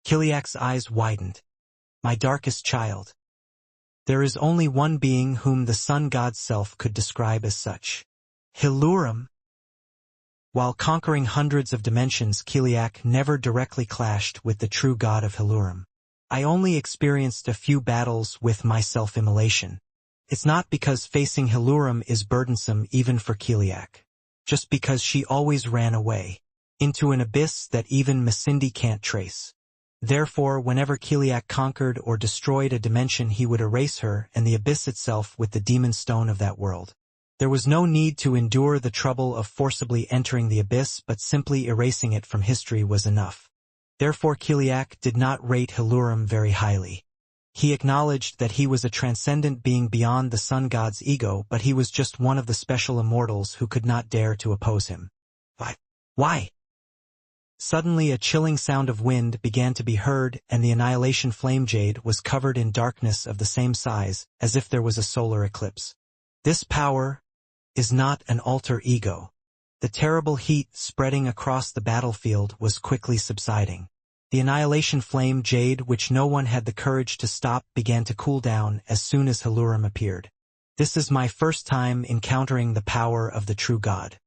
Kiliak's eyes widened. My darkest child. There is only one being whom the sun god's self could describe as such. Hilurum. While conquering hundreds of dimensions, Kiliak never directly clashed with the true god of Hilurum. I only experienced a few battles with my self-immolation. It's not because facing Hilurum is burdensome even for Kiliak. Just because she always ran away. Into an abyss that even Misindi can't trace. Therefore, whenever Kiliak conquered or destroyed a dimension, he would erase her and the abyss itself with the demon stone of that world. There was no need to endure the trouble of forcibly entering the abyss, but simply erasing it from history was enough. Therefore Kiliak did not rate Hilurum very highly. He acknowledged that he was a transcendent being beyond the sun god's ego, but he was just one of the special immortals who could not dare to oppose him. Why? Suddenly a chilling sound of wind began to be heard, and the annihilation flame jade was covered in darkness of the same size, as if there was a solar eclipse. This power is not an alter ego. The terrible heat spreading across the battlefield was quickly subsiding. The annihilation flame jade, which no one had the courage to stop, began to cool down as soon as Hilurum appeared. This is my first time encountering the power of the true god.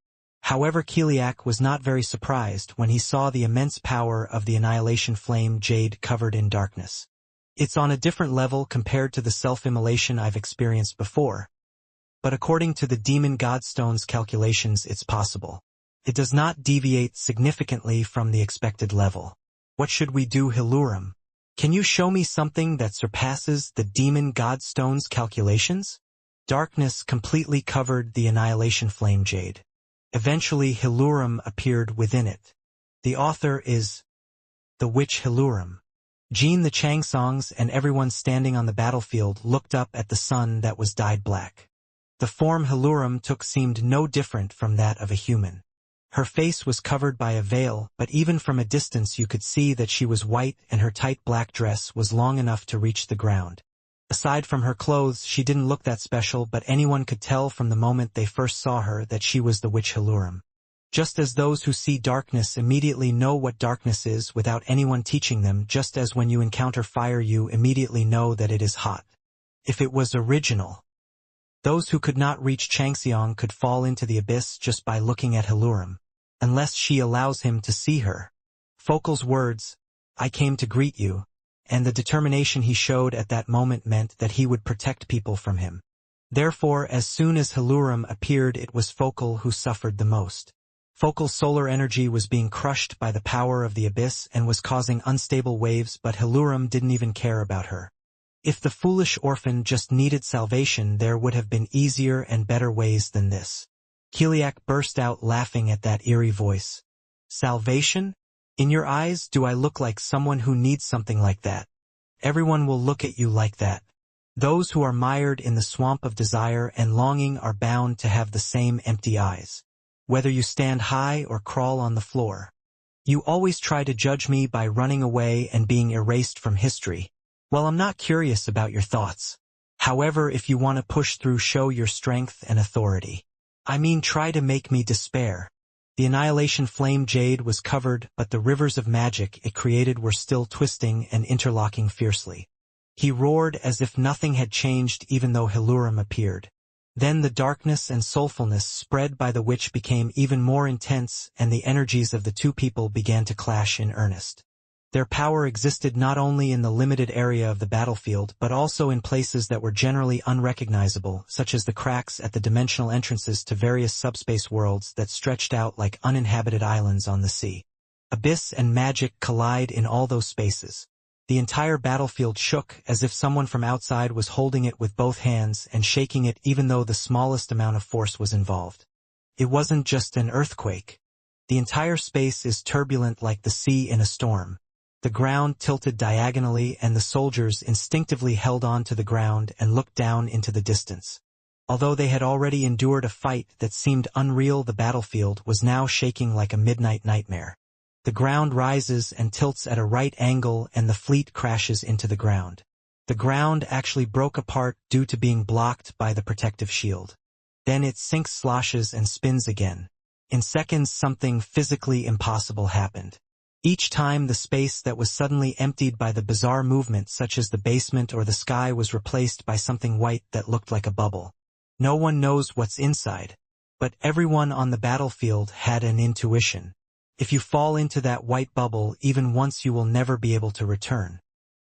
However, Kiliak was not very surprised when he saw the immense power of the annihilation flame jade covered in darkness. It's on a different level compared to the self-immolation I've experienced before. But according to the demon godstone's calculations, it's possible. It does not deviate significantly from the expected level. What should we do, Hilurum? Can you show me something that surpasses the demon godstone's calculations? Darkness completely covered the annihilation flame jade. Eventually Hilurum appeared within it. The author is the witch Hilurum. Jean the Changsongs and everyone standing on the battlefield looked up at the sun that was dyed black. The form Hilurum took seemed no different from that of a human. Her face was covered by a veil, but even from a distance you could see that she was white and her tight black dress was long enough to reach the ground. Aside from her clothes, she didn't look that special, but anyone could tell from the moment they first saw her that she was the witch Hilurum. Just as those who see darkness immediately know what darkness is without anyone teaching them, just as when you encounter fire you immediately know that it is hot. If it was original. Those who could not reach Changseong could fall into the abyss just by looking at Hilurum, unless she allows him to see her. Fokal's words, "I came to greet you," and the determination he showed at that moment meant that he would protect people from him. Therefore, as soon as Hilurum appeared, it was Fokal who suffered the most. Fokal's solar energy was being crushed by the power of the abyss and was causing unstable waves, but Hilurum didn't even care about her. If the foolish orphan just needed salvation, there would have been easier and better ways than this. Kiliak burst out laughing at that eerie voice. Salvation? In your eyes, do I look like someone who needs something like that? Everyone will look at you like that. Those who are mired in the swamp of desire and longing are bound to have the same empty eyes. Whether you stand high or crawl on the floor. You always try to judge me by running away and being erased from history. Well, I'm not curious about your thoughts. However, if you want to push through, show your strength and authority. I mean, try to make me despair. The annihilation flame jade was covered, but the rivers of magic it created were still twisting and interlocking fiercely. He roared as if nothing had changed even though Hilurum appeared. Then the darkness and soulfulness spread by the witch became even more intense, and the energies of the two people began to clash in earnest. Their power existed not only in the limited area of the battlefield but also in places that were generally unrecognizable, such as the cracks at the dimensional entrances to various subspace worlds that stretched out like uninhabited islands on the sea. Abyss and magic collide in all those spaces. The entire battlefield shook as if someone from outside was holding it with both hands and shaking it even though the smallest amount of force was involved. It wasn't just an earthquake. The entire space is turbulent like the sea in a storm. The ground tilted diagonally and the soldiers instinctively held on to the ground and looked down into the distance. Although they had already endured a fight that seemed unreal, the battlefield was now shaking like a midnight nightmare. The ground rises and tilts at a right angle and the fleet crashes into the ground. The ground actually broke apart due to being blocked by the protective shield. Then it sinks, sloshes, and spins again. In seconds, something physically impossible happened. Each time the space that was suddenly emptied by the bizarre movement such as the basement or the sky was replaced by something white that looked like a bubble. No one knows what's inside, but everyone on the battlefield had an intuition. If you fall into that white bubble even once you will never be able to return.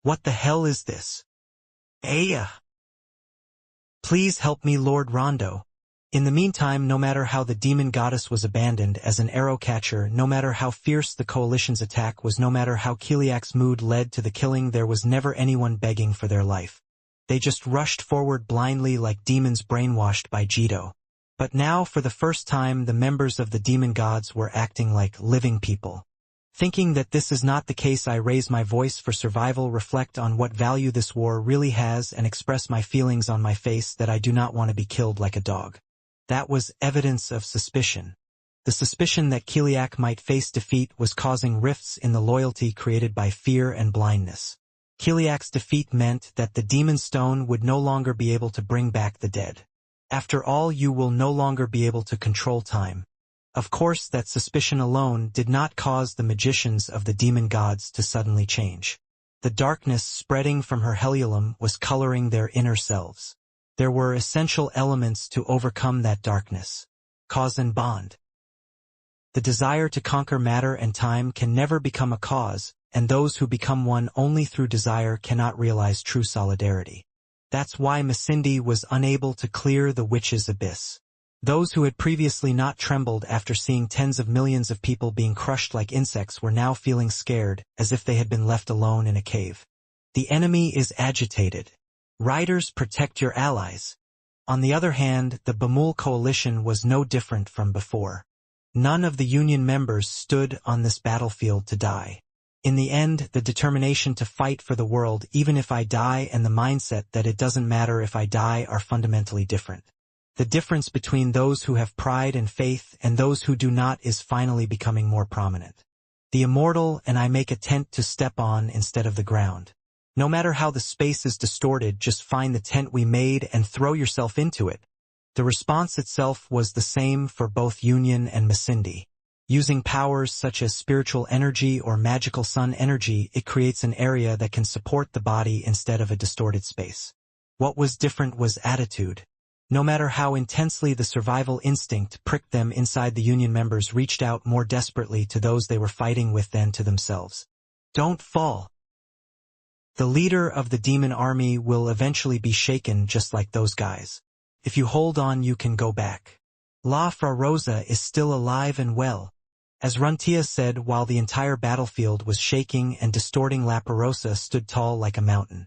What the hell is this? Aya! Please help me, Lord Rondo. In the meantime, no matter how the demon goddess was abandoned as an arrow catcher, no matter how fierce the coalition's attack was, no matter how Kiliak's mood led to the killing, there was never anyone begging for their life. They just rushed forward blindly like demons brainwashed by Jito. But now, for the first time, the members of the demon gods were acting like living people. Thinking that this is not the case, I raise my voice for survival, reflect on what value this war really has, and express my feelings on my face that I do not want to be killed like a dog. That was evidence of suspicion. The suspicion that Kiliak might face defeat was causing rifts in the loyalty created by fear and blindness. Kiliak's defeat meant that the demon stone would no longer be able to bring back the dead. After all, you will no longer be able to control time. Of course, that suspicion alone did not cause the magicians of the demon gods to suddenly change. The darkness spreading from her helium was coloring their inner selves. There were essential elements to overcome that darkness. Cause and bond. The desire to conquer matter and time can never become a cause, and those who become one only through desire cannot realize true solidarity. That's why Misindi was unable to clear the witch's abyss. Those who had previously not trembled after seeing tens of millions of people being crushed like insects were now feeling scared, as if they had been left alone in a cave. The enemy is agitated. Riders, protect your allies. On the other hand, the Bamul coalition was no different from before. None of the Union members stood on this battlefield to die. In the end, the determination to fight for the world, even if I die, and the mindset that it doesn't matter if I die are fundamentally different. The difference between those who have pride and faith and those who do not is finally becoming more prominent. The immortal and I make a tent to step on instead of the ground. No matter how the space is distorted, just find the tent we made and throw yourself into it. The response itself was the same for both Union and Misindi. Using powers such as spiritual energy or magical sun energy, it creates an area that can support the body instead of a distorted space. What was different was attitude. No matter how intensely the survival instinct pricked them inside, the Union members reached out more desperately to those they were fighting with than to themselves. Don't fall. The leader of the demon army will eventually be shaken just like those guys. If you hold on, you can go back. La Fra Rosa is still alive and well. As Runtia said, while the entire battlefield was shaking and distorting, La Rosa stood tall like a mountain.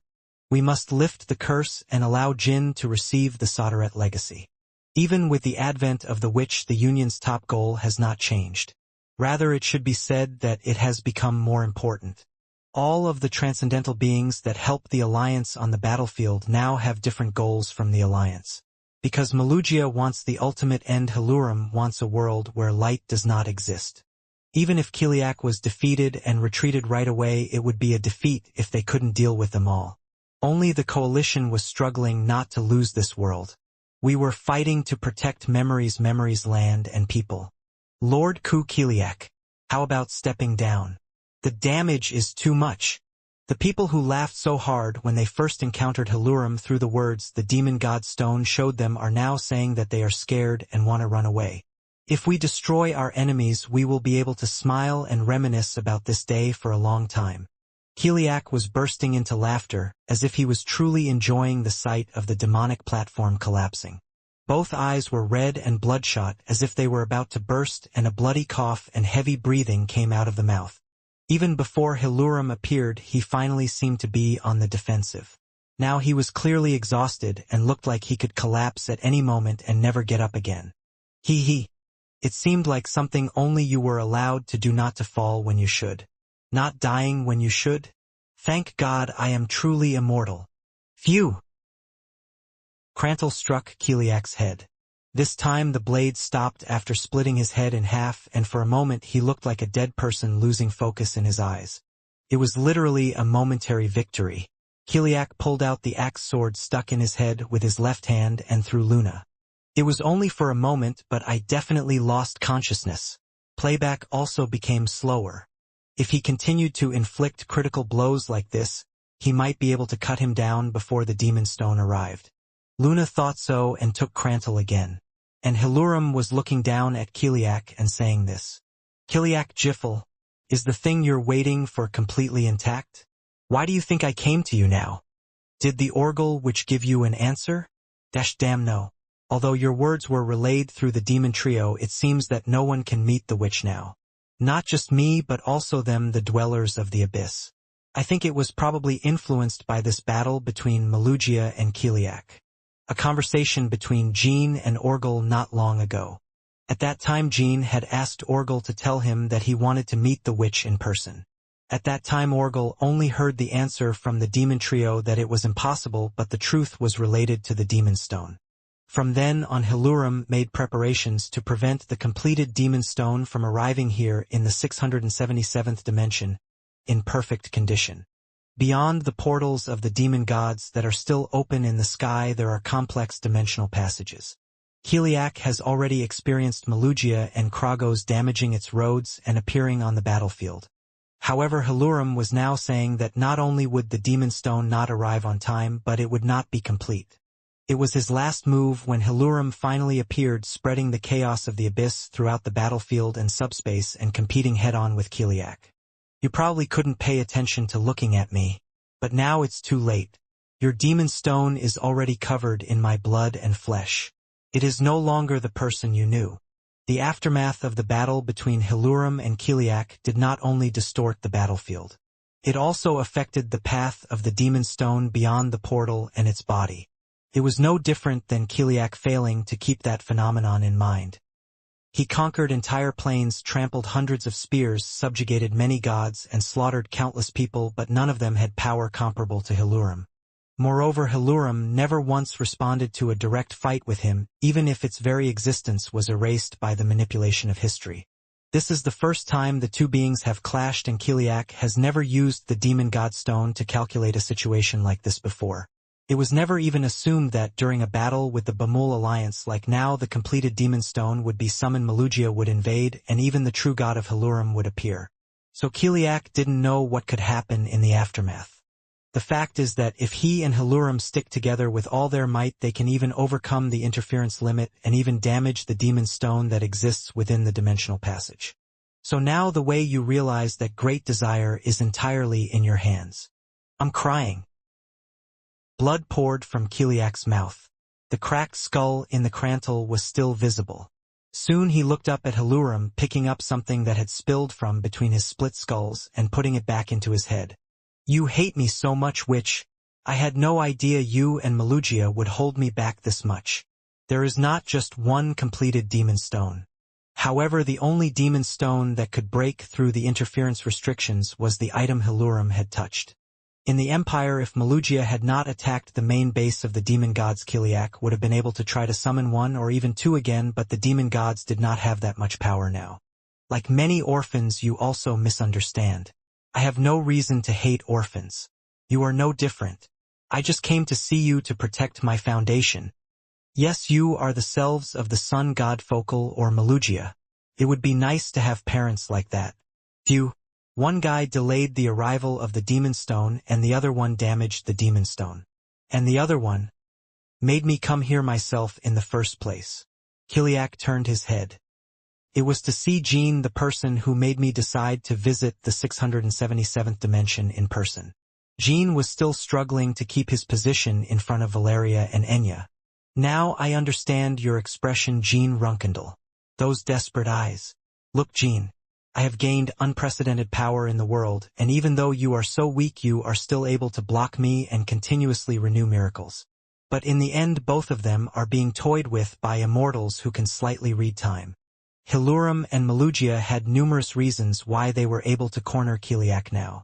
We must lift the curse and allow Jin to receive the Solderet legacy. Even with the advent of the witch, the Union's top goal has not changed. Rather, it should be said that it has become more important. All of the transcendental beings that help the Alliance on the battlefield now have different goals from the Alliance. Because Malugia wants the ultimate end, Halurum wants a world where light does not exist. Even if Kiliak was defeated and retreated right away, it would be a defeat if they couldn't deal with them all. Only the coalition was struggling not to lose this world. We were fighting to protect memories, land and people. Lord Ku Kiliak, how about stepping down? The damage is too much. The people who laughed so hard when they first encountered Halurum through the words the demon god stone showed them are now saying that they are scared and want to run away. If we destroy our enemies, we will be able to smile and reminisce about this day for a long time. Kiliak was bursting into laughter, as if he was truly enjoying the sight of the demonic platform collapsing. Both eyes were red and bloodshot, as if they were about to burst, and a bloody cough and heavy breathing came out of the mouth. Even before Halurum appeared, he finally seemed to be on the defensive. Now he was clearly exhausted and looked like he could collapse at any moment and never get up again. He. It seemed like something only you were allowed to do, not to fall when you should. Not dying when you should. Thank God I am truly immortal. Phew! Krantle struck Kiliak's head. This time the blade stopped after splitting his head in half, and for a moment he looked like a dead person, losing focus in his eyes. It was literally a momentary victory. Kiliak pulled out the axe sword stuck in his head with his left hand and threw Luna. It was only for a moment, but I definitely lost consciousness. Playback also became slower. If he continued to inflict critical blows like this, he might be able to cut him down before the demon stone arrived. Luna thought so and took Crantle again. And Hilurum was looking down at Kiliak and saying this. Kiliak Jiffle, is the thing you're waiting for completely intact? Why do you think I came to you now? Did the Orgle which give you an answer? Damn no. Although your words were relayed through the demon trio, it seems that no one can meet the witch now. Not just me but also them, the dwellers of the abyss. I think it was probably influenced by this battle between Malugia and Kiliak. A conversation between Jean and Orgle not long ago. At that time Jean had asked Orgle to tell him that he wanted to meet the witch in person. At that time Orgle only heard the answer from the demon trio that it was impossible, but the truth was related to the demon stone. From then on Hilurum made preparations to prevent the completed demon stone from arriving here in the 677th dimension, in perfect condition. Beyond the portals of the demon gods that are still open in the sky, there are complex dimensional passages. Kiliak has already experienced Malugia and Kragos damaging its roads and appearing on the battlefield. However, Hilurum was now saying that not only would the demon stone not arrive on time, but it would not be complete. It was his last move when Hilurum finally appeared, spreading the chaos of the abyss throughout the battlefield and subspace and competing head-on with Kiliak. You probably couldn't pay attention to looking at me, but now it's too late. Your demon stone is already covered in my blood and flesh. It is no longer the person you knew. The aftermath of the battle between Hilurum and Kiliak did not only distort the battlefield. It also affected the path of the demon stone beyond the portal and its body. It was no different than Kiliak failing to keep that phenomenon in mind. He conquered entire plains, trampled hundreds of spears, subjugated many gods, and slaughtered countless people, but none of them had power comparable to Hilurum. Moreover, Hilurum never once responded to a direct fight with him, even if its very existence was erased by the manipulation of history. This is the first time the two beings have clashed, and Kiliak has never used the demon god stone to calculate a situation like this before. It was never even assumed that during a battle with the Bamul alliance like now, the completed demon stone would be summoned, Malugia would invade, and even the true god of Hilurum would appear. So Kiliak didn't know what could happen in the aftermath. The fact is that if he and Hilurum stick together with all their might, they can even overcome the interference limit and even damage the demon stone that exists within the dimensional passage. So now the way you realize that great desire is entirely in your hands. I'm crying. Blood poured from Kiliak's mouth. The cracked skull in the Crantle was still visible. Soon he looked up at Hilurum, picking up something that had spilled from between his split skulls and putting it back into his head. You hate me so much, witch. I had no idea you and Malugia would hold me back this much. There is not just one completed demon stone. However, the only demon stone that could break through the interference restrictions was the item Hilurum had touched. In the Empire, if Malugia had not attacked the main base of the demon gods, Kiliak would have been able to try to summon one or even two again, but the demon gods did not have that much power now. Like many orphans, you also misunderstand. I have no reason to hate orphans. You are no different. I just came to see you to protect my foundation. Yes, you are the selves of the sun god Focal or Malugia. It would be nice to have parents like that. Phew. One guy delayed the arrival of the demon stone and the other one damaged the demon stone. And the other one made me come here myself in the first place. Kiliak turned his head. It was to see Jean, the person who made me decide to visit the 677th dimension in person. Jean was still struggling to keep his position in front of Valeria and Enya. Now I understand your expression, Jean Runkendall. Those desperate eyes. Look, Jean. I have gained unprecedented power in the world, and even though you are so weak, you are still able to block me and continuously renew miracles. But in the end, both of them are being toyed with by immortals who can slightly read time. Hilurum and Malugia had numerous reasons why they were able to corner Kiliak now.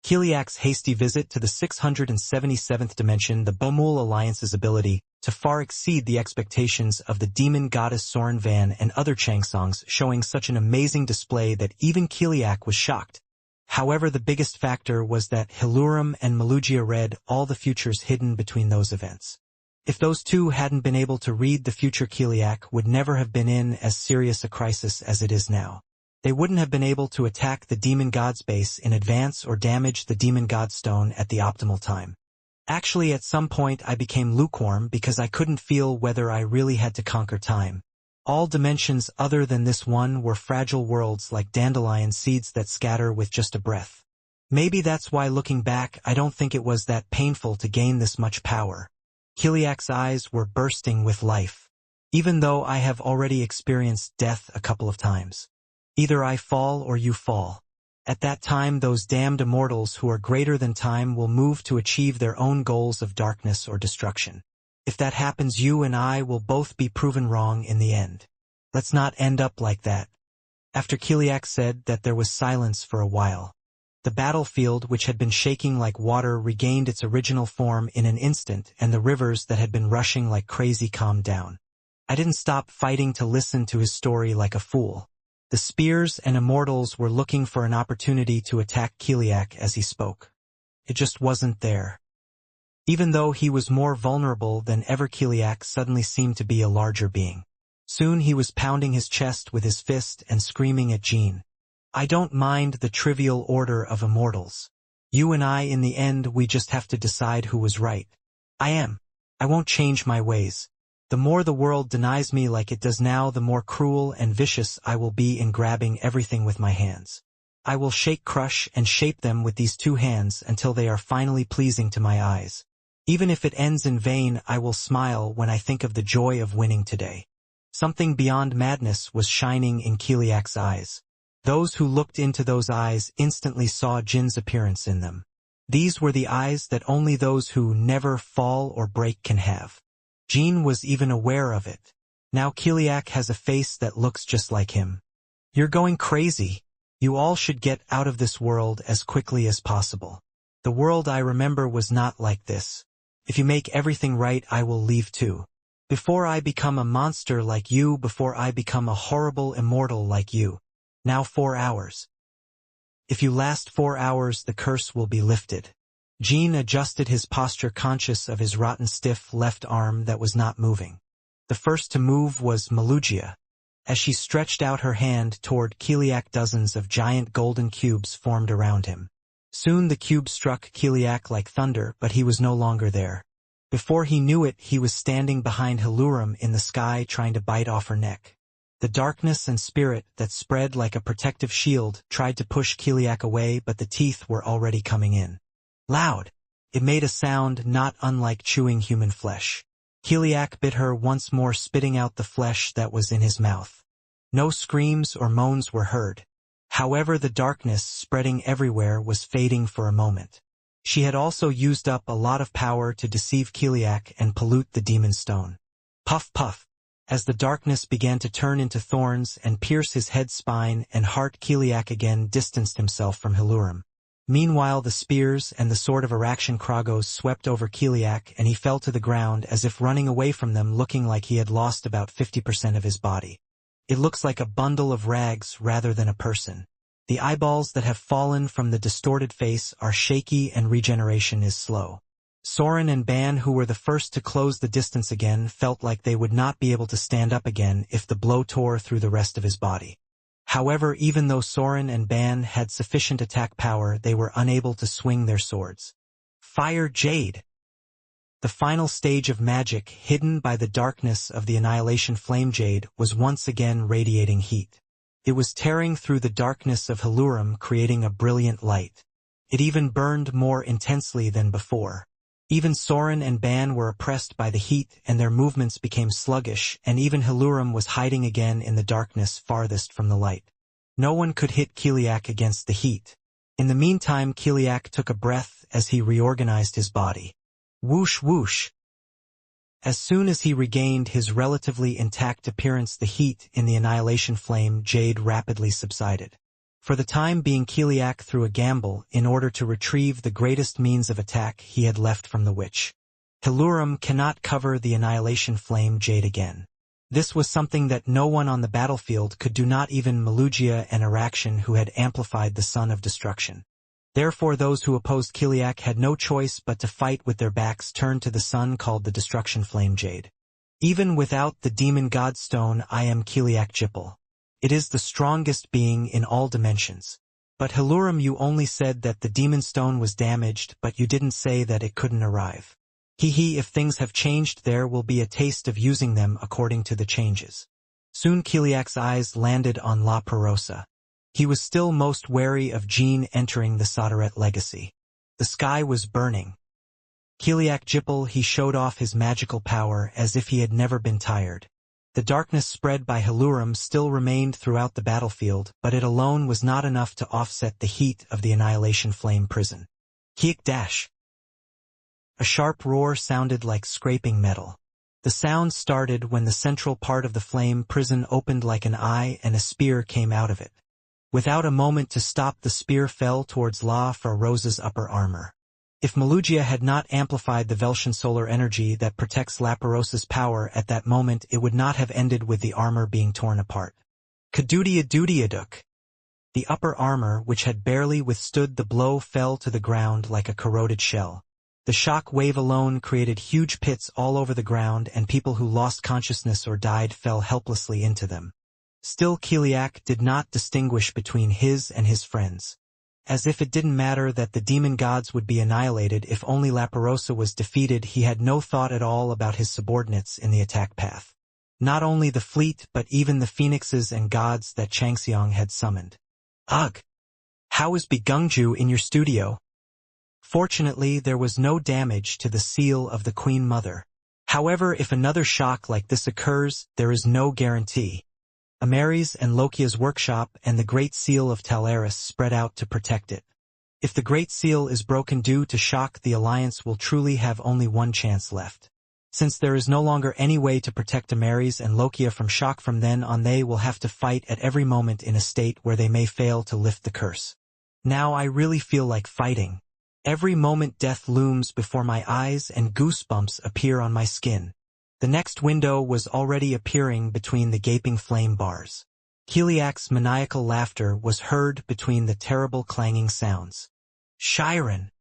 Kiliak's hasty visit to the 677th dimension, the Bamul Alliance's ability to far exceed the expectations of the demon goddess Soren Van and other Changsongs, showing such an amazing display that even Kiliak was shocked. However, the biggest factor was that Hilurum and Malugia read all the futures hidden between those events. If those two hadn't been able to read the future, Kiliak would never have been in as serious a crisis as it is now. They wouldn't have been able to attack the demon god's base in advance or damage the demon god stone at the optimal time. Actually, at some point I became lukewarm because I couldn't feel whether I really had to conquer time. All dimensions other than this one were fragile worlds like dandelion seeds that scatter with just a breath. Maybe that's why, looking back, I don't think it was that painful to gain this much power. Kiliak's eyes were bursting with life. Even though I have already experienced death a couple of times. Either I fall or you fall. At that time, those damned immortals who are greater than time will move to achieve their own goals of darkness or destruction. If that happens, you and I will both be proven wrong in the end. Let's not end up like that. After Kiliak said that, there was silence for a while. The battlefield, which had been shaking like water, regained its original form in an instant, and the rivers that had been rushing like crazy calmed down. I didn't stop fighting to listen to his story like a fool. The spears and immortals were looking for an opportunity to attack Kiliak as he spoke. It just wasn't there. Even though he was more vulnerable than ever, Kiliak suddenly seemed to be a larger being. Soon he was pounding his chest with his fist and screaming at Jean. I don't mind the trivial order of immortals. You and I, in the end, we just have to decide who was right. I won't change my ways. The more the world denies me like it does now, the more cruel and vicious I will be in grabbing everything with my hands. I will shake, crush, and shape them with these two hands until they are finally pleasing to my eyes. Even if it ends in vain, I will smile when I think of the joy of winning today. Something beyond madness was shining in Kiliak's eyes. Those who looked into those eyes instantly saw Jin's appearance in them. These were the eyes that only those who never fall or break can have. Jean was even aware of it. Now Kiliak has a face that looks just like him. You're going crazy. You all should get out of this world as quickly as possible. The world I remember was not like this. If you make everything right, I will leave too. Before I become a monster like you, before I become a horrible immortal like you. Now 4 hours. If you last 4 hours, the curse will be lifted. Jean adjusted his posture, conscious of his rotten stiff left arm that was not moving. The first to move was Malugia. As she stretched out her hand toward Kiliak, dozens of giant golden cubes formed around him. Soon the cube struck Kiliak like thunder, but he was no longer there. Before he knew it, he was standing behind Hilurum in the sky, trying to bite off her neck. The darkness and spirit that spread like a protective shield tried to push Kiliak away, but the teeth were already coming in. Loud. It made a sound not unlike chewing human flesh. Kiliak bit her once more, spitting out the flesh that was in his mouth. No screams or moans were heard. However, the darkness spreading everywhere was fading for a moment. She had also used up a lot of power to deceive Kiliak and pollute the demon stone. Puff puff. As the darkness began to turn into thorns and pierce his head, spine, and heart, Kiliak again distanced himself from Hilurum. Meanwhile, the spears and the sword of Araction Kragos swept over Kiliak, and he fell to the ground as if running away from them, looking like he had lost about 50% of his body. It looks like a bundle of rags rather than a person. The eyeballs that have fallen from the distorted face are shaky and regeneration is slow. Soren and Ban, who were the first to close the distance again, felt like they would not be able to stand up again if the blow tore through the rest of his body. However, even though Soren and Ban had sufficient attack power, they were unable to swing their swords. Fire Jade! The final stage of magic, hidden by the darkness of the Annihilation Flame Jade, was once again radiating heat. It was tearing through the darkness of Hilurum, creating a brilliant light. It even burned more intensely than before. Even Soren and Ban were oppressed by the heat, and their movements became sluggish, and even Hilurum was hiding again in the darkness farthest from the light. No one could hit Kiliak against the heat. In the meantime, Kiliak took a breath as he reorganized his body. Whoosh whoosh. As soon as he regained his relatively intact appearance, the heat in the Annihilation Flame Jade rapidly subsided. For the time being, Kiliak threw a gamble in order to retrieve the greatest means of attack he had left from the witch. Hilurum cannot cover the Annihilation Flame Jade again. This was something that no one on the battlefield could do, not even Malugia and Araction, who had amplified the Son of Destruction. Therefore, those who opposed Kiliak had no choice but to fight with their backs turned to the sun called the Destruction Flame Jade. Even without the Demon God Stone, I am Kiliak Jippel. It is the strongest being in all dimensions. But Hilurum, you only said that the demon stone was damaged, but you didn't say that it couldn't arrive. If things have changed, there will be a taste of using them according to the changes. Soon Kiliak's eyes landed on La Perosa. He was still most wary of Jean entering the Soderette legacy. The sky was burning. Kiliak Jippel, he showed off his magical power as if he had never been tired. The darkness spread by Hilurum still remained throughout the battlefield, but it alone was not enough to offset the heat of the Annihilation Flame prison. Kiek dash! A sharp roar sounded like scraping metal. The sound started when the central part of the flame prison opened like an eye and a spear came out of it. Without a moment to stop, the spear fell towards La Perosa's upper armor. If Malugia had not amplified the Veltian solar energy that protects La Perosa's power at that moment, it would not have ended with the armor being torn apart. Kadudia-dudia-duk. The upper armor, which had barely withstood the blow, fell to the ground like a corroded shell. The shock wave alone created huge pits all over the ground, and people who lost consciousness or died fell helplessly into them. Still, Kiliak did not distinguish between his and his friends. As if it didn't matter that the demon gods would be annihilated if only La Perosa was defeated, he had no thought at all about his subordinates in the attack path. Not only the fleet, but even the phoenixes and gods that Changxiang had summoned. Ugh! How is Begungju in your studio? Fortunately, there was no damage to the seal of the Queen Mother. However, if another shock like this occurs, there is no guarantee. Amaris and Lokia's workshop and the Great Seal of Talaris spread out to protect it. If the Great Seal is broken due to shock, the Alliance will truly have only one chance left. Since there is no longer any way to protect Amaris and Lokia from shock from then on, they will have to fight at every moment in a state where they may fail to lift the curse. Now I really feel like fighting. Every moment death looms before my eyes and goosebumps appear on my skin. The next window was already appearing between the gaping flame bars. Kiliak's maniacal laughter was heard between the terrible clanging sounds. Shiren!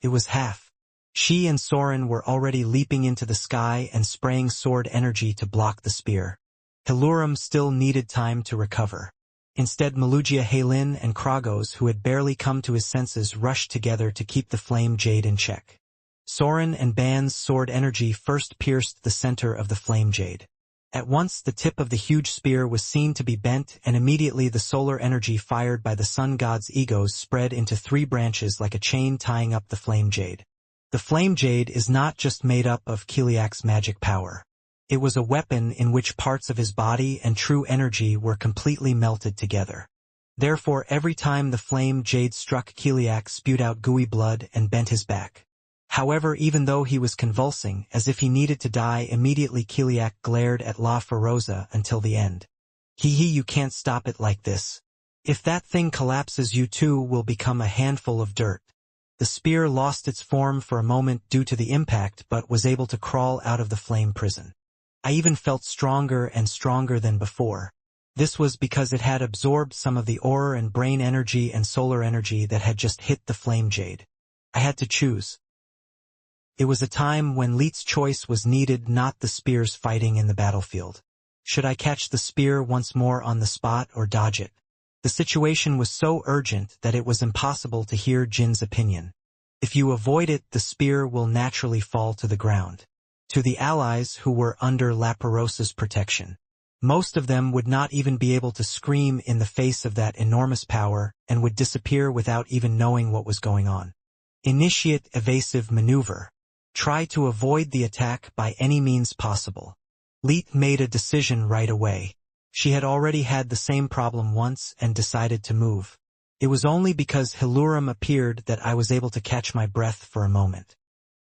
It was half. She and Soren were already leaping into the sky and spraying sword energy to block the spear. Hilurum still needed time to recover. Instead, Malugia, Halin, and Kragos, who had barely come to his senses, rushed together to keep the flame jade in check. Soren and Ban's sword energy first pierced the center of the flame jade. At once the tip of the huge spear was seen to be bent, and immediately the solar energy fired by the sun god's egos spread into 3 branches like a chain tying up the flame jade. The flame jade is not just made up of Kiliak's magic power. It was a weapon in which parts of his body and true energy were completely melted together. Therefore, every time the flame jade struck, Kiliak spewed out gooey blood and bent his back. However, even though he was convulsing, as if he needed to die, immediately Kiliak glared at La Perosa until the end. You can't stop it like this. If that thing collapses, you too will become a handful of dirt. The spear lost its form for a moment due to the impact, but was able to crawl out of the flame prison. I even felt stronger and stronger than before. This was because it had absorbed some of the aura and brain energy and solar energy that had just hit the flame jade. I had to choose. It was a time when Leet's choice was needed, not the spear's fighting in the battlefield. Should I catch the spear once more on the spot or dodge it? The situation was so urgent that it was impossible to hear Jin's opinion. If you avoid it, the spear will naturally fall to the ground. To the allies who were under La Perosa's protection, most of them would not even be able to scream in the face of that enormous power and would disappear without even knowing what was going on. Initiate evasive maneuver. Try to avoid the attack by any means possible. Leet made a decision right away. She had already had the same problem once and decided to move. It was only because Hilurum appeared that I was able to catch my breath for a moment.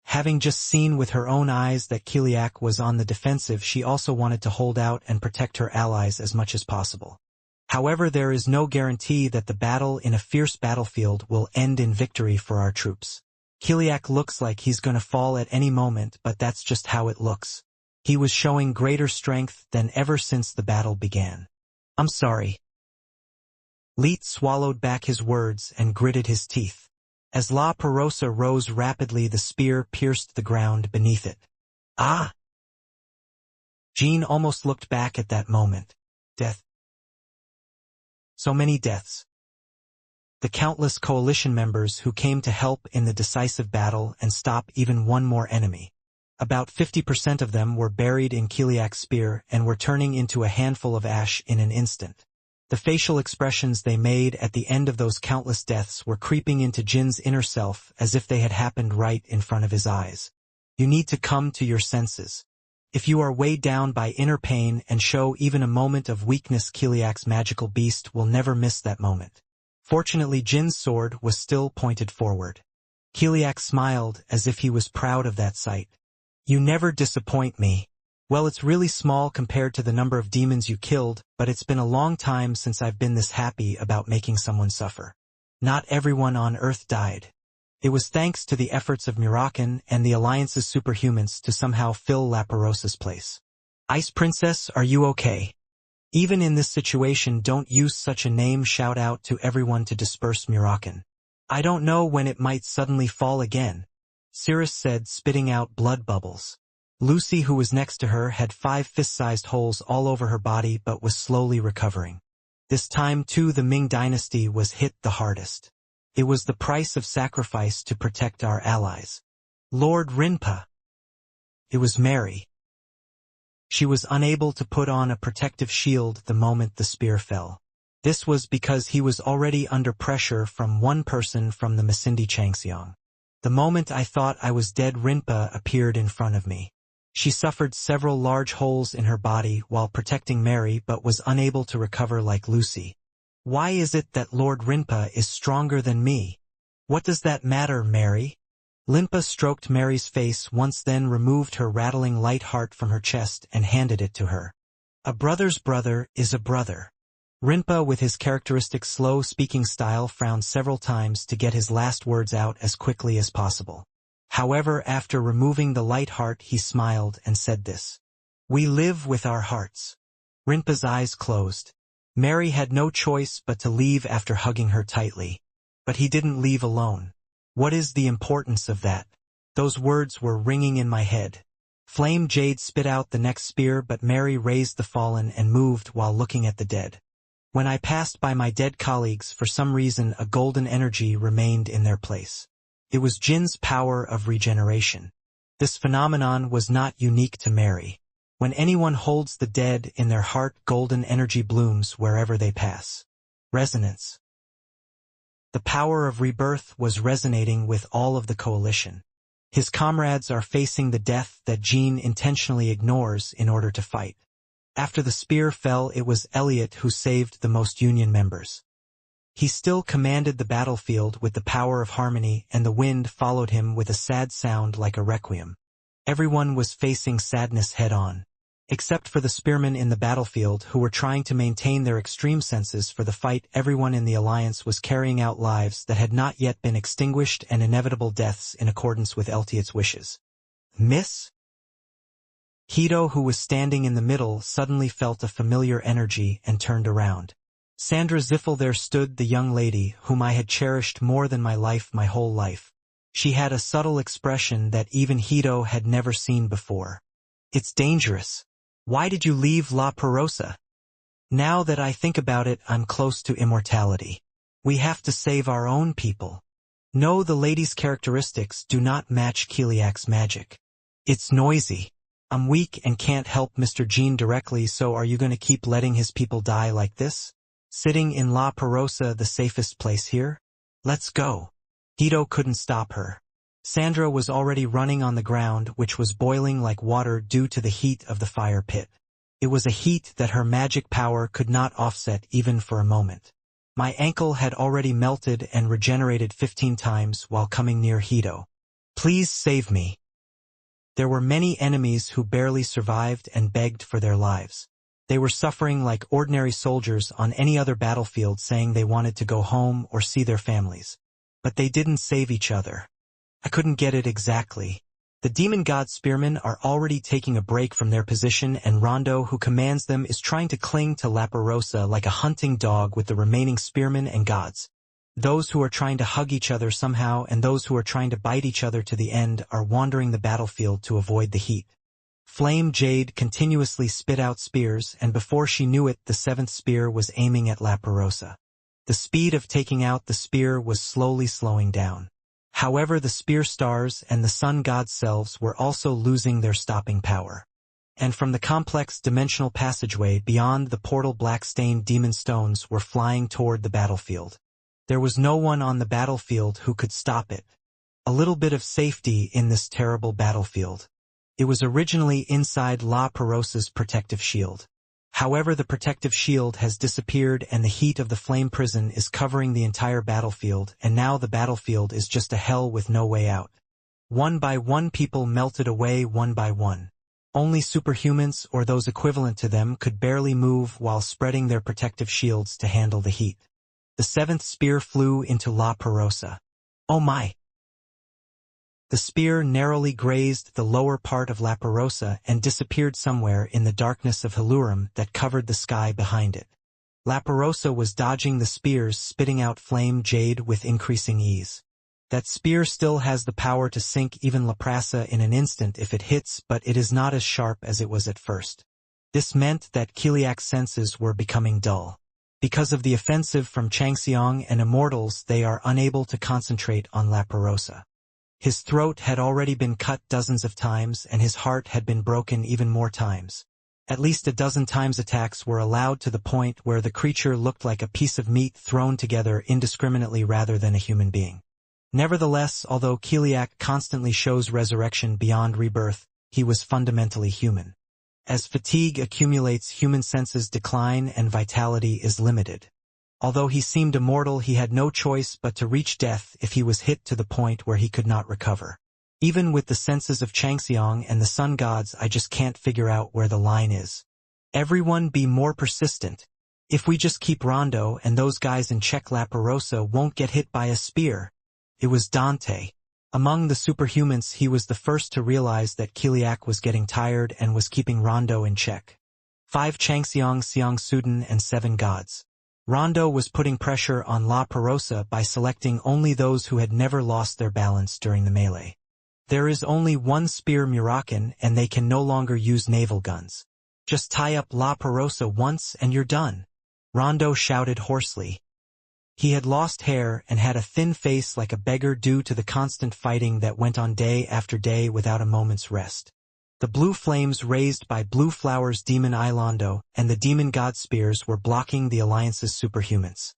Having just seen with her own eyes that Kiliak was on the defensive, she also wanted to hold out and protect her allies as much as possible. However, there is no guarantee that the battle in a fierce battlefield will end in victory for our troops. Kiliak looks like he's gonna fall at any moment, but that's just how it looks. He was showing greater strength than ever since the battle began. I'm sorry. Leet swallowed back his words and gritted his teeth. As La Perosa rose rapidly, the spear pierced the ground beneath it. Ah! Jean almost looked back at that moment. Death. So many deaths. The countless coalition members who came to help in the decisive battle and stop even one more enemy. About 50% of them were buried in Kiliak's spear and were turning into a handful of ash in an instant. The facial expressions they made at the end of those countless deaths were creeping into Jin's inner self as if they had happened right in front of his eyes. You need to come to your senses. If you are weighed down by inner pain and show even a moment of weakness, Kiliak's magical beast will never miss that moment. Fortunately, Jin's sword was still pointed forward. Kiliak smiled as if he was proud of that sight. You never disappoint me. Well, it's really small compared to the number of demons you killed, but it's been a long time since I've been this happy about making someone suffer. Not everyone on Earth died. It was thanks to the efforts of Murakan and the Alliance's superhumans to somehow fill La Perosa's place. Ice Princess, are you okay? Even in this situation, don't use such a name. Shout out to everyone to disperse Murakan. I don't know when it might suddenly fall again, Cirrus said, spitting out blood bubbles. Lucy, who was next to her, had 5 fist-sized holes all over her body but was slowly recovering. This time, too, the Ming dynasty was hit the hardest. It was the price of sacrifice to protect our allies. Lord Rinpa. It was Mary. She was unable to put on a protective shield the moment the spear fell. This was because he was already under pressure from one person from the Masindi Changxiang. The moment I thought I was dead, Rinpa appeared in front of me. She suffered several large holes in her body while protecting Mary but was unable to recover like Lucy. Why is it that Lord Rinpa is stronger than me? What does that matter, Mary? Rinpa stroked Mary's face once, then removed her rattling light heart from her chest and handed it to her. A brother's brother is a brother. Rinpa, with his characteristic slow-speaking style, frowned several times to get his last words out as quickly as possible. However, after removing the light heart, he smiled and said this. We live with our hearts. Rinpa's eyes closed. Mary had no choice but to leave after hugging her tightly. But he didn't leave alone. What is the importance of that? Those words were ringing in my head. Flame Jade spit out the next spear, but Mary raised the fallen and moved while looking at the dead. When I passed by my dead colleagues, for some reason a golden energy remained in their place. It was Jin's power of regeneration. This phenomenon was not unique to Mary. When anyone holds the dead in their heart, golden energy blooms wherever they pass. Resonance. The power of rebirth was resonating with all of the coalition. His comrades are facing the death that Jin intentionally ignores in order to fight. After the spear fell, it was Elliot who saved the most Union members. He still commanded the battlefield with the power of harmony, and the wind followed him with a sad sound like a requiem. Everyone was facing sadness head-on. Except for the spearmen in the battlefield who were trying to maintain their extreme senses for the fight, everyone in the Alliance was carrying out lives that had not yet been extinguished and inevitable deaths in accordance with Elliot's wishes. Miss? Hito, who was standing in the middle, suddenly felt a familiar energy and turned around. Sandra Ziffel, there stood the young lady whom I had cherished more than my life, my whole life. She had a subtle expression that even Hito had never seen before. It's dangerous. Why did you leave La Perosa? Now that I think about it, I'm close to immortality. We have to save our own people. No, the lady's characteristics do not match Kiliak's magic. It's noisy. I'm weak and can't help Mr. Jean directly, so are you going to keep letting his people die like this? Sitting in La Perosa, the safest place here? Let's go. Hito couldn't stop her. Sandra was already running on the ground, which was boiling like water due to the heat of the fire pit. It was a heat that her magic power could not offset even for a moment. My ankle had already melted and regenerated 15 times while coming near Hito. Please save me. There were many enemies who barely survived and begged for their lives. They were suffering like ordinary soldiers on any other battlefield, saying they wanted to go home or see their families. But they didn't save each other. I couldn't get it exactly. The demon god spearmen are already taking a break from their position, and Rondo, who commands them, is trying to cling to La Perosa like a hunting dog with the remaining spearmen and gods. Those who are trying to hug each other somehow and those who are trying to bite each other to the end are wandering the battlefield to avoid the heat. Flame Jade continuously spit out spears, and before she knew it, the seventh spear was aiming at La Perosa. The speed of taking out the spear was slowly slowing down. However, the spear stars and the sun god selves were also losing their stopping power. And from the complex dimensional passageway beyond the portal, black-stained demon stones were flying toward the battlefield. There was no one on the battlefield who could stop it. A little bit of safety in this terrible battlefield. It was originally inside La Perosa's protective shield. However, the protective shield has disappeared and the heat of the flame prison is covering the entire battlefield, and now the battlefield is just a hell with no way out. One by one, people melted away one by one. Only superhumans or those equivalent to them could barely move while spreading their protective shields to handle the heat. The seventh spear flew into La Perosa. Oh my! The spear narrowly grazed the lower part of La Perosa and disappeared somewhere in the darkness of Hilurum that covered the sky behind it. La Perosa was dodging the spears, spitting out flame jade with increasing ease. That spear still has the power to sink even La Prasa in an instant if it hits, but it is not as sharp as it was at first. This meant that Kiliak's senses were becoming dull. Because of the offensive from Changxiang and Immortals, they are unable to concentrate on La Perosa. His throat had already been cut dozens of times, and his heart had been broken even more times. At least a dozen times attacks were allowed, to the point where the creature looked like a piece of meat thrown together indiscriminately rather than a human being. Nevertheless, although Kiliak constantly shows resurrection beyond rebirth, he was fundamentally human. As fatigue accumulates, human senses decline and vitality is limited. Although he seemed immortal, he had no choice but to reach death if he was hit to the point where he could not recover. Even with the senses of Changxiang and the sun gods, I just can't figure out where the line is. Everyone be more persistent. If we just keep Rondo and those guys in check, La Perosa won't get hit by a spear. It was Dante. Among the superhumans, he was the first to realize that Kiliak was getting tired and was keeping Rondo in check. 5 Changxiang, Xiang Suden, and 7 gods. Rondo was putting pressure on La Perosa by selecting only those who had never lost their balance during the melee. There is only one spear Murakan, and they can no longer use naval guns. Just tie up La Perosa once and you're done. Rondo shouted hoarsely. He had lost hair and had a thin face like a beggar due to the constant fighting that went on day after day without a moment's rest. The blue flames raised by Blue Flower's demon Ilondo and the demon god spears were blocking the Alliance's superhumans.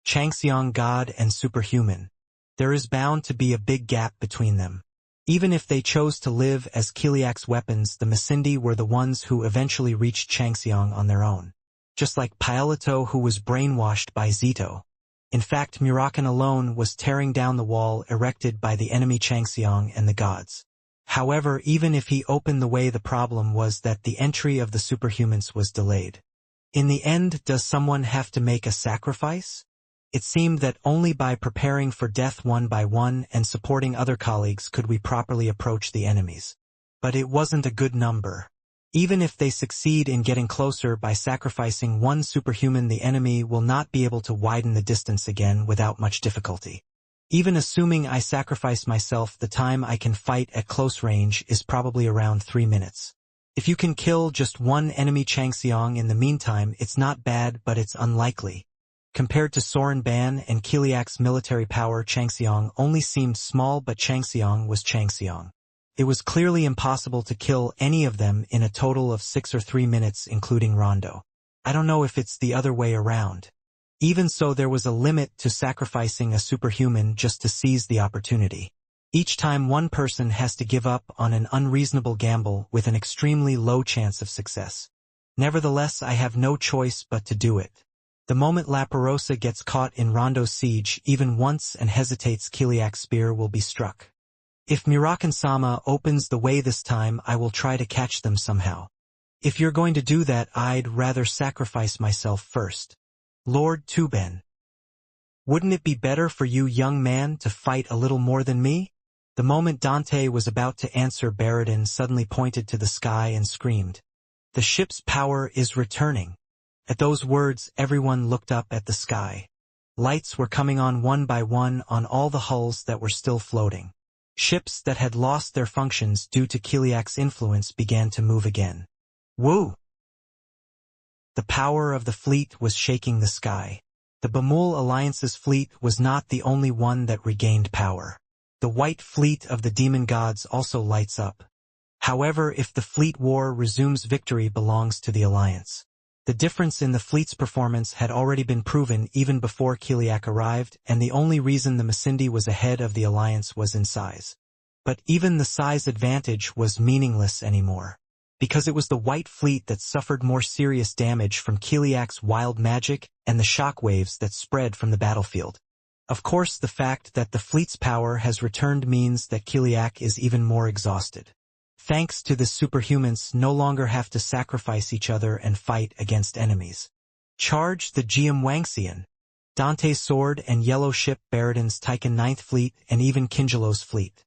Changxiang god and superhuman. There is bound to be a big gap between them. Even if they chose to live as Kiliak's weapons, the Masindi were the ones who eventually reached Changxiang on their own. Just like Pialito, who was brainwashed by Zito. In fact, Murakan alone was tearing down the wall erected by the enemy Changxiang and the gods. However, even if he opened the way, the problem was that the entry of the superhumans was delayed. In the end, does someone have to make a sacrifice? It seemed that only by preparing for death one by one and supporting other colleagues could we properly approach the enemies. But it wasn't a good number. Even if they succeed in getting closer by sacrificing one superhuman, the enemy will not be able to widen the distance again without much difficulty. Even assuming I sacrifice myself, the time I can fight at close range is probably around 3 minutes. If you can kill just one enemy Changxiang in the meantime, it's not bad, but it's unlikely. Compared to Soren Ban and Kiliak's military power, Changxiang only seemed small, but Changxiang was Changxiang. It was clearly impossible to kill any of them in a total of 6 or 3 minutes, including Rondo. I don't know if it's the other way around. Even so, there was a limit to sacrificing a superhuman just to seize the opportunity. Each time, one person has to give up on an unreasonable gamble with an extremely low chance of success. Nevertheless, I have no choice but to do it. The moment La Perosa gets caught in Rondo's siege even once and hesitates, Kiliak's spear will be struck. If Murakan-sama opens the way this time, I will try to catch them somehow. If you're going to do that, I'd rather sacrifice myself first. Lord Tuben. Wouldn't it be better for you, young man, to fight a little more than me? The moment Dante was about to answer, Baradin suddenly pointed to the sky and screamed, "The ship's power is returning." At those words, everyone looked up at the sky. Lights were coming on one by one on all the hulls that were still floating. Ships that had lost their functions due to Kiliak's influence began to move again. Woo! The power of the fleet was shaking the sky. The Bamul Alliance's fleet was not the only one that regained power. The white fleet of the demon gods also lights up. However, if the fleet war resumes, victory belongs to the Alliance. The difference in the fleet's performance had already been proven even before Kiliak arrived, and the only reason the Masindi was ahead of the Alliance was in size. But even the size advantage was meaningless anymore, because it was the white fleet that suffered more serious damage from Kiliak's wild magic and the shockwaves that spread from the battlefield. Of course, the fact that the fleet's power has returned means that Kiliak is even more exhausted. Thanks to this, superhumans no longer have to sacrifice each other and fight against enemies. Charge the Geum Wangxian, Dante's sword and yellow ship, Baradin's Taikan Ninth Fleet, and even Kinjalo's fleet.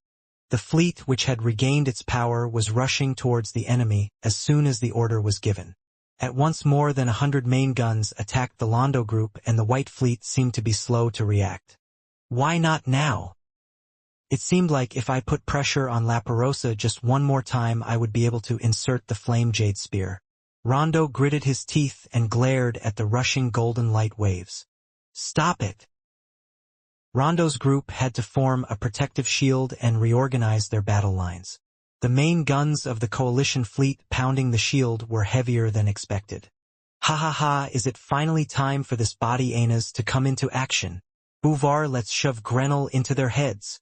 The fleet, which had regained its power, was rushing towards the enemy as soon as the order was given. At once more than 100 main guns attacked the Londo group, and the white fleet seemed to be slow to react. Why not now? It seemed like if I put pressure on La Perosa just one more time, I would be able to insert the flame jade spear. Rondo gritted his teeth and glared at the rushing golden light waves. Stop it! Rondo's group had to form a protective shield and reorganize their battle lines. The main guns of the coalition fleet pounding the shield were heavier than expected. Ha ha ha, is it finally time for this body Anas to come into action? Buvar, let's shove Grenell into their heads.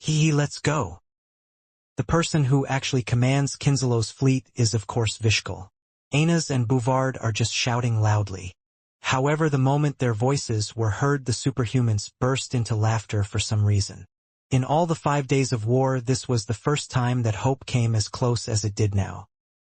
Hee, let's go. The person who actually commands Kinzalo's fleet is of course Vishkal. Anas and Bouvard are just shouting loudly. However, the moment their voices were heard, the superhumans burst into laughter for some reason. In all the 5 days of war, this was the first time that hope came as close as it did now.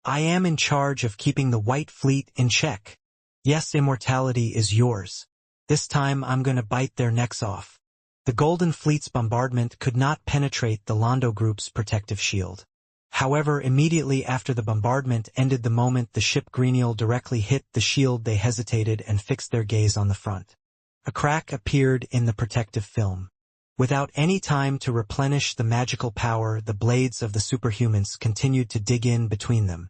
I am in charge of keeping the white fleet in check. Yes, immortality is yours. This time I'm gonna bite their necks off. The Golden Fleet's bombardment could not penetrate the Londo group's protective shield. However, immediately after the bombardment ended, the moment the ship Greenial directly hit the shield, they hesitated and fixed their gaze on the front. A crack appeared in the protective film. Without any time to replenish the magical power, the blades of the superhumans continued to dig in between them.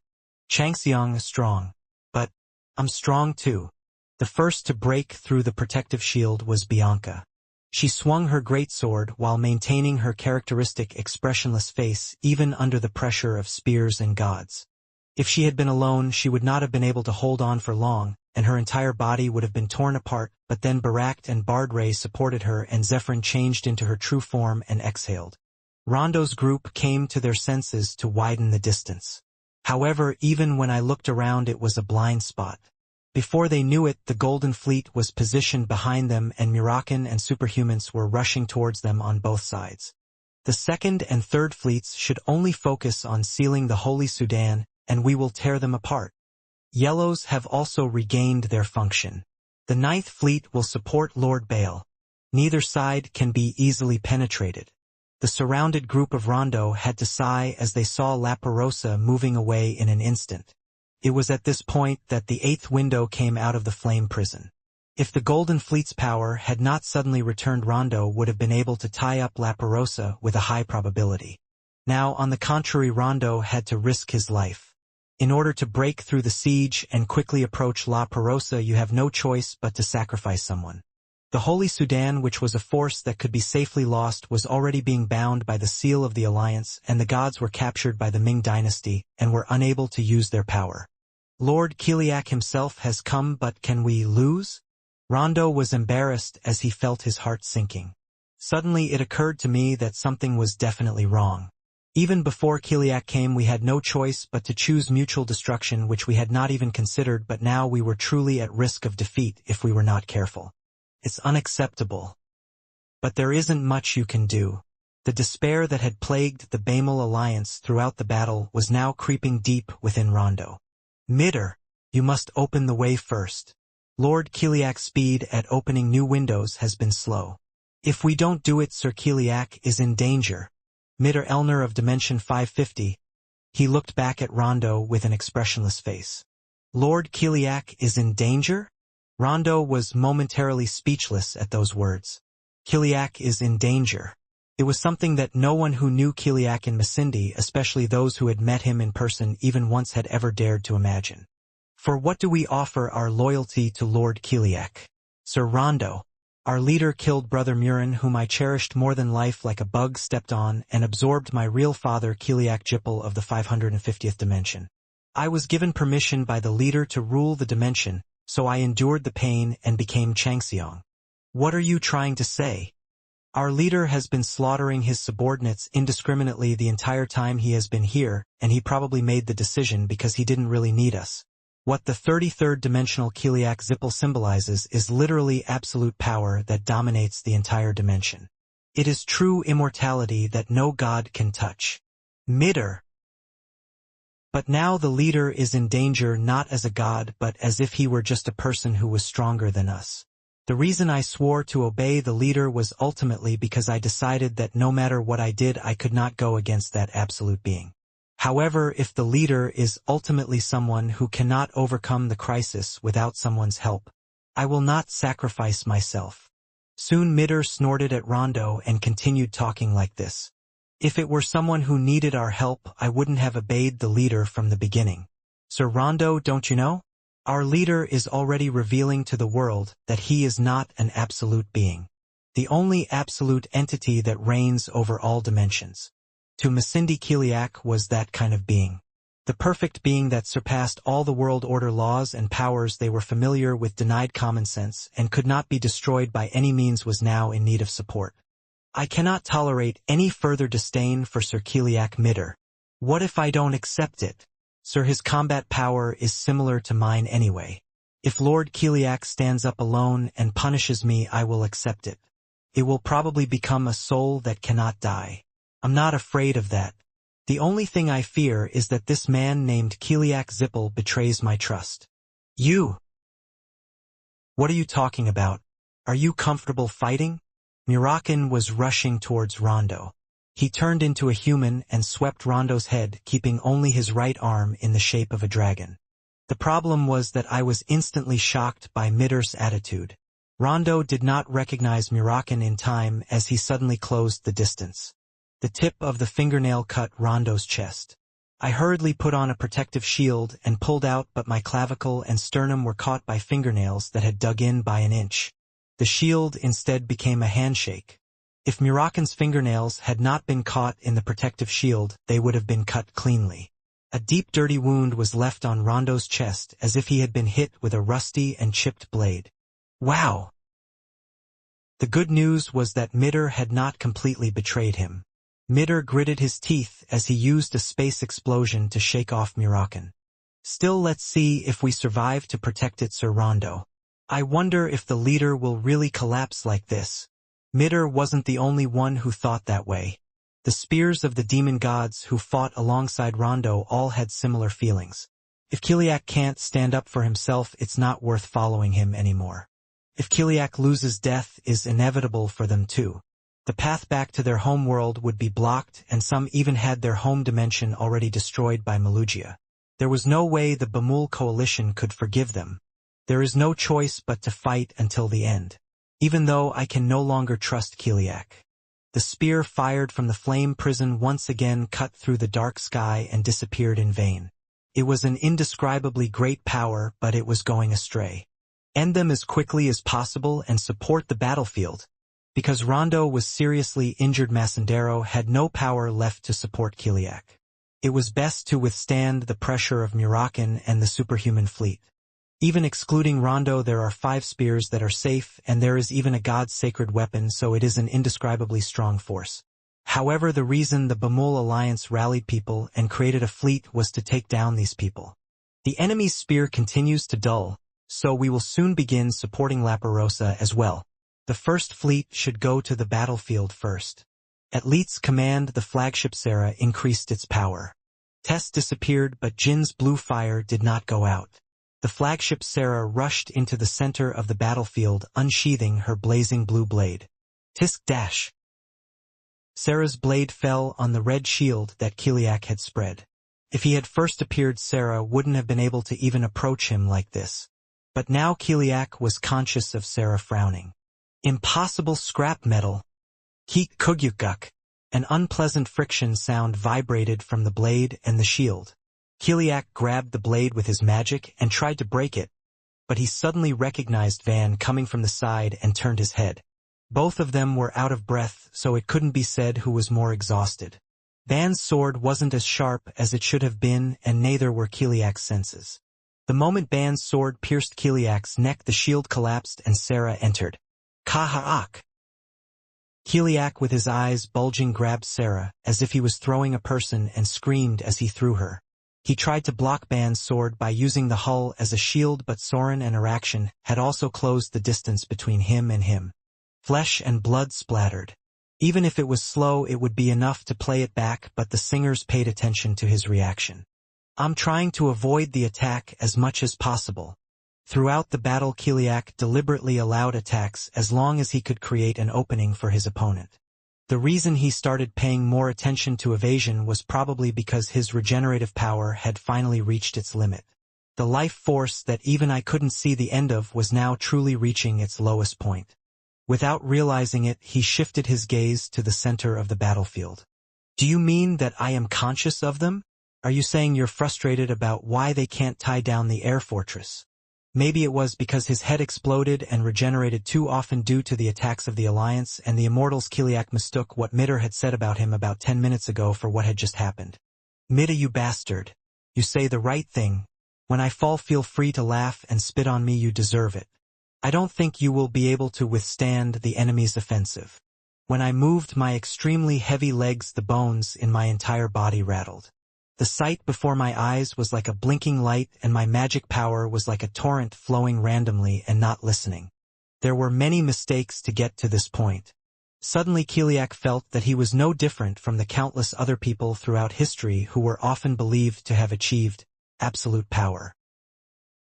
Changxiang is strong. But I'm strong too. The first to break through the protective shield was Bianca. She swung her greatsword while maintaining her characteristic expressionless face even under the pressure of spears and gods. If she had been alone, she would not have been able to hold on for long, and her entire body would have been torn apart, but then Barak and Bardray supported her, and Zephyrin changed into her true form and exhaled. Rondo's group came to their senses to widen the distance. However, even when I looked around, it was a blind spot. Before they knew it, the Golden Fleet was positioned behind them, and Murakan and superhumans were rushing towards them on both sides. The second and third fleets should only focus on sealing the Holy Sudan, and we will tear them apart. Yellows have also regained their function. The Ninth Fleet will support Lord Baal. Neither side can be easily penetrated. The surrounded group of Rondo had to sigh as they saw La Perosa moving away in an instant. It was at this point that the eighth window came out of the flame prison. If the Golden Fleet's power had not suddenly returned, Rondo would have been able to tie up La Perosa with a high probability. Now, on the contrary, Rondo had to risk his life. In order to break through the siege and quickly approach La Perosa, you have no choice but to sacrifice someone. The Holy Sudan, which was a force that could be safely lost, was already being bound by the seal of the Alliance, and the gods were captured by the Ming dynasty and were unable to use their power. Lord Kiliak himself has come, but can we lose? Rondo was embarrassed as he felt his heart sinking. Suddenly it occurred to me that something was definitely wrong. Even before Kiliak came, we had no choice but to choose mutual destruction, which we had not even considered, but now we were truly at risk of defeat if we were not careful. It's unacceptable. But there isn't much you can do. The despair that had plagued the Bamal Alliance throughout the battle was now creeping deep within Rondo. Mitter, you must open the way first. Lord Kiliak's speed at opening new windows has been slow. If we don't do it, Sir Kiliak is in danger. Mitter Elner of Dimension 550. He looked back at Rondo with an expressionless face. Lord Kiliak is in danger? Rondo was momentarily speechless at those words. Kiliak is in danger. It was something that no one who knew Kiliak in Misindi, especially those who had met him in person even once, had ever dared to imagine. For what do we offer our loyalty to Lord Kiliak? Sir Rondo, our leader, killed Brother Murin, whom I cherished more than life, like a bug stepped on, and absorbed my real father, Kiliak Jippel of the 550th dimension. I was given permission by the leader to rule the dimension, so I endured the pain and became Changseong. What are you trying to say? Our leader has been slaughtering his subordinates indiscriminately the entire time he has been here, and he probably made the decision because he didn't really need us. What the 33rd dimensional Kiliak Zippel symbolizes is literally absolute power that dominates the entire dimension. It is true immortality that no god can touch. Midder. But now the leader is in danger, not as a god but as if he were just a person who was stronger than us. The reason I swore to obey the leader was ultimately because I decided that no matter what I did I could not go against that absolute being. However, if the leader is ultimately someone who cannot overcome the crisis without someone's help, I will not sacrifice myself. Soon Midder snorted at Rondo and continued talking like this. If it were someone who needed our help, I wouldn't have obeyed the leader from the beginning. Sir Rondo, don't you know? Our leader is already revealing to the world that he is not an absolute being. The only absolute entity that reigns over all dimensions. To Misindi, Kiliak was that kind of being. The perfect being that surpassed all the world order laws and powers they were familiar with, denied common sense, and could not be destroyed by any means, was now in need of support. I cannot tolerate any further disdain for Sir Kiliak Midder. What if I don't accept it? Sir, his combat power is similar to mine anyway. If Lord Kiliak stands up alone and punishes me, I will accept it. It will probably become a soul that cannot die. I'm not afraid of that. The only thing I fear is that this man named Kiliak Zippel betrays my trust. You? What are you talking about? Are you comfortable fighting? Murakin was rushing towards Rondo. He turned into a human and swept Rondo's head, keeping only his right arm in the shape of a dragon. The problem was that I was instantly shocked by Midder's attitude. Rondo did not recognize Murakin in time as he suddenly closed the distance. The tip of the fingernail cut Rondo's chest. I hurriedly put on a protective shield and pulled out, but my clavicle and sternum were caught by fingernails that had dug in by an inch. The shield instead became a handshake. If Murakin's fingernails had not been caught in the protective shield, they would have been cut cleanly. A deep, dirty wound was left on Rondo's chest, as if he had been hit with a rusty and chipped blade. Wow! The good news was that Midder had not completely betrayed him. Midder gritted his teeth as he used a space explosion to shake off Murakin. Still, let's see if we survive to protect it, Sir Rondo. I wonder if the leader will really collapse like this. Midder wasn't the only one who thought that way. The spears of the demon gods who fought alongside Rondo all had similar feelings. If Kiliak can't stand up for himself, it's not worth following him anymore. If Kiliak loses, death is inevitable for them too. The path back to their home world would be blocked, and some even had their home dimension already destroyed by Malugia. There was no way the Bamul coalition could forgive them. There is no choice but to fight until the end. Even though I can no longer trust Kiliak. The spear fired from the flame prison once again cut through the dark sky and disappeared in vain. It was an indescribably great power, but it was going astray. End them as quickly as possible and support the battlefield. Because Rondo was seriously injured, Masandero had no power left to support Kiliak. It was best to withstand the pressure of Murakin and the superhuman fleet. Even excluding Rondo, there are 5 spears that are safe, and there is even a god's sacred weapon, so it is an indescribably strong force. However, the reason the Bamul Alliance rallied people and created a fleet was to take down these people. The enemy's spear continues to dull, so we will soon begin supporting La Parosa as well. The first fleet should go to the battlefield first. At Leet's command, the flagship Sarah increased its power. Tess disappeared, but Jin's blue fire did not go out. The flagship Sarah rushed into the center of the battlefield, unsheathing her blazing blue blade. Tisk dash! Sarah's blade fell on the red shield that Kiliak had spread. If he had first appeared, Sarah wouldn't have been able to even approach him like this. But now Kiliak was conscious of Sarah frowning. Impossible scrap metal! Heek kugyukuk. An unpleasant friction sound vibrated from the blade and the shield. Kiliak grabbed the blade with his magic and tried to break it, but he suddenly recognized Van coming from the side and turned his head. Both of them were out of breath, so it couldn't be said who was more exhausted. Van's sword wasn't as sharp as it should have been, and neither were Kiliak's senses. The moment Van's sword pierced Kiliak's neck, the shield collapsed and Sarah entered. Kaha'ak! Kiliak, with his eyes bulging, grabbed Sarah, as if he was throwing a person, and screamed as he threw her. He tried to block Van's sword by using the hull as a shield, but Soren and Araction had also closed the distance between him and him. Flesh and blood splattered. Even if it was slow, it would be enough to play it back, but the singers paid attention to his reaction. I'm trying to avoid the attack as much as possible. Throughout the battle, Kiliak deliberately allowed attacks as long as he could create an opening for his opponent. The reason he started paying more attention to evasion was probably because his regenerative power had finally reached its limit. The life force that even I couldn't see the end of was now truly reaching its lowest point. Without realizing it, he shifted his gaze to the center of the battlefield. Do you mean that I am conscious of them? Are you saying you're frustrated about why they can't tie down the air fortress? Maybe it was because his head exploded and regenerated too often due to the attacks of the Alliance, and the Immortals. Kiliak mistook what Mitter had said about him about 10 minutes ago for what had just happened. Mitter, you bastard. You say the right thing. When I fall, feel free to laugh and spit on me, you deserve it. I don't think you will be able to withstand the enemy's offensive. When I moved my extremely heavy legs, the bones in my entire body rattled. The sight before my eyes was like a blinking light, and my magic power was like a torrent flowing randomly and not listening. There were many mistakes to get to this point. Suddenly Kiliak felt that he was no different from the countless other people throughout history who were often believed to have achieved absolute power.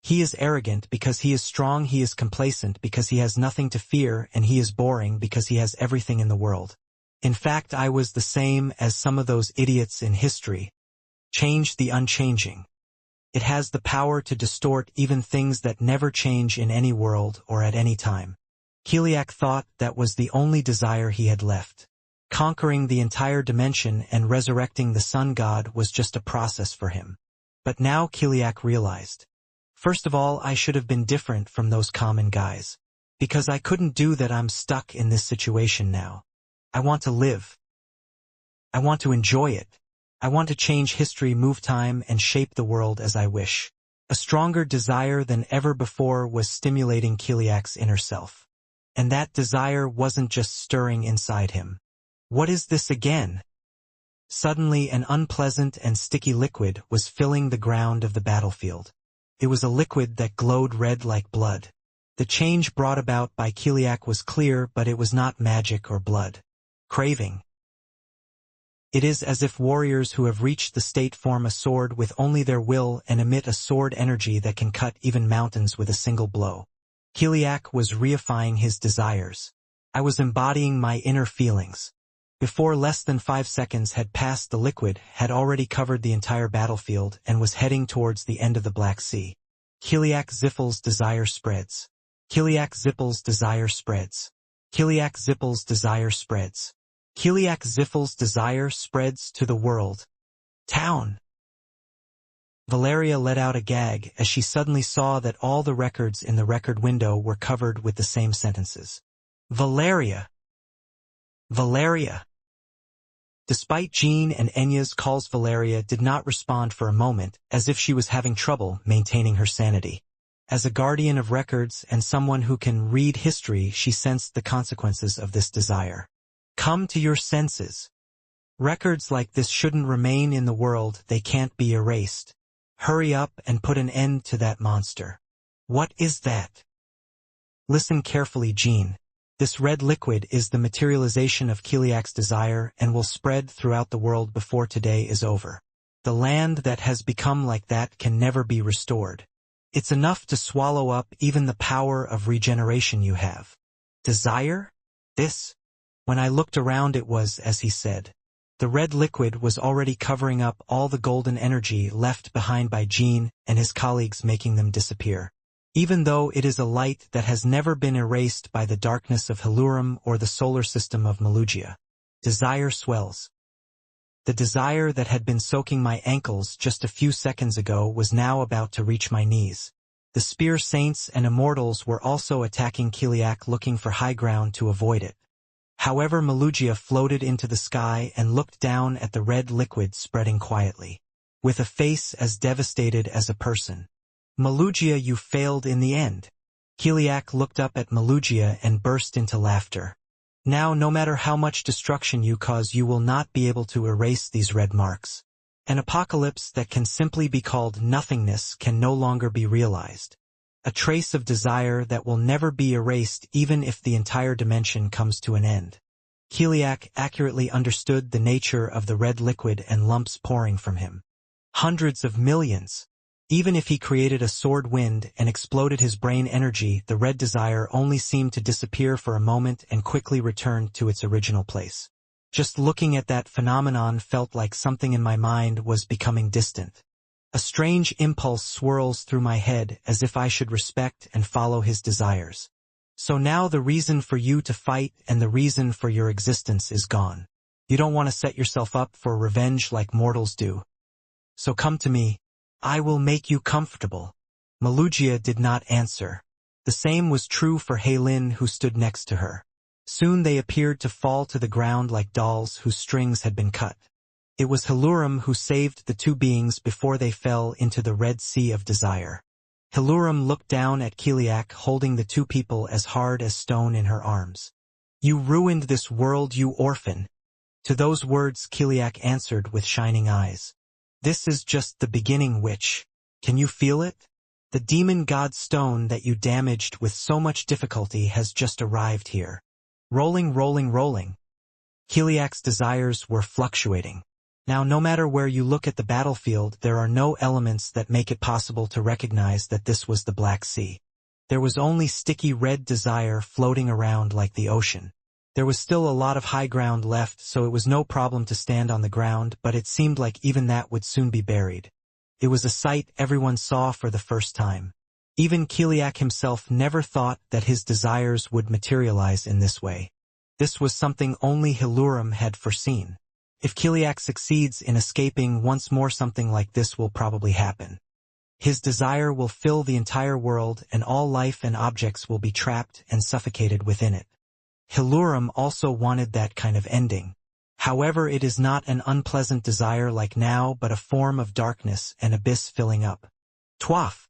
He is arrogant because he is strong, he is complacent because he has nothing to fear, and he is boring because he has everything in the world. In fact, I was the same as some of those idiots in history. Change the unchanging. It has the power to distort even things that never change in any world or at any time. Kiliak thought that was the only desire he had left. Conquering the entire dimension and resurrecting the sun god was just a process for him. But now Kiliak realized. First of all, I should have been different from those common guys. Because I couldn't do that, I'm stuck in this situation now. I want to live. I want to enjoy it. I want to change history, move time, and shape the world as I wish. A stronger desire than ever before was stimulating Kiliak's inner self. And that desire wasn't just stirring inside him. What is this again? Suddenly an unpleasant and sticky liquid was filling the ground of the battlefield. It was a liquid that glowed red like blood. The change brought about by Kiliak was clear, but it was not magic or blood. Craving. It is as if warriors who have reached the state form a sword with only their will and emit a sword energy that can cut even mountains with a single blow. Kiliak was reifying his desires. I was embodying my inner feelings. Before less than 5 seconds had passed, the liquid had already covered the entire battlefield and was heading towards the end of the Black Sea. Kiliak Zippel's desire spreads. Kiliak Zippel's desire spreads. Kiliak Zippel's desire spreads. Kiliak Zippel's desire spreads to the world. Town. Valeria let out a gag as she suddenly saw that all the records in the record window were covered with the same sentences. Valeria. Valeria. Despite Jean and Enya's calls, Valeria did not respond for a moment, as if she was having trouble maintaining her sanity. As a guardian of records and someone who can read history, she sensed the consequences of this desire. Come to your senses. Records like this shouldn't remain in the world, they can't be erased. Hurry up and put an end to that monster. What is that? Listen carefully, Jean. This red liquid is the materialization of Kiliak's desire and will spread throughout the world before today is over. The land that has become like that can never be restored. It's enough to swallow up even the power of regeneration you have. Desire? This? When I looked around, it was as he said. The red liquid was already covering up all the golden energy left behind by Jean and his colleagues, making them disappear. Even though it is a light that has never been erased by the darkness of Helurum or the solar system of Malugia. Desire swells. The desire that had been soaking my ankles just a few seconds ago was now about to reach my knees. The spear saints and immortals were also attacking Kiliak, looking for high ground to avoid it. However, Malugia floated into the sky and looked down at the red liquid spreading quietly, with a face as devastated as a person. Malugia, you failed in the end. Kiliak looked up at Malugia and burst into laughter. Now, no matter how much destruction you cause, you will not be able to erase these red marks. An apocalypse that can simply be called nothingness can no longer be realized. A trace of desire that will never be erased even if the entire dimension comes to an end. Kiliak accurately understood the nature of the red liquid and lumps pouring from him. Hundreds of millions. Even if he created a sword wind and exploded his brain energy, the red desire only seemed to disappear for a moment and quickly returned to its original place. Just looking at that phenomenon felt like something in my mind was becoming distant. A strange impulse swirls through my head as if I should respect and follow his desires. So now the reason for you to fight and the reason for your existence is gone. You don't want to set yourself up for revenge like mortals do. So come to me. I will make you comfortable. Malugia did not answer. The same was true for Heilin, who stood next to her. Soon they appeared to fall to the ground like dolls whose strings had been cut. It was Helurum who saved the two beings before they fell into the Red Sea of Desire. Helurum looked down at Kiliak, holding the two people as hard as stone in her arms. You ruined this world, you orphan. To those words Kiliak answered with shining eyes. This is just the beginning, witch. Can you feel it? The demon god stone that you damaged with so much difficulty has just arrived here. Rolling, rolling, rolling. Kiliak's desires were fluctuating. Now, no matter where you look at the battlefield, there are no elements that make it possible to recognize that this was the Black Sea. There was only sticky red desire floating around like the ocean. There was still a lot of high ground left, so it was no problem to stand on the ground, but it seemed like even that would soon be buried. It was a sight everyone saw for the first time. Even Kiliak himself never thought that his desires would materialize in this way. This was something only Helurum had foreseen. If Kiliak succeeds in escaping once more, something like this will probably happen. His desire will fill the entire world, and all life and objects will be trapped and suffocated within it. Helurum also wanted that kind of ending. However, it is not an unpleasant desire like now, but a form of darkness and abyss filling up. Twaff!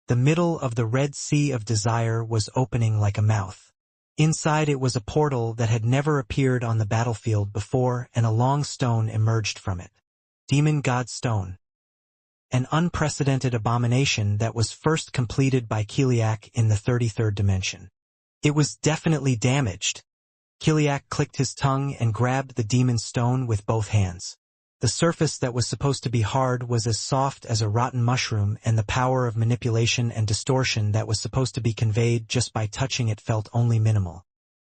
The middle of the Red Sea of Desire was opening like a mouth. Inside it was a portal that had never appeared on the battlefield before, and a long stone emerged from it. Demon God Stone. An unprecedented abomination that was first completed by Kiliak in the 33rd dimension. It was definitely damaged. Kiliak clicked his tongue and grabbed the demon stone with both hands. The surface that was supposed to be hard was as soft as a rotten mushroom, and the power of manipulation and distortion that was supposed to be conveyed just by touching it felt only minimal.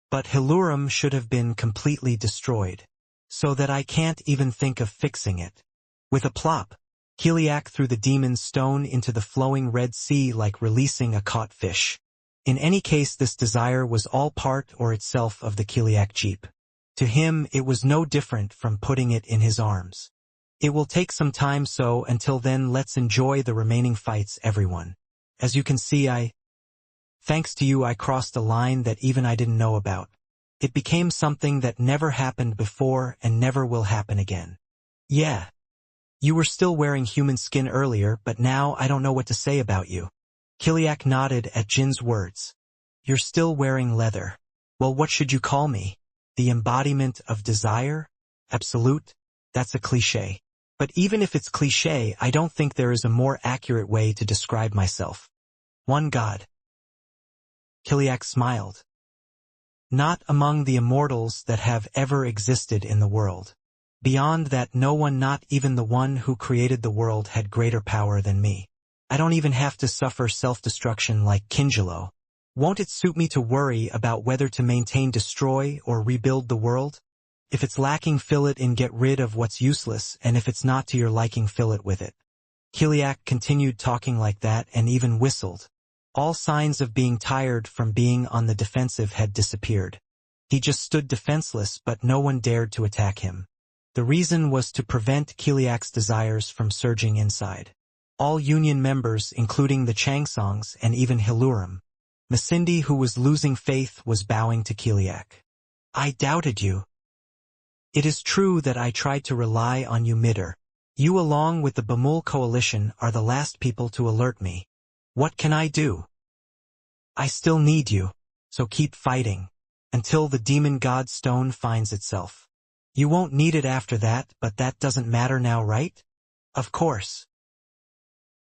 But Helurum should have been completely destroyed, so that I can't even think of fixing it. With a plop, Kiliak threw the demon's stone into the flowing Red Sea like releasing a caught fish. In any case, this desire was all part or itself of the Kiliak Jeep. To him, it was no different from putting it in his arms. It will take some time, so until then let's enjoy the remaining fights, everyone. As you can see, thanks to you, I crossed a line that even I didn't know about. It became something that never happened before and never will happen again. Yeah. You were still wearing human skin earlier, but now I don't know what to say about you. Kiliak nodded at Jin's words. You're still wearing leather. Well, what should you call me? The embodiment of desire? Absolute? That's a cliché. But even if it's cliché, I don't think there is a more accurate way to describe myself. One God. Kiliak smiled. Not among the immortals that have ever existed in the world. Beyond that, no one, not even the one who created the world, had greater power than me. I don't even have to suffer self-destruction like Kinjalo. Won't it suit me to worry about whether to maintain, destroy, or rebuild the world? If it's lacking, fill it in, get rid of what's useless, and if it's not to your liking, fill it with it. Kiliak continued talking like that and even whistled. All signs of being tired from being on the defensive had disappeared. He just stood defenseless, but no one dared to attack him. The reason was to prevent Kiliak's desires from surging inside. All Union members, including the Changsongs and even Hilurim. Masindi, who was losing faith, was bowing to Kiliak. I doubted you. It is true that I tried to rely on you, Midder. You along with the Bamul coalition are the last people to alert me. What can I do? I still need you, so keep fighting. Until the demon god stone finds itself. You won't need it after that, but that doesn't matter now, right? Of course.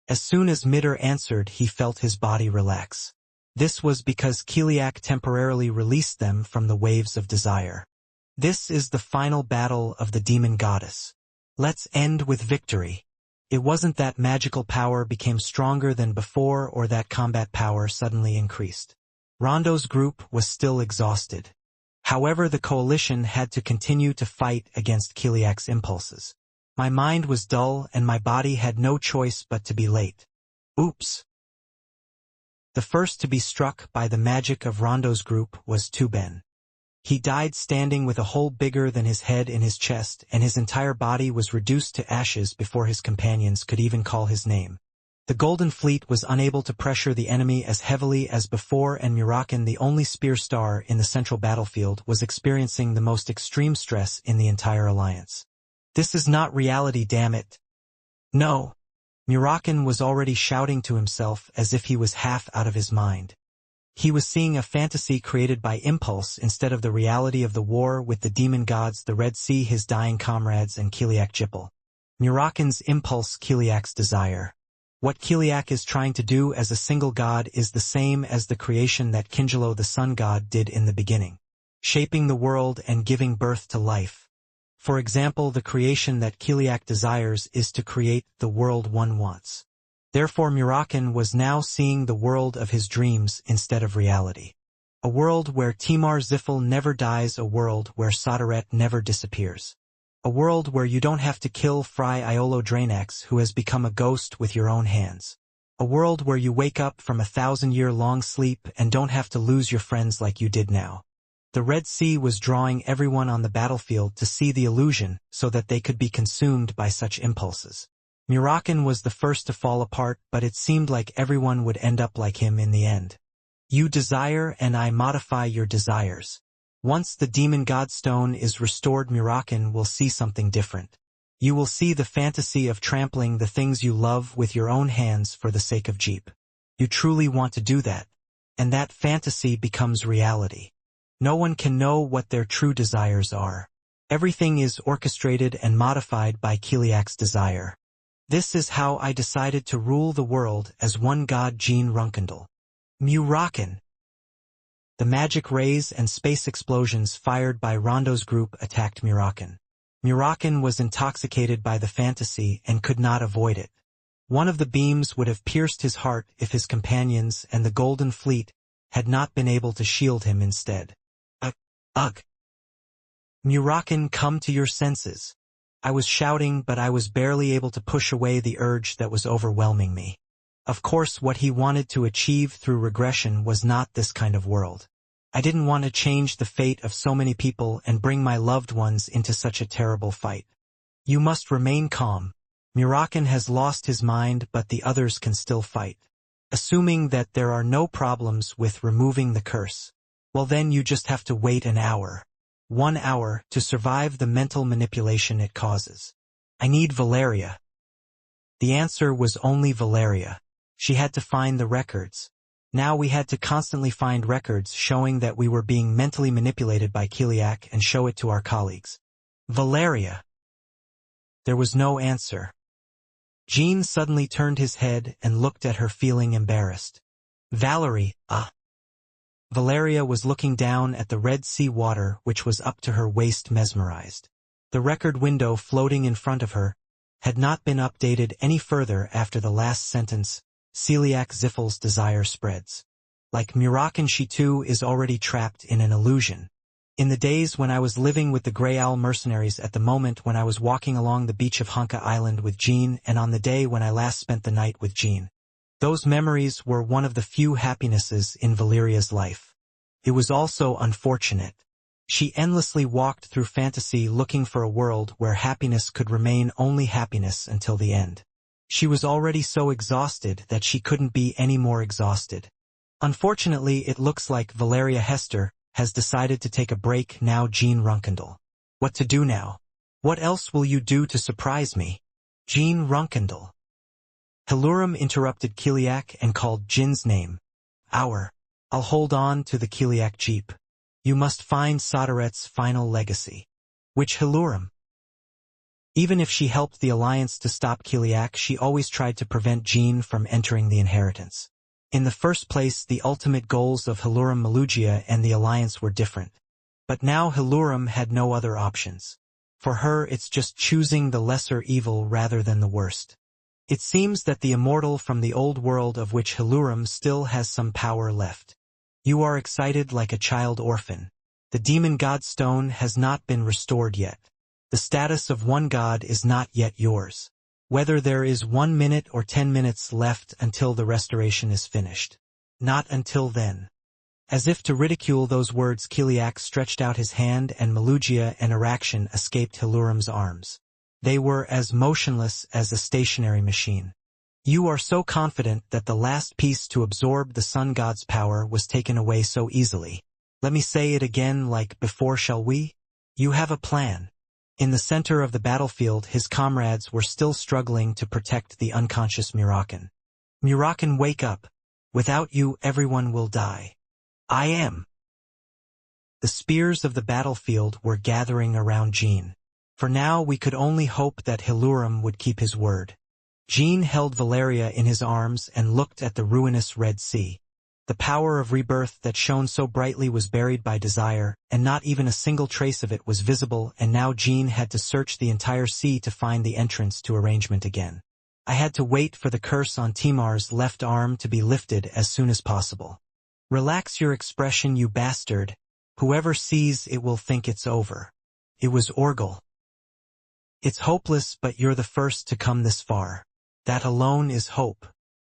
As soon as Midder answered, he felt his body relax. This was because Kiliak temporarily released them from the waves of desire. This is the final battle of the demon goddess. Let's end with victory. It wasn't that magical power became stronger than before or that combat power suddenly increased. Rondo's group was still exhausted. However, the coalition had to continue to fight against Kiliak's impulses. My mind was dull and my body had no choice but to be late. Oops. The first to be struck by the magic of Rondo's group was Tuben. He died standing with a hole bigger than his head in his chest, and his entire body was reduced to ashes before his companions could even call his name. The Golden Fleet was unable to pressure the enemy as heavily as before, and Murakin, the only spear star in the central battlefield, was experiencing the most extreme stress in the entire alliance. This is not reality, damn it. No. Murakin was already shouting to himself as if he was half out of his mind. He was seeing a fantasy created by impulse instead of the reality of the war with the demon gods, the Red Sea, his dying comrades, and Kiliak Jippel. Murakin's impulse, Kiliak's desire. What Kiliak is trying to do as a single god is the same as the creation that Kinjalo the sun god did in the beginning. Shaping the world and giving birth to life. For example, the creation that Kiliak desires is to create the world one wants. Therefore Murakin was now seeing the world of his dreams instead of reality. A world where Timar Zifel never dies, a world where Sodaret never disappears. A world where you don't have to kill Fry Iolo Drainax, who has become a ghost, with your own hands. A world where you wake up from a 1,000-year-long sleep and don't have to lose your friends like you did now. The Red Sea was drawing everyone on the battlefield to see the illusion so that they could be consumed by such impulses. Murakin was the first to fall apart, but it seemed like everyone would end up like him in the end. You desire and I modify your desires. Once the demon god stone is restored, Murakin will see something different. You will see the fantasy of trampling the things you love with your own hands for the sake of Jeep. You truly want to do that, and that fantasy becomes reality. No one can know what their true desires are. Everything is orchestrated and modified by Kiliak's desire. This is how I decided to rule the world as one god, Jean Runkendal. Murakin. The magic rays and space explosions fired by Rondo's group attacked Murakin. Murakin was intoxicated by the fantasy and could not avoid it. One of the beams would have pierced his heart if his companions and the Golden Fleet had not been able to shield him instead. Ugh. Murakin, come to your senses. I was shouting, but I was barely able to push away the urge that was overwhelming me. Of course, what he wanted to achieve through regression was not this kind of world. I didn't want to change the fate of so many people and bring my loved ones into such a terrible fight. You must remain calm. Murakin has lost his mind, but the others can still fight. Assuming that there are no problems with removing the curse. Well, then you just have to wait an hour. 1 hour to survive the mental manipulation it causes. I need Valeria. The answer was only Valeria. She had to find the records. Now we had to constantly find records showing that we were being mentally manipulated by Kiliak and show it to our colleagues. Valeria. There was no answer. Jean suddenly turned his head and looked at her, feeling embarrassed. Valerie, Valeria was looking down at the Red Sea water, which was up to her waist, mesmerized. The record window floating in front of her had not been updated any further after the last sentence, Celiac Ziffel's desire spreads. Like Murakin, she too is already trapped in an illusion. In the days when I was living with the Grey Owl mercenaries, at the moment when I was walking along the beach of Honka Island with Jean, and on the day when I last spent the night with Jean. Those memories were one of the few happinesses in Valeria's life. It was also unfortunate. She endlessly walked through fantasy looking for a world where happiness could remain only happiness until the end. She was already so exhausted that she couldn't be any more exhausted. Unfortunately, it looks like Valeria Hester has decided to take a break now. Jean Runkendall. What to do now? What else will you do to surprise me? Jean Runkendall. Hilurum interrupted Kiliak and called Jin's name. I'll hold on to the Kiliak jeep. You must find Soderet's final legacy. Which Hilurum? Even if she helped the Alliance to stop Kiliak, she always tried to prevent Jean from entering the inheritance. In the first place, the ultimate goals of Hilurum Malugia and the Alliance were different. But now Hilurum had no other options. For her, it's just choosing the lesser evil rather than the worst. It seems that the immortal from the old world, of which Hilurum still has some power left. You are excited like a child orphan. The demon god stone has not been restored yet. The status of one god is not yet yours. Whether there is 1 minute or 10 minutes left until the restoration is finished. Not until then. As if to ridicule those words, Kiliak stretched out his hand and Malugia and Araction escaped Hilurum's arms. They were as motionless as a stationary machine. You are so confident that the last piece to absorb the sun god's power was taken away so easily. Let me say it again like before, shall we? You have a plan. In the center of the battlefield, his comrades were still struggling to protect the unconscious Murakan. Murakan, wake up. Without you, everyone will die. I am. The spears of the battlefield were gathering around Jean. For now, we could only hope that Hilurum would keep his word. Jean held Valeria in his arms and looked at the ruinous Red Sea. The power of rebirth that shone so brightly was buried by desire, and not even a single trace of it was visible, and now Jean had to search the entire sea to find the entrance to arrangement again. I had to wait for the curse on Timar's left arm to be lifted as soon as possible. Relax your expression, you bastard. Whoever sees it will think it's over. It was Orgel. It's hopeless, but you're the first to come this far. That alone is hope.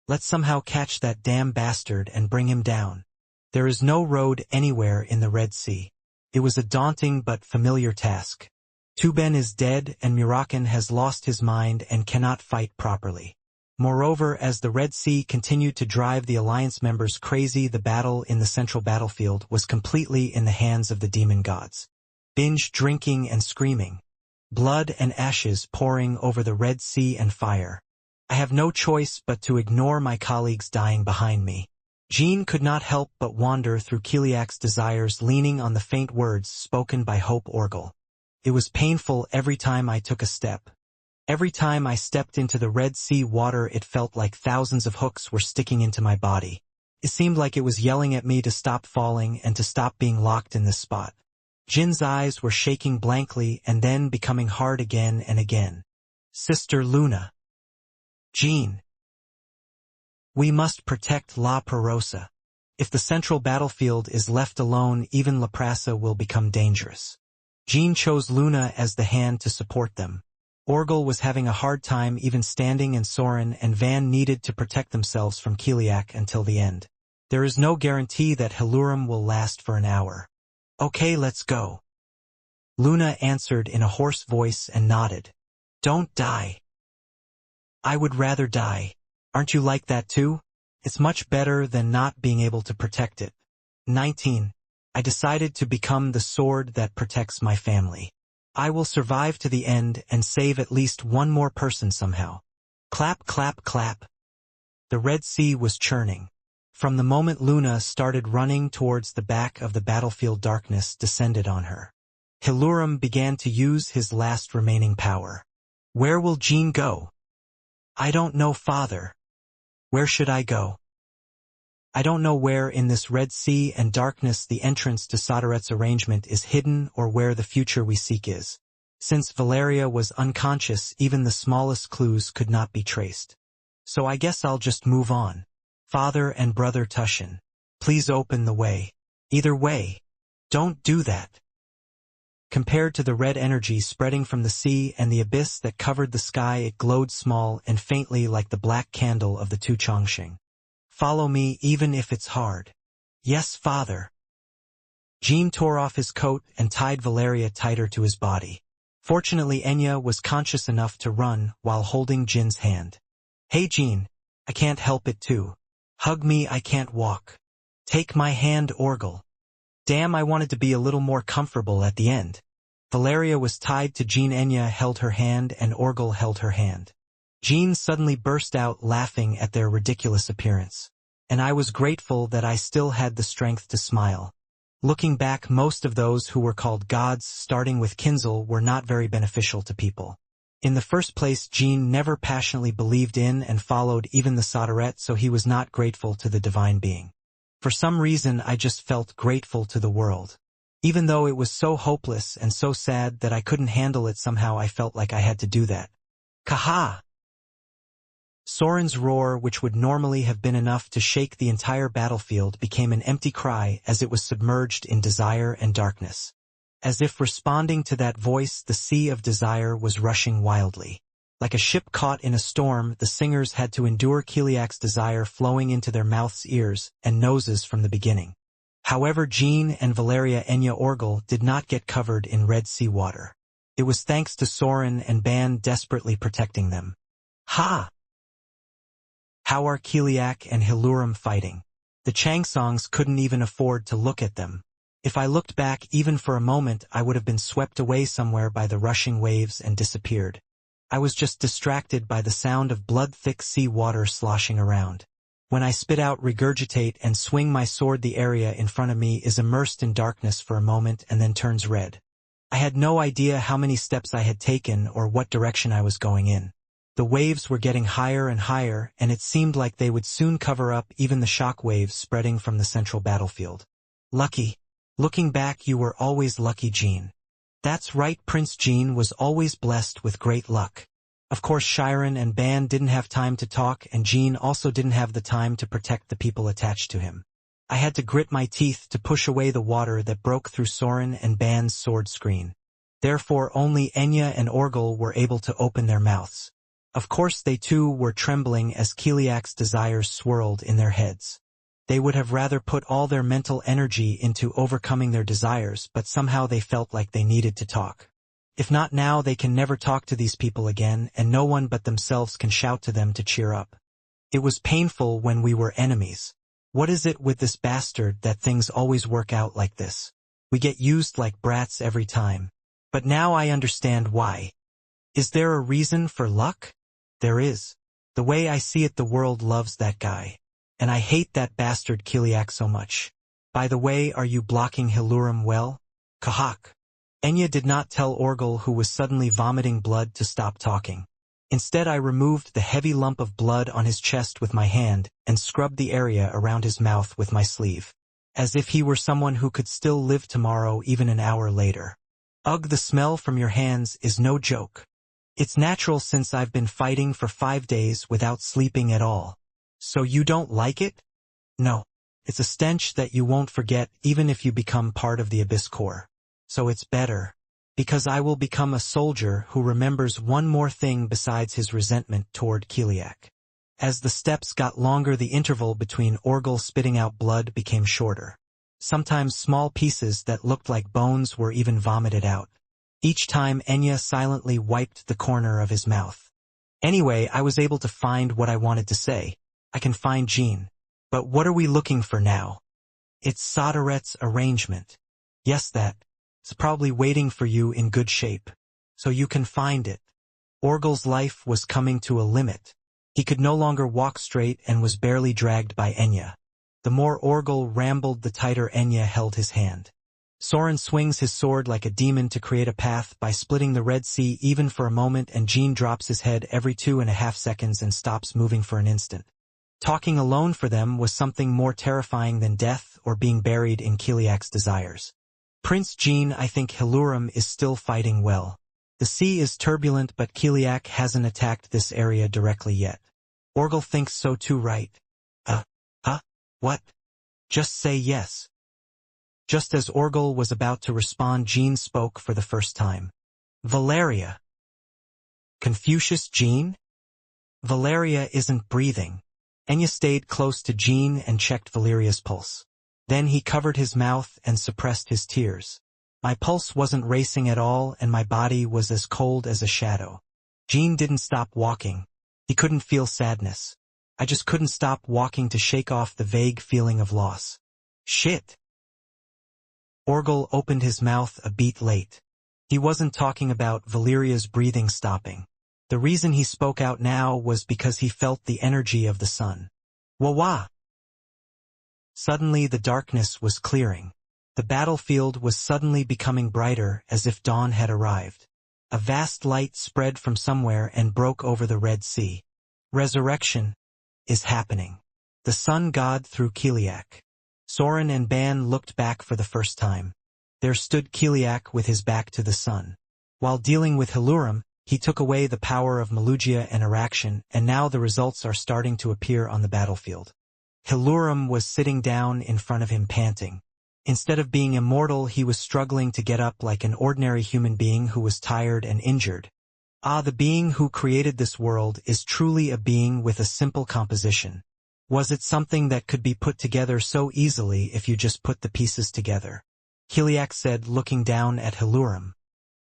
Let's somehow catch that damn bastard and bring him down. There is no road anywhere in the Red Sea. It was a daunting but familiar task. Tuben is dead and Murakan has lost his mind and cannot fight properly. Moreover, as the Red Sea continued to drive the Alliance members crazy, the battle in the central battlefield was completely in the hands of the demon gods. Binge drinking and screaming. Blood and ashes pouring over the Red Sea and fire. I have no choice but to ignore my colleagues dying behind me. Jean could not help but wander through Kiliak's desires, leaning on the faint words spoken by Hope Orgel. It was painful every time I took a step. Every time I stepped into the Red Sea water, it felt like thousands of hooks were sticking into my body. It seemed like it was yelling at me to stop falling and to stop being locked in this spot. Jin's eyes were shaking blankly and then becoming hard again and again. Sister Luna. Jean. We must protect La Perosa. If the central battlefield is left alone, even La Prasa will become dangerous. Jean chose Luna as the hand to support them. Orgel was having a hard time even standing, and Soren and Van needed to protect themselves from Kiliak until the end. There is no guarantee that Hilurum will last for an hour. Okay, let's go. Luna answered in a hoarse voice and nodded. Don't die. I would rather die. Aren't you like that too? It's much better than not being able to protect it. 19. I decided to become the sword that protects my family. I will survive to the end and save at least one more person somehow. Clap, clap, clap. The Red Sea was churning. From the moment Luna started running towards the back of the battlefield, darkness descended on her. Hilurum began to use his last remaining power. Where will Jean go? I don't know, Father. Where should I go? I don't know where in this Red Sea and darkness the entrance to Soderet's arrangement is hidden, or where the future we seek is. Since Valeria was unconscious, even the smallest clues could not be traced. So I guess I'll just move on. Father and Brother Tushin, please open the way. Either way. Don't do that. Compared to the red energy spreading from the sea and the abyss that covered the sky, it glowed small and faintly like the black candle of the Tu Chongqing. Follow me even if it's hard. Yes, father. Jean tore off his coat and tied Valeria tighter to his body. Fortunately, Enya was conscious enough to run while holding Jin's hand. Hey Jean, I can't help it too. Hug me, I can't walk. Take my hand, Orgel. Damn, I wanted to be a little more comfortable at the end. Valeria was tied to Jean. Enya held her hand and Orgel held her hand. Jean suddenly burst out laughing at their ridiculous appearance. And I was grateful that I still had the strength to smile. Looking back, most of those who were called gods, starting with Kinzel, were not very beneficial to people. In the first place, Jean never passionately believed in and followed even the Soderette, so he was not grateful to the divine being. For some reason, I just felt grateful to the world. Even though it was so hopeless and so sad that I couldn't handle it, somehow I felt like I had to do that. Kaha! Soren's roar, which would normally have been enough to shake the entire battlefield, became an empty cry as it was submerged in desire and darkness. As if responding to that voice, the sea of desire was rushing wildly. Like a ship caught in a storm, the singers had to endure Kiliak's desire flowing into their mouths, ears, and noses from the beginning. However, Jean and Valeria Enya Orgel did not get covered in Red Sea water. It was thanks to Soren and Ban desperately protecting them. Ha! How are Kiliak and Hilurum fighting? The Changsongs couldn't even afford to look at them. If I looked back even for a moment, I would have been swept away somewhere by the rushing waves and disappeared. I was just distracted by the sound of blood-thick sea water sloshing around. When I spit out, regurgitate, and swing my sword, the area in front of me is immersed in darkness for a moment and then turns red. I had no idea how many steps I had taken or what direction I was going in. The waves were getting higher and higher, and it seemed like they would soon cover up even the shock waves spreading from the central battlefield. Lucky. Looking back, you were always lucky, Jean. That's right, Prince Jean was always blessed with great luck. Of course, Chiron and Ban didn't have time to talk, and Jean also didn't have the time to protect the people attached to him. I had to grit my teeth to push away the water that broke through Soren and Ban's sword screen. Therefore, only Enya and Orgel were able to open their mouths. Of course, they too were trembling as Kiliak's desires swirled in their heads. They would have rather put all their mental energy into overcoming their desires, but somehow they felt like they needed to talk. If not now, they can never talk to these people again, and no one but themselves can shout to them to cheer up. It was painful when we were enemies. What is it with this bastard that things always work out like this? We get used like brats every time. But now I understand why. Is there a reason for luck? There is. The way I see it, the world loves that guy. And I hate that bastard Kiliak so much. By the way, are you blocking Hilurum well? Kahak. Enya did not tell Orgel, who was suddenly vomiting blood, to stop talking. Instead, I removed the heavy lump of blood on his chest with my hand and scrubbed the area around his mouth with my sleeve. As if he were someone who could still live tomorrow, even an hour later. Ugh, the smell from your hands is no joke. It's natural since I've been fighting for 5 days without sleeping at all. So you don't like it? No. It's a stench that you won't forget even if you become part of the Abyss Corps. So it's better. Because I will become a soldier who remembers one more thing besides his resentment toward Kiliak. As the steps got longer, the interval between Orgel spitting out blood became shorter. Sometimes small pieces that looked like bones were even vomited out. Each time Enya silently wiped the corner of his mouth. Anyway, I was able to find what I wanted to say. I can find Jean. But what are we looking for now? It's Soderette's arrangement. Yes, that. It's probably waiting for you in good shape. So you can find it. Orgel's life was coming to a limit. He could no longer walk straight and was barely dragged by Enya. The more Orgel rambled, the tighter Enya held his hand. Soren swings his sword like a demon to create a path by splitting the Red Sea even for a moment, and Jean drops his head every 2.5 seconds and stops moving for an instant. Talking alone for them was something more terrifying than death or being buried in Kiliak's desires. Prince Jean, I think Hilurum is still fighting well. The sea is turbulent, but Kiliak hasn't attacked this area directly yet. Orgel thinks so too, right? What? Just say yes. Just as Orgel was about to respond, Jean spoke for the first time. Valeria. Confucius, Jean? Valeria isn't breathing. Enya stayed close to Jean and checked Valeria's pulse. Then he covered his mouth and suppressed his tears. My pulse wasn't racing at all and my body was as cold as a shadow. Jean didn't stop walking. He couldn't feel sadness. I just couldn't stop walking to shake off the vague feeling of loss. Shit. Orgel opened his mouth a beat late. He wasn't talking about Valeria's breathing stopping. The reason he spoke out now was because he felt the energy of the sun. Wah-wah! Suddenly the darkness was clearing. The battlefield was suddenly becoming brighter as if dawn had arrived. A vast light spread from somewhere and broke over the Red Sea. Resurrection is happening. The sun god through Kiliak. Soren and Ban looked back for the first time. There stood Kiliak with his back to the sun. While dealing with Hilurum, he took away the power of Malugia and Araction, and now the results are starting to appear on the battlefield. Hilurum was sitting down in front of him panting. Instead of being immortal, he was struggling to get up like an ordinary human being who was tired and injured. Ah, the being who created this world is truly a being with a simple composition. Was it something that could be put together so easily if you just put the pieces together? Kiliak said, looking down at Hilurum.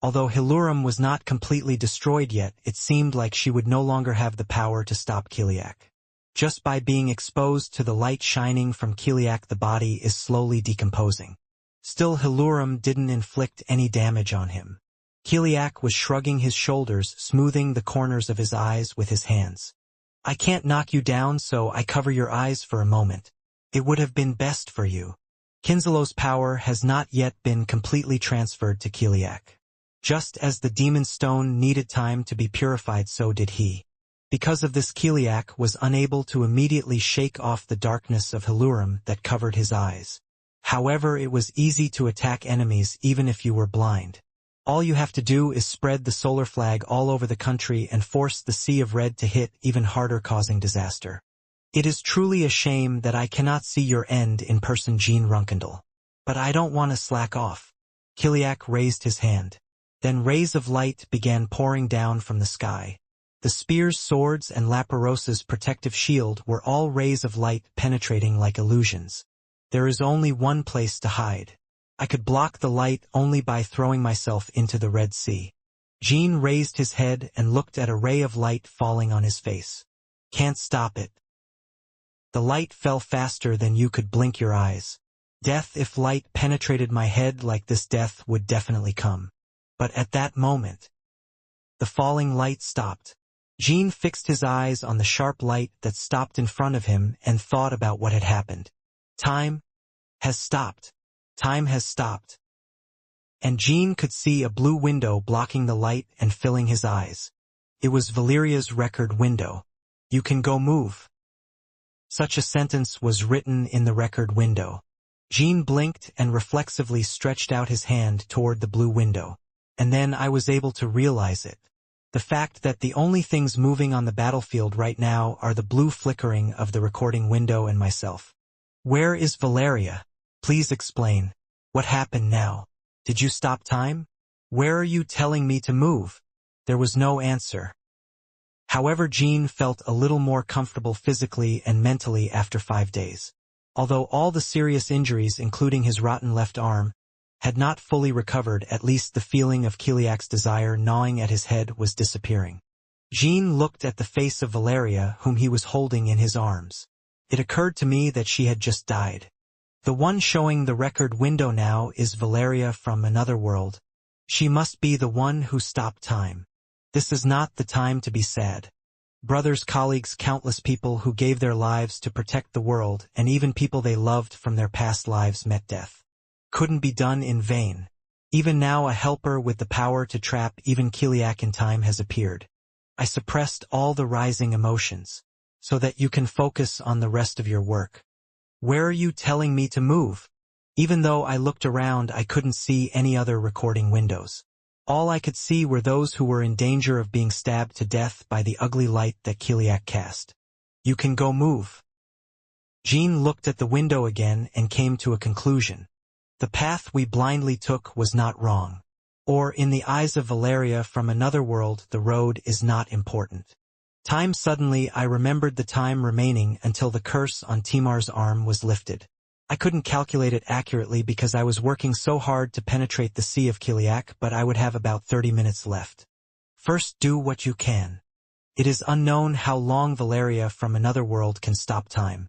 Although Hilurum was not completely destroyed yet, it seemed like she would no longer have the power to stop Kiliak. Just by being exposed to the light shining from Kiliak, the body is slowly decomposing. Still, Hilurum didn't inflict any damage on him. Kiliak was shrugging his shoulders, smoothing the corners of his eyes with his hands. I can't knock you down, so I cover your eyes for a moment. It would have been best for you. Kinzelo's power has not yet been completely transferred to Kiliak. Just as the demon stone needed time to be purified, so did he. Because of this, Kiliak was unable to immediately shake off the darkness of Hilurum that covered his eyes. However, it was easy to attack enemies even if you were blind. All you have to do is spread the solar flag all over the country and force the Sea of Red to hit even harder, causing disaster. It is truly a shame that I cannot see your end in person, Jean Runkendal. But I don't want to slack off. Kiliak raised his hand. Then rays of light began pouring down from the sky. The spears, swords, and Laparosa's protective shield were all rays of light penetrating like illusions. There is only one place to hide. I could block the light only by throwing myself into the Red Sea. Jean raised his head and looked at a ray of light falling on his face. Can't stop it. The light fell faster than you could blink your eyes. Death, if light penetrated my head like this, death would definitely come. But at that moment, the falling light stopped. Jean fixed his eyes on the sharp light that stopped in front of him and thought about what had happened. Time has stopped. Time has stopped. And Jean could see a blue window blocking the light and filling his eyes. It was Valeria's record window. You can go move. Such a sentence was written in the record window. Jean blinked and reflexively stretched out his hand toward the blue window. And then I was able to realize it. The fact that the only things moving on the battlefield right now are the blue flickering of the recording window and myself. Where is Valeria? Please explain. What happened now? Did you stop time? Where are you telling me to move? There was no answer. However, Jean felt a little more comfortable physically and mentally after 5 days. Although all the serious injuries, including his rotten left arm, had not fully recovered, at least the feeling of Kiliak's desire gnawing at his head was disappearing. Jean looked at the face of Valeria, whom he was holding in his arms. It occurred to me that she had just died. The one showing the record window now is Valeria from another world. She must be the one who stopped time. This is not the time to be sad. Brothers, colleagues, countless people who gave their lives to protect the world, and even people they loved from their past lives met death. Couldn't be done in vain. Even now, a helper with the power to trap even Kiliak in time has appeared. I suppressed all the rising emotions, so that you can focus on the rest of your work. Where are you telling me to move? Even though I looked around, I couldn't see any other recording windows. All I could see were those who were in danger of being stabbed to death by the ugly light that Kiliak cast. You can go move. Jean looked at the window again and came to a conclusion. The path we blindly took was not wrong. Or, in the eyes of Valeria from another world, the road is not important. Suddenly I remembered the time remaining until the curse on Timar's arm was lifted. I couldn't calculate it accurately because I was working so hard to penetrate the Sea of Kiliak, but I would have about 30 minutes left. First, do what you can. It is unknown how long Valeria from another world can stop time.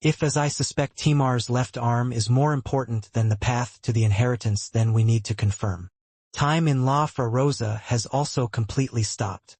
If, as I suspect, Timar's left arm is more important than the path to the inheritance, then we need to confirm. Time in La Farosa has also completely stopped.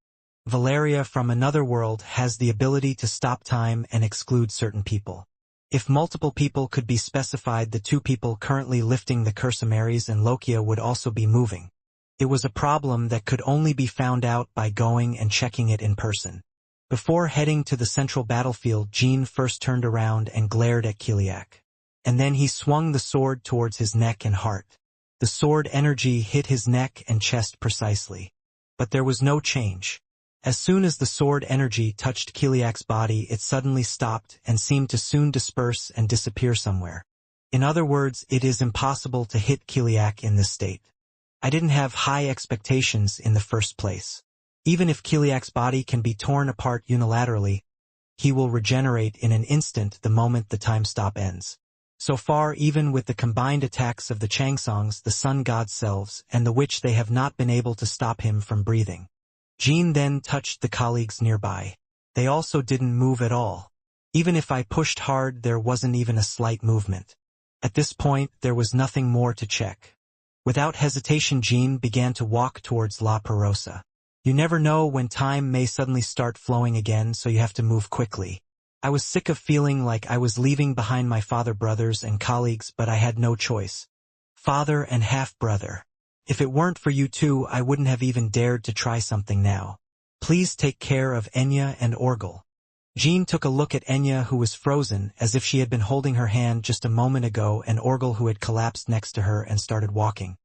Valeria from another world has the ability to stop time and exclude certain people. If multiple people could be specified, the two people currently lifting the Cursomaries and Lokia would also be moving. It was a problem that could only be found out by going and checking it in person. Before heading to the central battlefield, Jean first turned around and glared at Kiliak. And then he swung the sword towards his neck and heart. The sword energy hit his neck and chest precisely. But there was no change. As soon as the sword energy touched Kiliak's body, it suddenly stopped and seemed to soon disperse and disappear somewhere. In other words, it is impossible to hit Kiliak in this state. I didn't have high expectations in the first place. Even if Kiliak's body can be torn apart unilaterally, he will regenerate in an instant the moment the time stop ends. So far, even with the combined attacks of the Changsongs, the sun god selves, and the witch, they have not been able to stop him from breathing. Jean then touched the colleagues nearby. They also didn't move at all. Even if I pushed hard, there wasn't even a slight movement. At this point, there was nothing more to check. Without hesitation, Jean began to walk towards La Perosa. You never know when time may suddenly start flowing again, so you have to move quickly. I was sick of feeling like I was leaving behind my father brothers and colleagues, but I had no choice. Father and half-brother. If it weren't for you two, I wouldn't have even dared to try something now. Please take care of Enya and Orgel. Jean took a look at Enya, who was frozen, as if she had been holding her hand just a moment ago, and Orgel, who had collapsed next to her and started walking.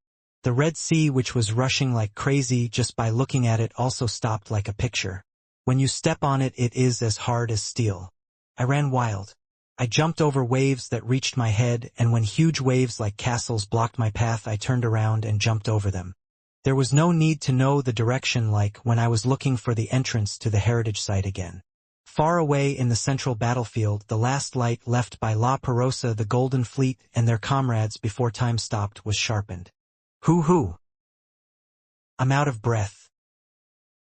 The Red Sea, which was rushing like crazy just by looking at it, also stopped like a picture. When you step on it, it is as hard as steel. I ran wild. I jumped over waves that reached my head, and when huge waves like castles blocked my path, I turned around and jumped over them. There was no need to know the direction like when I was looking for the entrance to the heritage site again. Far away in the central battlefield, the last light left by La Perosa, the Golden Fleet, and their comrades before time stopped was sharpened. Hoo-hoo! I'm out of breath.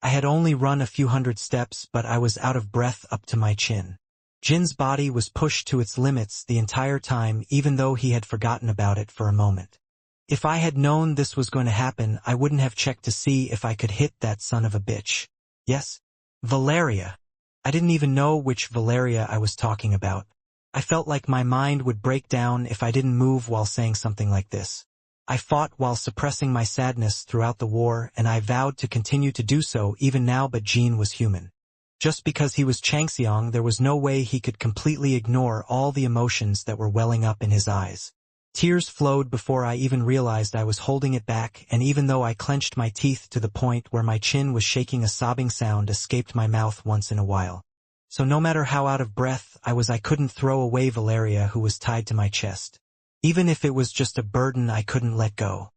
I had only run a few hundred steps, but I was out of breath up to my chin. Jin's body was pushed to its limits the entire time, even though he had forgotten about it for a moment. If I had known this was going to happen, I wouldn't have checked to see if I could hit that son of a bitch. Yes? Valeria. I didn't even know which Valeria I was talking about. I felt like my mind would break down if I didn't move while saying something like this. I fought while suppressing my sadness throughout the war, and I vowed to continue to do so even now, but Jin was human. Just because he was Changxiang, there was no way he could completely ignore all the emotions that were welling up in his eyes. Tears flowed before I even realized I was holding it back, and even though I clenched my teeth to the point where my chin was shaking, a sobbing sound escaped my mouth once in a while. So no matter how out of breath I was, I couldn't throw away Valeria, who was tied to my chest. Even if it was just a burden, I couldn't let go.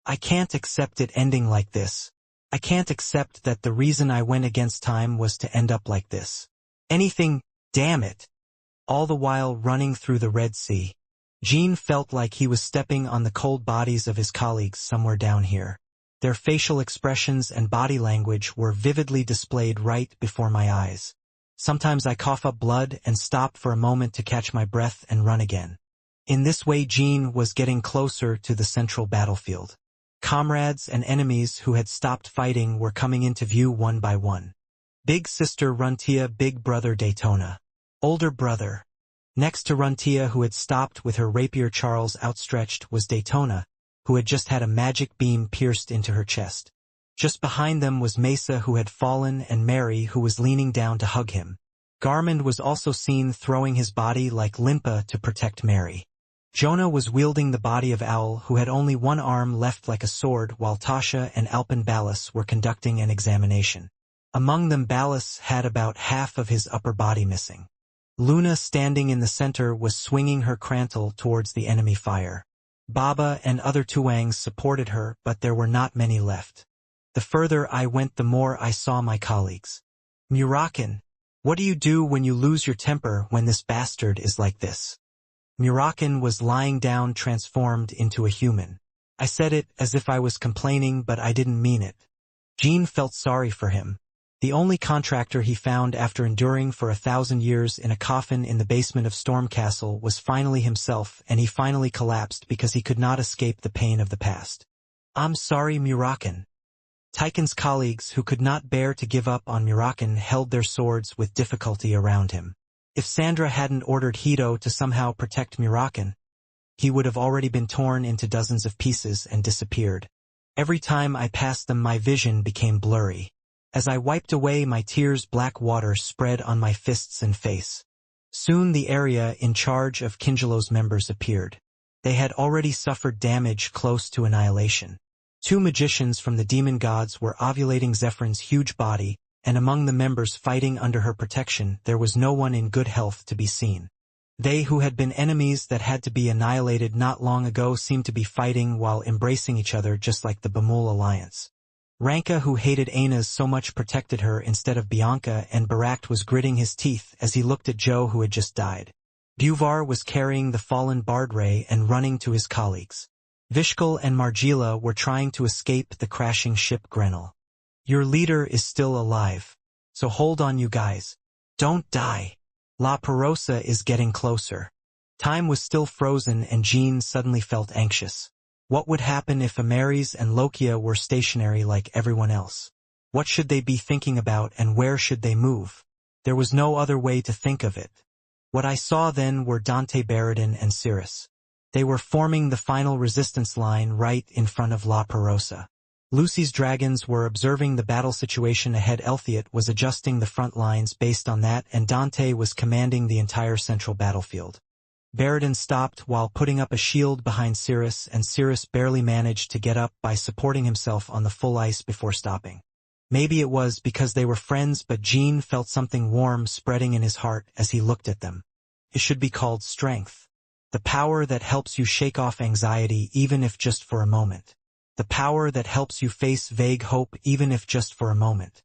I can't accept it ending like this. I can't accept that the reason I went against time was to end up like this. Anything, damn it. All the while running through the Red Sea. Jean felt like he was stepping on the cold bodies of his colleagues somewhere down here. Their facial expressions and body language were vividly displayed right before my eyes. Sometimes I cough up blood and stop for a moment to catch my breath and run again. In this way, Jean was getting closer to the central battlefield. Comrades and enemies who had stopped fighting were coming into view one by one. Big sister Runtia, big brother Daytona. Older brother. Next to Runtia, who had stopped with her rapier Charles outstretched, was Daytona, who had just had a magic beam pierced into her chest. Just behind them was Mesa, who had fallen, and Mary, who was leaning down to hug him. Garmond was also seen throwing his body like Limpa to protect Mary. Jonah was wielding the body of Owl, who had only one arm left like a sword, while Tasha and Alpin Ballas were conducting an examination. Among them, Ballas had about half of his upper body missing. Luna, standing in the center, was swinging her crantle towards the enemy fire. Baba and other Tuangs supported her, but there were not many left. The further I went, the more I saw my colleagues. Murakan, what do you do when you lose your temper when this bastard is like this? Murakan was lying down, transformed into a human. I said it as if I was complaining, but I didn't mean it. Jean felt sorry for him. The only contractor he found after enduring for 1,000 years in a coffin in the basement of Stormcastle was finally himself, and he finally collapsed because he could not escape the pain of the past. I'm sorry, Murakan. Tychon's colleagues, who could not bear to give up on Murakan, held their swords with difficulty around him. If Sandra hadn't ordered Hito to somehow protect Murakan, he would have already been torn into dozens of pieces and disappeared. Every time I passed them, my vision became blurry. As I wiped away my tears, black water spread on my fists and face. Soon the area in charge of Kingelo's members appeared. They had already suffered damage close to annihilation. 2 magicians from the demon gods were ovulating Zephyrn's huge body, and among the members fighting under her protection there was no one in good health to be seen. They who had been enemies that had to be annihilated not long ago seemed to be fighting while embracing each other, just like the Bamul alliance. Ranka, who hated Anas so much, protected her instead of Bianca, and Barak was gritting his teeth as he looked at Joe, who had just died. Buvar was carrying the fallen Bardray and running to his colleagues. Vishkal and Margila were trying to escape the crashing ship Grenell. Your leader is still alive, so hold on, you guys. Don't die. La Perosa is getting closer. Time was still frozen, and Jean suddenly felt anxious. What would happen if Amaris and Lokia were stationary like everyone else? What should they be thinking about, and where should they move? There was no other way to think of it. What I saw then were Dante Baradin and Cirrus. They were forming the final resistance line right in front of La Perosa. Lucy's dragons were observing the battle situation ahead. Elthiot was adjusting the front lines based on that, and Dante was commanding the entire central battlefield. Baradin stopped while putting up a shield behind Cirrus, and Cirrus barely managed to get up by supporting himself on the full ice before stopping. Maybe it was because they were friends, but Jean felt something warm spreading in his heart as he looked at them. It should be called strength. The power that helps you shake off anxiety, even if just for a moment. The power that helps you face vague hope, even if just for a moment.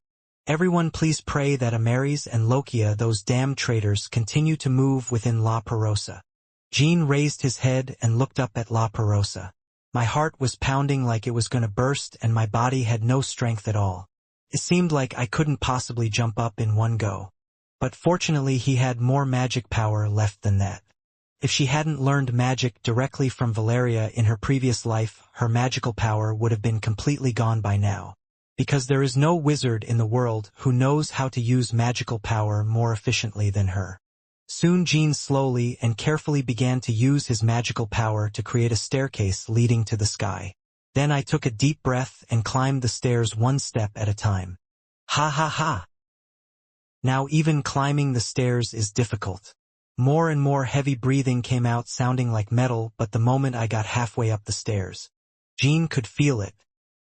Everyone please pray that Amaris and Lokia, those damn traitors, continue to move within La Perosa. Jean raised his head and looked up at La Perosa. My heart was pounding like it was going to burst, and my body had no strength at all. It seemed like I couldn't possibly jump up in one go. But fortunately he had more magic power left than that. If she hadn't learned magic directly from Valeria in her previous life, her magical power would have been completely gone by now. Because there is no wizard in the world who knows how to use magical power more efficiently than her. Soon Jean slowly and carefully began to use his magical power to create a staircase leading to the sky. Then I took a deep breath and climbed the stairs one step at a time. Ha ha ha! Now even climbing the stairs is difficult. More and more heavy breathing came out, sounding like metal, but the moment I got halfway up the stairs, Jean could feel it.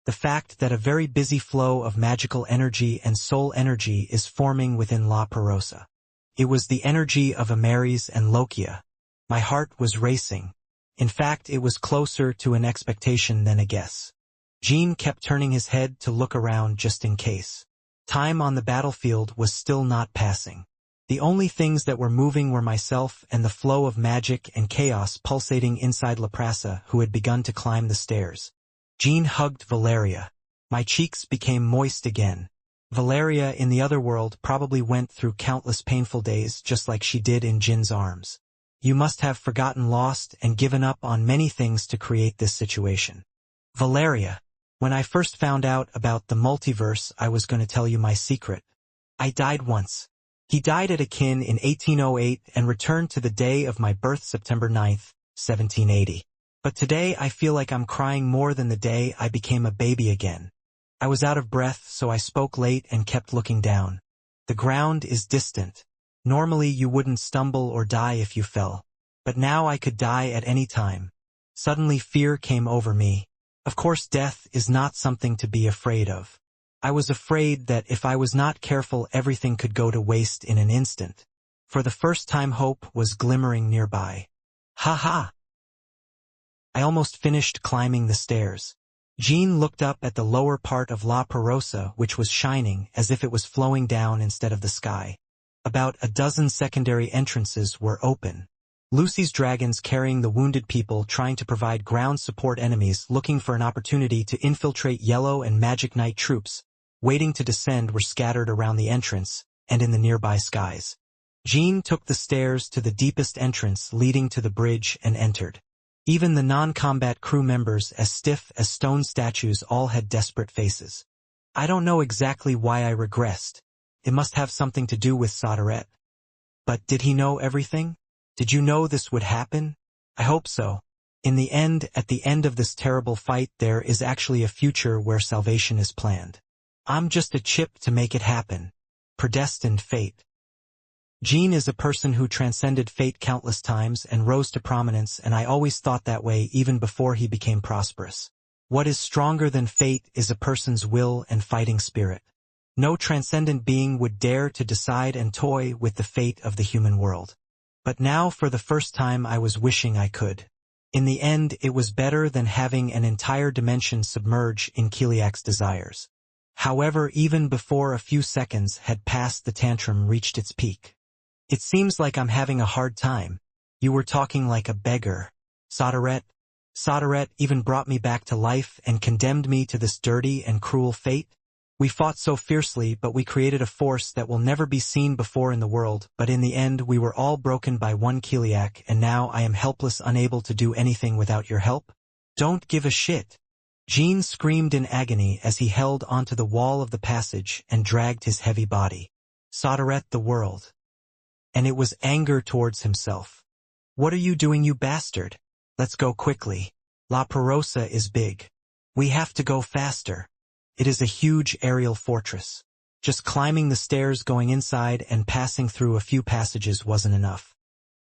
The fact that a very busy flow of magical energy and soul energy is forming within La Perosa. It was the energy of Amaris and Lokia. My heart was racing. In fact, it was closer to an expectation than a guess. Jean kept turning his head to look around just in case. Time on the battlefield was still not passing. The only things that were moving were myself and the flow of magic and chaos pulsating inside La Prasa, who had begun to climb the stairs. Jean hugged Valeria. My cheeks became moist again. Valeria in the other world probably went through countless painful days just like she did in Jin's arms. You must have forgotten, lost, and given up on many things to create this situation. Valeria, when I first found out about the multiverse, I was going to tell you my secret. I died once. He died at Akin in 1808 and returned to the day of my birth, September 9th, 1780. But today I feel like I'm crying more than the day I became a baby again. I was out of breath, so I spoke late and kept looking down. The ground is distant. Normally you wouldn't stumble or die if you fell. But now I could die at any time. Suddenly fear came over me. Of course, death is not something to be afraid of. I was afraid that if I was not careful, everything could go to waste in an instant. For the first time, hope was glimmering nearby. Ha ha! I almost finished climbing the stairs. Jean looked up at the lower part of La Perosa, which was shining, as if it was flowing down instead of the sky. About a dozen secondary entrances were open. Lucy's dragons carrying the wounded people trying to provide ground support, enemies looking for an opportunity to infiltrate Yellow and Magic Knight troops, waiting to descend, were scattered around the entrance and in the nearby skies. Jean took the stairs to the deepest entrance leading to the bridge and entered. Even the non-combat crew members, as stiff as stone statues, all had desperate faces. I don't know exactly why I regressed. It must have something to do with Soderette. But did he know everything? Did you know this would happen? I hope so. In the end, at the end of this terrible fight, there is actually a future where salvation is planned. I'm just a chip to make it happen. Predestined fate. Jean is a person who transcended fate countless times and rose to prominence, and I always thought that way even before he became prosperous. What is stronger than fate is a person's will and fighting spirit. No transcendent being would dare to decide and toy with the fate of the human world. But now, for the first time, I was wishing I could. In the end, it was better than having an entire dimension submerge in Kiliak's desires. However, even before a few seconds had passed, the tantrum reached its peak. It seems like I'm having a hard time. You were talking like a beggar. Soderette even brought me back to life and condemned me to this dirty and cruel fate. We fought so fiercely, but we created a force that will never be seen before in the world, but in the end we were all broken by one Kiliak, and now I am helpless, unable to do anything without your help? Don't give a shit. Jean screamed in agony as he held onto the wall of the passage and dragged his heavy body. Soderette, the world. And it was anger towards himself. What are you doing, you bastard? Let's go quickly. La Perosa is big. We have to go faster. It is a huge aerial fortress. Just climbing the stairs, going inside, and passing through a few passages wasn't enough.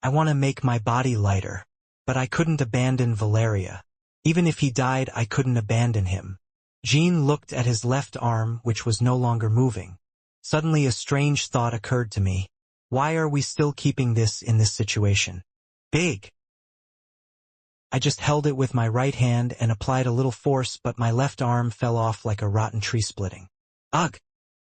I want to make my body lighter. But I couldn't abandon Valeria. Even if he died, I couldn't abandon him. Jean looked at his left arm, which was no longer moving. Suddenly a strange thought occurred to me. Why are we still keeping this in this situation? Big. I just held it with my right hand and applied a little force, but my left arm fell off like a rotten tree splitting. Ugh!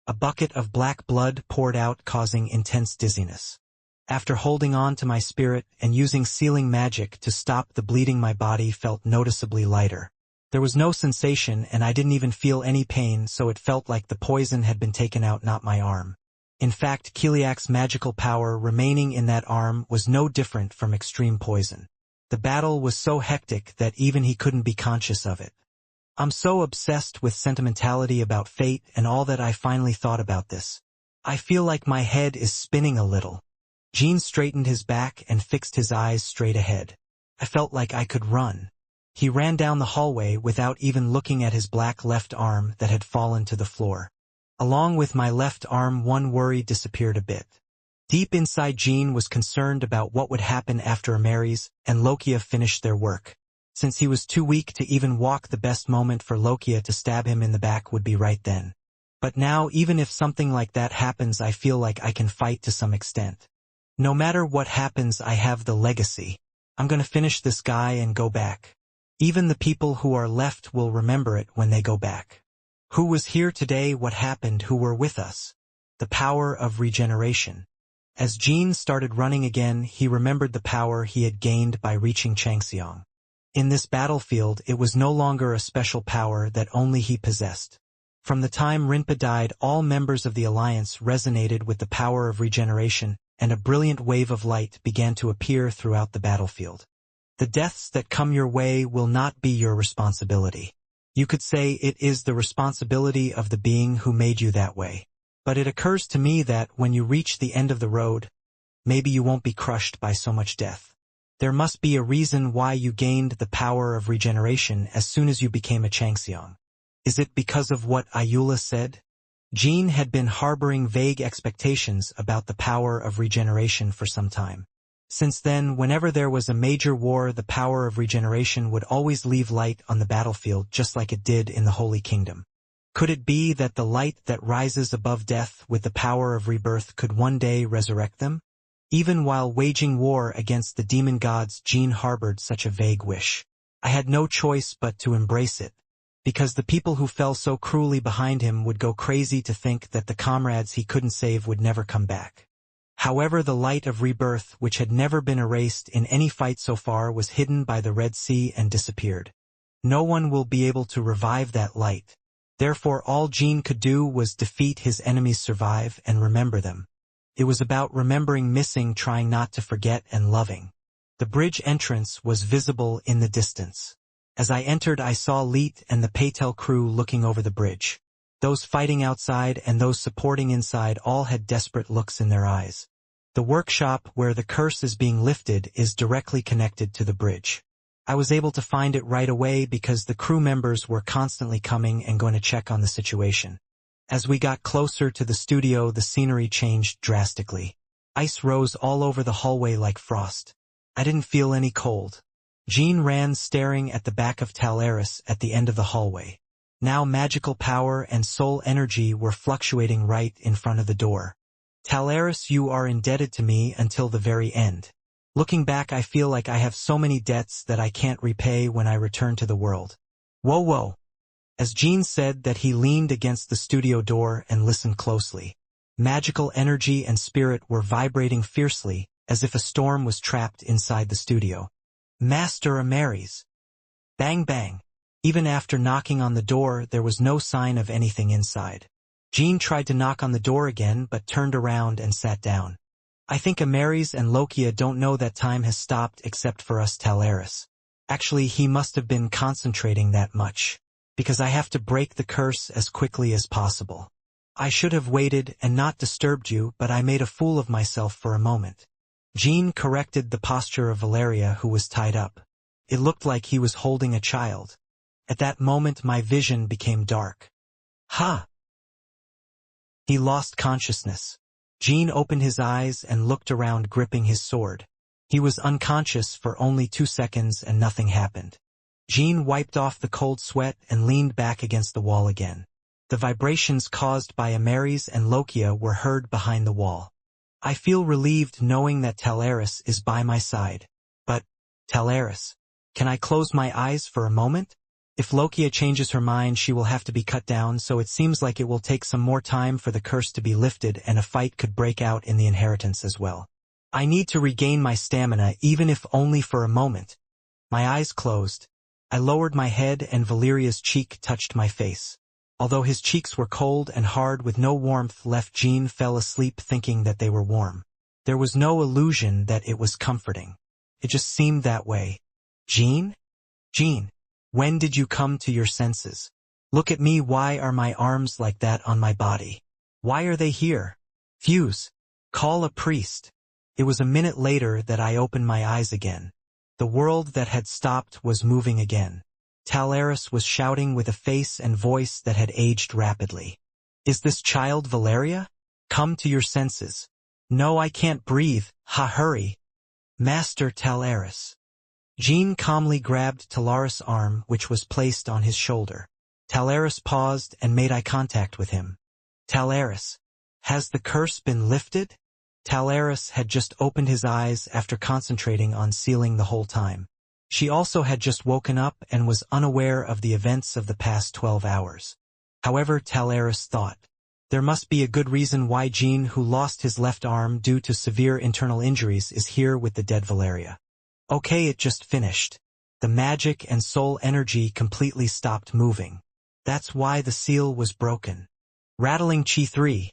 A bucket of black blood poured out, causing intense dizziness. After holding on to my spirit and using sealing magic to stop the bleeding, my body felt noticeably lighter. There was no sensation, and I didn't even feel any pain, so it felt like the poison had been taken out, not my arm. In fact, Kiliak's magical power remaining in that arm was no different from extreme poison. The battle was so hectic that even he couldn't be conscious of it. I'm so obsessed with sentimentality about fate and all that I finally thought about this. I feel like my head is spinning a little. Jean straightened his back and fixed his eyes straight ahead. I felt like I could run. He ran down the hallway without even looking at his black left arm that had fallen to the floor. Along with my left arm, one worry disappeared a bit. Deep inside, Jean was concerned about what would happen after Amaris and Lokia finished their work. Since he was too weak to even walk, the best moment for Lokia to stab him in the back would be right then. But now, even if something like that happens, I feel like I can fight to some extent. No matter what happens, I have the legacy. I'm gonna finish this guy and go back. Even the people who are left will remember it when they go back. Who was here today? What happened? Who were with us? The power of regeneration. As Jean started running again, he remembered the power he had gained by reaching Changxiang. In this battlefield, it was no longer a special power that only he possessed. From the time Rinpa died, all members of the Alliance resonated with the power of regeneration, and a brilliant wave of light began to appear throughout the battlefield. The deaths that come your way will not be your responsibility. You could say it is the responsibility of the being who made you that way. But it occurs to me that when you reach the end of the road, maybe you won't be crushed by so much death. There must be a reason why you gained the power of regeneration as soon as you became a Changxiang. Is it because of what Ayula said? Jean had been harboring vague expectations about the power of regeneration for some time. Since then, whenever there was a major war, the power of regeneration would always leave light on the battlefield, just like it did in the Holy Kingdom. Could it be that the light that rises above death with the power of rebirth could one day resurrect them? Even while waging war against the demon gods, Jean harbored such a vague wish. I had no choice but to embrace it, because the people who fell so cruelly behind him would go crazy to think that the comrades he couldn't save would never come back. However, the light of rebirth, which had never been erased in any fight so far, was hidden by the Red Sea and disappeared. No one will be able to revive that light. Therefore, all Jean could do was defeat his enemies, survive, and remember them. It was about remembering, missing, trying not to forget, and loving. The bridge entrance was visible in the distance. As I entered, I saw Leet and the Patel crew looking over the bridge. Those fighting outside and those supporting inside all had desperate looks in their eyes. The workshop where the curse is being lifted is directly connected to the bridge. I was able to find it right away because the crew members were constantly coming and going to check on the situation. As we got closer to the studio, the scenery changed drastically. Ice rose all over the hallway like frost. I didn't feel any cold. Jean ran, staring at the back of Talaris at the end of the hallway. Now magical power and soul energy were fluctuating right in front of the door. Talaris, you are indebted to me until the very end. Looking back, I feel like I have so many debts that I can't repay when I return to the world. Whoa, whoa. As Jean said that, he leaned against the studio door and listened closely. Magical energy and spirit were vibrating fiercely, as if a storm was trapped inside the studio. Master Amaris. Bang bang. Even after knocking on the door, there was no sign of anything inside. Jean tried to knock on the door again, but turned around and sat down. I think Amaris and Lokia don't know that time has stopped except for us, Talaris. Actually, he must have been concentrating that much. Because I have to break the curse as quickly as possible. I should have waited and not disturbed you, but I made a fool of myself for a moment. Jean corrected the posture of Valeria, who was tied up. It looked like he was holding a child. At that moment my vision became dark. Ha! He lost consciousness. Jean opened his eyes and looked around, gripping his sword. He was unconscious for only 2 seconds and nothing happened. Jean wiped off the cold sweat and leaned back against the wall again. The vibrations caused by Amaris and Lokia were heard behind the wall. I feel relieved knowing that Talaris is by my side. But, Talaris, can I close my eyes for a moment? If Lokia changes her mind, she will have to be cut down, so it seems like it will take some more time for the curse to be lifted, and a fight could break out in the inheritance as well. I need to regain my stamina, even if only for a moment. My eyes closed. I lowered my head and Valeria's cheek touched my face. Although his cheeks were cold and hard with no warmth left, Jean fell asleep thinking that they were warm. There was no illusion that it was comforting. It just seemed that way. Jean? Jean, when did you come to your senses? Look at me, why are my arms like that on my body? Why are they here? Fuse. Call a priest. It was a minute later that I opened my eyes again. The world that had stopped was moving again. Talaris was shouting with a face and voice that had aged rapidly. Is this child Valeria? Come to your senses. No, I can't breathe. Ha, hurry. Master Talaris. Jean calmly grabbed Talaris' arm, which was placed on his shoulder. Talaris paused and made eye contact with him. Talaris, has the curse been lifted? Talaris had just opened his eyes after concentrating on sealing the whole time. She also had just woken up and was unaware of the events of the past 12 hours. However, Talaris thought, there must be a good reason why Jean, who lost his left arm due to severe internal injuries, is here with the dead Valeria. Okay, it just finished. The magic and soul energy completely stopped moving. That's why the seal was broken. Rattling Chi 3.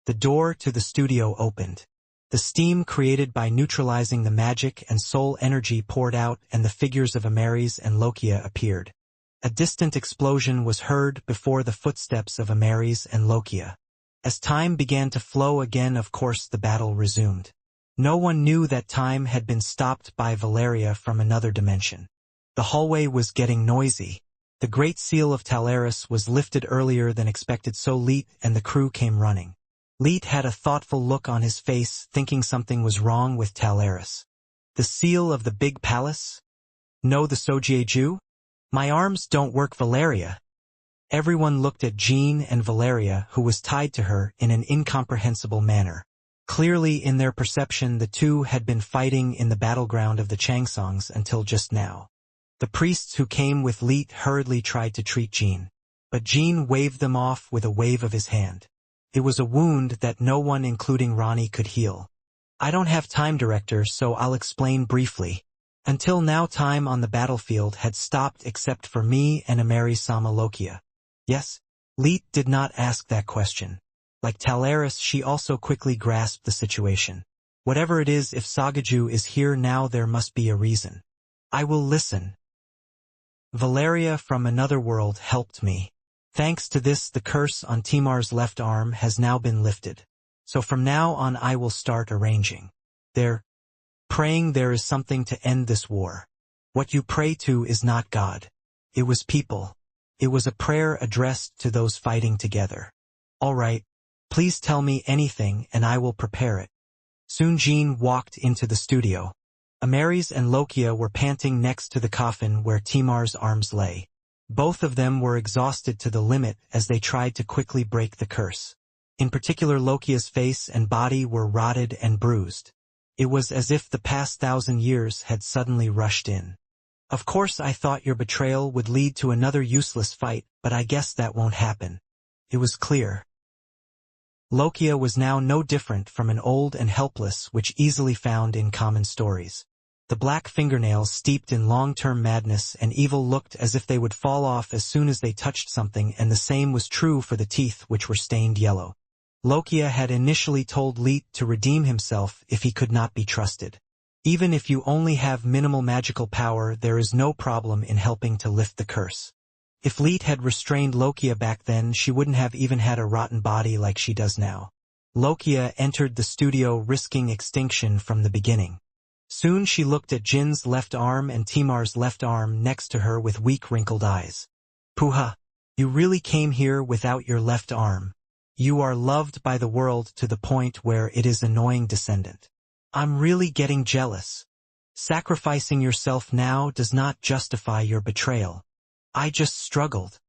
The door to the studio opened. The steam created by neutralizing the magic and soul energy poured out, and the figures of Amaris and Lokia appeared. A distant explosion was heard before the footsteps of Amaris and Lokia. As time began to flow again, of course the battle resumed. No one knew that time had been stopped by Valeria from another dimension. The hallway was getting noisy. The great seal of Talaris was lifted earlier than expected, so Leet and the crew came running. Leet had a thoughtful look on his face, thinking something was wrong with Talaris. The seal of the big palace? No, the Sojieju? My arms don't work, Valeria. Everyone looked at Jean and Valeria, who was tied to her, in an incomprehensible manner. Clearly, in their perception, the two had been fighting in the battleground of the Changsongs until just now. The priests who came with Leet hurriedly tried to treat Jean, but Jean waved them off with a wave of his hand. It was a wound that no one including Ronnie could heal. I don't have time, director, so I'll explain briefly. Until now, time on the battlefield had stopped except for me and Ameris-sama Lokia. Yes? Leet did not ask that question. Like Talaris, she also quickly grasped the situation. Whatever it is, if Sagaju is here now, there must be a reason. I will listen. Valeria from another world helped me. Thanks to this, the curse on Timar's left arm has now been lifted. So from now on I will start arranging. Praying there is something to end this war. What you pray to is not God. It was people. It was a prayer addressed to those fighting together. All right, please tell me anything and I will prepare it. Soon Jean walked into the studio. Ameris and Lokia were panting next to the coffin where Timar's arms lay. Both of them were exhausted to the limit as they tried to quickly break the curse. In particular, Lokia's face and body were rotted and bruised. It was as if the past 1,000 years had suddenly rushed in. Of course I thought your betrayal would lead to another useless fight, but I guess that won't happen. It was clear. Lokia was now no different from an old and helpless which easily found in common stories. The black fingernails steeped in long-term madness and evil looked as if they would fall off as soon as they touched something, and the same was true for the teeth which were stained yellow. Lokia had initially told Leet to redeem himself if he could not be trusted. Even if you only have minimal magical power, there is no problem in helping to lift the curse. If Leet had restrained Lokia back then, she wouldn't have even had a rotten body like she does now. Lokia entered the studio risking extinction from the beginning. Soon she looked at Jin's left arm and Timar's left arm next to her with weak wrinkled eyes. Puha, you really came here without your left arm. You are loved by the world to the point where it is annoying, descendant. I'm really getting jealous. Sacrificing yourself now does not justify your betrayal. I just struggled.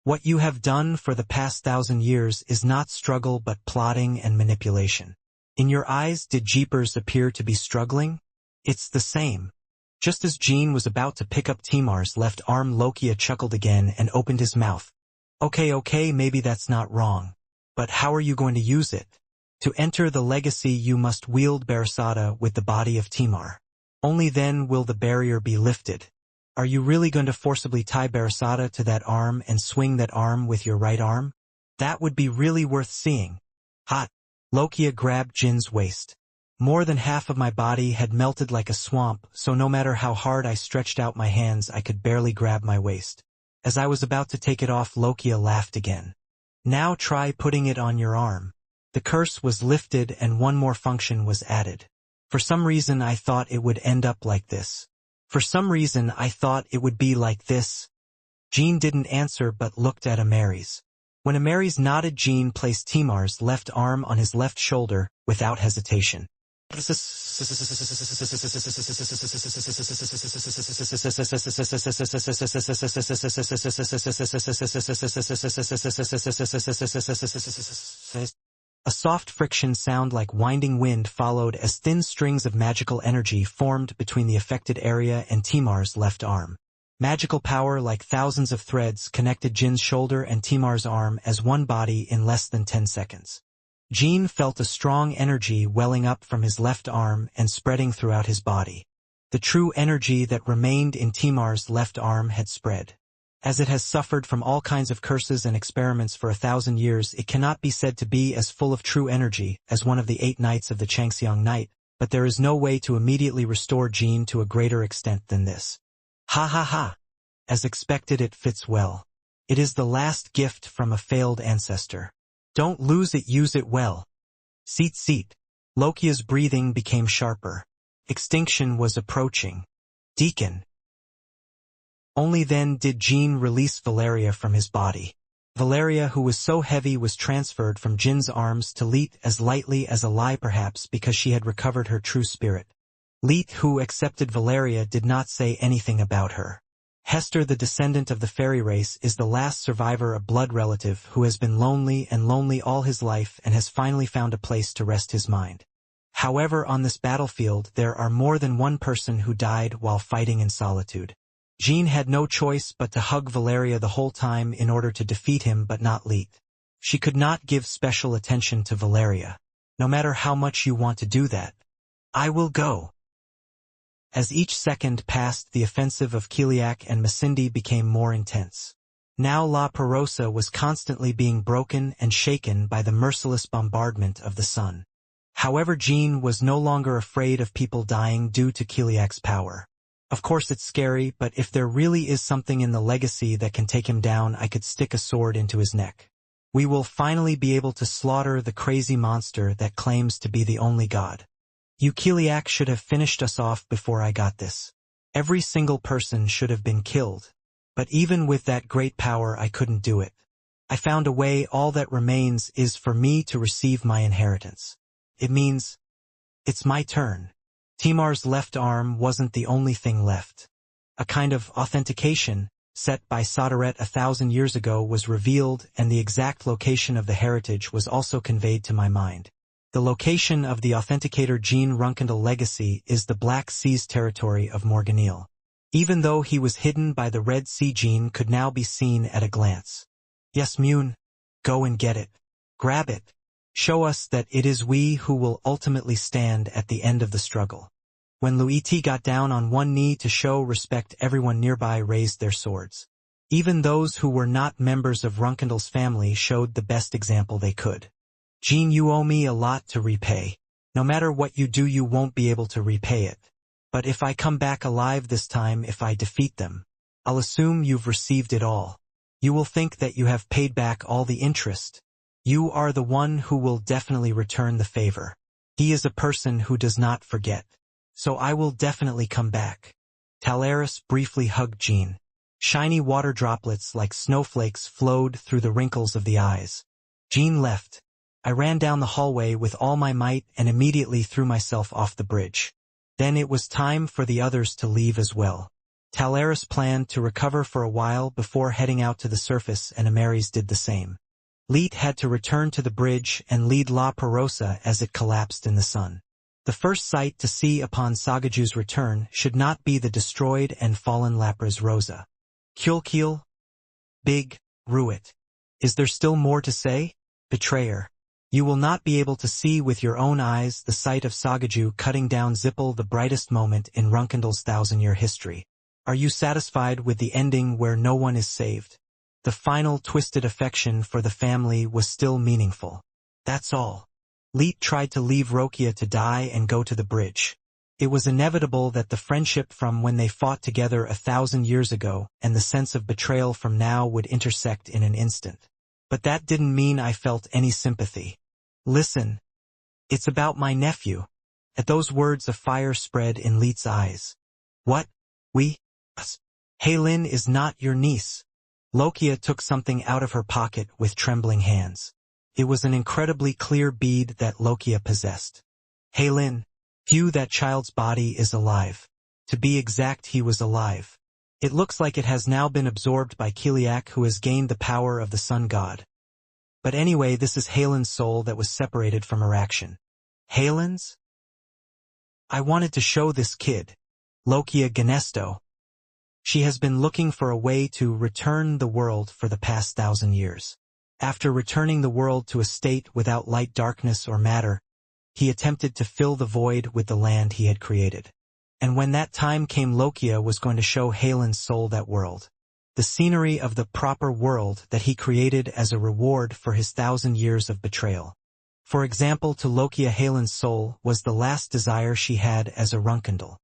What you have done for the past 1,000 years is not struggle but plotting and manipulation. In your eyes, did Jeepers appear to be struggling? It's the same. Just as Jean was about to pick up Timar's left arm, Lokia chuckled again and opened his mouth. Okay, maybe that's not wrong. But how are you going to use it? To enter the legacy you must wield Barasada with the body of Timar. Only then will the barrier be lifted. Are you really going to forcibly tie Barasada to that arm and swing that arm with your right arm? That would be really worth seeing. Hot. Lokia grabbed Jin's waist. More than half of my body had melted like a swamp, so no matter how hard I stretched out my hands, I could barely grab my waist. As I was about to take it off, Lokia laughed again. Now try putting it on your arm. The curse was lifted and one more function was added. For some reason I thought it would end up like this. For some reason I thought it would be like this. Jean didn't answer but looked at Ameris. When Ameris nodded, Jean placed Timar's left arm on his left shoulder without hesitation. A soft friction sound like winding wind followed as thin strings of magical energy formed between the affected area and Timar's left arm. Magical power like thousands of threads connected Jin's shoulder and Timar's arm as one body in less than 10 seconds. Jean felt a strong energy welling up from his left arm and spreading throughout his body. The true energy that remained in Timar's left arm had spread. As it has suffered from all kinds of curses and experiments for 1,000 years, it cannot be said to be as full of true energy as one of the 8 nights of the Changxiang night, but there is no way to immediately restore Jean to a greater extent than this. Ha ha ha! As expected, it fits well. It is the last gift from a failed ancestor. Don't lose it, use it well. Seat. Lokia's breathing became sharper. Extinction was approaching. Deacon. Only then did Jean release Valeria from his body. Valeria, who was so heavy, was transferred from Jin's arms to Leet as lightly as a lie, perhaps because she had recovered her true spirit. Leet, who accepted Valeria, did not say anything about her. Hester, the descendant of the fairy race, is the last survivor, a blood relative who has been lonely all his life and has finally found a place to rest his mind. However, on this battlefield there are more than one person who died while fighting in solitude. Jean had no choice but to hug Valeria the whole time in order to defeat him but not Leet. She could not give special attention to Valeria. No matter how much you want to do that. I will go. As each second passed, the offensive of Kiliak and Masindi became more intense. Now La Perosa was constantly being broken and shaken by the merciless bombardment of the sun. However, Jean was no longer afraid of people dying due to Kiliak's power. Of course it's scary, but if there really is something in the legacy that can take him down, I could stick a sword into his neck. We will finally be able to slaughter the crazy monster that claims to be the only god. You Kiliak should have finished us off before I got this. Every single person should have been killed. But even with that great power I couldn't do it. I found a way. All that remains is for me to receive my inheritance. It means it's my turn. Timar's left arm wasn't the only thing left. A kind of authentication, set by Sodaret 1,000 years ago, was revealed, and the exact location of the heritage was also conveyed to my mind. The location of the authenticator Jean Runkendal legacy is the Black Seas territory of Morganil. Even though he was hidden by the Red Sea, Jean could now be seen at a glance. Yes, Mune, go and get it. Grab it. Show us that it is we who will ultimately stand at the end of the struggle. When Luiti got down on one knee to show respect, everyone nearby raised their swords. Even those who were not members of Runkendal's family showed the best example they could. Jean, you owe me a lot to repay. No matter what you do, you won't be able to repay it. But if I come back alive this time, if I defeat them, I'll assume you've received it all. You will think that you have paid back all the interest. You are the one who will definitely return the favor. He is a person who does not forget. So I will definitely come back. Talaris briefly hugged Jean. Shiny water droplets like snowflakes flowed through the wrinkles of the eyes. Jean left. I ran down the hallway with all my might and immediately threw myself off the bridge. Then it was time for the others to leave as well. Talaris planned to recover for a while before heading out to the surface, and Amaris did the same. Leet had to return to the bridge and lead La Perosa as it collapsed in the sun. The first sight to see upon Sagaju's return should not be the destroyed and fallen Lapras Rosa. Kulkil? Big, Ruit. Is there still more to say? Betrayer. You will not be able to see with your own eyes the sight of Sagaju cutting down Zippel, the brightest moment in Runkendal's 1,000-year history. Are you satisfied with the ending where no one is saved? The final twisted affection for the family was still meaningful. That's all. Leet tried to leave Rokia to die and go to the bridge. It was inevitable that the friendship from when they fought together 1,000 years ago and the sense of betrayal from now would intersect in an instant. But that didn't mean I felt any sympathy. Listen. It's about my nephew. At those words a fire spread in Leet's eyes. What? We? Us? Haylin is not your niece. Lokia took something out of her pocket with trembling hands. It was an incredibly clear bead that Lokia possessed. Haylin. Phew, that child's body is alive. To be exact, he was alive. It looks like it has now been absorbed by Kiliak, who has gained the power of the sun god. But anyway, this is Haylin's soul that was separated from her action. Haylin's? I wanted to show this kid, Lokia Ganesto. She has been looking for a way to return the world for the past 1,000 years. After returning the world to a state without light, darkness, or matter, he attempted to fill the void with the land he had created. And when that time came, Lokia was going to show Haylin's soul that world. The scenery of the proper world that he created as a reward for his 1,000 years of betrayal. For example, to Lokia, Haylin's soul was the last desire she had as a Runkendal.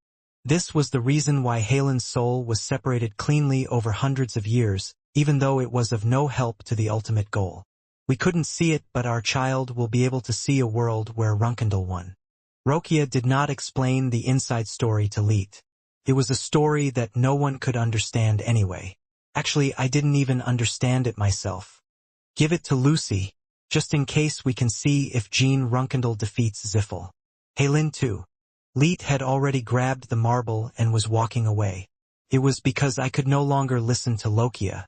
This was the reason why Haylin's soul was separated cleanly over hundreds of years, even though it was of no help to the ultimate goal. We couldn't see it, but our child will be able to see a world where Runkendal won. Rokia did not explain the inside story to Leet. It was a story that no one could understand anyway. Actually, I didn't even understand it myself. Give it to Lucy, just in case we can see if Jean Runkendal defeats Ziffel. Haylin too. Leet had already grabbed the marble and was walking away. It was because I could no longer listen to Lokia.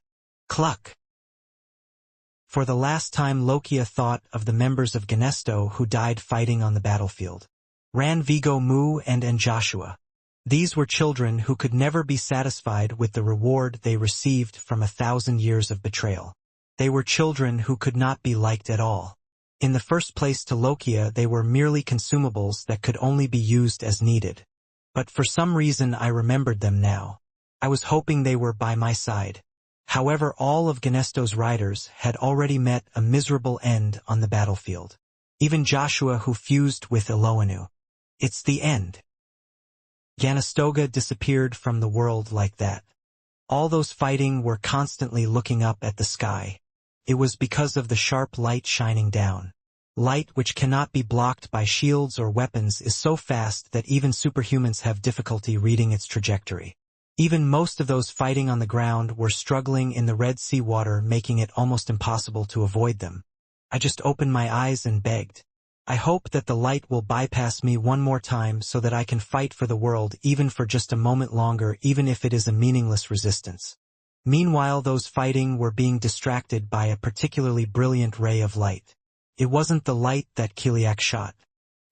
Cluck. For the last time, Lokia thought of the members of Ganesto who died fighting on the battlefield. Ran Vigo Mu and Joshua. These were children who could never be satisfied with the reward they received from 1,000 years of betrayal. They were children who could not be liked at all. In the first place to Lokia they were merely consumables that could only be used as needed. But for some reason I remembered them now. I was hoping they were by my side. However, all of Ganesto's riders had already met a miserable end on the battlefield. Even Joshua, who fused with Eloanu. It's the end. Ganestoga disappeared from the world like that. All those fighting were constantly looking up at the sky. It was because of the sharp light shining down. Light which cannot be blocked by shields or weapons is so fast that even superhumans have difficulty reading its trajectory. Even most of those fighting on the ground were struggling in the Red Sea water, making it almost impossible to avoid them. I just opened my eyes and begged. I hope that the light will bypass me one more time so that I can fight for the world even for just a moment longer, even if it is a meaningless resistance. Meanwhile, those fighting were being distracted by a particularly brilliant ray of light. It wasn't the light that Kiliak shot.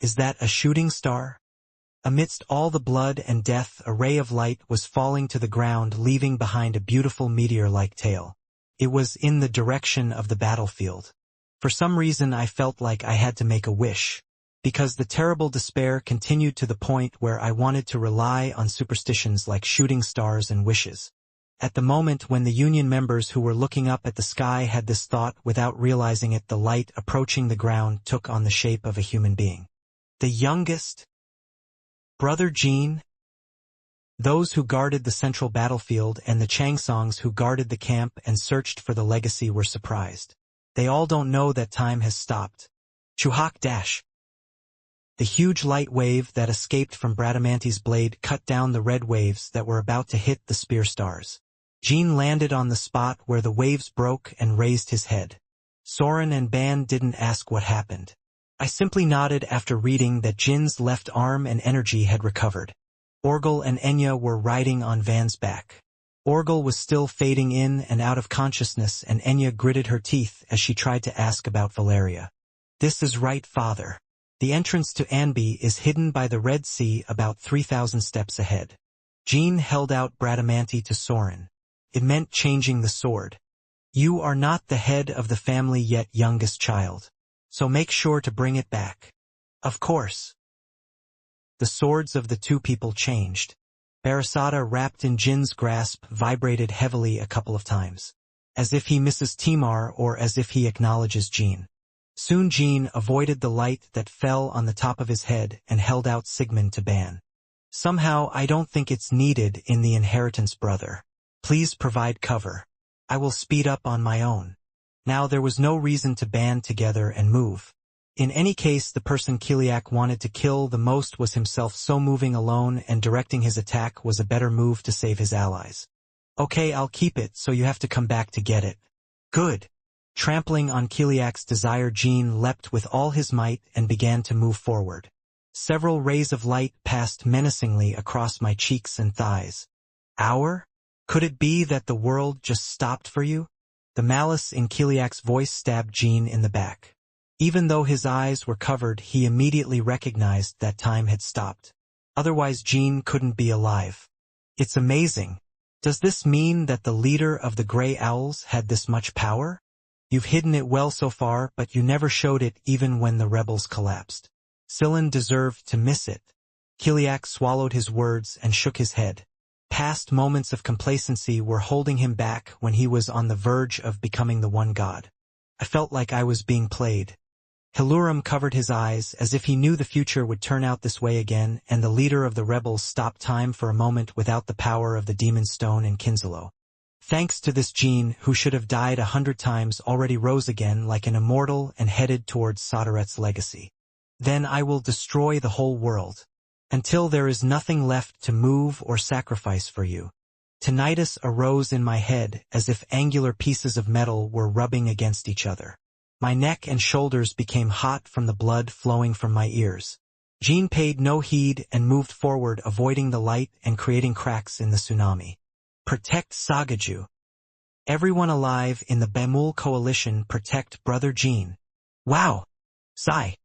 Is that a shooting star? Amidst all the blood and death, a ray of light was falling to the ground, leaving behind a beautiful meteor-like tail. It was in the direction of the battlefield. For some reason I felt like I had to make a wish, because the terrible despair continued to the point where I wanted to rely on superstitions like shooting stars and wishes. At the moment when the Union members who were looking up at the sky had this thought, without realizing it, the light approaching the ground took on the shape of a human being. The youngest? Brother Jean? Those who guarded the central battlefield and the Changsongs who guarded the camp and searched for the legacy were surprised. They all don't know that time has stopped. Chuhak dash. The huge light wave that escaped from Bradamanti's blade cut down the red waves that were about to hit the spear stars. Jean landed on the spot where the waves broke and raised his head. Soren and Ban didn't ask what happened. I simply nodded after reading that Jin's left arm and energy had recovered. Orgel and Enya were riding on Van's back. Orgel was still fading in and out of consciousness, and Enya gritted her teeth as she tried to ask about Valeria. This is right, father. The entrance to Anbi is hidden by the Red Sea about 3,000 steps ahead. Jean held out Bradamanti to Soren. It meant changing the sword. You are not the head of the family yet, youngest child. So make sure to bring it back. Of course. The swords of the two people changed. Barasada, wrapped in Jin's grasp, vibrated heavily a couple of times. As if he misses Timar or as if he acknowledges Jean. Soon Jean avoided the light that fell on the top of his head and held out Sigmund to Ban. Somehow I don't think it's needed in the inheritance, brother. Please provide cover. I will speed up on my own. Now there was no reason to band together and move. In any case, the person Kiliak wanted to kill the most was himself, so moving alone and directing his attack was a better move to save his allies. Okay, I'll keep it, so you have to come back to get it. Good. Trampling on Kiliak's desire, Jean leapt with all his might and began to move forward. Several rays of light passed menacingly across my cheeks and thighs. Hour? Could it be that the world just stopped for you? The malice in Kiliak's voice stabbed Jean in the back. Even though his eyes were covered, he immediately recognized that time had stopped. Otherwise Jean couldn't be alive. It's amazing. Does this mean that the leader of the Grey Owls had this much power? You've hidden it well so far, but you never showed it even when the rebels collapsed. Scylan deserved to miss it. Kiliak swallowed his words and shook his head. Past moments of complacency were holding him back when he was on the verge of becoming the one god. I felt like I was being played. Hilurum covered his eyes as if he knew the future would turn out this way again, and the leader of the rebels stopped time for a moment without the power of the demon stone in Kinzalo. Thanks to this, Jean, who should have died 100 times, already rose again like an immortal and headed towards Soderet's legacy. Then I will destroy the whole world, until there is nothing left to move or sacrifice for you. Tinnitus arose in my head as if angular pieces of metal were rubbing against each other. My neck and shoulders became hot from the blood flowing from my ears. Jean paid no heed and moved forward, avoiding the light and creating cracks in the tsunami. Protect Sagaju. Everyone alive in the Bemul coalition, protect Brother Jean. Wow! Sigh.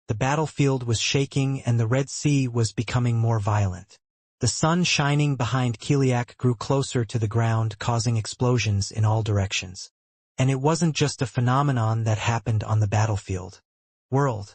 The battlefield was shaking and the Red Sea was becoming more violent. The sun shining behind Kiliak grew closer to the ground, causing explosions in all directions. And it wasn't just a phenomenon that happened on the battlefield. World.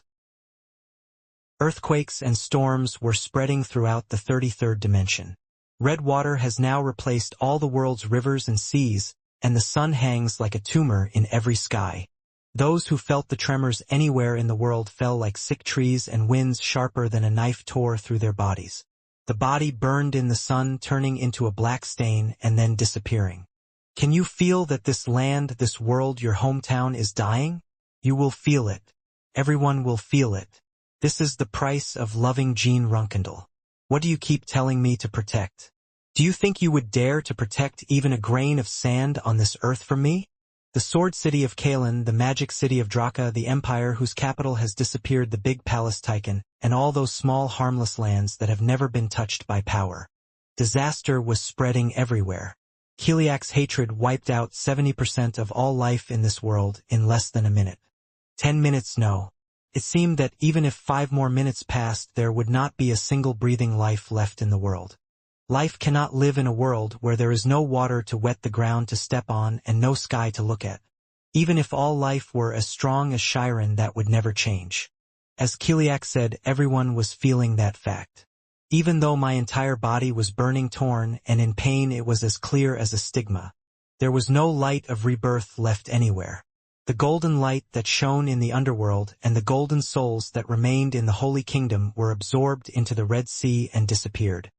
Earthquakes and storms were spreading throughout the 33rd dimension. Red water has now replaced all the world's rivers and seas, and the sun hangs like a tumor in every sky. Those who felt the tremors anywhere in the world fell like sick trees, and winds sharper than a knife tore through their bodies. The body burned in the sun, turning into a black stain and then disappearing. Can you feel that this land, this world, your hometown is dying? You will feel it. Everyone will feel it. This is the price of loving Gene Runkendall. What do you keep telling me to protect? Do you think you would dare to protect even a grain of sand on this earth from me? The sword city of Kalen, the magic city of Draka, the empire whose capital has disappeared, the big palace Tychon, and all those small harmless lands that have never been touched by power. Disaster was spreading everywhere. Kiliak's hatred wiped out 70% of all life in this world in less than a minute. 10 minutes, no. It seemed that even if 5 more minutes passed, there would not be a single breathing life left in the world. Life cannot live in a world where there is no water to wet the ground to step on and no sky to look at. Even if all life were as strong as Chiron, that would never change. As Kiliak said, everyone was feeling that fact. Even though my entire body was burning, torn, and in pain, it was as clear as a stigma. There was no light of rebirth left anywhere. The golden light that shone in the underworld and the golden souls that remained in the Holy Kingdom were absorbed into the Red Sea and disappeared.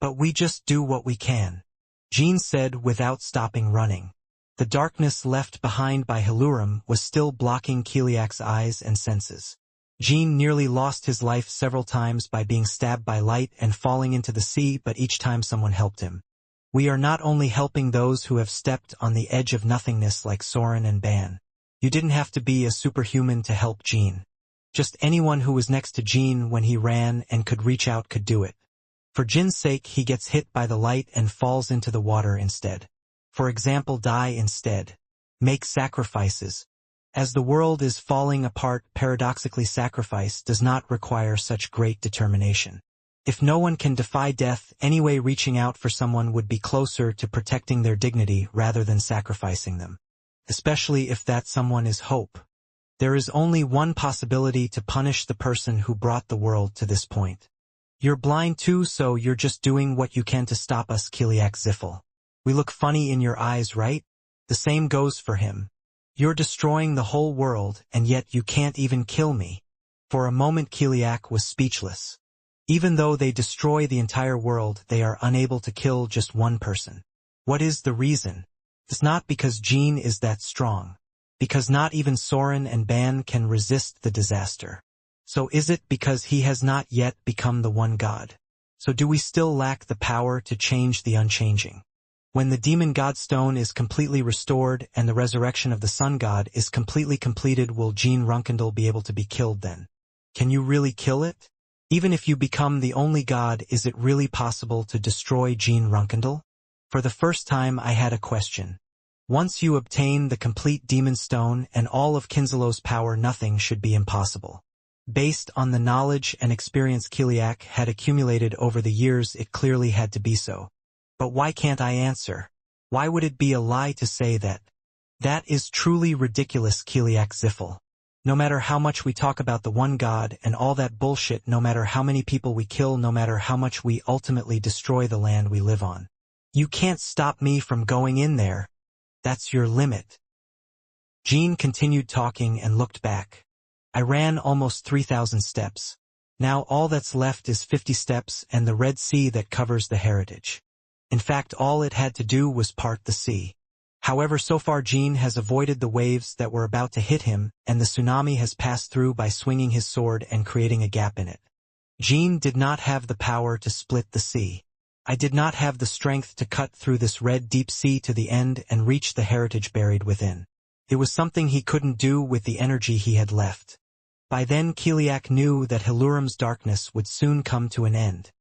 But we just do what we can, Jean said without stopping running. The darkness left behind by Helurum was still blocking Kiliak's eyes and senses. Jean nearly lost his life several times by being stabbed by light and falling into the sea, but each time someone helped him. We are not only helping those who have stepped on the edge of nothingness like Soren and Ban. You didn't have to be a superhuman to help Jean. Just anyone who was next to Jean when he ran and could reach out could do it. For Jin's sake, he gets hit by the light and falls into the water instead. For example, die instead. Make sacrifices. As the world is falling apart, paradoxically, sacrifice does not require such great determination. If no one can defy death anyway, reaching out for someone would be closer to protecting their dignity rather than sacrificing them. Especially if that someone is hope. There is only one possibility: to punish the person who brought the world to this point. You're blind too, so you're just doing what you can to stop us, Kiliak Ziffel. We look funny in your eyes, right? The same goes for him. You're destroying the whole world, and yet you can't even kill me. For a moment Kiliak was speechless. Even though they destroy the entire world, they are unable to kill just one person. What is the reason? It's not because Jean is that strong. Because not even Soren and Ban can resist the disaster. So is it because he has not yet become the one god? So do we still lack the power to change the unchanging? When the demon god stone is completely restored and the resurrection of the sun god is completely completed, will Gene Runkendall be able to be killed then? Can you really kill it? Even if you become the only god, is it really possible to destroy Gene Runkendall? For the first time I had a question. Once you obtain the complete demon stone and all of Kinzelo's power, nothing should be impossible. Based on the knowledge and experience Kiliak had accumulated over the years, it clearly had to be so. But why can't I answer? Why would it be a lie to say that? That is truly ridiculous, Kiliak Ziffel. No matter how much we talk about the one god and all that bullshit, no matter how many people we kill, no matter how much we ultimately destroy the land we live on, you can't stop me from going in there. That's your limit. Jean continued talking and looked back. I ran almost 3,000 steps. Now all that's left is 50 steps and the Red Sea that covers the heritage. In fact, all it had to do was part the sea. However, so far Jean has avoided the waves that were about to hit him, and the tsunami has passed through by swinging his sword and creating a gap in it. Jean did not have the power to split the sea. I did not have the strength to cut through this red deep sea to the end and reach the heritage buried within. It was something he couldn't do with the energy he had left. By then Kiliak knew that Helurum's darkness would soon come to an end.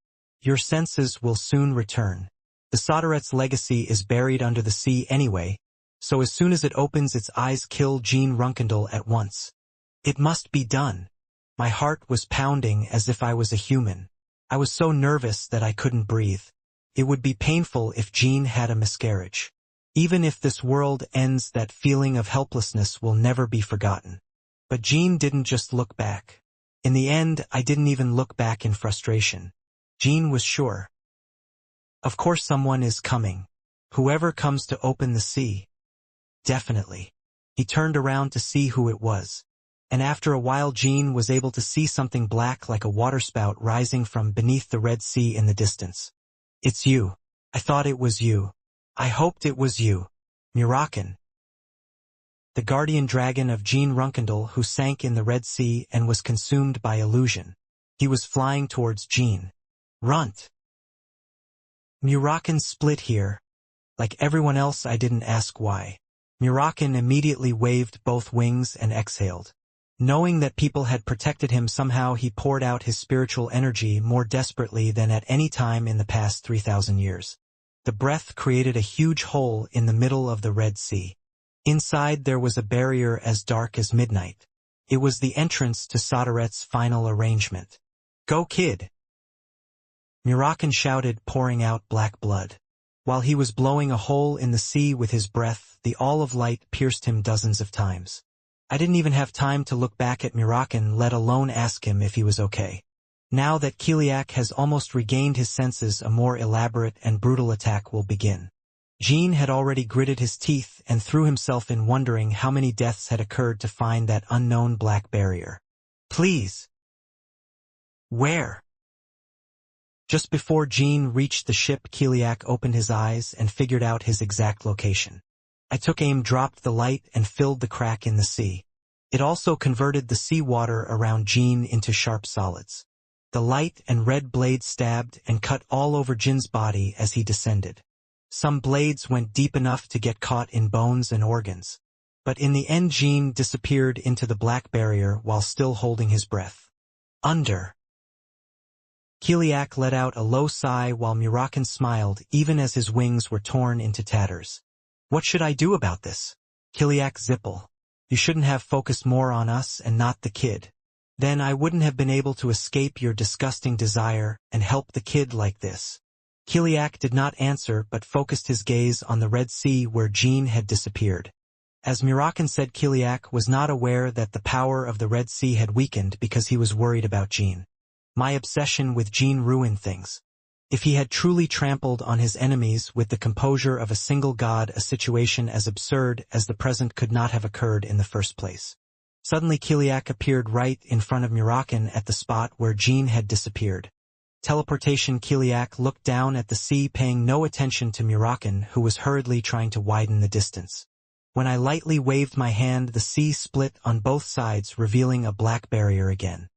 Your senses will soon return. The Soderet's legacy is buried under the sea anyway, so as soon as it opens its eyes, kill Gene Runkendall at once. It must be done. My heart was pounding as if I was a human. I was so nervous that I couldn't breathe. It would be painful if Jean had a miscarriage. Even if this world ends, that feeling of helplessness will never be forgotten. But Jean didn't just look back. In the end, I didn't even look back in frustration. Jean was sure. Of course someone is coming. Whoever comes to open the sea. Definitely. He turned around to see who it was. And after a while Jean was able to see something black like a waterspout rising from beneath the Red Sea in the distance. It's you. I thought it was you. I hoped it was you. Murakan. The guardian dragon of Jean Runkendal, who sank in the Red Sea and was consumed by illusion. He was flying towards Jean. Runt. Murakan split here. Like everyone else, I didn't ask why. Murakan immediately waved both wings and exhaled. Knowing that people had protected him somehow, he poured out his spiritual energy more desperately than at any time in the past 3,000 years. The breath created a huge hole in the middle of the Red Sea. Inside there was a barrier as dark as midnight. It was the entrance to Sodaret's final arrangement. Go, kid! Murakan shouted, pouring out black blood. While he was blowing a hole in the sea with his breath, the olive light pierced him dozens of times. I didn't even have time to look back at Murakan, let alone ask him if he was okay. Now that Kiliak has almost regained his senses, a more elaborate and brutal attack will begin. Jean had already gritted his teeth and threw himself in, wondering how many deaths had occurred to find that unknown black barrier. Please. Where? Just before Jean reached the ship, Kiliak opened his eyes and figured out his exact location. I took aim, dropped the light, and filled the crack in the sea. It also converted the sea water around Jean into sharp solids. The light and red blades stabbed and cut all over Jin's body as he descended. Some blades went deep enough to get caught in bones and organs. But in the end Jean disappeared into the black barrier while still holding his breath. Under. Kiliak let out a low sigh while Murakan smiled, even as his wings were torn into tatters. What should I do about this? Kiliak Zippel. You shouldn't have focused more on us and not the kid. Then I wouldn't have been able to escape your disgusting desire and help the kid like this. Kiliak did not answer but focused his gaze on the Red Sea where Jean had disappeared. As Murakan said, Kiliak was not aware that the power of the Red Sea had weakened because he was worried about Jean. My obsession with Jean ruined things. If he had truly trampled on his enemies with the composure of a single god, a situation as absurd as the present could not have occurred in the first place. Suddenly Kiliak appeared right in front of Murakan at the spot where Jean had disappeared. Teleportation. Kiliak looked down at the sea, paying no attention to Murakan, who was hurriedly trying to widen the distance. When I lightly waved my hand, the sea split on both sides, revealing a black barrier again.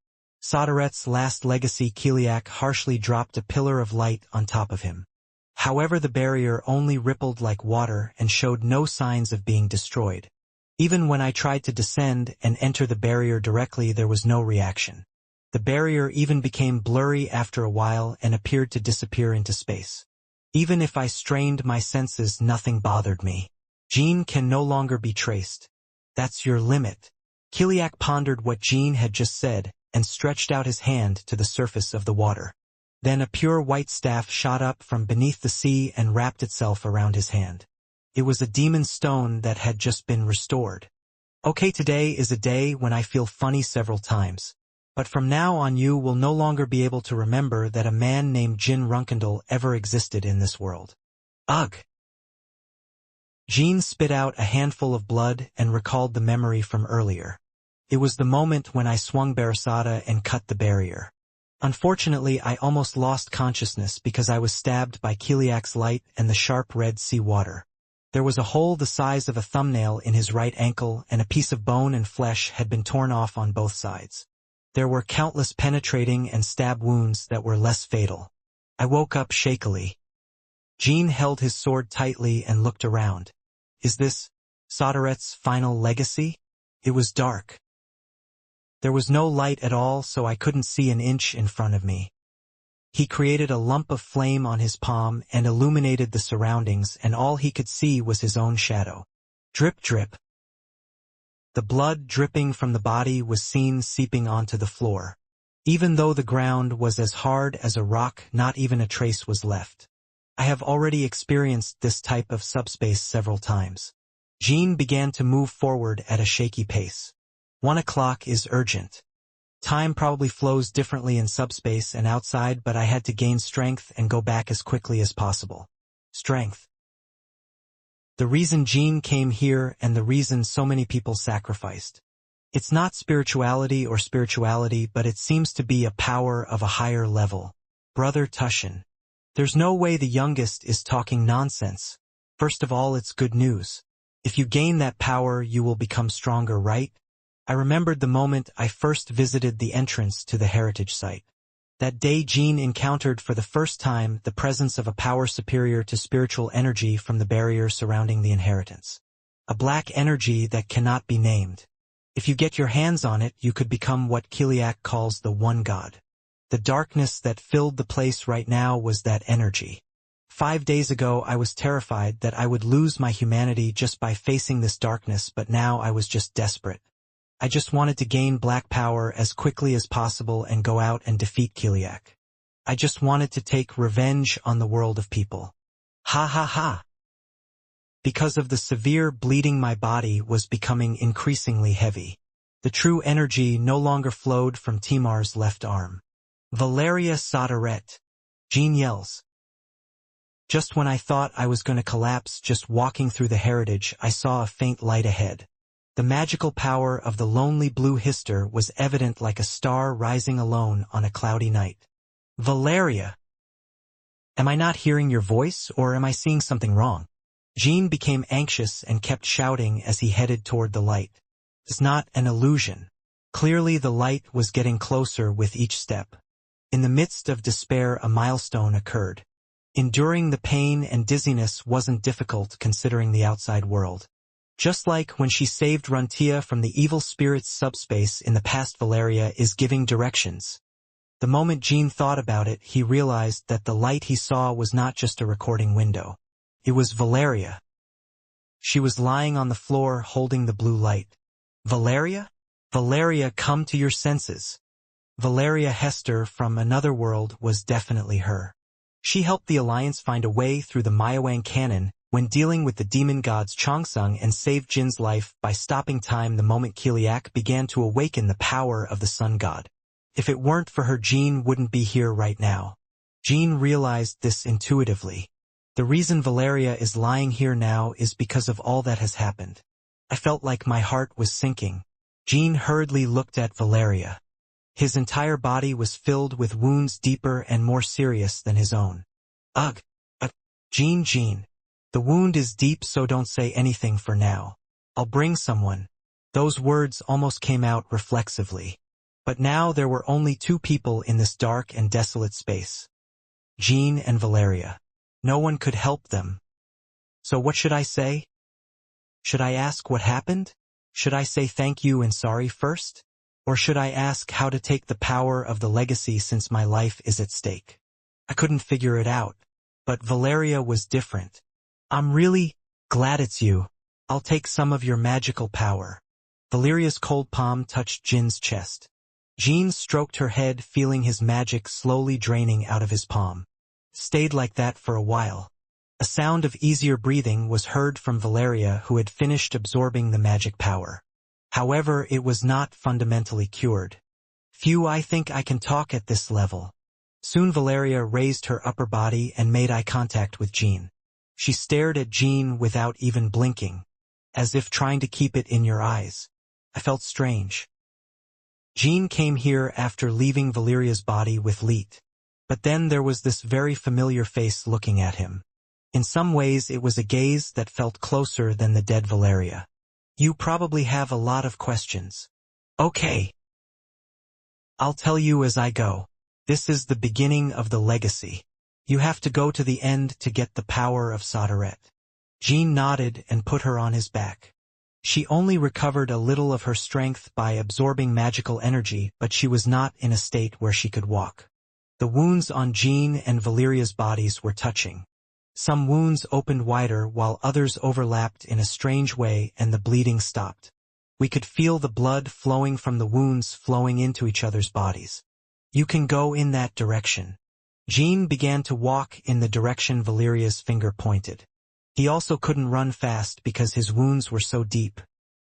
Sodaret's last legacy. Kiliak harshly dropped a pillar of light on top of him. However, the barrier only rippled like water and showed no signs of being destroyed. Even when I tried to descend and enter the barrier directly, there was no reaction. The barrier even became blurry after a while and appeared to disappear into space. Even if I strained my senses, nothing bothered me. Jean can no longer be traced. That's your limit. Kiliak pondered what Jean had just said and stretched out his hand to the surface of the water. Then a pure white staff shot up from beneath the sea and wrapped itself around his hand. It was a demon stone that had just been restored. Okay, today is a day when I feel funny several times. But from now on you will no longer be able to remember that a man named Jin Runkendal ever existed in this world. Ugh! Jean spit out a handful of blood and recalled the memory from earlier. It was the moment when I swung Barasada and cut the barrier. Unfortunately, I almost lost consciousness because I was stabbed by Kiliak's light and the sharp red sea water. There was a hole the size of a thumbnail in his right ankle, and a piece of bone and flesh had been torn off on both sides. There were countless penetrating and stab wounds that were less fatal. I woke up shakily. Jean held his sword tightly and looked around. Is this Sodaret's final legacy? It was dark. There was no light at all, so I couldn't see an inch in front of me. He created a lump of flame on his palm and illuminated the surroundings, and all he could see was his own shadow. Drip, drip. The blood dripping from the body was seen seeping onto the floor. Even though the ground was as hard as a rock, not even a trace was left. I have already experienced this type of subspace several times. Jean began to move forward at a shaky pace. 1 o'clock is urgent. Time probably flows differently in subspace and outside, but I had to gain strength and go back as quickly as possible. Strength. The reason Jean came here and the reason so many people sacrificed. It's not spirituality, but it seems to be a power of a higher level. Brother Tushin. There's no way the youngest is talking nonsense. First of all, it's good news. If you gain that power, you will become stronger, right? I remembered the moment I first visited the entrance to the heritage site. That day Jean encountered for the first time the presence of a power superior to spiritual energy from the barrier surrounding the inheritance. A black energy that cannot be named. If you get your hands on it, you could become what Kiliak calls the One God. The darkness that filled the place right now was that energy. 5 days ago I was terrified that I would lose my humanity just by facing this darkness, but now I was just desperate. I just wanted to gain black power as quickly as possible and go out and defeat Kiliak. I just wanted to take revenge on the world of people. Ha ha ha. Because of the severe bleeding, my body was becoming increasingly heavy. The true energy no longer flowed from Timar's left arm. Valeria Soderette. Jean yells. Just when I thought I was going to collapse just walking through the heritage, I saw a faint light ahead. The magical power of the lonely blue hister was evident like a star rising alone on a cloudy night. Valeria! Am I not hearing your voice, or am I seeing something wrong? Jean became anxious and kept shouting as he headed toward the light. It's not an illusion. Clearly the light was getting closer with each step. In the midst of despair, a milestone occurred. Enduring the pain and dizziness wasn't difficult considering the outside world. Just like when she saved Runtia from the evil spirit's subspace in the past, Valeria is giving directions. The moment Jean thought about it, he realized that the light he saw was not just a recording window. It was Valeria. She was lying on the floor holding the blue light. Valeria? Valeria, come to your senses. Valeria Hester from another world was definitely her. She helped the Alliance find a way through the Mayawang Cannon when dealing with the demon gods Chongsung and saved Jin's life by stopping time the moment Kiliak began to awaken the power of the sun god. If it weren't for her, Jean wouldn't be here right now. Jean realized this intuitively. The reason Valeria is lying here now is because of all that has happened. I felt like my heart was sinking. Jean hurriedly looked at Valeria. His entire body was filled with wounds deeper and more serious than his own. Ugh! Jean. The wound is deep, so don't say anything for now. I'll bring someone. Those words almost came out reflexively. But now there were only 2 people in this dark and desolate space. Jean and Valeria. No one could help them. So what should I say? Should I ask what happened? Should I say thank you and sorry first? Or should I ask how to take the power of the legacy since my life is at stake? I couldn't figure it out. But Valeria was different. I'm really glad it's you. I'll take some of your magical power. Valeria's cold palm touched Jin's chest. Jean stroked her head, feeling his magic slowly draining out of his palm. Stayed like that for a while. A sound of easier breathing was heard from Valeria, who had finished absorbing the magic power. However, it was not fundamentally cured. Phew, I think I can talk at this level. Soon Valeria raised her upper body and made eye contact with Jean. She stared at Jean without even blinking, as if trying to keep it in your eyes. I felt strange. Jean came here after leaving Valeria's body with Leet. But then there was this very familiar face looking at him. In some ways it was a gaze that felt closer than the dead Valeria. You probably have a lot of questions. Okay. I'll tell you as I go. This is the beginning of the legacy. You have to go to the end to get the power of Soderette. Jean nodded and put her on his back. She only recovered a little of her strength by absorbing magical energy, but she was not in a state where she could walk. The wounds on Jean and Valeria's bodies were touching. Some wounds opened wider while others overlapped in a strange way, and the bleeding stopped. We could feel the blood flowing from the wounds flowing into each other's bodies. You can go in that direction. Jean began to walk in the direction Valeria's finger pointed. He also couldn't run fast because his wounds were so deep.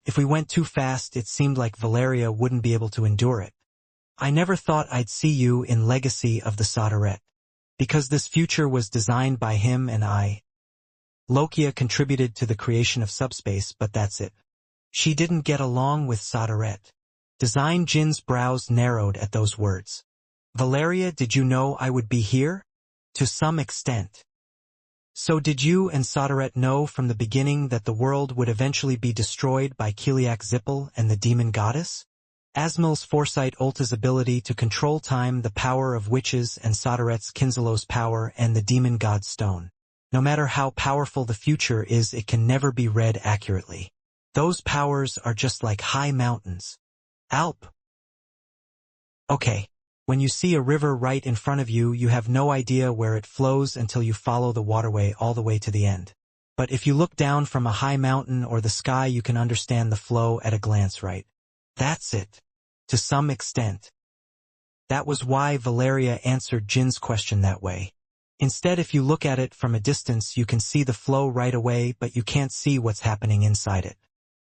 If we went too fast, it seemed like Valeria wouldn't be able to endure it. I never thought I'd see you in Legacy of the Soderette. Because this future was designed by him and I. Lokia contributed to the creation of subspace, but that's it. She didn't get along with Soderette. Design Jin's brows narrowed at those words. Valeria, did you know I would be here? To some extent. So did you and Soderette know from the beginning that the world would eventually be destroyed by Kiliak Zippel and the demon goddess? Asmil's foresight, Ulta's ability to control time, the power of witches, and Soderette's Kinzelo's power and the demon god stone. No matter how powerful the future is, it can never be read accurately. Those powers are just like high mountains. Alp. Okay. When you see a river right in front of you, you have no idea where it flows until you follow the waterway all the way to the end. But if you look down from a high mountain or the sky, you can understand the flow at a glance, right? That's it. To some extent. That was why Valeria answered Jin's question that way. Instead, if you look at it from a distance, you can see the flow right away, but you can't see what's happening inside it.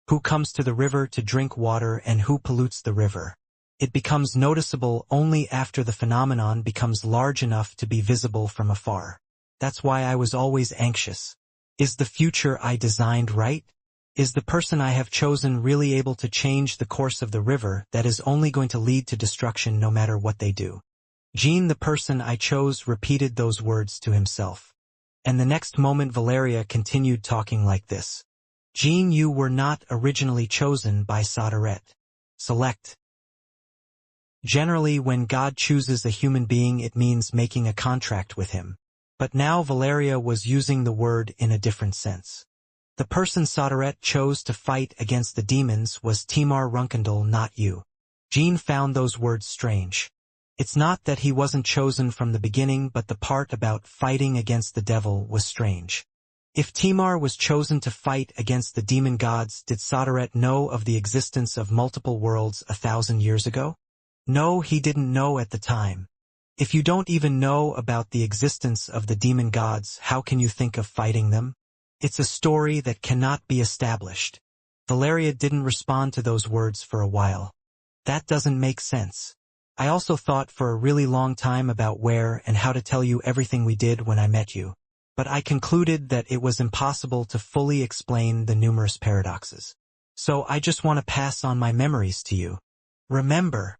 Who comes to the river to drink water and who pollutes the river? It becomes noticeable only after the phenomenon becomes large enough to be visible from afar. That's why I was always anxious. Is the future I designed right? Is the person I have chosen really able to change the course of the river that is only going to lead to destruction no matter what they do? Jean, the person I chose, repeated those words to himself. And the next moment Valeria continued talking like this. Jean, you were not originally chosen by Soderette. Select. Generally, when God chooses a human being, it means making a contract with him. But now Valeria was using the word in a different sense. The person Soderette chose to fight against the demons was Timar Runkendal, not you. Jean found those words strange. It's not that he wasn't chosen from the beginning, but the part about fighting against the devil was strange. If Timar was chosen to fight against the demon gods, did Soderette know of the existence of multiple worlds 1,000 years ago? No, he didn't know at the time. If you don't even know about the existence of the demon gods, how can you think of fighting them? It's a story that cannot be established. Valeria didn't respond to those words for a while. That doesn't make sense. I also thought for a really long time about where and how to tell you everything we did when I met you. But I concluded that it was impossible to fully explain the numerous paradoxes. So I just want to pass on my memories to you. Remember,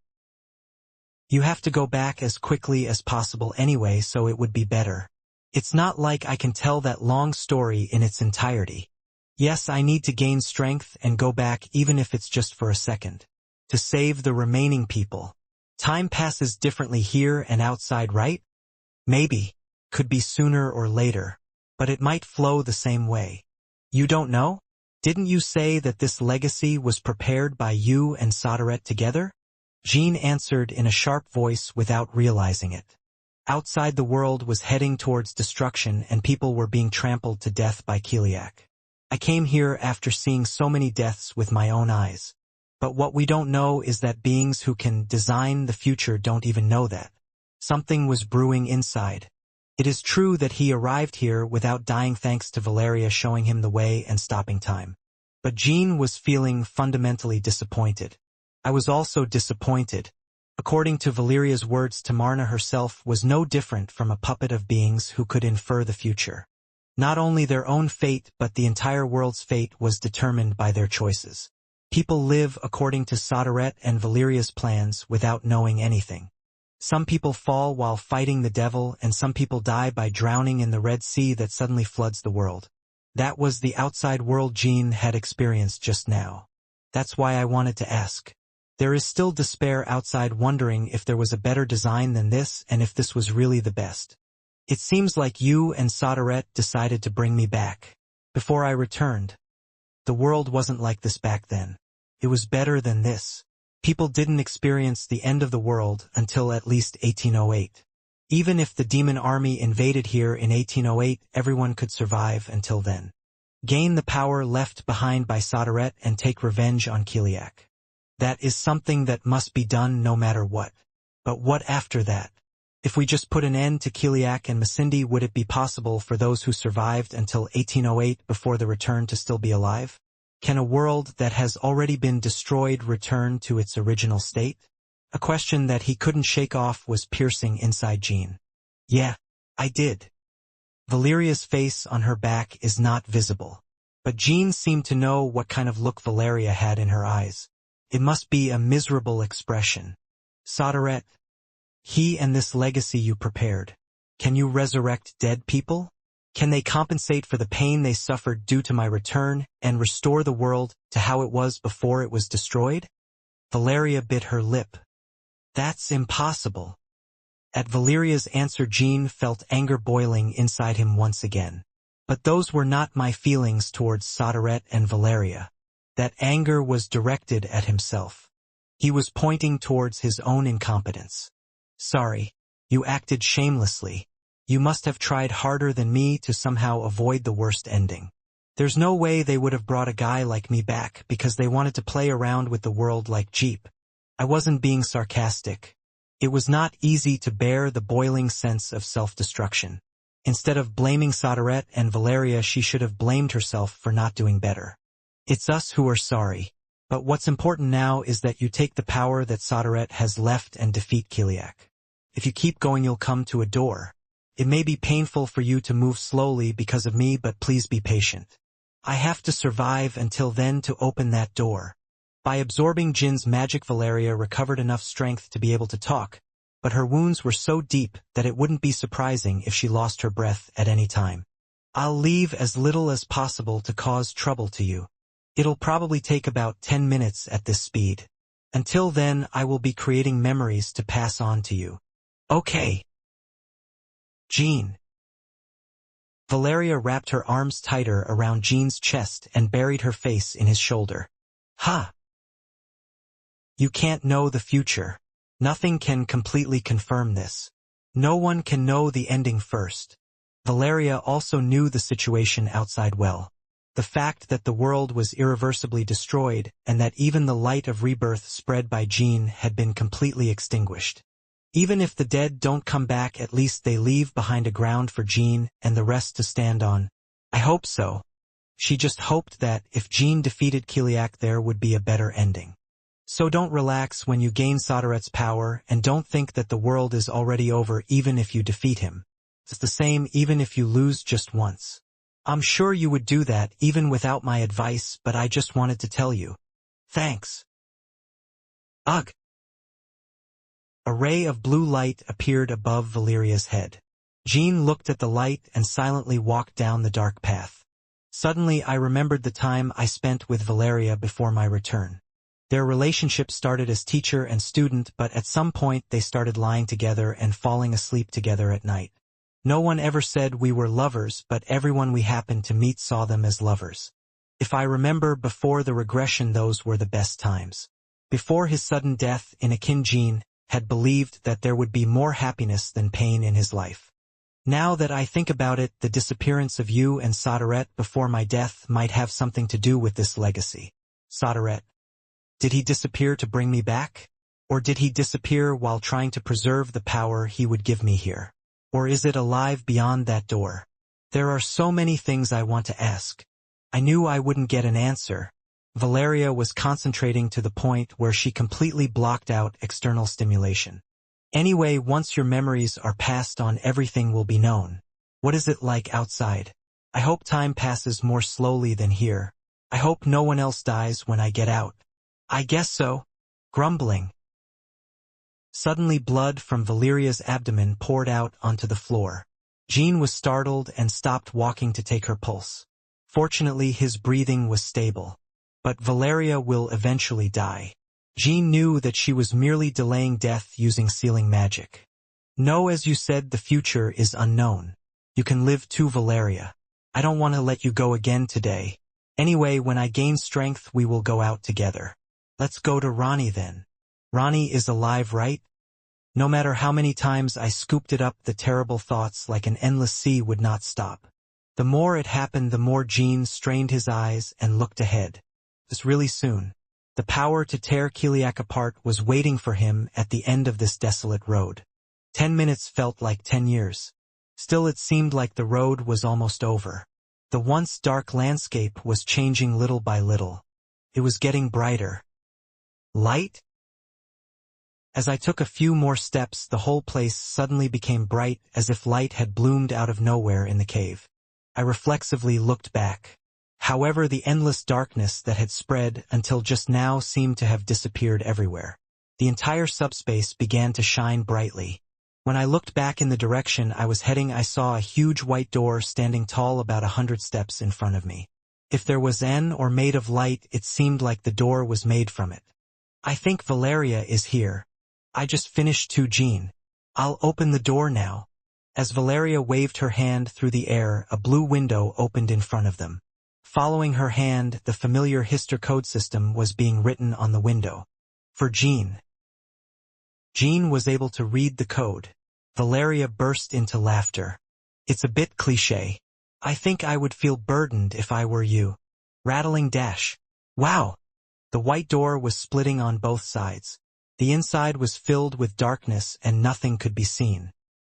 you have to go back as quickly as possible anyway, so it would be better. It's not like I can tell that long story in its entirety. Yes, I need to gain strength and go back even if it's just for a second. To save the remaining people. Time passes differently here and outside, right? Maybe. Could be sooner or later. But it might flow the same way. You don't know? Didn't you say that this legacy was prepared by you and Soderette together? Jean answered in a sharp voice without realizing it. Outside, the world was heading towards destruction and people were being trampled to death by Kiliak. I came here after seeing so many deaths with my own eyes. But what we don't know is that beings who can design the future don't even know that. Something was brewing inside. It is true that he arrived here without dying thanks to Valeria showing him the way and stopping time. But Jean was feeling fundamentally disappointed. I was also disappointed. According to Valeria's words, Tamarna herself was no different from a puppet of beings who could infer the future. Not only their own fate, but the entire world's fate was determined by their choices. People live according to Soderette and Valeria's plans without knowing anything. Some people fall while fighting the devil, and some people die by drowning in the Red Sea that suddenly floods the world. That was the outside world Jean had experienced just now. That's why I wanted to ask. There is still despair outside, wondering if there was a better design than this and if this was really the best. It seems like you and Soderette decided to bring me back. Before I returned. The world wasn't like this back then. It was better than this. People didn't experience the end of the world until at least 1808. Even if the demon army invaded here in 1808, everyone could survive until then. Gain the power left behind by Soderette and take revenge on Kiliak. That is something that must be done no matter what. But what after that? If we just put an end to Kiliak and Masindi, would it be possible for those who survived until 1808 before the return to still be alive? Can a world that has already been destroyed return to its original state? A question that he couldn't shake off was piercing inside Jean. Yeah, I did. Valeria's face on her back is not visible. But Jean seemed to know what kind of look Valeria had in her eyes. It must be a miserable expression. Soderette, he and this legacy you prepared. Can you resurrect dead people? Can they compensate for the pain they suffered due to my return and restore the world to how it was before it was destroyed? Valeria bit her lip. That's impossible. At Valeria's answer, Jean felt anger boiling inside him once again. But those were not my feelings towards Soderette and Valeria. That anger was directed at himself. He was pointing towards his own incompetence. Sorry, you acted shamelessly. You must have tried harder than me to somehow avoid the worst ending. There's no way they would have brought a guy like me back because they wanted to play around with the world like Jeep. I wasn't being sarcastic. It was not easy to bear the boiling sense of self-destruction. Instead of blaming Soderette and Valeria, she should have blamed herself for not doing better. It's us who are sorry. But what's important now is that you take the power that Soderette has left and defeat Kiliak. If you keep going, you'll come to a door. It may be painful for you to move slowly because of me, but please be patient. I have to survive until then to open that door. By absorbing Jin's magic, Valeria recovered enough strength to be able to talk, but her wounds were so deep that it wouldn't be surprising if she lost her breath at any time. I'll leave as little as possible to cause trouble to you. It'll probably take about 10 minutes at this speed. Until then, I will be creating memories to pass on to you. Okay. Jean. Valeria wrapped her arms tighter around Jean's chest and buried her face in his shoulder. Ha! You can't know the future. Nothing can completely confirm this. No one can know the ending first. Valeria also knew the situation outside well. The fact that the world was irreversibly destroyed and that even the light of rebirth spread by Jean had been completely extinguished. Even if the dead don't come back, at least they leave behind a ground for Jean and the rest to stand on. I hope so. She just hoped that if Jean defeated Kiliak, there would be a better ending. So don't relax when you gain Soderette's power, and don't think that the world is already over even if you defeat him. It's the same even if you lose just once. I'm sure you would do that even without my advice, but I just wanted to tell you. Thanks. Ugh. A ray of blue light appeared above Valeria's head. Jean looked at the light and silently walked down the dark path. Suddenly I remembered the time I spent with Valeria before my return. Their relationship started as teacher and student, but at some point they started lying together and falling asleep together at night. No one ever said we were lovers, but everyone we happened to meet saw them as lovers. If I remember, before the regression, those were the best times. Before his sudden death, Inakin, Jean had believed that there would be more happiness than pain in his life. Now that I think about it, the disappearance of you and Soderette before my death might have something to do with this legacy. Soderette. Did he disappear to bring me back? Or did he disappear while trying to preserve the power he would give me here? Or is it alive beyond that door? There are so many things I want to ask. I knew I wouldn't get an answer. Valeria was concentrating to the point where she completely blocked out external stimulation. Anyway, once your memories are passed on, everything will be known. What is it like outside? I hope time passes more slowly than here. I hope no one else dies when I get out. I guess so. Grumbling. Suddenly blood from Valeria's abdomen poured out onto the floor. Jean was startled and stopped walking to take her pulse. Fortunately, his breathing was stable. But Valeria will eventually die. Jean knew that she was merely delaying death using sealing magic. No, as you said, the future is unknown. You can live too, Valeria. I don't want to let you go again today. Anyway, when I gain strength, we will go out together. Let's go to Ronnie then. Ronnie is alive, right? No matter how many times I scooped it up, the terrible thoughts like an endless sea would not stop. The more it happened, the more Jean strained his eyes and looked ahead. It's really soon. The power to tear Kiliak apart was waiting for him at the end of this desolate road. 10 minutes felt like 10 years. Still it seemed like the road was almost over. The once dark landscape was changing little by little. It was getting brighter. Light? As I took a few more steps, the whole place suddenly became bright, as if light had bloomed out of nowhere in the cave. I reflexively looked back. However, the endless darkness that had spread until just now seemed to have disappeared everywhere. The entire subspace began to shine brightly. When I looked back in the direction I was heading, I saw a huge white door standing tall about 100 steps in front of me. If there was made of light, it seemed like the door was made from it. I think Valeria is here. I just finished to Jean. I'll open the door now. As Valeria waved her hand through the air, a blue window opened in front of them. Following her hand, the familiar Hister code system was being written on the window. For Jean. Jean was able to read the code. Valeria burst into laughter. It's a bit cliché. I think I would feel burdened if I were you. Rattling dash. Wow! The white door was splitting on both sides. The inside was filled with darkness and nothing could be seen.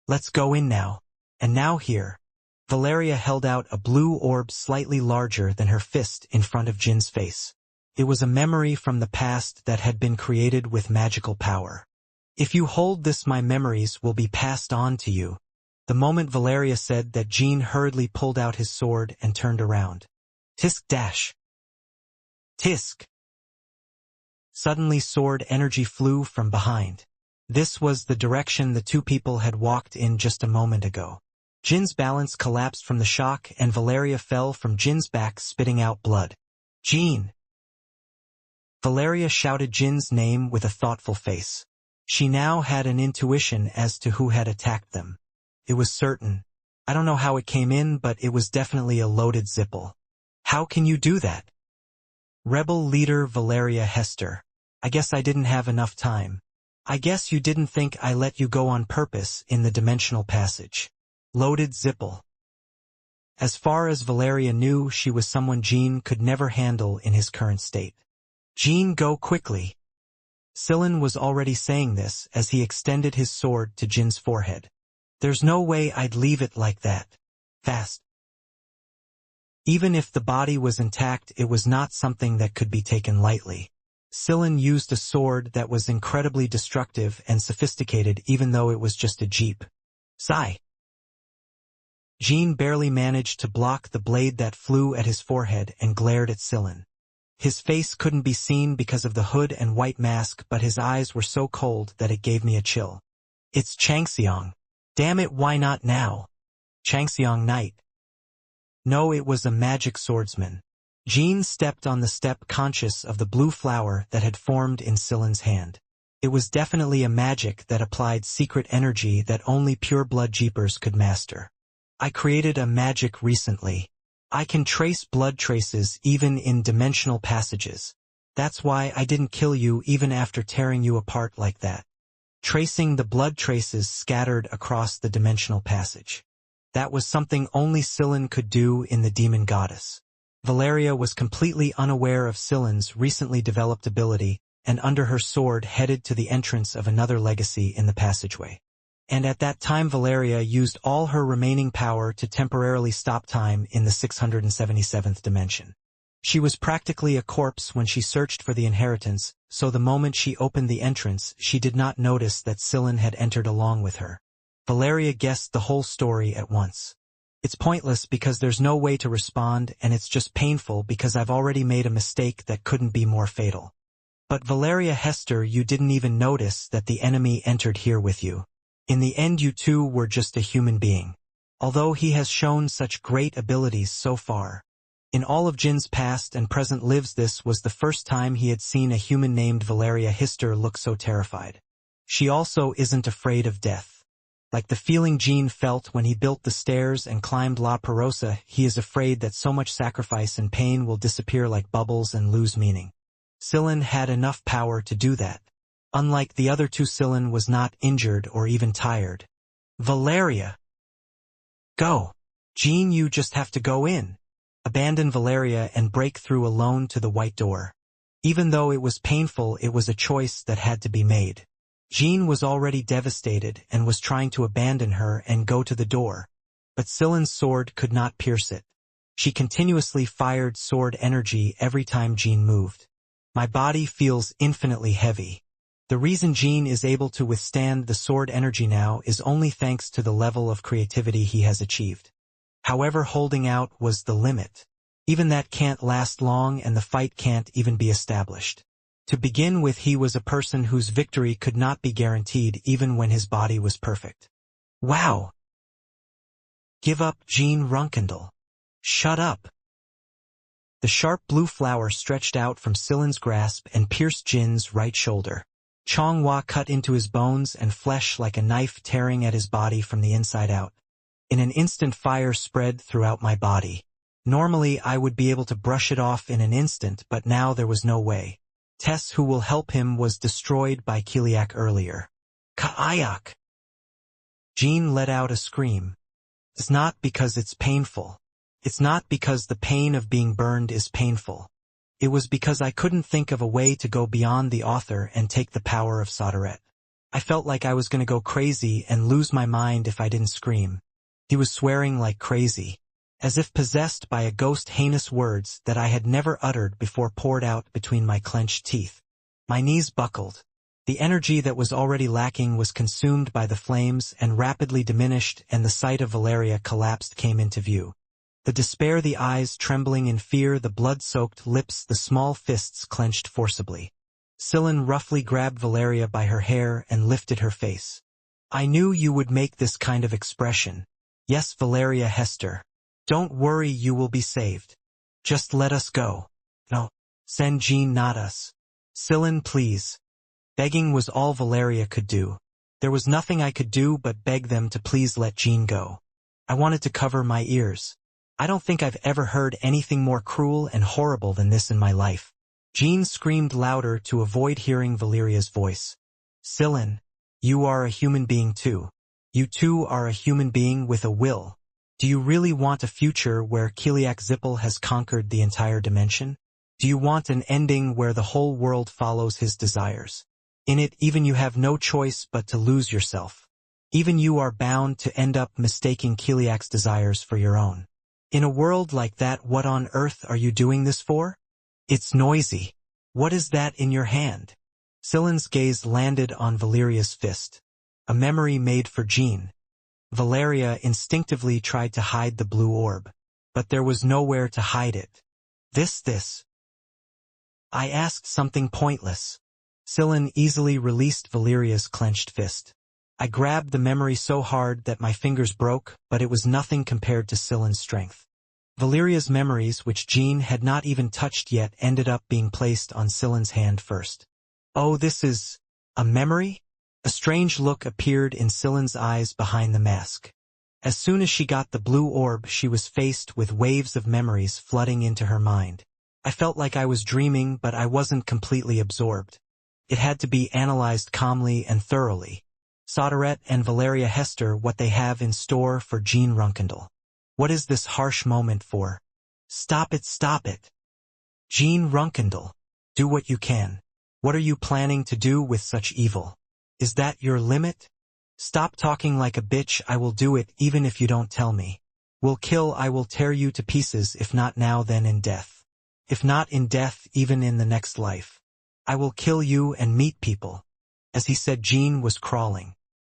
Let's go in now. And now here. Valeria held out a blue orb slightly larger than her fist in front of Jin's face. It was a memory from the past that had been created with magical power. If you hold this, my memories will be passed on to you. The moment Valeria said that, Jean hurriedly pulled out his sword and turned around. Tisk dash. Tisk. Suddenly sword energy flew from behind. This was the direction the two people had walked in just a moment ago. Jin's balance collapsed from the shock and Valeria fell from Jin's back, spitting out blood. Jean! Valeria shouted Jin's name with a thoughtful face. She now had an intuition as to who had attacked them. It was certain. I don't know how it came in, but it was definitely a loaded Zipple. How can you do that? Rebel leader Valeria Hester. I guess I didn't have enough time. I guess you didn't think I let you go on purpose in the dimensional passage. Loaded Zipple. As far as Valeria knew, she was someone Jean could never handle in his current state. Jean, go quickly. Sillin was already saying this as he extended his sword to Jin's forehead. There's no way I'd leave it like that. Fast. Even if the body was intact, it was not something that could be taken lightly. Sillin used a sword that was incredibly destructive and sophisticated, even though it was just a jeep. Sigh. Jean barely managed to block the blade that flew at his forehead and glared at Sillin. His face couldn't be seen because of the hood and white mask, but his eyes were so cold that it gave me a chill. It's Changxiang. Damn it, why not now? Changxiang Knight. No, it was a magic swordsman. Jean stepped on the step, conscious of the blue flower that had formed in Sillin's hand. It was definitely a magic that applied secret energy that only pure-blood jeepers could master. I created a magic recently. I can trace blood traces even in dimensional passages. That's why I didn't kill you even after tearing you apart like that. Tracing the blood traces scattered across the dimensional passage. That was something only Sillin could do in the Demon Goddess. Valeria was completely unaware of Sillin's recently developed ability, and under her sword headed to the entrance of another legacy in the passageway. And at that time Valeria used all her remaining power to temporarily stop time in the 677th dimension. She was practically a corpse when she searched for the inheritance, so the moment she opened the entrance, she did not notice that Sillin had entered along with her. Valeria guessed the whole story at once. It's pointless because there's no way to respond, and it's just painful because I've already made a mistake that couldn't be more fatal. But Valeria Hester, you didn't even notice that the enemy entered here with you. In the end, you two were just a human being. Although he has shown such great abilities so far. In all of Jin's past and present lives, this was the first time he had seen a human named Valeria Hester look so terrified. She also isn't afraid of death. Like the feeling Jean felt when he built the stairs and climbed La Perosa, he is afraid that so much sacrifice and pain will disappear like bubbles and lose meaning. Sillin had enough power to do that. Unlike the other two, Sillin was not injured or even tired. Valeria! Go! Jean, you just have to go in. Abandon Valeria and break through alone to the white door. Even though it was painful, it was a choice that had to be made. Jean was already devastated and was trying to abandon her and go to the door. But Scyllane's sword could not pierce it. She continuously fired sword energy every time Jean moved. My body feels infinitely heavy. The reason Jean is able to withstand the sword energy now is only thanks to the level of creativity he has achieved. However, holding out was the limit. Even that can't last long, and the fight can't even be established. To begin with, he was a person whose victory could not be guaranteed even when his body was perfect. Wow! Give up, Jean Runkendal. Shut up! The sharp blue flower stretched out from Scyllane's grasp and pierced Jin's right shoulder. Chonghua cut into his bones and flesh like a knife, tearing at his body from the inside out. In an instant, fire spread throughout my body. Normally, I would be able to brush it off in an instant, but now there was no way. Tess, who will help him, was destroyed by Kiliak earlier. Kaayak! Jean let out a scream. It's not because it's painful. It's not because the pain of being burned is painful. It was because I couldn't think of a way to go beyond the author and take the power of Sodaret. I felt like I was going to go crazy and lose my mind if I didn't scream. He was swearing like crazy, as if possessed by a ghost. Heinous words that I had never uttered before poured out between my clenched teeth. My knees buckled. The energy that was already lacking was consumed by the flames and rapidly diminished, and the sight of Valeria collapsed came into view. The despair, the eyes trembling in fear, the blood-soaked lips, the small fists clenched forcibly. Scyllane roughly grabbed Valeria by her hair and lifted her face. I knew you would make this kind of expression. Yes, Valeria Hester. Don't worry, you will be saved. Just let us go. No. Send Jean, not us. Scyllane, please. Begging was all Valeria could do. There was nothing I could do but beg them to please let Jean go. I wanted to cover my ears. I don't think I've ever heard anything more cruel and horrible than this in my life. Jean screamed louder to avoid hearing Valeria's voice. Scyllane, you are a human being too. You too are a human being with a will. Do you really want a future where Kiliak Zippel has conquered the entire dimension? Do you want an ending where the whole world follows his desires? In it, even you have no choice but to lose yourself. Even you are bound to end up mistaking Kiliak's desires for your own. In a world like that, what on earth are you doing this for? It's noisy. What is that in your hand? Scyllane's gaze landed on Valeria's fist. A memory made for Jean. Valeria instinctively tried to hide the blue orb, but there was nowhere to hide it. This. I asked something pointless. Scyllane easily released Valeria's clenched fist. I grabbed the memory so hard that my fingers broke, but it was nothing compared to Scyllane's strength. Valeria's memories, which Jean had not even touched yet, ended up being placed on Scyllane's hand first. Oh, this is a memory? A strange look appeared in Scyllane's eyes behind the mask. As soon as she got the blue orb, she was faced with waves of memories flooding into her mind. I felt like I was dreaming, but I wasn't completely absorbed. It had to be analyzed calmly and thoroughly. Sodaret and Valeria Hester, what they have in store for Jean Runkendal. What is this harsh moment for? Stop it, stop it. Jean Runkendal, do what you can. What are you planning to do with such evil? Is that your limit? Stop talking like a bitch. I will do it even if you don't tell me. Will kill, I will tear you to pieces, if not now then in death. If not in death, even in the next life. I will kill you and meet people. As he said, Jean was crawling.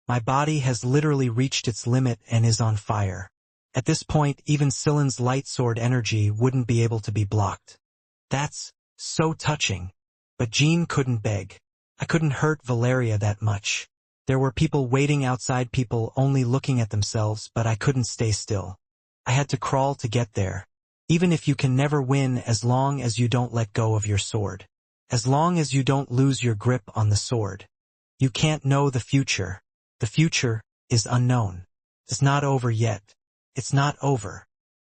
My body has literally reached its limit and is on fire. At this point, even Scyllane's light sword energy wouldn't be able to be blocked. That's so touching. But Jean couldn't beg. I couldn't hurt Valeria that much. There were people waiting outside, people only looking at themselves, but I couldn't stay still. I had to crawl to get there. Even if you can never win, as long as you don't let go of your sword. As long as you don't lose your grip on the sword. You can't know the future. The future is unknown. It's not over yet. It's not over.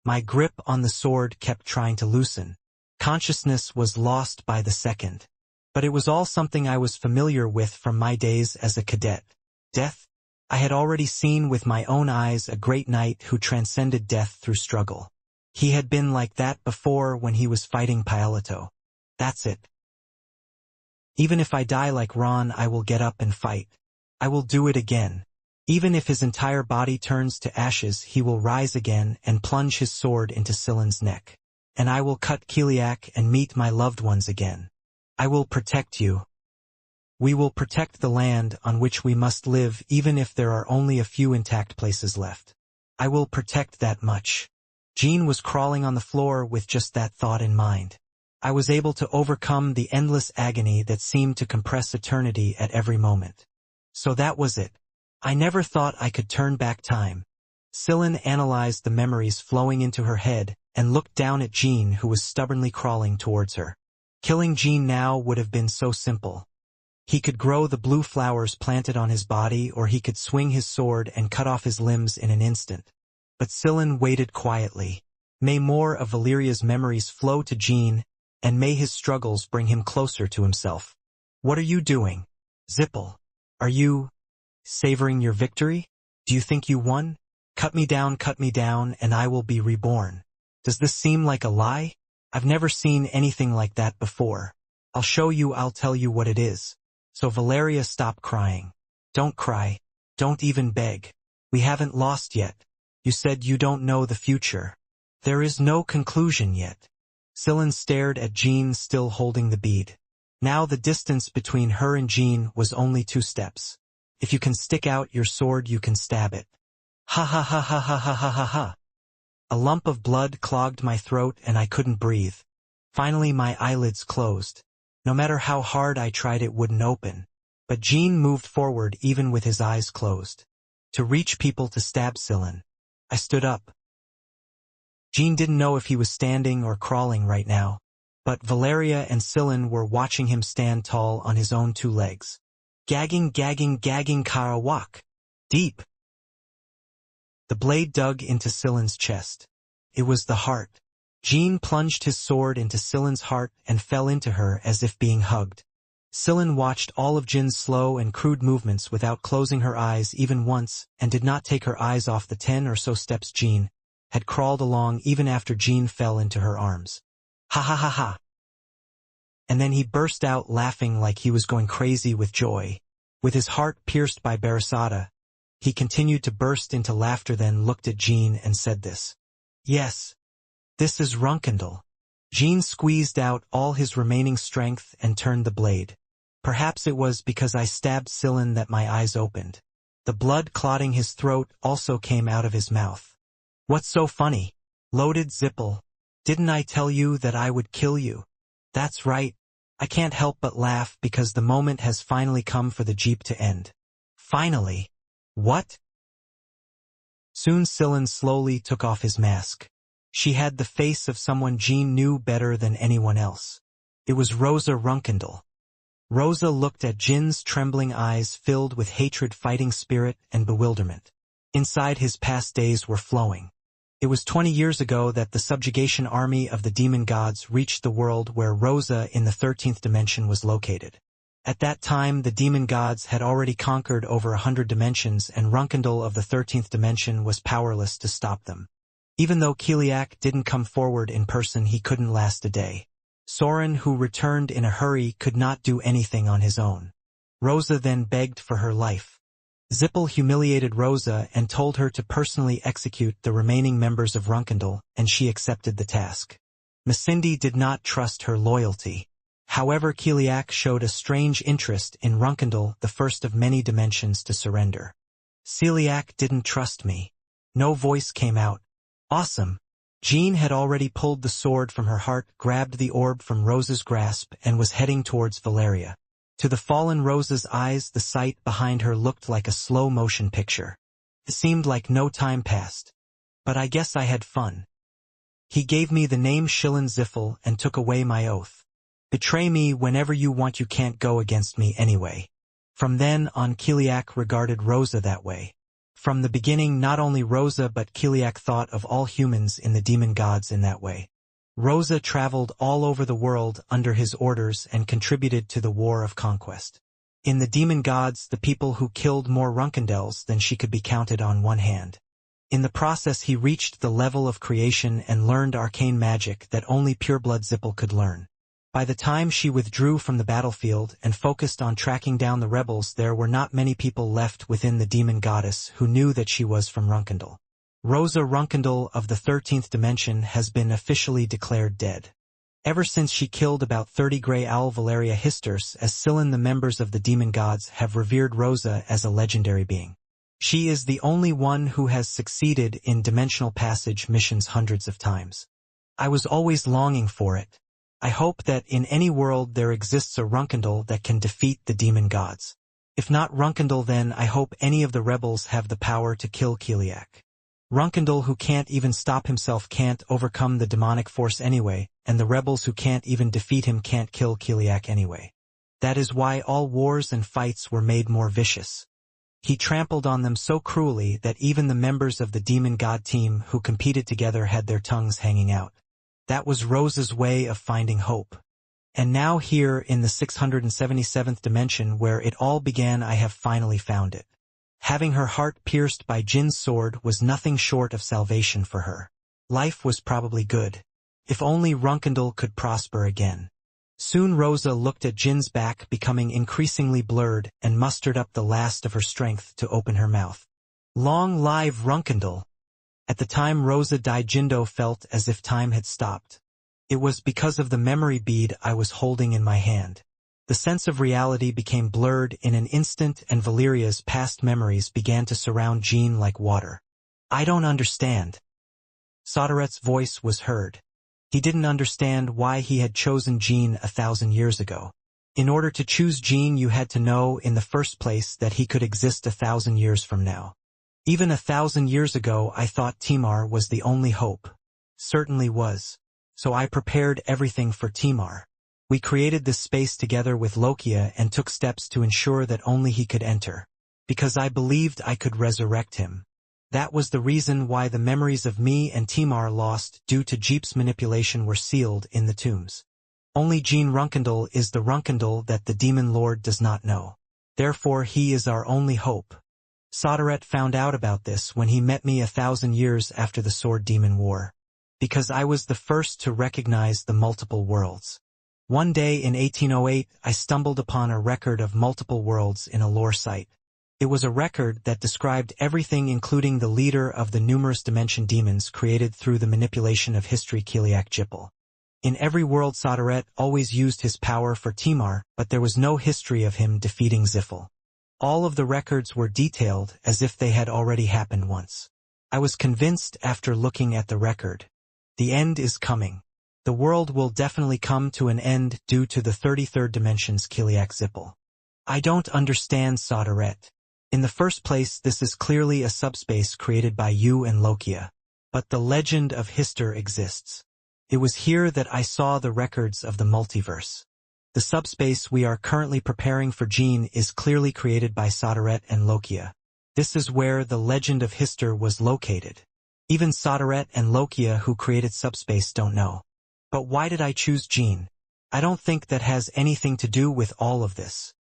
My grip on the sword kept trying to loosen. Consciousness was lost by the second. But it was all something I was familiar with from my days as a cadet. Death? I had already seen with my own eyes a great knight who transcended death through struggle. He had been like that before when he was fighting Paiolato. That's it. Even if I die like Ron, I will get up and fight. I will do it again. Even if his entire body turns to ashes, he will rise again and plunge his sword into Silen's neck. And I will cut Kiliak and meet my loved ones again. I will protect you. We will protect the land on which we must live, even if there are only a few intact places left. I will protect that much. Jean was crawling on the floor with just that thought in mind. I was able to overcome the endless agony that seemed to compress eternity at every moment. So that was it. I never thought I could turn back time. Silen analyzed the memories flowing into her head and looked down at Jean, who was stubbornly crawling towards her. Killing Jean now would have been so simple. He could grow the blue flowers planted on his body, or he could swing his sword and cut off his limbs in an instant. But Silen waited quietly. May more of Valeria's memories flow to Jean, and may his struggles bring him closer to himself. What are you doing? Zippel. Are you savoring your victory? Do you think you won? Cut me down, and I will be reborn. Does this seem like a lie? I've never seen anything like that before. I'll show you, I'll tell you what it is. So Valeria, stop crying. Don't cry. Don't even beg. We haven't lost yet. You said you don't know the future. There is no conclusion yet. Silen stared at Jean, still holding the bead. Now the distance between her and Jean was only 2 steps. If you can stick out your sword, you can stab it. Ha ha ha ha ha ha ha ha ha. A lump of blood clogged my throat and I couldn't breathe. Finally my eyelids closed. No matter how hard I tried, it wouldn't open. But Jean moved forward even with his eyes closed. To reach people to stab Silen. I stood up. Jean didn't know if he was standing or crawling right now. But Valeria and Silen were watching him stand tall on his own 2 legs. Gagging, Karawak. Deep. The blade dug into Silen's chest. It was the heart. Jean plunged his sword into Silen's heart and fell into her as if being hugged. Silen watched all of Jin's slow and crude movements without closing her eyes even once, and did not take her eyes off the 10 or so steps Jean had crawled along even after Jean fell into her arms. Ha ha ha ha. And then he burst out laughing like he was going crazy with joy. With his heart pierced by Barasada, he continued to burst into laughter, then looked at Jean and said this. Yes. This is Runkendal. Jean squeezed out all his remaining strength and turned the blade. Perhaps it was because I stabbed Silen that my eyes opened. The blood clotting his throat also came out of his mouth. What's so funny? Loaded Zippel. Didn't I tell you that I would kill you? That's right. I can't help but laugh because the moment has finally come for the Jeep to end. Finally. What? Soon Silen slowly took off his mask. She had the face of someone Jean knew better than anyone else. It was Rosa Runkendal. Rosa looked at Jin's trembling eyes filled with hatred, fighting spirit, and bewilderment. Inside, his past days were flowing. It was 20 years ago that the subjugation army of the demon gods reached the world where Rosa in the 13th dimension was located. At that time, the demon gods had already conquered over 100 dimensions, and Runkendal of the 13th dimension was powerless to stop them. Even though Kiliak didn't come forward in person, he couldn't last a day. Soren, who returned in a hurry, could not do anything on his own. Rosa then begged for her life. Zippel humiliated Rosa and told her to personally execute the remaining members of Runkendal, and she accepted the task. Masindi did not trust her loyalty. However, Kiliak showed a strange interest in Runkendal, the first of many dimensions to surrender. Celiac didn't trust me. No voice came out. Awesome. Jean had already pulled the sword from her heart, grabbed the orb from Rosa's grasp, and was heading towards Valeria. To the fallen Rosa's eyes, the sight behind her looked like a slow-motion picture. It seemed like no time passed. But I guess I had fun. He gave me the name Shilin Ziffel and took away my oath. Betray me whenever you want, you can't go against me anyway. From then on, Kiliak regarded Rosa that way. From the beginning, not only Rosa but Kiliak thought of all humans in the demon gods in that way. Rosa traveled all over the world under his orders and contributed to the war of conquest. In the demon gods, the people who killed more Runkendels than she could be counted on one hand. In the process, he reached the level of creation and learned arcane magic that only pureblood Zippel could learn. By the time she withdrew from the battlefield and focused on tracking down the rebels, there were not many people left within the demon goddess who knew that she was from Runkendal. Rosa Runkendal of the 13th dimension has been officially declared dead. Ever since she killed about 30 Grey Owl Valeria Histers as Scylla, the members of the demon gods have revered Rosa as a legendary being. She is the only one who has succeeded in dimensional passage missions hundreds of times. I was always longing for it. I hope that in any world there exists a Runkendal that can defeat the demon gods. If not Runkendal, then I hope any of the rebels have the power to kill Kiliak. Runkendal, who can't even stop himself, can't overcome the demonic force anyway, and the rebels who can't even defeat him can't kill Kiliak anyway. That is why all wars and fights were made more vicious. He trampled on them so cruelly that even the members of the demon god team who competed together had their tongues hanging out. That was Rosa's way of finding hope. And now here in the 677th dimension where it all began, I have finally found it. Having her heart pierced by Jin's sword was nothing short of salvation for her. Life was probably good. If only Runkendal could prosper again. Soon Rosa looked at Jin's back becoming increasingly blurred and mustered up the last of her strength to open her mouth. Long live Runkendal! At the time Rosa died, Jindo felt as if time had stopped. It was because of the memory bead I was holding in my hand. The sense of reality became blurred in an instant and Valeria's past memories began to surround Jean like water. I don't understand. Soderet's voice was heard. He didn't understand why he had chosen Jean 1,000 years ago. In order to choose Jean, you had to know in the first place that he could exist 1,000 years from now. Even 1,000 years ago I thought Timar was the only hope. Certainly was. So I prepared everything for Timar. We created this space together with Lokia and took steps to ensure that only he could enter. Because I believed I could resurrect him. That was the reason why the memories of me and Timar lost due to Jeep's manipulation were sealed in the tombs. Only Jean Runkendal is the Runkendal that the Demon Lord does not know. Therefore he is our only hope. Soderet found out about this when he met me 1,000 years after the Sword Demon War. Because I was the first to recognize the multiple worlds. One day in 1808 I stumbled upon a record of multiple worlds in a lore site. It was a record that described everything, including the leader of the numerous dimension demons created through the manipulation of history, Kiliak Jippel. In every world Soderet always used his power for Timar, but there was no history of him defeating Ziffel. All of the records were detailed as if they had already happened once. I was convinced after looking at the record. The end is coming. The world will definitely come to an end due to the 33rd dimension's Kiliak Zippel. I don't understand, Soderet. In the first place, this is clearly a subspace created by you and Lokia. But the legend of Hister exists. It was here that I saw the records of the multiverse. The subspace we are currently preparing for Jean is clearly created by Soderet and Lokia. This is where the legend of Hister was located. Even Soderet and Lokia, who created subspace, don't know. But why did I choose Jean? I don't think that has anything to do with all of this.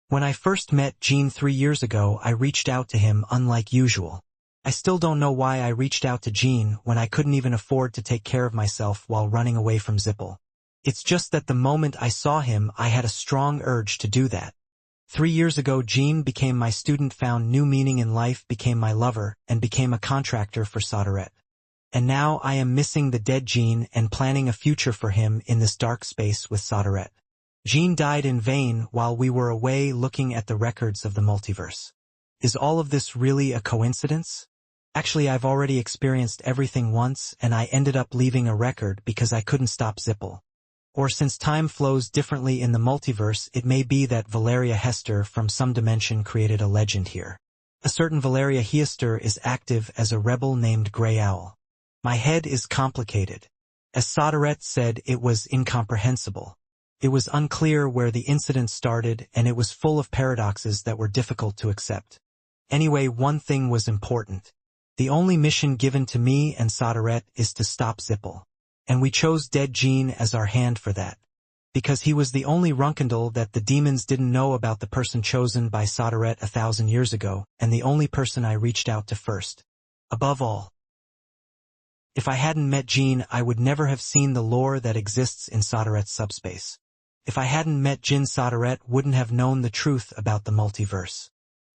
When I first met Jean 3 years ago, I reached out to him unlike usual. I still don't know why I reached out to Jean when I couldn't even afford to take care of myself while running away from Zippel. It's just that the moment I saw him, I had a strong urge to do that. 3 years ago, Jean became my student, found new meaning in life, became my lover, and became a contractor for Soderet. And now I am missing the dead Jean and planning a future for him in this dark space with Soderet. Jean died in vain while we were away looking at the records of the multiverse. Is all of this really a coincidence? Actually, I've already experienced everything once, and I ended up leaving a record because I couldn't stop Zippel. Or since time flows differently in the multiverse, it may be that Valeria Hester from some dimension created a legend here. A certain Valeria Hester is active as a rebel named Grey Owl. My head is complicated. As Soderet said, it was incomprehensible. It was unclear where the incident started, and it was full of paradoxes that were difficult to accept. Anyway, one thing was important. The only mission given to me and Soderet is to stop Zippel. And we chose Dead Jean as our hand for that. Because he was the only Runkendal that the demons didn't know about, the person chosen by Soderet 1,000 years ago, and the only person I reached out to first. Above all. If I hadn't met Jean, I would never have seen the lore that exists in Soderet's subspace. If I hadn't met Jin, Sodaret wouldn't have known the truth about the multiverse.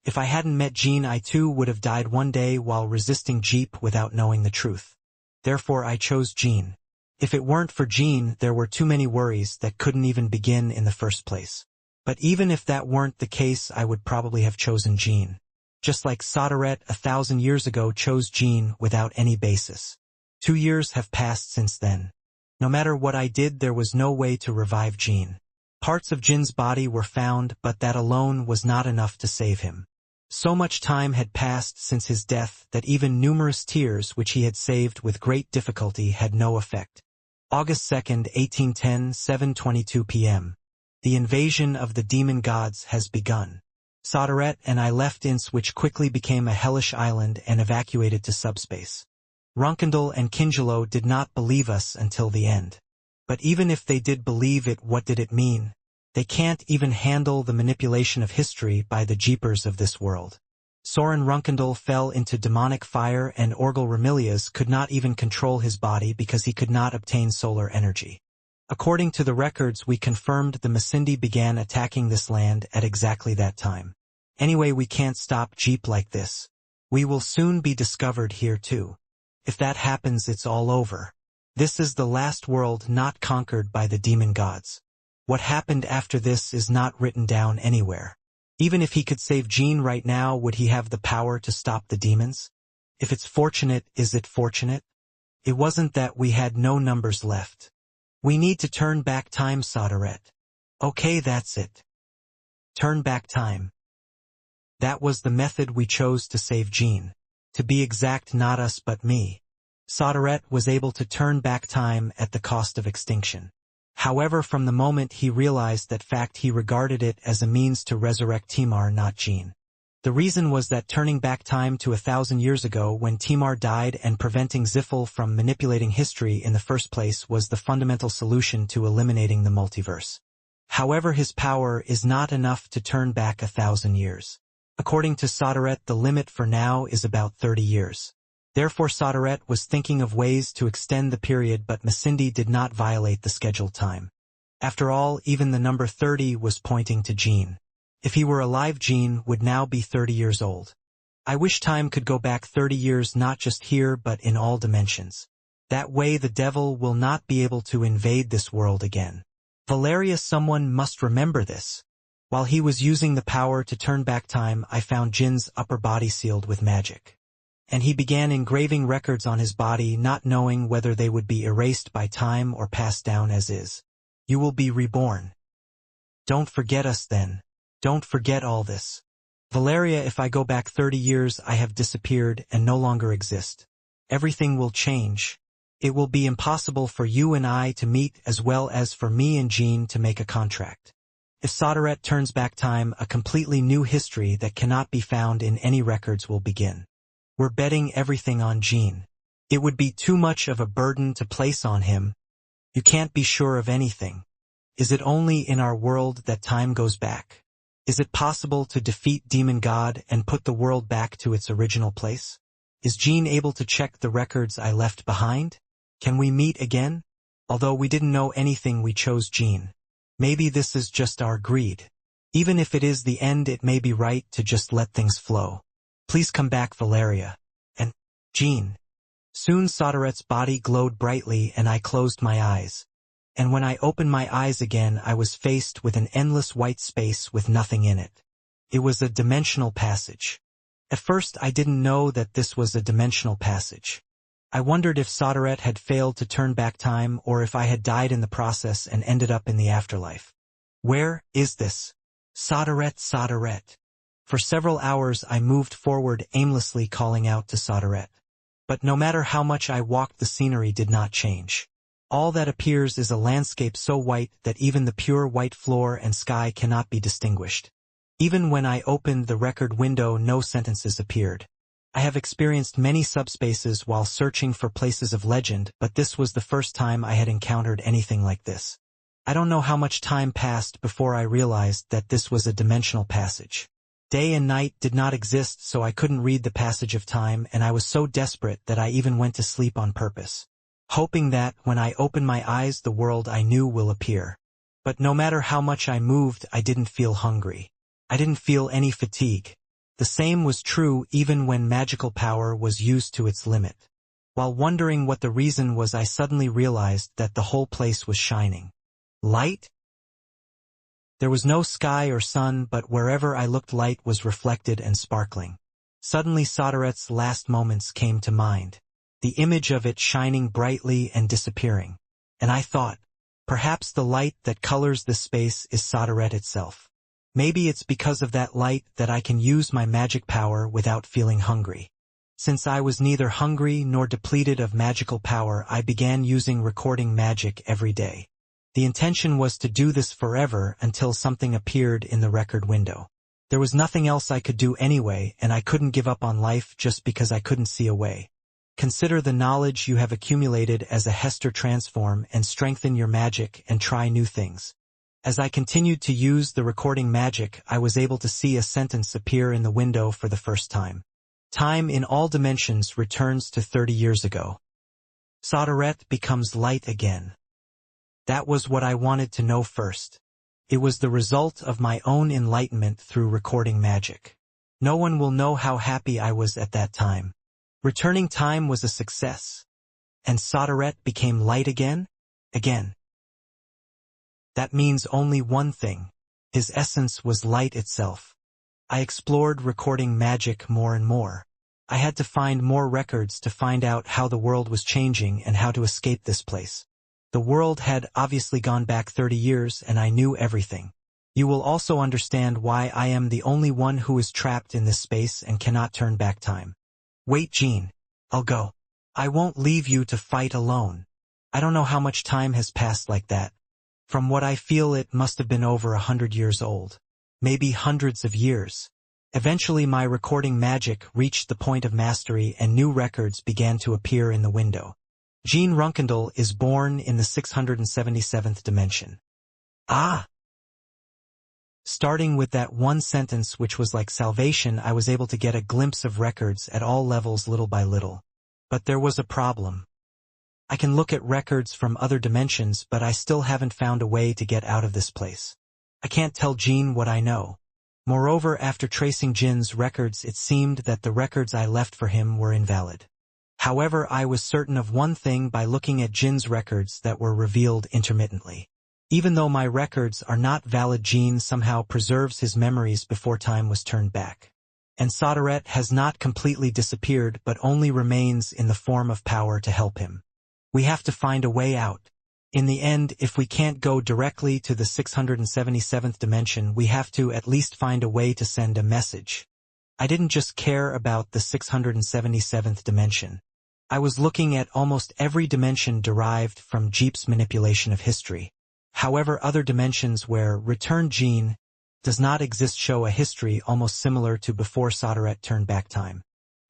If I hadn't met Jean, I too would have died one day while resisting Jeep without knowing the truth. Therefore I chose Jean. If it weren't for Jean, there were too many worries that couldn't even begin in the first place. But even if that weren't the case, I would probably have chosen Jean. Just like Sodaret 1,000 years ago chose Jean without any basis. 2 years have passed since then. No matter what I did, there was no way to revive Jean. Parts of Jin's body were found, but that alone was not enough to save him. So much time had passed since his death that even numerous tears which he had saved with great difficulty had no effect. August 2, 1810, 7:22 p.m. The invasion of the demon gods has begun. Sodaret and I left Ince, which quickly became a hellish island, and evacuated to subspace. Ronkandel and Kinjalo did not believe us until the end. But even if they did believe it, what did it mean? They can't even handle the manipulation of history by the jeepers of this world. Soren Ronkandel fell into demonic fire, and Orgel Ramilias could not even control his body because he could not obtain solar energy. According to the records, we confirmed the Masindi began attacking this land at exactly that time. Anyway, we can't stop Jeep like this. We will soon be discovered here too. If that happens, it's all over. This is the last world not conquered by the demon gods. What happened after this is not written down anywhere. Even if he could save Jean right now, would he have the power to stop the demons? If it's fortunate, is it fortunate? It wasn't that we had no numbers left. We need to turn back time, Sodaret. Okay, that's it. Turn back time. That was the method we chose to save Jean. To be exact, not us but me. Sodaret was able to turn back time at the cost of extinction. However, from the moment he realized that fact, he regarded it as a means to resurrect Timar, not Jean. The reason was that turning back time to 1,000 years ago when Timar died and preventing Ziffel from manipulating history in the first place was the fundamental solution to eliminating the multiverse. However, his power is not enough to turn back 1,000 years. According to Sodaret, the limit for now is about 30 years. Therefore, Sodaret was thinking of ways to extend the period, but Masindi did not violate the scheduled time. After all, even the number 30 was pointing to Jean. If he were alive, Jean would now be 30 years old. I wish time could go back 30 years, not just here but in all dimensions. That way the devil will not be able to invade this world again. Valeria, someone must remember this. While he was using the power to turn back time, I found Jin's upper body sealed with magic. And he began engraving records on his body, not knowing whether they would be erased by time or passed down as is. You will be reborn. Don't forget us then. Don't forget all this. Valeria, if I go back 30 years, I have disappeared and no longer exist. Everything will change. It will be impossible for you and I to meet, as well as for me and Jean to make a contract. If Sodaret turns back time, a completely new history that cannot be found in any records will begin. We're betting everything on Jean. It would be too much of a burden to place on him. You can't be sure of anything. Is it only in our world that time goes back? Is it possible to defeat Demon God and put the world back to its original place? Is Jean able to check the records I left behind? Can we meet again? Although we didn't know anything, we chose Jean. Maybe this is just our greed. Even if it is the end, it may be right to just let things flow. Please come back, Valeria. And Jean. Soon Sodaret's body glowed brightly and I closed my eyes. And when I opened my eyes again, I was faced with an endless white space with nothing in it. It was a dimensional passage. At first I didn't know that this was a dimensional passage. I wondered if Sodaret had failed to turn back time or if I had died in the process and ended up in the afterlife. Where is this? Sodaret, Sodaret. For several hours I moved forward aimlessly, calling out to Sodaret. But no matter how much I walked, the scenery did not change. All that appears is a landscape so white that even the pure white floor and sky cannot be distinguished. Even when I opened the record window, no sentences appeared. I have experienced many subspaces while searching for places of legend, but this was the first time I had encountered anything like this. I don't know how much time passed before I realized that this was a dimensional passage. Day and night did not exist, so I couldn't read the passage of time, and I was so desperate that I even went to sleep on purpose, hoping that, when I open my eyes, the world I knew will appear. But no matter how much I moved, I didn't feel hungry. I didn't feel any fatigue. The same was true even when magical power was used to its limit. While wondering what the reason was, I suddenly realized that the whole place was shining. Light? There was no sky or sun, but wherever I looked light was reflected and sparkling. Suddenly Soderet's last moments came to mind, the image of it shining brightly and disappearing. And I thought, perhaps the light that colors this space is Soderet itself. Maybe it's because of that light that I can use my magic power without feeling hungry. Since I was neither hungry nor depleted of magical power, I began using recording magic every day. The intention was to do this forever until something appeared in the record window. There was nothing else I could do anyway, and I couldn't give up on life just because I couldn't see a way. Consider the knowledge you have accumulated as a Hester transform and strengthen your magic and try new things. As I continued to use the recording magic, I was able to see a sentence appear in the window for the first time. Time in all dimensions returns to 30 years ago. Soderet becomes light again. That was what I wanted to know first. It was the result of my own enlightenment through recording magic. No one will know how happy I was at that time. Returning time was a success. And Soderet became light again? Again. That means only one thing. His essence was light itself. I explored recording magic more and more. I had to find more records to find out how the world was changing and how to escape this place. The world had obviously gone back 30 years and I knew everything. You will also understand why I am the only one who is trapped in this space and cannot turn back time. Wait, Jean. I'll go. I won't leave you to fight alone. I don't know how much time has passed like that. From what I feel, it must have been over 100 years old. Maybe hundreds of years. Eventually my recording magic reached the point of mastery and new records began to appear in the window. Jean Runkendal is born in the 677th dimension. Ah! Starting with that one sentence which was like salvation, I was able to get a glimpse of records at all levels little by little. But there was a problem. I can look at records from other dimensions, but I still haven't found a way to get out of this place. I can't tell Jean what I know. Moreover, after tracing Jin's records, it seemed that the records I left for him were invalid. However, I was certain of one thing by looking at Jin's records that were revealed intermittently. Even though my records are not valid, Jin somehow preserves his memories before time was turned back. And Soderet has not completely disappeared but only remains in the form of power to help him. We have to find a way out. In the end, if we can't go directly to the 677th dimension, we have to at least find a way to send a message. I didn't just care about the 677th dimension. I was looking at almost every dimension derived from Jeep's manipulation of history. However, other dimensions where return Jean does not exist show a history almost similar to before Soderet turned back time.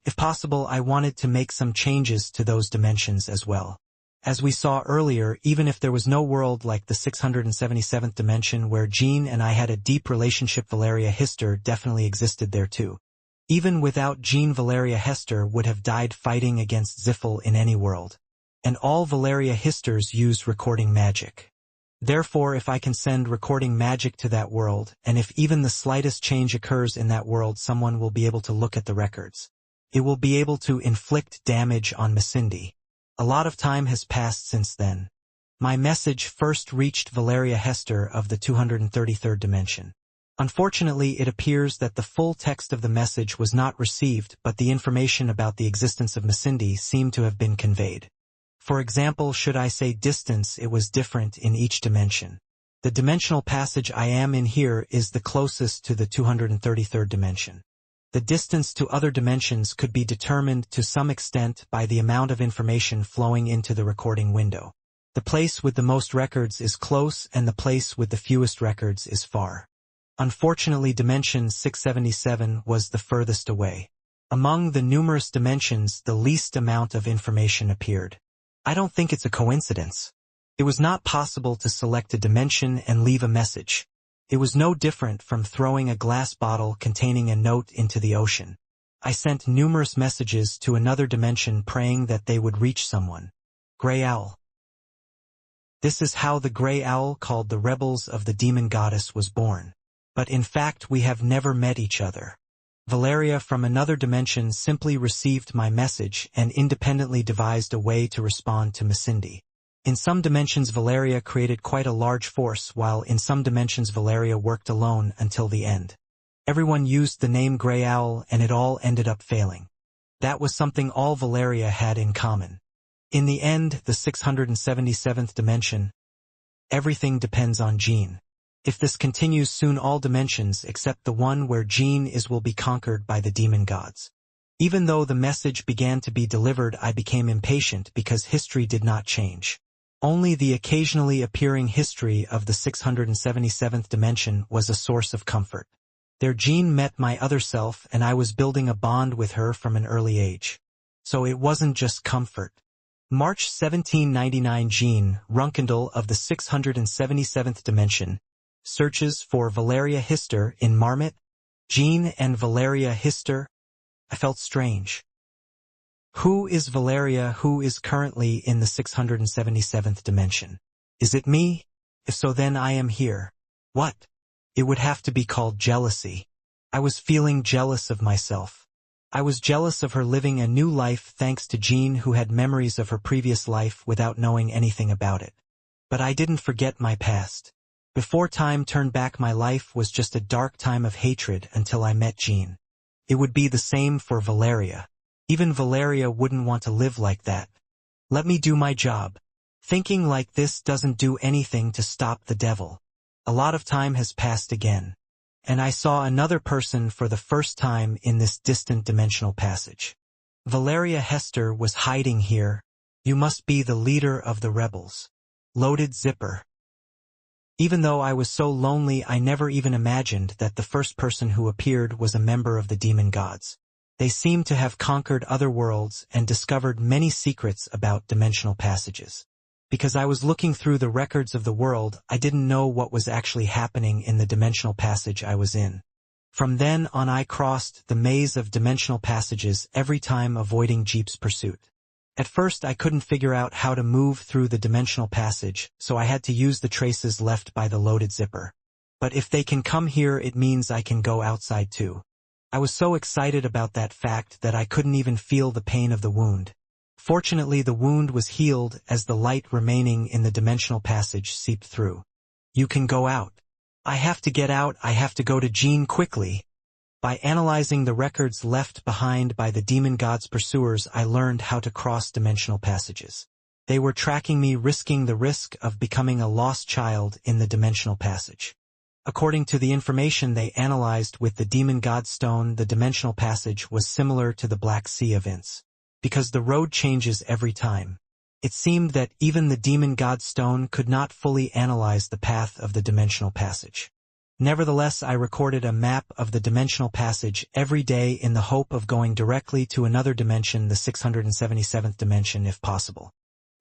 If possible, I wanted to make some changes to those dimensions as well. As we saw earlier, even if there was no world like the 677th dimension where Jean and I had a deep relationship, Valeria Hester definitely existed there too. Even without Jean, Valeria Hester would have died fighting against Ziffel in any world. And all Valeria Hesters use recording magic. Therefore, if I can send recording magic to that world, and if even the slightest change occurs in that world, someone will be able to look at the records. It will be able to inflict damage on Misindi. A lot of time has passed since then. My message first reached Valeria Hester of the 233rd dimension. Unfortunately, it appears that the full text of the message was not received, but the information about the existence of Misindi seemed to have been conveyed. For example, should I say distance, it was different in each dimension. The dimensional passage I am in here is the closest to the 233rd dimension. The distance to other dimensions could be determined to some extent by the amount of information flowing into the recording window. The place with the most records is close and the place with the fewest records is far. Unfortunately, dimension 677 was the furthest away. Among the numerous dimensions, the least amount of information appeared. I don't think it's a coincidence. It was not possible to select a dimension and leave a message. It was no different from throwing a glass bottle containing a note into the ocean. I sent numerous messages to another dimension praying that they would reach someone. Gray Owl. This is how the gray owl called the rebels of the demon goddess was born. But in fact we have never met each other. Valeria from another dimension simply received my message and independently devised a way to respond to Misleading. In some dimensions Valeria created quite a large force, while in some dimensions Valeria worked alone until the end. Everyone used the name Grey Owl and it all ended up failing. That was something all Valeria had in common. In the end, the 677th dimension, everything depends on Jean. If this continues soon all dimensions except the one where Jean is will be conquered by the demon gods. Even though the message began to be delivered I became impatient because history did not change. Only the occasionally appearing history of the 677th dimension was a source of comfort. There Jean met my other self and I was building a bond with her from an early age. So it wasn't just comfort. March 1799 Jean Runkendal of the 677th dimension searches for Valeria Hister in Marmot. Jean and Valeria Hister. I felt strange. Who is Valeria who is currently in the 677th dimension? Is it me? If so then I am here. What? It would have to be called jealousy. I was feeling jealous of myself. I was jealous of her living a new life thanks to Jean who had memories of her previous life without knowing anything about it. But I didn't forget my past. Before time turned back my life was just a dark time of hatred until I met Jean. It would be the same for Valeria. Even Valeria wouldn't want to live like that. Let me do my job. Thinking like this doesn't do anything to stop the devil. A lot of time has passed again. And I saw another person for the first time in this distant dimensional passage. Valeria Hester was hiding here. You must be the leader of the rebels. Loaded zipper. Even though I was so lonely I never even imagined that the first person who appeared was a member of the demon gods. They seemed to have conquered other worlds and discovered many secrets about dimensional passages. Because I was looking through the records of the world, I didn't know what was actually happening in the dimensional passage I was in. From then on I crossed the maze of dimensional passages every time avoiding Jeep's pursuit. At first I couldn't figure out how to move through the dimensional passage, so I had to use the traces left by the loaded zipper. But if they can come here it means I can go outside too. I was so excited about that fact that I couldn't even feel the pain of the wound. Fortunately the wound was healed as the light remaining in the dimensional passage seeped through. You can go out. I have to get out, I have to go to Jean quickly. By analyzing the records left behind by the demon god's pursuers I learned how to cross dimensional passages. They were tracking me risking the risk of becoming a lost child in the dimensional passage. According to the information they analyzed with the demon god stone the dimensional passage was similar to the Black Sea events. Because the road changes every time. It seemed that even the demon god stone could not fully analyze the path of the dimensional passage. Nevertheless, I recorded a map of the dimensional passage every day in the hope of going directly to another dimension, the 677th dimension if possible.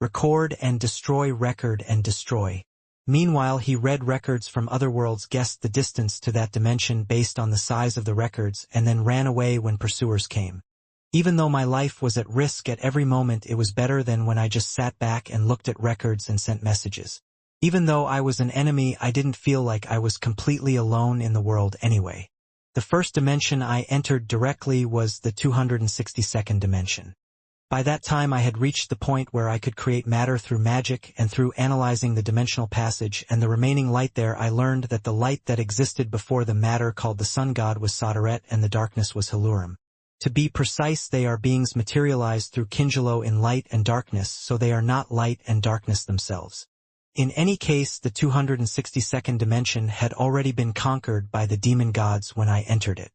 Record and destroy, record and destroy. Meanwhile, he read records from other worlds, guessed the distance to that dimension based on the size of the records, and then ran away when pursuers came. Even though my life was at risk at every moment, it was better than when I just sat back and looked at records and sent messages. Even though I was an enemy, I didn't feel like I was completely alone in the world anyway. The first dimension I entered directly was the 262nd dimension. By that time I had reached the point where I could create matter through magic, and through analyzing the dimensional passage and the remaining light there I learned that the light that existed before the matter called the sun god was Sodaret and the darkness was Helurim. To be precise, they are beings materialized through Kinjalo in light and darkness, so they are not light and darkness themselves. In any case, the 262nd dimension had already been conquered by the demon gods when I entered it.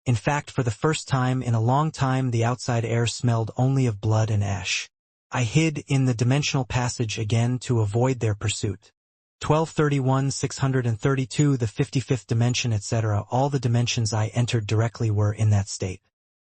In fact, for the first time in a long time the outside air smelled only of blood and ash. I hid in the dimensional passage again to avoid their pursuit. 1231, 632, the 55th dimension, etc. All the dimensions I entered directly were in that state.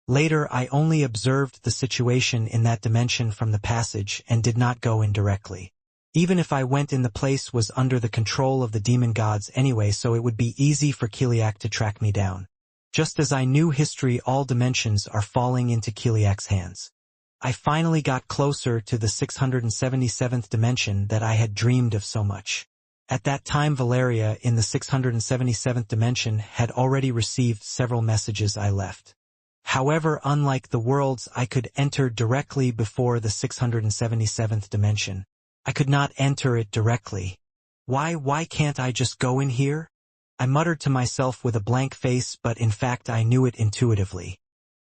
Later I only observed the situation in that dimension from the passage and did not go in directly. Even if I went in, the place was under the control of the demon gods anyway, so it would be easy for Kiliak to track me down. Just as I knew history, all dimensions are falling into Kiliak's hands. I finally got closer to the 677th dimension that I had dreamed of so much. At that time, Valeria in the 677th dimension had already received several messages I left. However, unlike the worlds I could enter directly before the 677th dimension, I could not enter it directly. Why can't I just go in here? I muttered to myself with a blank face, but in fact I knew it intuitively.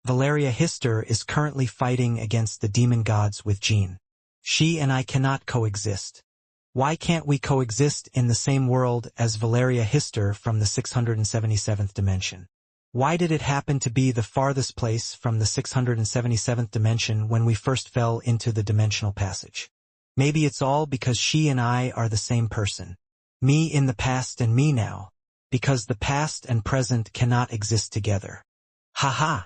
Valeria Hister is currently fighting against the demon gods with Jean. She and I cannot coexist. Why can't we coexist in the same world as Valeria Hister from the 677th dimension? Why did it happen to be the farthest place from the 677th dimension when we first fell into the dimensional passage? Maybe it's all because she and I are the same person. Me in the past and me now. Because the past and present cannot exist together. Haha.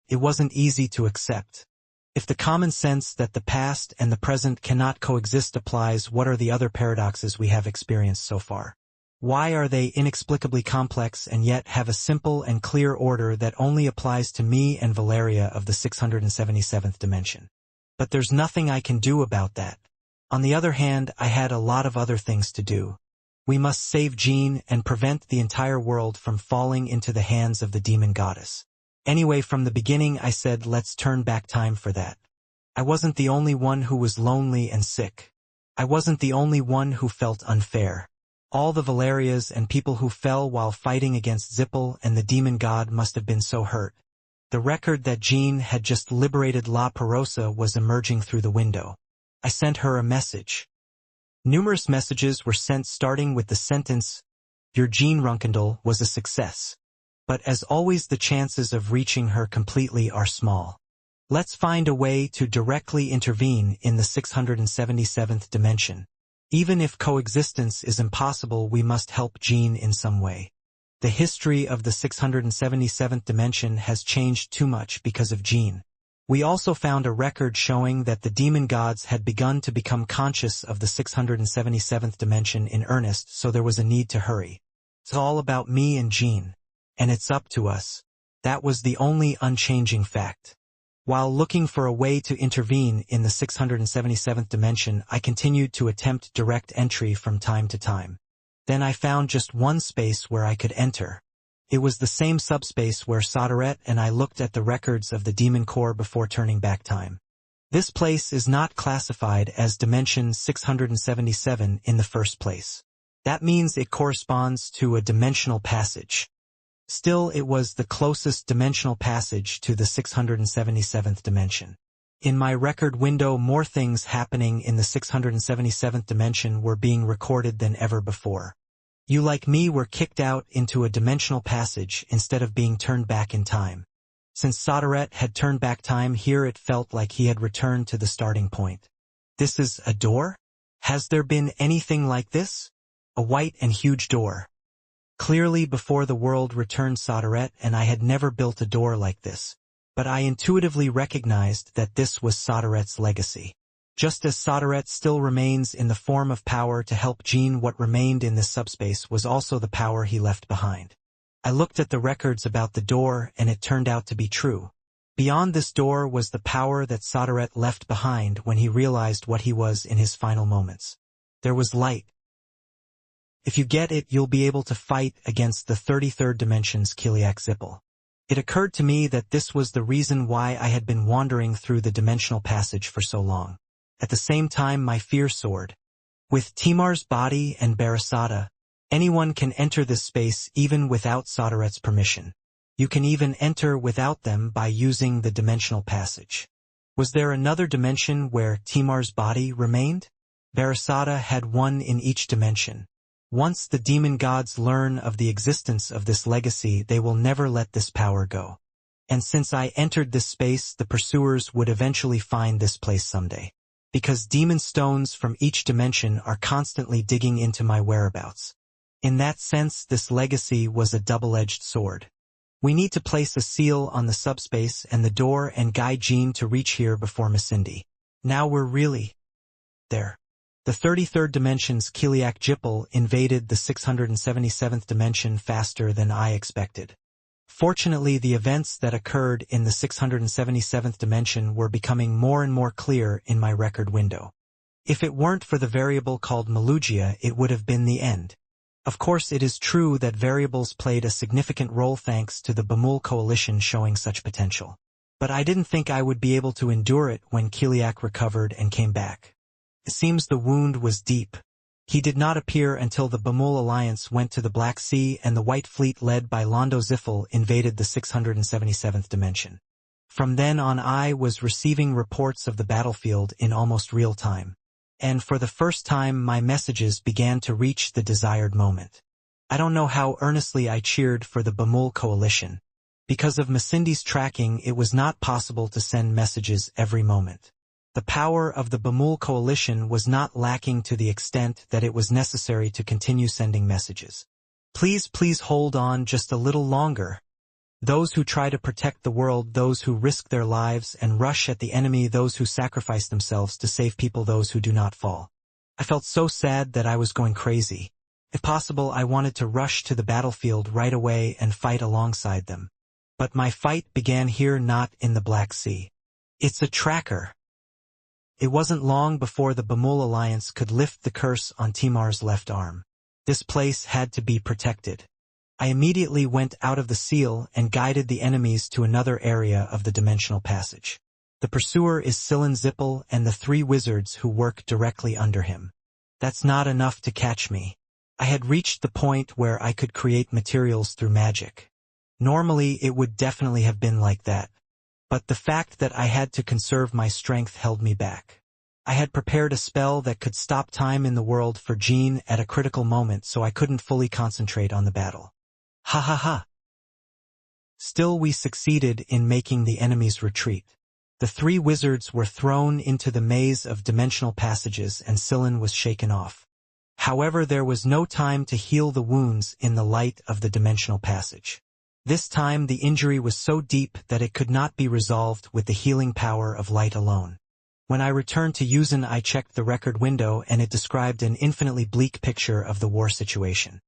It wasn't easy to accept. If the common sense that the past and the present cannot coexist applies, what are the other paradoxes we have experienced so far? Why are they inexplicably complex and yet have a simple and clear order that only applies to me and Valeria of the 677th dimension? But there's nothing I can do about that. On the other hand, I had a lot of other things to do. We must save Jean and prevent the entire world from falling into the hands of the demon goddess. Anyway, from the beginning I said let's turn back time for that. I wasn't the only one who was lonely and sick. I wasn't the only one who felt unfair. All the Valerias and people who fell while fighting against Zippel and the demon god must have been so hurt. The record that Jean had just liberated La Perosa was emerging through the window. I sent her a message. Numerous messages were sent starting with the sentence, "Your Jean Runkendal was a success." But as always, the chances of reaching her completely are small. Let's find a way to directly intervene in the 677th dimension. Even if coexistence is impossible, we must help Jean in some way. The history of the 677th dimension has changed too much because of Jean. We also found a record showing that the demon gods had begun to become conscious of the 677th dimension in earnest, so there was a need to hurry. It's all about me and Jean. And it's up to us. That was the only unchanging fact. While looking for a way to intervene in the 677th dimension, I continued to attempt direct entry from time to time. Then I found just one space where I could enter. It was the same subspace where Soderette and I looked at the records of the Demon Core before turning back time. This place is not classified as Dimension 677 in the first place. That means it corresponds to a dimensional passage. Still, it was the closest dimensional passage to the 677th dimension. In my record window, more things happening in the 677th dimension were being recorded than ever before. You, like me, were kicked out into a dimensional passage instead of being turned back in time. Since Soderette had turned back time here, it felt like he had returned to the starting point. This is a door? Has there been anything like this? A white and huge door. Clearly, before the world returned Soderette and I had never built a door like this. But I intuitively recognized that this was Soderette's legacy. Just as Soderette still remains in the form of power to help Jean, what remained in this subspace was also the power he left behind. I looked at the records about the door and it turned out to be true. Beyond this door was the power that Soderette left behind when he realized what he was in his final moments. There was light. If you get it, you'll be able to fight against the 33rd dimension's Kiliak Zippel. It occurred to me that this was the reason why I had been wandering through the dimensional passage for so long. At the same time, my fear soared. With Timar's body and Barasada, anyone can enter this space even without Soderette's permission. You can even enter without them by using the dimensional passage. Was there another dimension where Timar's body remained? Barasada had one in each dimension. Once the demon gods learn of the existence of this legacy, they will never let this power go. And since I entered this space, the pursuers would eventually find this place someday. Because demon stones from each dimension are constantly digging into my whereabouts. In that sense, this legacy was a double-edged sword. We need to place a seal on the subspace and the door and guide Jean to reach here before Misindi. Now we're really there. The 33rd dimension's Kiliak Zippel invaded the 677th dimension faster than I expected. Fortunately, the events that occurred in the 677th dimension were becoming more and more clear in my record window. If it weren't for the variable called Malugia, it would have been the end. Of course, it is true that variables played a significant role thanks to the Bamul coalition showing such potential. But I didn't think I would be able to endure it when Kiliak recovered and came back. It seems the wound was deep. He did not appear until the Bamul alliance went to the Black Sea and the White Fleet led by Londo Ziffel invaded the 677th dimension. From then on I was receiving reports of the battlefield in almost real time. And for the first time my messages began to reach the desired moment. I don't know how earnestly I cheered for the Bamul coalition. Because of Macindy's tracking, it was not possible to send messages every moment. The power of the Bamul coalition was not lacking to the extent that it was necessary to continue sending messages. Please hold on just a little longer. Those who try to protect the world, those who risk their lives and rush at the enemy, those who sacrifice themselves to save people, those who do not fall. I felt so sad that I was going crazy. If possible, I wanted to rush to the battlefield right away and fight alongside them. But my fight began here, not in the Black Sea. It's a tracker. It wasn't long before the Bamul alliance could lift the curse on Timar's left arm. This place had to be protected. I immediately went out of the seal and guided the enemies to another area of the dimensional passage. The pursuer is Silan Zippel and the 3 wizards who work directly under him. That's not enough to catch me. I had reached the point where I could create materials through magic. Normally it would definitely have been like that. But the fact that I had to conserve my strength held me back. I had prepared a spell that could stop time in the world for Jean at a critical moment, so I couldn't fully concentrate on the battle. Ha ha ha. Still, we succeeded in making the enemies retreat. The 3 wizards were thrown into the maze of dimensional passages and Silan was shaken off. However, there was no time to heal the wounds in the light of the dimensional passage. This time the injury was so deep that it could not be resolved with the healing power of light alone. When I returned to Yuzin, I checked the record window and it described an infinitely bleak picture of the war situation.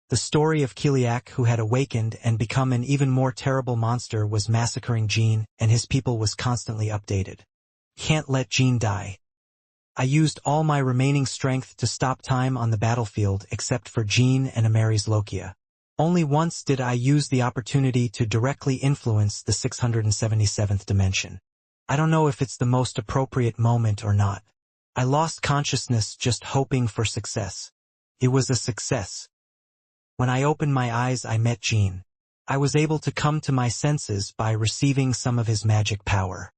The story of Kiliak, who had awakened and become an even more terrible monster, was massacring Jean, and his people was constantly updated. Can't let Jean die. I used all my remaining strength to stop time on the battlefield except for Jean and Ameri's Lokia. Only once did I use the opportunity to directly influence the 677th dimension. I don't know if it's the most appropriate moment or not. I lost consciousness just hoping for success. It was a success. When I opened my eyes, I met Jean. I was able to come to my senses by receiving some of his magic power.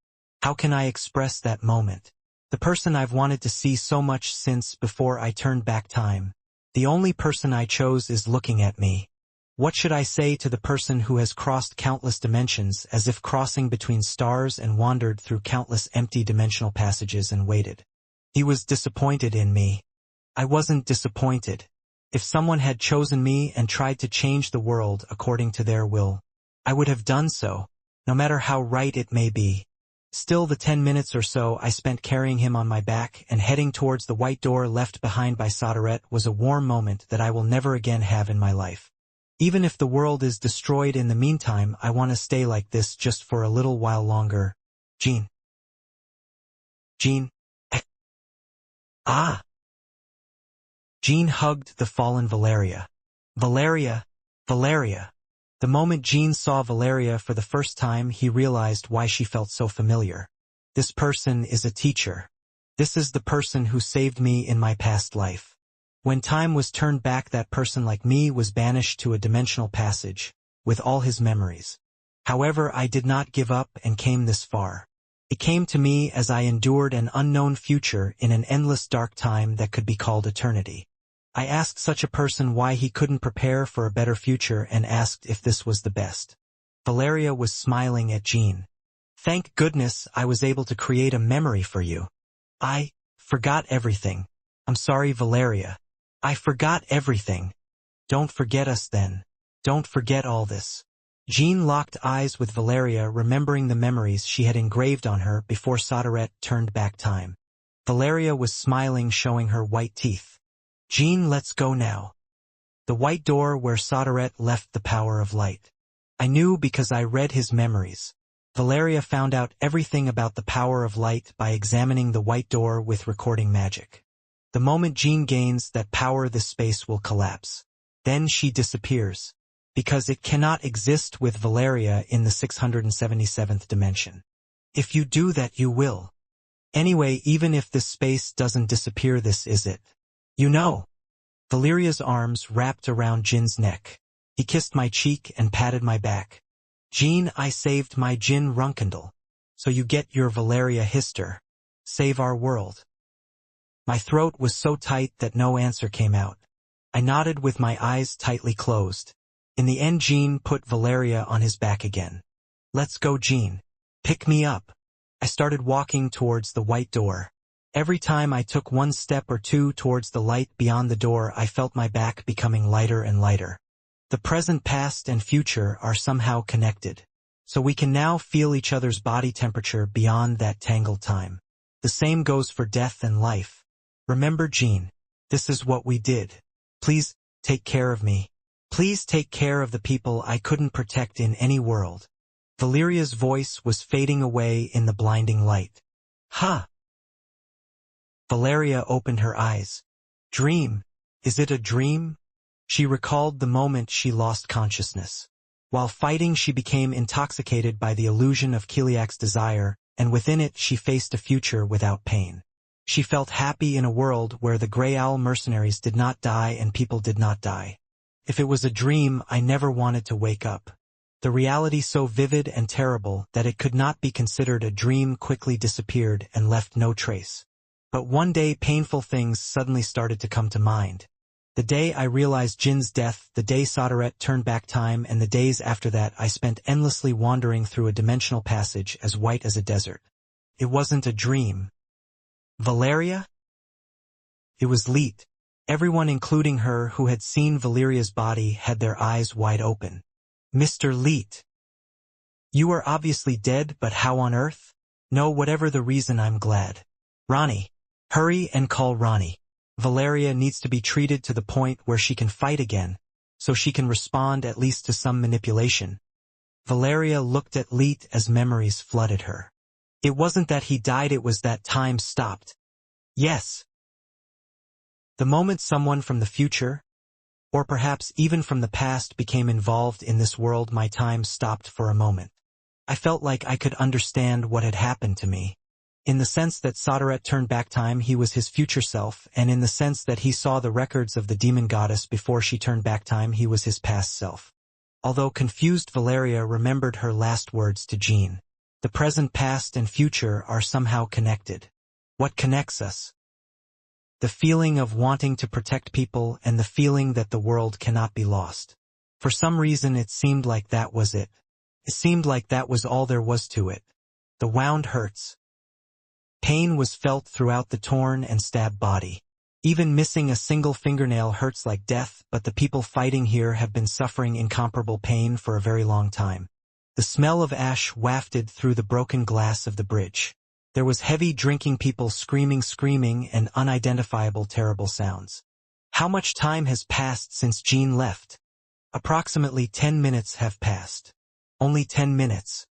How can I express that moment? The person I've wanted to see so much since before I turned back time. The only person I chose is looking at me. What should I say to the person who has crossed countless dimensions, as if crossing between stars, and wandered through countless empty dimensional passages and waited? He was disappointed in me. I wasn't disappointed. If someone had chosen me and tried to change the world according to their will, I would have done so, no matter how right it may be. Still, the 10 minutes or so I spent carrying him on my back and heading towards the white door left behind by Sodaret was a warm moment that I will never again have in my life. Even if the world is destroyed in the meantime, I want to stay like this just for a little while longer. Jean. Jean. Ah. Jean hugged the fallen Valeria. Valeria. Valeria. The moment Jean saw Valeria for the first time, he realized why she felt so familiar. This person is a teacher. This is the person who saved me in my past life. When time was turned back, that person like me was banished to a dimensional passage, with all his memories. However, I did not give up and came this far. It came to me as I endured an unknown future in an endless dark time that could be called eternity. I asked such a person why he couldn't prepare for a better future and asked if this was the best. Valeria was smiling at Jean. Thank goodness I was able to create a memory for you. I forgot everything. I'm sorry, Valeria. I forgot everything. Don't forget us then. Don't forget all this. Jean locked eyes with Valeria, remembering the memories she had engraved on her before Sodaret turned back time. Valeria was smiling, showing her white teeth. Jean, let's go now. The white door where Sodaret left the power of light. I knew because I read his memories. Valeria found out everything about the power of light by examining the white door with recording magic. The moment Jean gains that power, the space will collapse. Then she disappears, because it cannot exist with Valeria in the 677th dimension. If you do that, you will. Anyway, even if this space doesn't disappear, this is it. You know. Valeria's arms wrapped around Jin's neck. He kissed my cheek and patted my back. Jean, I saved my Jin Runkendel. So you get your Valeria Hister. Save our world. My throat was so tight that no answer came out. I nodded with my eyes tightly closed. In the end, Jean put Valeria on his back again. Let's go, Jean. Pick me up. I started walking towards the white door. Every time I took one step or two towards the light beyond the door, I felt my back becoming lighter and lighter. The present, past, and future are somehow connected. So we can now feel each other's body temperature beyond that tangled time. The same goes for death and life. Remember, Jean, this is what we did. Please, take care of me. Please take care of the people I couldn't protect in any world. Valeria's voice was fading away in the blinding light. Ha! Valeria opened her eyes. Dream? Is it a dream? She recalled the moment she lost consciousness. While fighting, she became intoxicated by the illusion of Kiliak's desire, and within it she faced a future without pain. She felt happy in a world where the Grey Owl mercenaries did not die and people did not die. If it was a dream, I never wanted to wake up. The reality so vivid and terrible that it could not be considered a dream quickly disappeared and left no trace. But one day painful things suddenly started to come to mind. The day I realized Jin's death, the day Sodaret turned back time, and the days after that I spent endlessly wandering through a dimensional passage as white as a desert. It wasn't a dream. Valeria? It was Leet. Everyone, including her who had seen Valeria's body, had their eyes wide open. Mr. Leet. You are obviously dead, but how on earth? No, whatever the reason, I'm glad. Ronnie. Hurry and call Ronnie. Valeria needs to be treated to the point where she can fight again, so she can respond at least to some manipulation. Valeria looked at Leet as memories flooded her. It wasn't that he died, it was that time stopped. Yes. The moment someone from the future, or perhaps even from the past, became involved in this world, my time stopped for a moment. I felt like I could understand what had happened to me. In the sense that Sodaret turned back time, he was his future self, and in the sense that he saw the records of the demon goddess before she turned back time, he was his past self. Although confused, Valeria remembered her last words to Jean. The present, past, and future are somehow connected. What connects us? The feeling of wanting to protect people and the feeling that the world cannot be lost. For some reason it seemed like that was it. It seemed like that was all there was to it. The wound hurts. Pain was felt throughout the torn and stabbed body. Even missing a single fingernail hurts like death, but the people fighting here have been suffering incomparable pain for a very long time. The smell of ash wafted through the broken glass of the bridge. There was heavy drinking, people screaming, and unidentifiable terrible sounds. How much time has passed since Jean left? Approximately 10 minutes have passed. Only 10 minutes.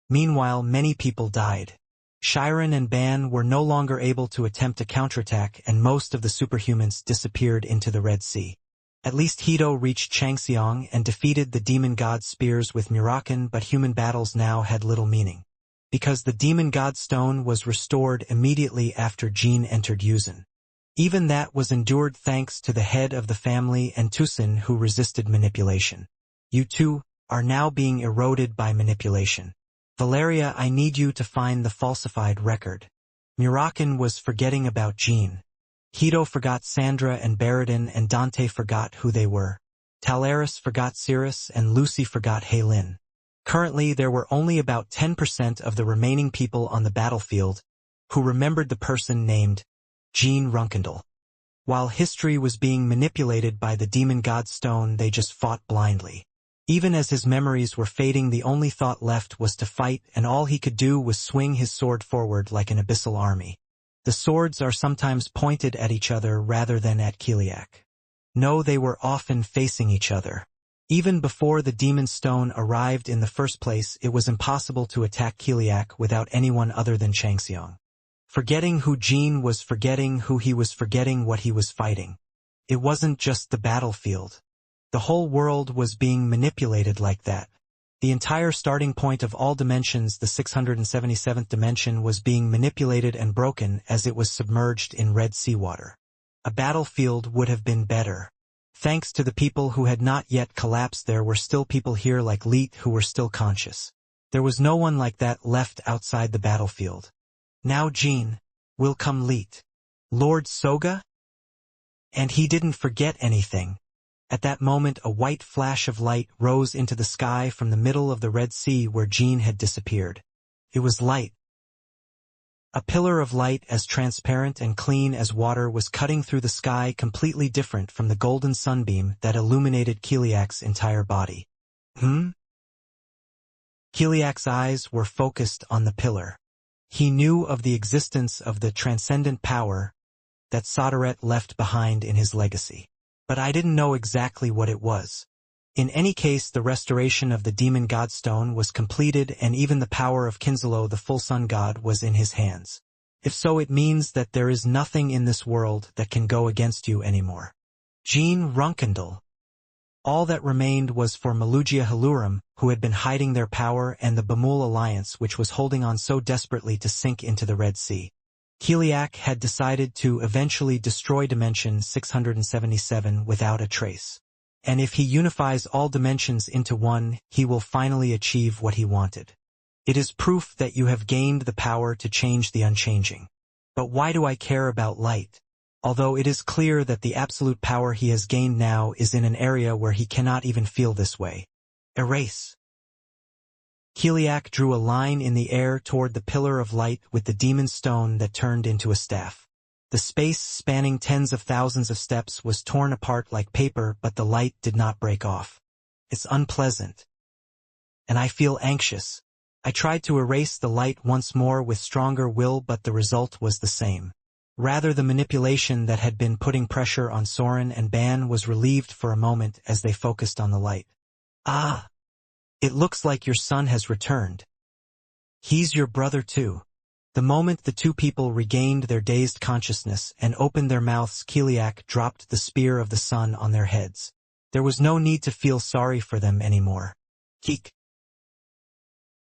Meanwhile, many people died. Chiron and Ban were no longer able to attempt a counterattack, and most of the superhumans disappeared into the Red Sea. At least Hito reached Changxiang and defeated the demon god spears with Murakan, but human battles now had little meaning. Because the demon god stone was restored immediately after Jean entered Yuzan. Even that was endured thanks to the head of the family and Tucson, who resisted manipulation. You two are now being eroded by manipulation. Valeria, I need you to find the falsified record. Murakan was forgetting about Jean. Hito forgot Sandra and Baradin, and Dante forgot who they were. Talaris forgot Cirrus, and Lucy forgot Heylin. Currently, there were only about 10% of the remaining people on the battlefield who remembered the person named Jean Runkendel. While history was being manipulated by the demon god stone, they just fought blindly. Even as his memories were fading, the only thought left was to fight, and all he could do was swing his sword forward like an abyssal army. The swords are sometimes pointed at each other rather than at Kiliak. No, they were often facing each other. Even before the demon stone arrived in the first place, it was impossible to attack Kiliak without anyone other than Changxiong. Forgetting who Jean was, forgetting who he was, forgetting what he was fighting. It wasn't just the battlefield. The whole world was being manipulated like that. The entire starting point of all dimensions, the 677th dimension, was being manipulated and broken as it was submerged in red seawater. A battlefield would have been better. Thanks to the people who had not yet collapsed, there were still people here like Leet who were still conscious. There was no one like that left outside the battlefield. Now Jean, will come Leet. Lord Soga? And he didn't forget anything. At that moment a white flash of light rose into the sky from the middle of the Red Sea where Jean had disappeared. It was light. A pillar of light as transparent and clean as water was cutting through the sky, completely different from the golden sunbeam that illuminated Kiliak's entire body. Kiliak's eyes were focused on the pillar. He knew of the existence of the transcendent power that Sodaret left behind in his legacy. But I didn't know exactly what it was. In any case, the restoration of the demon godstone was completed, and even the power of Kinzalo, the full sun god, was in his hands. If so, it means that there is nothing in this world that can go against you anymore. Jean Runkendal. All that remained was for Malugia Halurum, who had been hiding their power, and the Bamul Alliance, which was holding on so desperately to sink into the Red Sea. Kiliak had decided to eventually destroy Dimension 677 without a trace. And if he unifies all dimensions into one, he will finally achieve what he wanted. It is proof that you have gained the power to change the unchanging. But why do I care about light? Although it is clear that the absolute power he has gained now is in an area where he cannot even feel this way. Erase. Kiliak drew a line in the air toward the pillar of light with the demon stone that turned into a staff. The space spanning tens of thousands of steps was torn apart like paper, but the light did not break off. It's unpleasant. And I feel anxious. I tried to erase the light once more with stronger will, but the result was the same. Rather, the manipulation that had been putting pressure on Soren and Ban was relieved for a moment as they focused on the light. Ah! It looks like your son has returned. He's your brother too. The moment the two people regained their dazed consciousness and opened their mouths, Kiliak dropped the spear of the sun on their heads. There was no need to feel sorry for them anymore. Keek.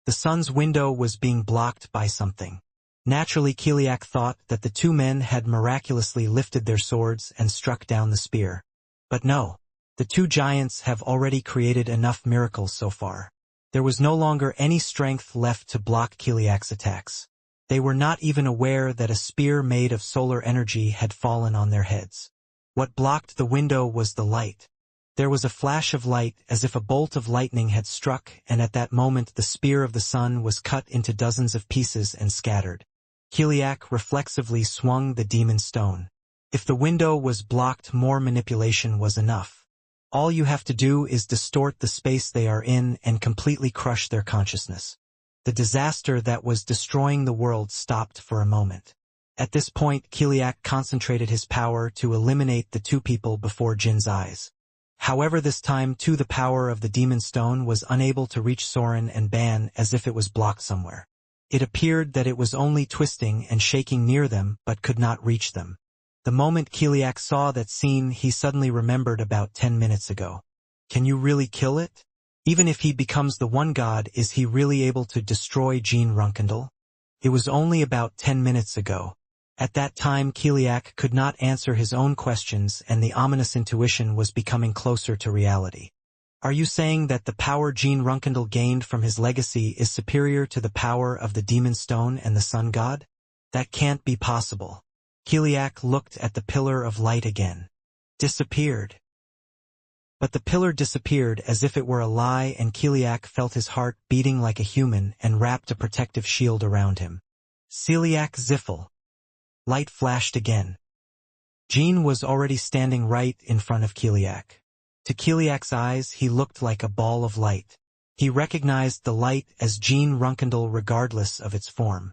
The sun's window was being blocked by something. Naturally, Kiliak thought that the two men had miraculously lifted their swords and struck down the spear. But no. The two giants have already created enough miracles so far. There was no longer any strength left to block Kiliak's attacks. They were not even aware that a spear made of solar energy had fallen on their heads. What blocked the window was the light. There was a flash of light as if a bolt of lightning had struck, and at that moment the spear of the sun was cut into dozens of pieces and scattered. Kiliak reflexively swung the demon stone. If the window was blocked, more manipulation was enough. All you have to do is distort the space they are in and completely crush their consciousness. The disaster that was destroying the world stopped for a moment. At this point, Kiliak concentrated his power to eliminate the two people before Jin's eyes. However, this time too the power of the demon stone was unable to reach Soren and Ban, as if it was blocked somewhere. It appeared that it was only twisting and shaking near them but could not reach them. The moment Kiliak saw that scene, he suddenly remembered about 10 minutes ago. Can you really kill it? Even if he becomes the one god, is he really able to destroy Jean Runkendal? It was only about 10 minutes ago. At that time, Kiliak could not answer his own questions, and the ominous intuition was becoming closer to reality. Are you saying that the power Jean Runkendal gained from his legacy is superior to the power of the demon stone and the sun god? That can't be possible. Kiliak looked at the pillar of light again. Disappeared. But the pillar disappeared as if it were a lie, and Kiliak felt his heart beating like a human and wrapped a protective shield around him. Celiac Ziffel. Light flashed again. Jean was already standing right in front of Kiliak. To Kiliak's eyes, he looked like a ball of light. He recognized the light as Jean Runkendal regardless of its form.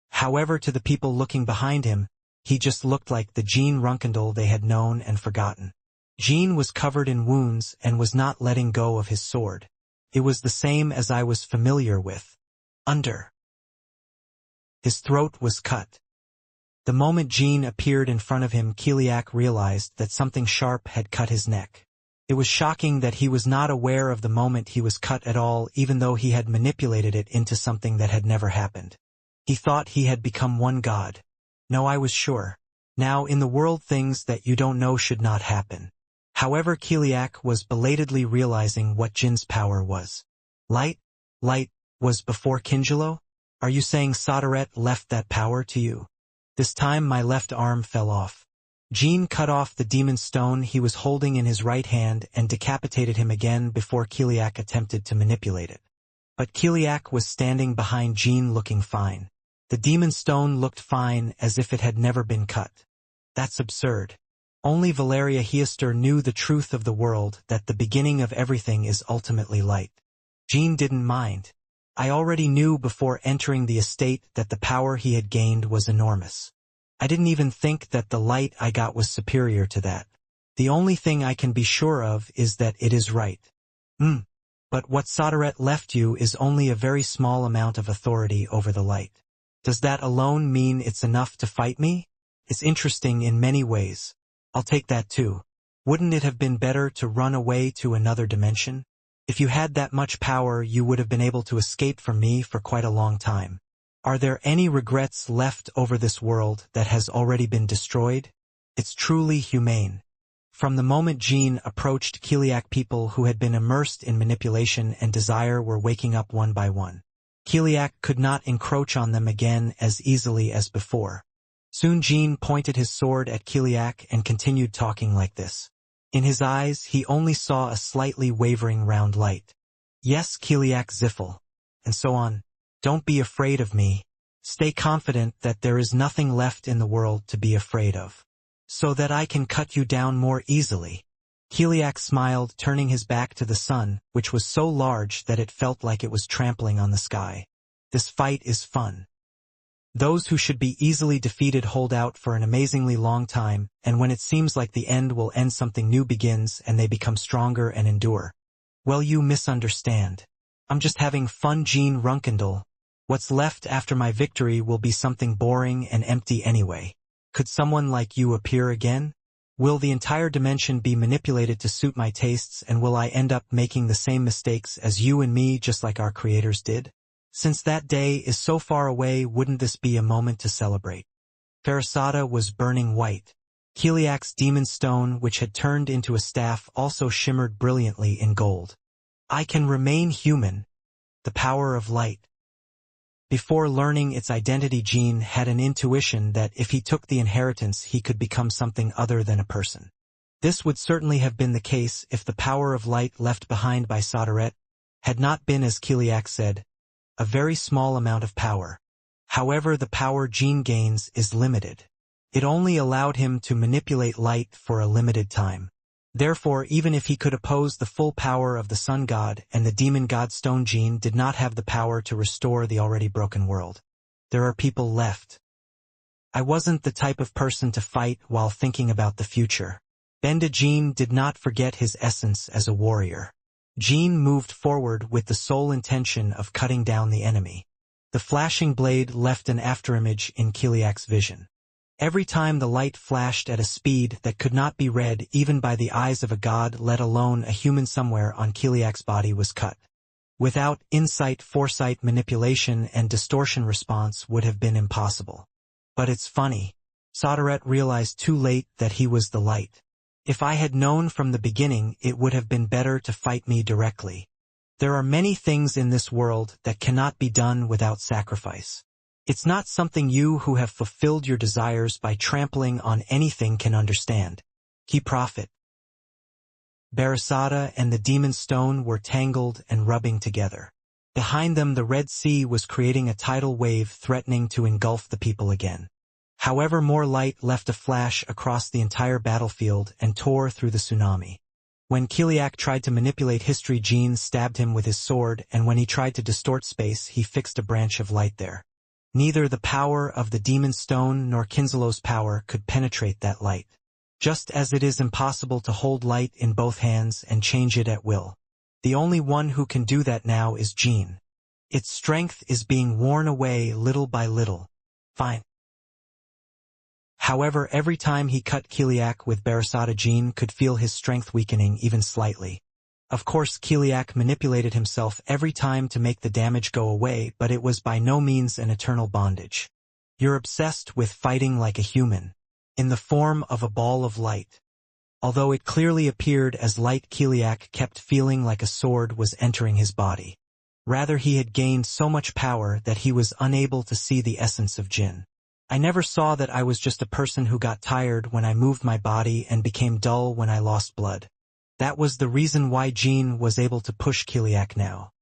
However, to the people looking behind him, he just looked like the Jean Runkendal they had known and forgotten. Jean was covered in wounds and was not letting go of his sword. It was the same as I was familiar with. Under his throat was cut. The moment Jean appeared in front of him, Kiliak realized that something sharp had cut his neck. It was shocking that he was not aware of the moment he was cut at all, even though he had manipulated it into something that had never happened. He thought he had become one god. No, I was sure. Now, in the world, things that you don't know should not happen. However, Kiliak was belatedly realizing what Jin's power was. Light? Light was before Kinjalo? Are you saying Sodaret left that power to you? This time my left arm fell off. Jean cut off the demon stone he was holding in his right hand and decapitated him again before Kiliak attempted to manipulate it. But Kiliak was standing behind Jean looking fine. The demon stone looked fine, as if it had never been cut. That's absurd. Only Valeria Heister knew the truth of the world, that the beginning of everything is ultimately light. Jean didn't mind. I already knew before entering the estate that the power he had gained was enormous. I didn't even think that the light I got was superior to that. The only thing I can be sure of is that it is right. But what Sodaret left you is only a very small amount of authority over the light. Does that alone mean it's enough to fight me? It's interesting in many ways. I'll take that too. Wouldn't it have been better to run away to another dimension? If you had that much power, you would have been able to escape from me for quite a long time. Are there any regrets left over this world that has already been destroyed? It's truly humane. From the moment Jean approached Kiliak, people who had been immersed in manipulation and desire were waking up one by one. Kiliak could not encroach on them again as easily as before. Soon Jean pointed his sword at Kiliak and continued talking like this. In his eyes he only saw a slightly wavering round light. Yes, Kiliak Ziffel. And so on. Don't be afraid of me. Stay confident that there is nothing left in the world to be afraid of. So that I can cut you down more easily. Kiliak smiled, turning his back to the sun, which was so large that it felt like it was trampling on the sky. This fight is fun. Those who should be easily defeated hold out for an amazingly long time, and when it seems like the end will end, something new begins and they become stronger and endure. Well, you misunderstand. I'm just having fun, Jean Runkendal. What's left after my victory will be something boring and empty anyway. Could someone like you appear again? Will the entire dimension be manipulated to suit my tastes, and will I end up making the same mistakes as you and me, just like our creators did? Since that day is so far away, wouldn't this be a moment to celebrate? Farasada was burning white. Kiliak's demon stone, which had turned into a staff, also shimmered brilliantly in gold. I can remain human. The power of light. Before learning its identity, Jean had an intuition that if he took the inheritance, he could become something other than a person. This would certainly have been the case if the power of light left behind by Sodaret had not been, as Kiliak said, a very small amount of power. However, the power Jean gains is limited. It only allowed him to manipulate light for a limited time. Therefore, even if he could oppose the full power of the sun god and the demon god stone, Jean did not have the power to restore the already broken world. There are people left. I wasn't the type of person to fight while thinking about the future. Benda Jean did not forget his essence as a warrior. Jean moved forward with the sole intention of cutting down the enemy. The flashing blade left an afterimage in Kiliak's vision. Every time the light flashed at a speed that could not be read even by the eyes of a god, let alone a human, somewhere on Kiliak's body was cut. Without insight, foresight, manipulation, and distortion, response would have been impossible. But it's funny. Sodaret realized too late that he was the light. If I had known from the beginning, it would have been better to fight me directly. There are many things in this world that cannot be done without sacrifice. It's not something you who have fulfilled your desires by trampling on anything can understand. Key Prophet. Barasada and the demon stone were tangled and rubbing together. Behind them, the Red Sea was creating a tidal wave threatening to engulf the people again. However, more light left a flash across the entire battlefield and tore through the tsunami. When Kiliak tried to manipulate history, Jean stabbed him with his sword, and when he tried to distort space, he fixed a branch of light there. Neither the power of the demon stone nor Kinzalo's power could penetrate that light. Just as it is impossible to hold light in both hands and change it at will. The only one who can do that now is Jean. Its strength is being worn away little by little. Fine. However, every time he cut Kiliak with Barasada, Jean could feel his strength weakening even slightly. Of course, Kiliak manipulated himself every time to make the damage go away, but it was by no means an eternal bondage. You're obsessed with fighting like a human, in the form of a ball of light. Although it clearly appeared as light, Kiliak kept feeling like a sword was entering his body. Rather, he had gained so much power that he was unable to see the essence of Jin. I never saw that I was just a person who got tired when I moved my body and became dull when I lost blood. That was the reason why Jean was able to push Kiliak now.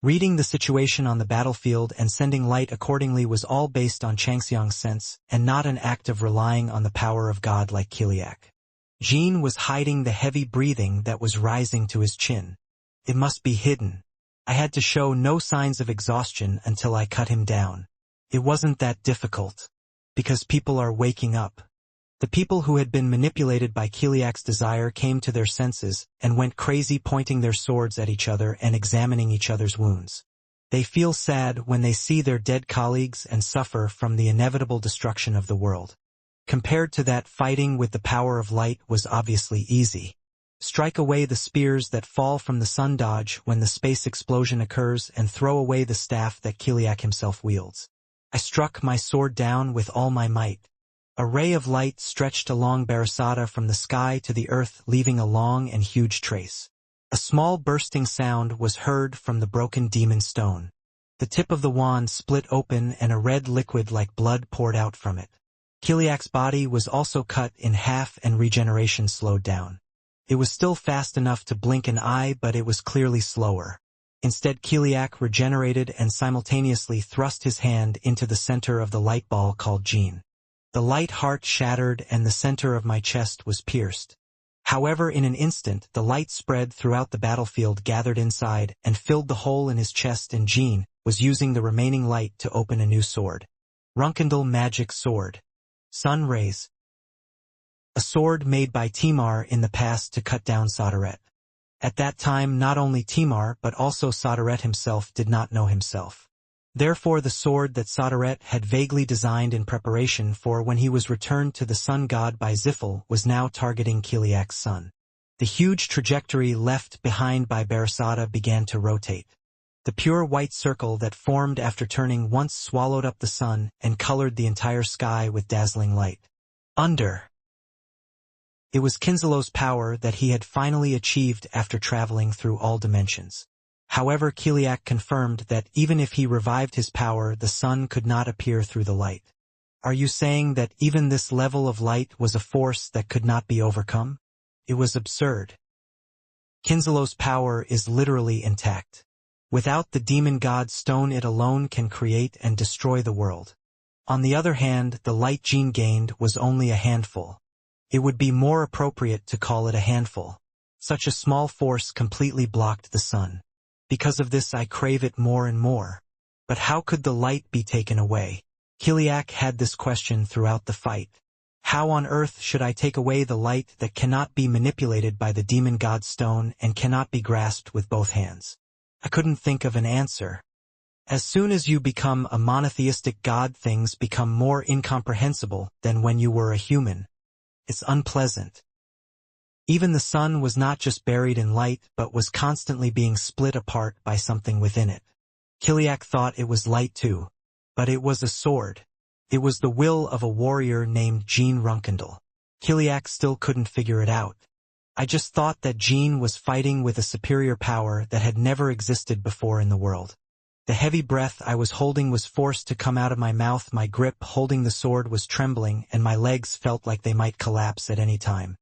Reading the situation on the battlefield and sending light accordingly was all based on Changxiang's sense, and not an act of relying on the power of God like Kiliak. Jean was hiding the heavy breathing that was rising to his chin. It must be hidden. I had to show no signs of exhaustion until I cut him down. It wasn't that difficult. Because people are waking up. The people who had been manipulated by Kiliak's desire came to their senses and went crazy, pointing their swords at each other and examining each other's wounds. They feel sad when they see their dead colleagues and suffer from the inevitable destruction of the world. Compared to that, fighting with the power of light was obviously easy. Strike away the spears that fall from the sun, dodge when the space explosion occurs, and throw away the staff that Kiliak himself wields. I struck my sword down with all my might. A ray of light stretched along Barasada from the sky to the earth, leaving a long and huge trace. A small bursting sound was heard from the broken demon stone. The tip of the wand split open and a red liquid like blood poured out from it. Kiliak's body was also cut in half and regeneration slowed down. It was still fast enough to blink an eye, but it was clearly slower. Instead, Kiliak regenerated and simultaneously thrust his hand into the center of the light ball called Jean. The light heart shattered and the center of my chest was pierced. However, in an instant, the light spread throughout the battlefield, gathered inside, and filled the hole in his chest, and Jean was using the remaining light to open a new sword. Runkendal Magic Sword. Sun Rays. A sword made by Timar in the past to cut down Sodaret. At that time, not only Timar but also Sodaret himself did not know himself. Therefore, the sword that Sodaret had vaguely designed in preparation for when he was returned to the sun god by Zifil was now targeting Kiliak's sun. The huge trajectory left behind by Barasada began to rotate. The pure white circle that formed after turning once swallowed up the sun and colored the entire sky with dazzling light. It was Kinzelo's power that he had finally achieved after traveling through all dimensions. However, Kiliak confirmed that even if he revived his power, the sun could not appear through the light. Are you saying that even this level of light was a force that could not be overcome? It was absurd. Kinzelo's power is literally intact. Without the demon god stone, it alone can create and destroy the world. On the other hand, the light Jean gained was only a handful. It would be more appropriate to call it a handful. Such a small force completely blocked the sun. Because of this, I crave it more and more. But how could the light be taken away? Kiliak had this question throughout the fight. How on earth should I take away the light that cannot be manipulated by the demon god stone and cannot be grasped with both hands? I couldn't think of an answer. As soon as you become a monotheistic god, things become more incomprehensible than when you were a human. It's unpleasant. Even the sun was not just buried in light, but was constantly being split apart by something within it. Kiliak thought it was light too. But it was a sword. It was the will of a warrior named Jean Runkendal. Kiliak still couldn't figure it out. I just thought that Jean was fighting with a superior power that had never existed before in the world. The heavy breath I was holding was forced to come out of my mouth. My grip holding the sword was trembling, and my legs felt like they might collapse at any time.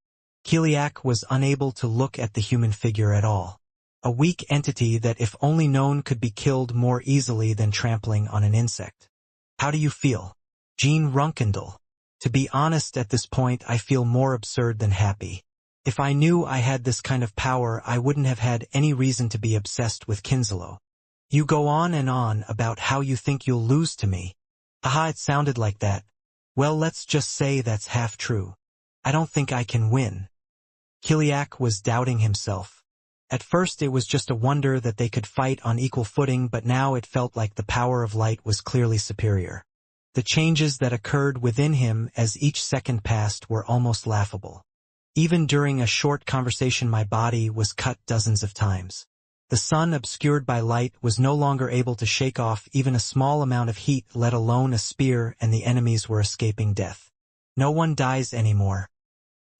Kiliak was unable to look at the human figure at all. A weak entity that, if only known, could be killed more easily than trampling on an insect. How do you feel? Jean Runkendal. To be honest, at this point I feel more absurd than happy. If I knew I had this kind of power, I wouldn't have had any reason to be obsessed with Kinzelo. You go on and on about how you think you'll lose to me. Aha, it sounded like that. Well, let's just say that's half true. I don't think I can win. Kiliak was doubting himself. At first it was just a wonder that they could fight on equal footing, but now it felt like the power of light was clearly superior. The changes that occurred within him as each second passed were almost laughable. Even during a short conversation my body was cut dozens of times. The sun, obscured by light, was no longer able to shake off even a small amount of heat, let alone a spear, and the enemies were escaping death. No one dies anymore.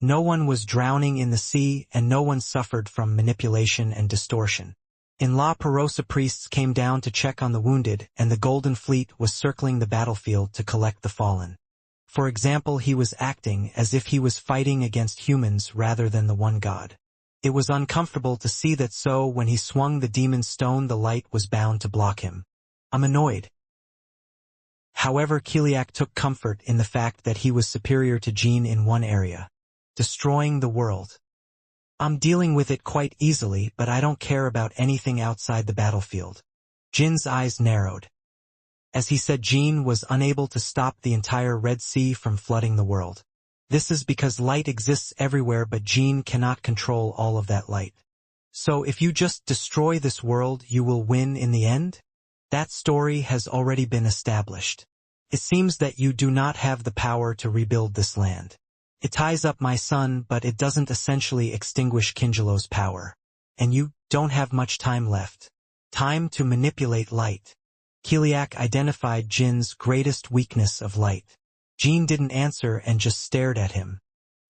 No one was drowning in the sea, and no one suffered from manipulation and distortion. In La Perosa, priests came down to check on the wounded, and the Golden Fleet was circling the battlefield to collect the fallen. For example, he was acting as if he was fighting against humans rather than the one God. It was uncomfortable to see that, so when he swung the demon stone, the light was bound to block him. I'm annoyed. However, Kiliak took comfort in the fact that he was superior to Jean in one area: destroying the world. I'm dealing with it quite easily, but I don't care about anything outside the battlefield. Jin's eyes narrowed. As he said, Jean was unable to stop the entire Red Sea from flooding the world. This is because light exists everywhere, but Jean cannot control all of that light. So if you just destroy this world, you will win in the end? That story has already been established. It seems that you do not have the power to rebuild this land. It ties up my son, but it doesn't essentially extinguish Kingelo's power. And you don't have much time left. Time to manipulate light. Kiliak identified Jin's greatest weakness of light. Jean didn't answer and just stared at him.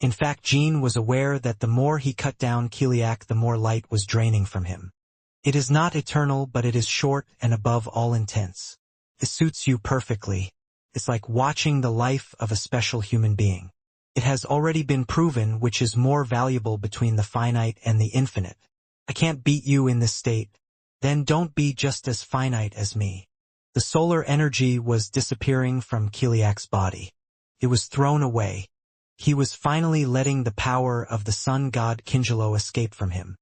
In fact, Jean was aware that the more he cut down Kiliak, the more light was draining from him. It is not eternal, but it is short and above all intense. It suits you perfectly. It's like watching the life of a special human being. It has already been proven which is more valuable between the finite and the infinite. I can't beat you in this state. Then don't be just as finite as me. The solar energy was disappearing from Kiliak's body. It was thrown away. He was finally letting the power of the sun god Kingelo escape from him.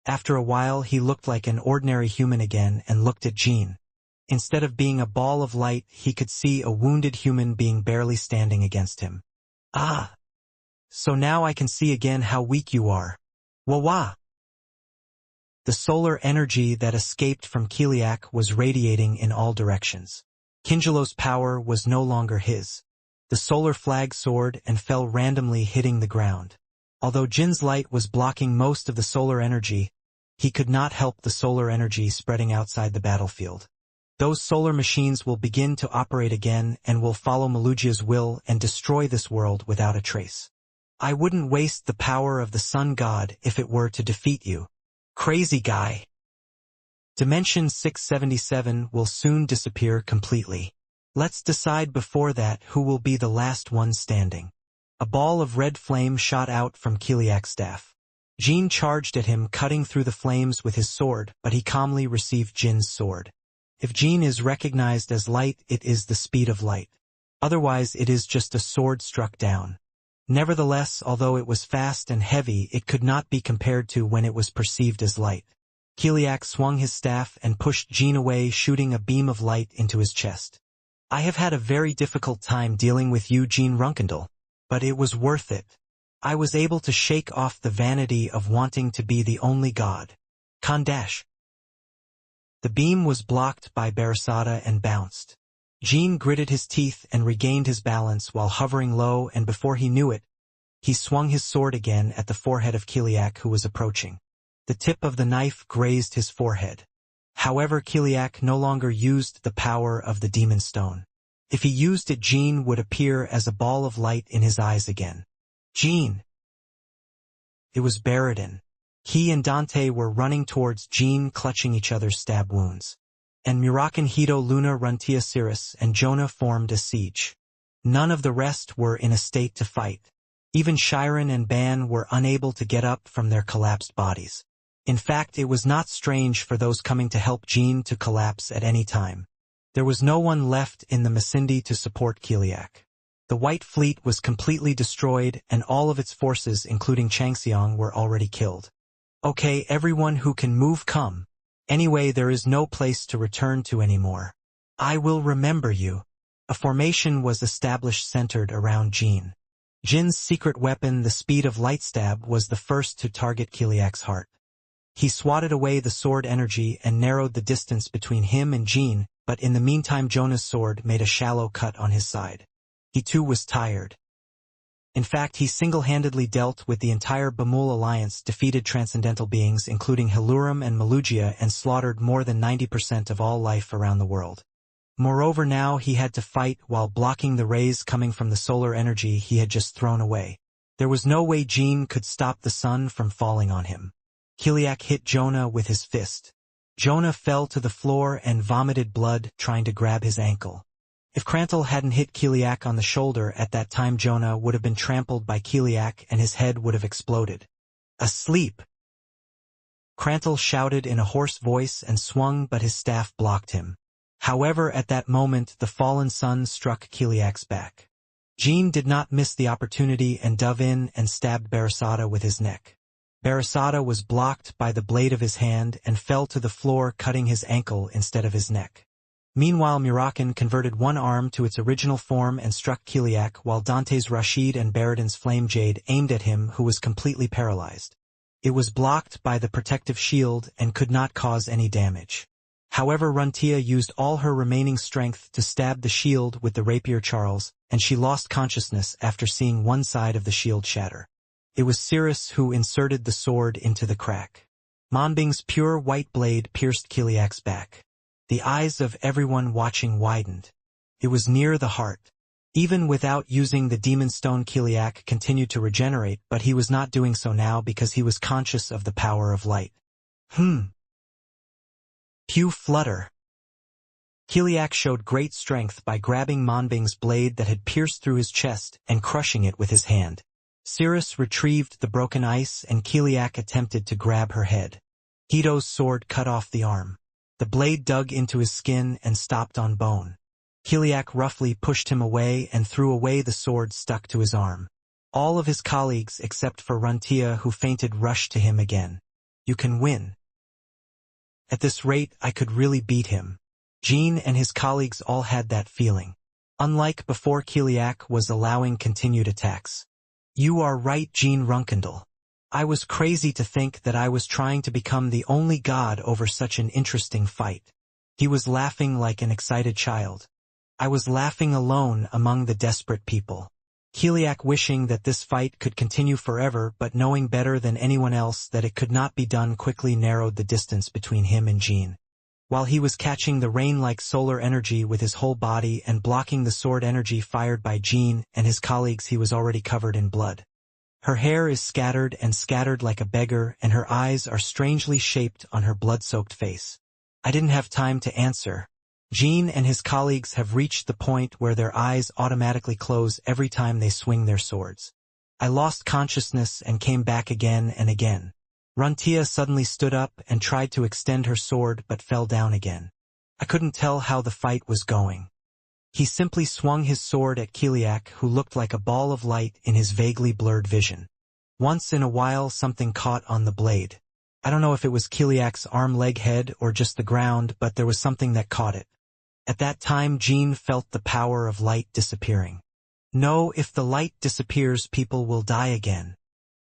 After a while, he looked like an ordinary human again and looked at Jean. Instead of being a ball of light, he could see a wounded human being barely standing against him. Ah! So now I can see again how weak you are. Wah-wah! The solar energy that escaped from Kiliak was radiating in all directions. Kingelo's power was no longer his. The solar flag soared and fell randomly, hitting the ground. Although Jin's light was blocking most of the solar energy, he could not help the solar energy spreading outside the battlefield. Those solar machines will begin to operate again and will follow Malugia's will and destroy this world without a trace. I wouldn't waste the power of the sun god if it were to defeat you. Crazy guy. Dimension 677 will soon disappear completely. Let's decide before that who will be the last one standing. A ball of red flame shot out from Kiliak's staff. Jean charged at him, cutting through the flames with his sword, but he calmly received Jin's sword. If Jean is recognized as light, it is the speed of light. Otherwise, it is just a sword struck down. Nevertheless, although it was fast and heavy, it could not be compared to when it was perceived as light. Kiliak swung his staff and pushed Jean away, shooting a beam of light into his chest. I have had a very difficult time dealing with you, Jean Runkendal, but it was worth it. I was able to shake off the vanity of wanting to be the only god. Kondash. The beam was blocked by Barasada and bounced. Jean gritted his teeth and regained his balance while hovering low, and before he knew it, he swung his sword again at the forehead of Kiliak, who was approaching. The tip of the knife grazed his forehead. However, Kiliak no longer used the power of the demon stone. If he used it, Jean would appear as a ball of light in his eyes again. Jean! It was Baradin. He and Dante were running towards Jean, clutching each other's stab wounds. And Murakan, Hito, Luna, Runtia, Cirrus, and Jonah formed a siege. None of the rest were in a state to fight. Even Shiren and Ban were unable to get up from their collapsed bodies. In fact, it was not strange for those coming to help Jean to collapse at any time. There was no one left in the Masindi to support Kiliak. The White Fleet was completely destroyed, and all of its forces, including Changxiang, were already killed. Okay, everyone who can move, come. Anyway, there is no place to return to anymore. I will remember you. A formation was established centered around Jean. Jin's secret weapon, the speed of light stab, was the first to target Kiliak's heart. He swatted away the sword energy and narrowed the distance between him and Jin, but in the meantime Jonah's sword made a shallow cut on his side. He too was tired. In fact, he single-handedly dealt with the entire Bamul alliance, defeated transcendental beings including Hilurum and Malugia, and slaughtered more than 90% of all life around the world. Moreover, now he had to fight while blocking the rays coming from the solar energy he had just thrown away. There was no way Jin could stop the sun from falling on him. Kiliak hit Jonah with his fist. Jonah fell to the floor and vomited blood, trying to grab his ankle. If Krantil hadn't hit Kiliak on the shoulder at that time, Jonah would have been trampled by Kiliak and his head would have exploded. "Asleep!" Krantil shouted in a hoarse voice and swung, but his staff blocked him. However, at that moment the fallen sun struck Kiliak's back. Jin did not miss the opportunity and dove in and stabbed Barasada with his neck. Barasada was blocked by the blade of his hand and fell to the floor, cutting his ankle instead of his neck. Meanwhile, Murakan converted one arm to its original form and struck Kiliak, while Dante's Rashid and Baradin's Flame Jade aimed at him, who was completely paralyzed. It was blocked by the protective shield and could not cause any damage. However, Runtia used all her remaining strength to stab the shield with the rapier Charles, and she lost consciousness after seeing one side of the shield shatter. It was Cirrus who inserted the sword into the crack. Monbing's pure white blade pierced Kiliak's back. The eyes of everyone watching widened. It was near the heart. Even without using the demon stone, Kiliak continued to regenerate, but he was not doing so now because he was conscious of the power of light. Pew flutter. Kiliak showed great strength by grabbing Monbing's blade that had pierced through his chest and crushing it with his hand. Cirrus retrieved the broken ice and Kiliak attempted to grab her head. Hito's sword cut off the arm. The blade dug into his skin and stopped on bone. Kiliak roughly pushed him away and threw away the sword stuck to his arm. All of his colleagues, except for Runtia, who fainted, rushed to him again. "You can win. At this rate, I could really beat him." Jin and his colleagues all had that feeling. Unlike before, Kiliak was allowing continued attacks. "You are right, Jin Runkendal. I was crazy to think that I was trying to become the only god over such an interesting fight." He was laughing like an excited child. "I was laughing alone among the desperate people." Kiliak, wishing that this fight could continue forever but knowing better than anyone else that it could not be done, quickly narrowed the distance between him and Jin. While he was catching the rain-like solar energy with his whole body and blocking the sword energy fired by Jin and his colleagues, he was already covered in blood. Her hair is scattered like a beggar, and her eyes are strangely shaped on her blood-soaked face. "I didn't have time to answer." Jin and his colleagues have reached the point where their eyes automatically close every time they swing their swords. "I lost consciousness and came back again and again." Runtia suddenly stood up and tried to extend her sword but fell down again. "I couldn't tell how the fight was going." He simply swung his sword at Kiliak, who looked like a ball of light in his vaguely blurred vision. Once in a while something caught on the blade. I don't know if it was Kiliak's arm, leg, head, or just the ground, but there was something that caught it. At that time Jin felt the power of light disappearing. No, if the light disappears, people will die again.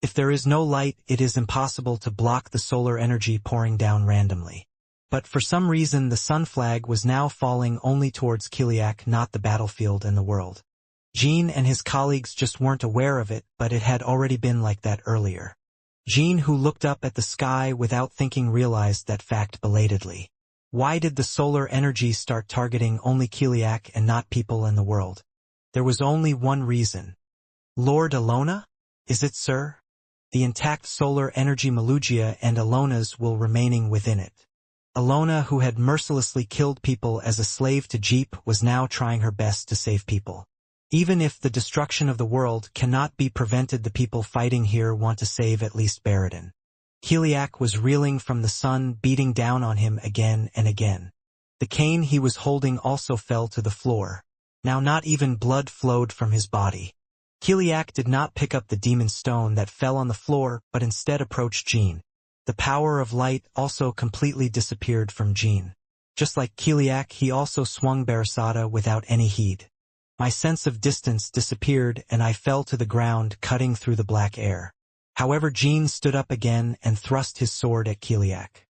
If there is no light, it is impossible to block the solar energy pouring down randomly. But for some reason the sun flag was now falling only towards Kiliak, not the battlefield and the world. Jin and his colleagues just weren't aware of it, but it had already been like that earlier. Jin, who looked up at the sky without thinking, realized that fact belatedly. Why did the solar energy start targeting only Kiliak and not people in the world? There was only one reason. "Lord Alona? Is it, sir?" The intact solar energy Malugia and Alona's will remaining within it. Alona, who had mercilessly killed people as a slave to Jeep, was now trying her best to save people. Even if the destruction of the world cannot be prevented, the people fighting here want to save at least Baradin. Kiliak was reeling from the sun beating down on him again and again. The cane he was holding also fell to the floor. Now not even blood flowed from his body. Kiliak did not pick up the demon stone that fell on the floor, but instead approached Jin. The power of light also completely disappeared from Jin. Just like Kiliak, he also swung Barasada without any heed. My sense of distance disappeared and I fell to the ground, cutting through the black air. However, Jean stood up again and thrust his sword at Kiliak.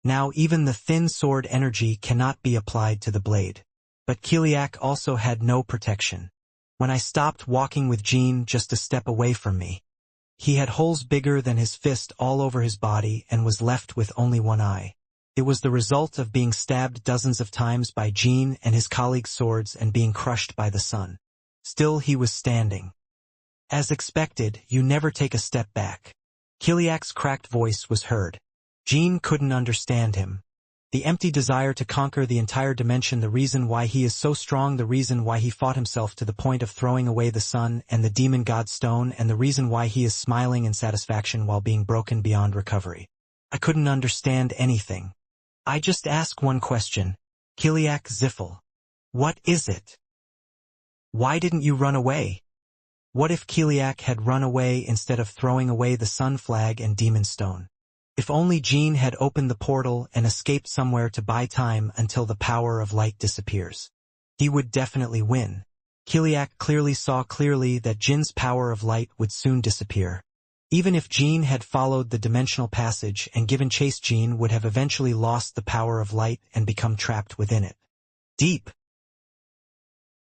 Now even the thin sword energy cannot be applied to the blade. But Kiliak also had no protection. When I stopped walking with Jean just a step away from me, he had holes bigger than his fist all over his body and was left with only one eye. It was the result of being stabbed dozens of times by Jean and his colleagues' swords and being crushed by the sun. Still he was standing. As expected, you never take a step back. Kiliak's cracked voice was heard. Jean couldn't understand him. The empty desire to conquer the entire dimension, the reason why he is so strong, the reason why he fought himself to the point of throwing away the sun and the demon god stone, and the reason why he is smiling in satisfaction while being broken beyond recovery. I couldn't understand anything. I just ask one question. Kiliak Ziffel. What is it? Why didn't you run away? What if Kiliak had run away instead of throwing away the sun flag and demon stone? If only Jean had opened the portal and escaped somewhere to buy time until the power of light disappears. He would definitely win. Kiliak clearly saw that Jin's power of light would soon disappear. Even if Jean had followed the dimensional passage and given chase, Jean would have eventually lost the power of light and become trapped within it. Deep.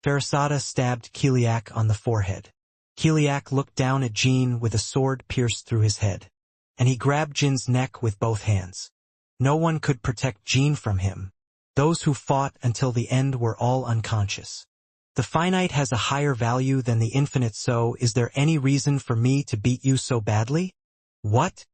Farasada stabbed Kiliak on the forehead. Kiliak looked down at Jean with a sword pierced through his head. And he grabbed Jin's neck with both hands. No one could protect Jean from him. Those who fought until the end were all unconscious. The finite has a higher value than the infinite, so is there any reason for me to beat you so badly? What?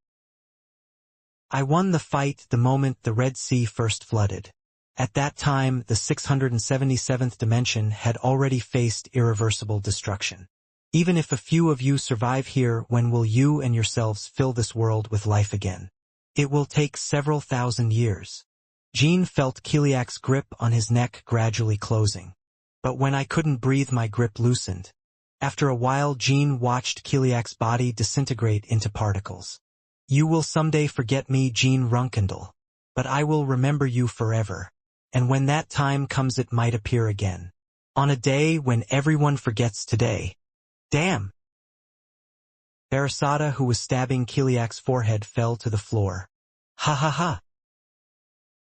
I won the fight the moment the Red Sea first flooded. At that time, the 677th dimension had already faced irreversible destruction. Even if a few of you survive here, when will you and yourselves fill this world with life again? It will take several thousand years. Jean felt Kiliak's grip on his neck gradually closing. But when I couldn't breathe, my grip loosened. After a while, Jean watched Kiliak's body disintegrate into particles. You will someday forget me, Jean Runkendall. But I will remember you forever. And when that time comes, it might appear again. On a day when everyone forgets today. Damn! Farasada, who was stabbing Kiliak's forehead, fell to the floor. Ha ha ha!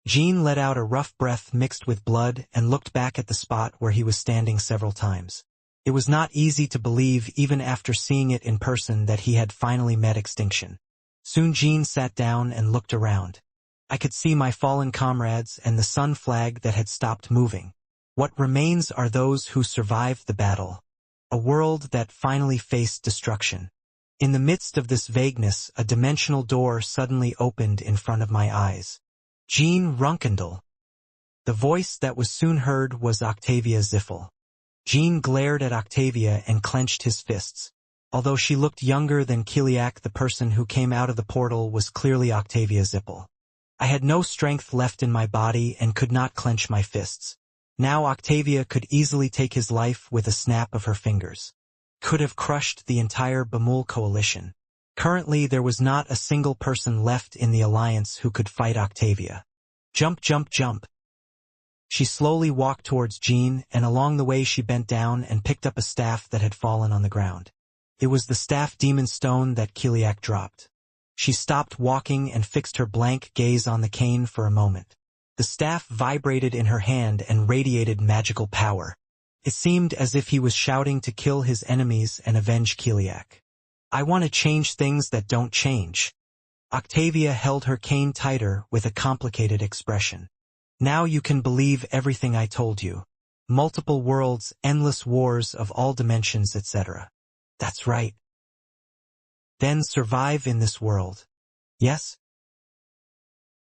Jean let out a rough breath mixed with blood and looked back at the spot where he was standing several times. It was not easy to believe, even after seeing it in person, that he had finally met extinction. Soon Jean sat down and looked around. I could see my fallen comrades and the sun flag that had stopped moving. What remains are those who survived the battle. A world that finally faced destruction. In the midst of this vagueness, a dimensional door suddenly opened in front of my eyes. Jean Runkendall. The voice that was soon heard was Octavia Ziffel. Jean glared at Octavia and clenched his fists. Although she looked younger than Kiliak, the person who came out of the portal was clearly Octavia Ziffel. I had no strength left in my body and could not clench my fists. Now Octavia could easily take his life with a snap of her fingers. Could have crushed the entire Bamul coalition. Currently there was not a single person left in the alliance who could fight Octavia. Jump, jump, jump. She slowly walked towards Jean, and along the way she bent down and picked up a staff that had fallen on the ground. It was the staff demon stone that Kiliak dropped. She stopped walking and fixed her blank gaze on the cane for a moment. The staff vibrated in her hand and radiated magical power. It seemed as if he was shouting to kill his enemies and avenge Kiliak. I want to change things that don't change. Octavia held her cane tighter with a complicated expression. Now you can believe everything I told you. Multiple worlds, endless wars of all dimensions, etc. That's right. Then survive in this world. Yes?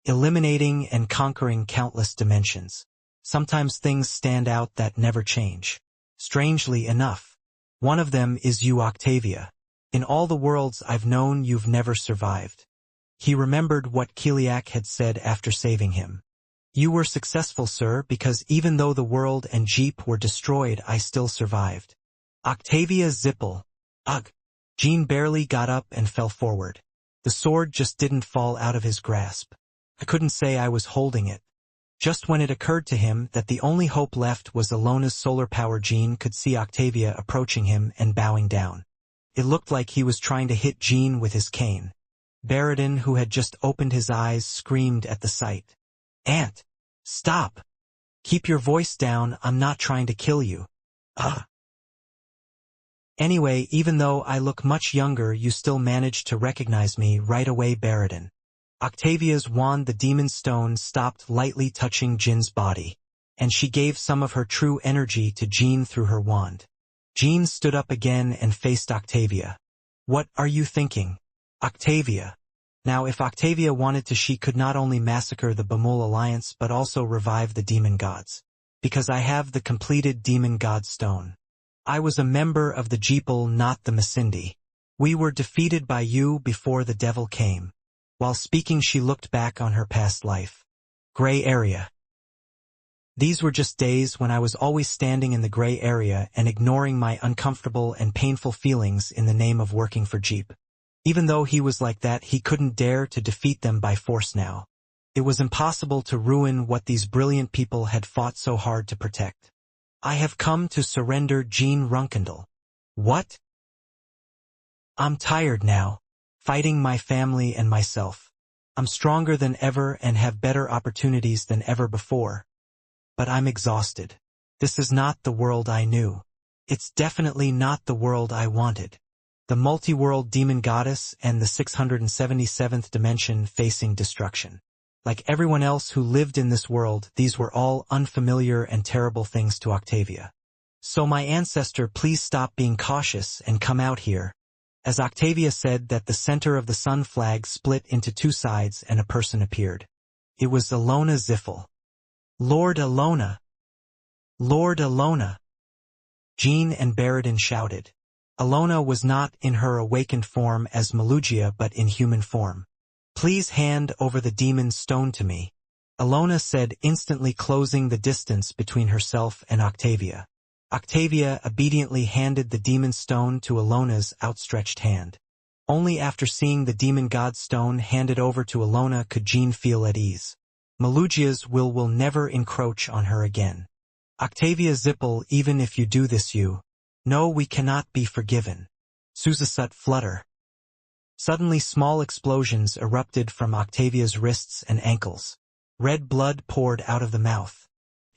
Eliminating and conquering countless dimensions. Sometimes things stand out that never change. Strangely enough, one of them is you, Octavia. In all the worlds I've known, you've never survived. He remembered what Kiliak had said after saving him. You were successful, sir, because even though the world and Jeep were destroyed, I still survived. Octavia Zippel. Ugh. Jean barely got up and fell forward. The sword just didn't fall out of his grasp. I couldn't say I was holding it. Just when it occurred to him that the only hope left was Alona's solar power, Jean could see Octavia approaching him and bowing down. It looked like he was trying to hit Jean with his cane. Baradin, who had just opened his eyes, screamed at the sight. "Aunt! Stop! Keep your voice down, I'm not trying to kill you." "Ugh. Anyway, even though I look much younger, you still managed to recognize me right away, Baradin." Octavia's wand, the demon stone, stopped lightly touching Jin's body, and she gave some of her true energy to Jean through her wand. Jean stood up again and faced Octavia. "What are you thinking, Octavia?" Now if Octavia wanted to, she could not only massacre the Bamul Alliance but also revive the demon gods. "Because I have the completed demon god stone. I was a member of the Jeepal, not the Masindi. We were defeated by you before the devil came." While speaking, she looked back on her past life. Gray area. These were just days when I was always standing in the gray area and ignoring my uncomfortable and painful feelings in the name of working for Jeep. Even though he was like that, he couldn't dare to defeat them by force now. It was impossible to ruin what these brilliant people had fought so hard to protect. "I have come to surrender, Jean Runkendal." "What?" "I'm tired now, fighting my family and myself. I'm stronger than ever and have better opportunities than ever before. But I'm exhausted. This is not the world I knew. It's definitely not the world I wanted. The multi-world demon goddess and the 677th dimension facing destruction. Like everyone else who lived in this world, these were all unfamiliar and terrible things to Octavia. So my ancestor, please stop being cautious and come out here." As Octavia said that, the center of the sun flag split into two sides and a person appeared. It was Alona Ziffel. "Lord Alona! Lord Alona!" Jean and Baradin shouted. Alona was not in her awakened form as Malugia but in human form. "Please hand over the demon stone to me," Alona said, instantly closing the distance between herself and Octavia. Octavia obediently handed the demon stone to Alona's outstretched hand. Only after seeing the demon god stone handed over to Alona could Jean feel at ease. Malugia's will never encroach on her again. "Octavia Zippel, even if you do this, no, we cannot be forgiven." Susasut flutter. Suddenly small explosions erupted from Octavia's wrists and ankles. Red blood poured out of the mouth.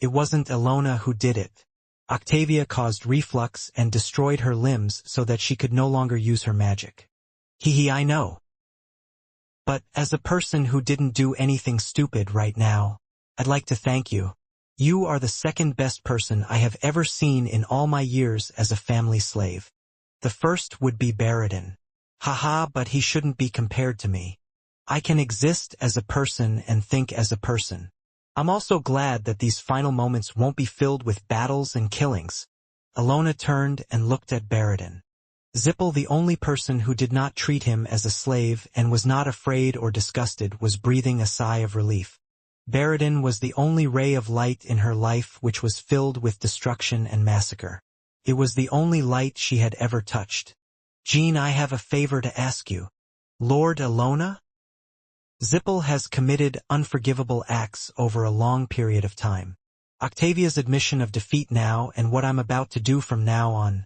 It wasn't Alona who did it. Octavia caused reflux and destroyed her limbs so that she could no longer use her magic. I know. But as a person who didn't do anything stupid right now, I'd like to thank you. You are the second best person I have ever seen in all my years as a family slave. The first would be Baradin. Haha, but he shouldn't be compared to me. I can exist as a person and think as a person. I'm also glad that these final moments won't be filled with battles and killings. Alona turned and looked at Baradin. Zippel, the only person who did not treat him as a slave and was not afraid or disgusted, was breathing a sigh of relief. Baradin was the only ray of light in her life which was filled with destruction and massacre. It was the only light she had ever touched. "Jean, I have a favor to ask you." "Lord Alona?" Zippel has committed unforgivable acts over a long period of time. Octavia's admission of defeat now and what I'm about to do from now on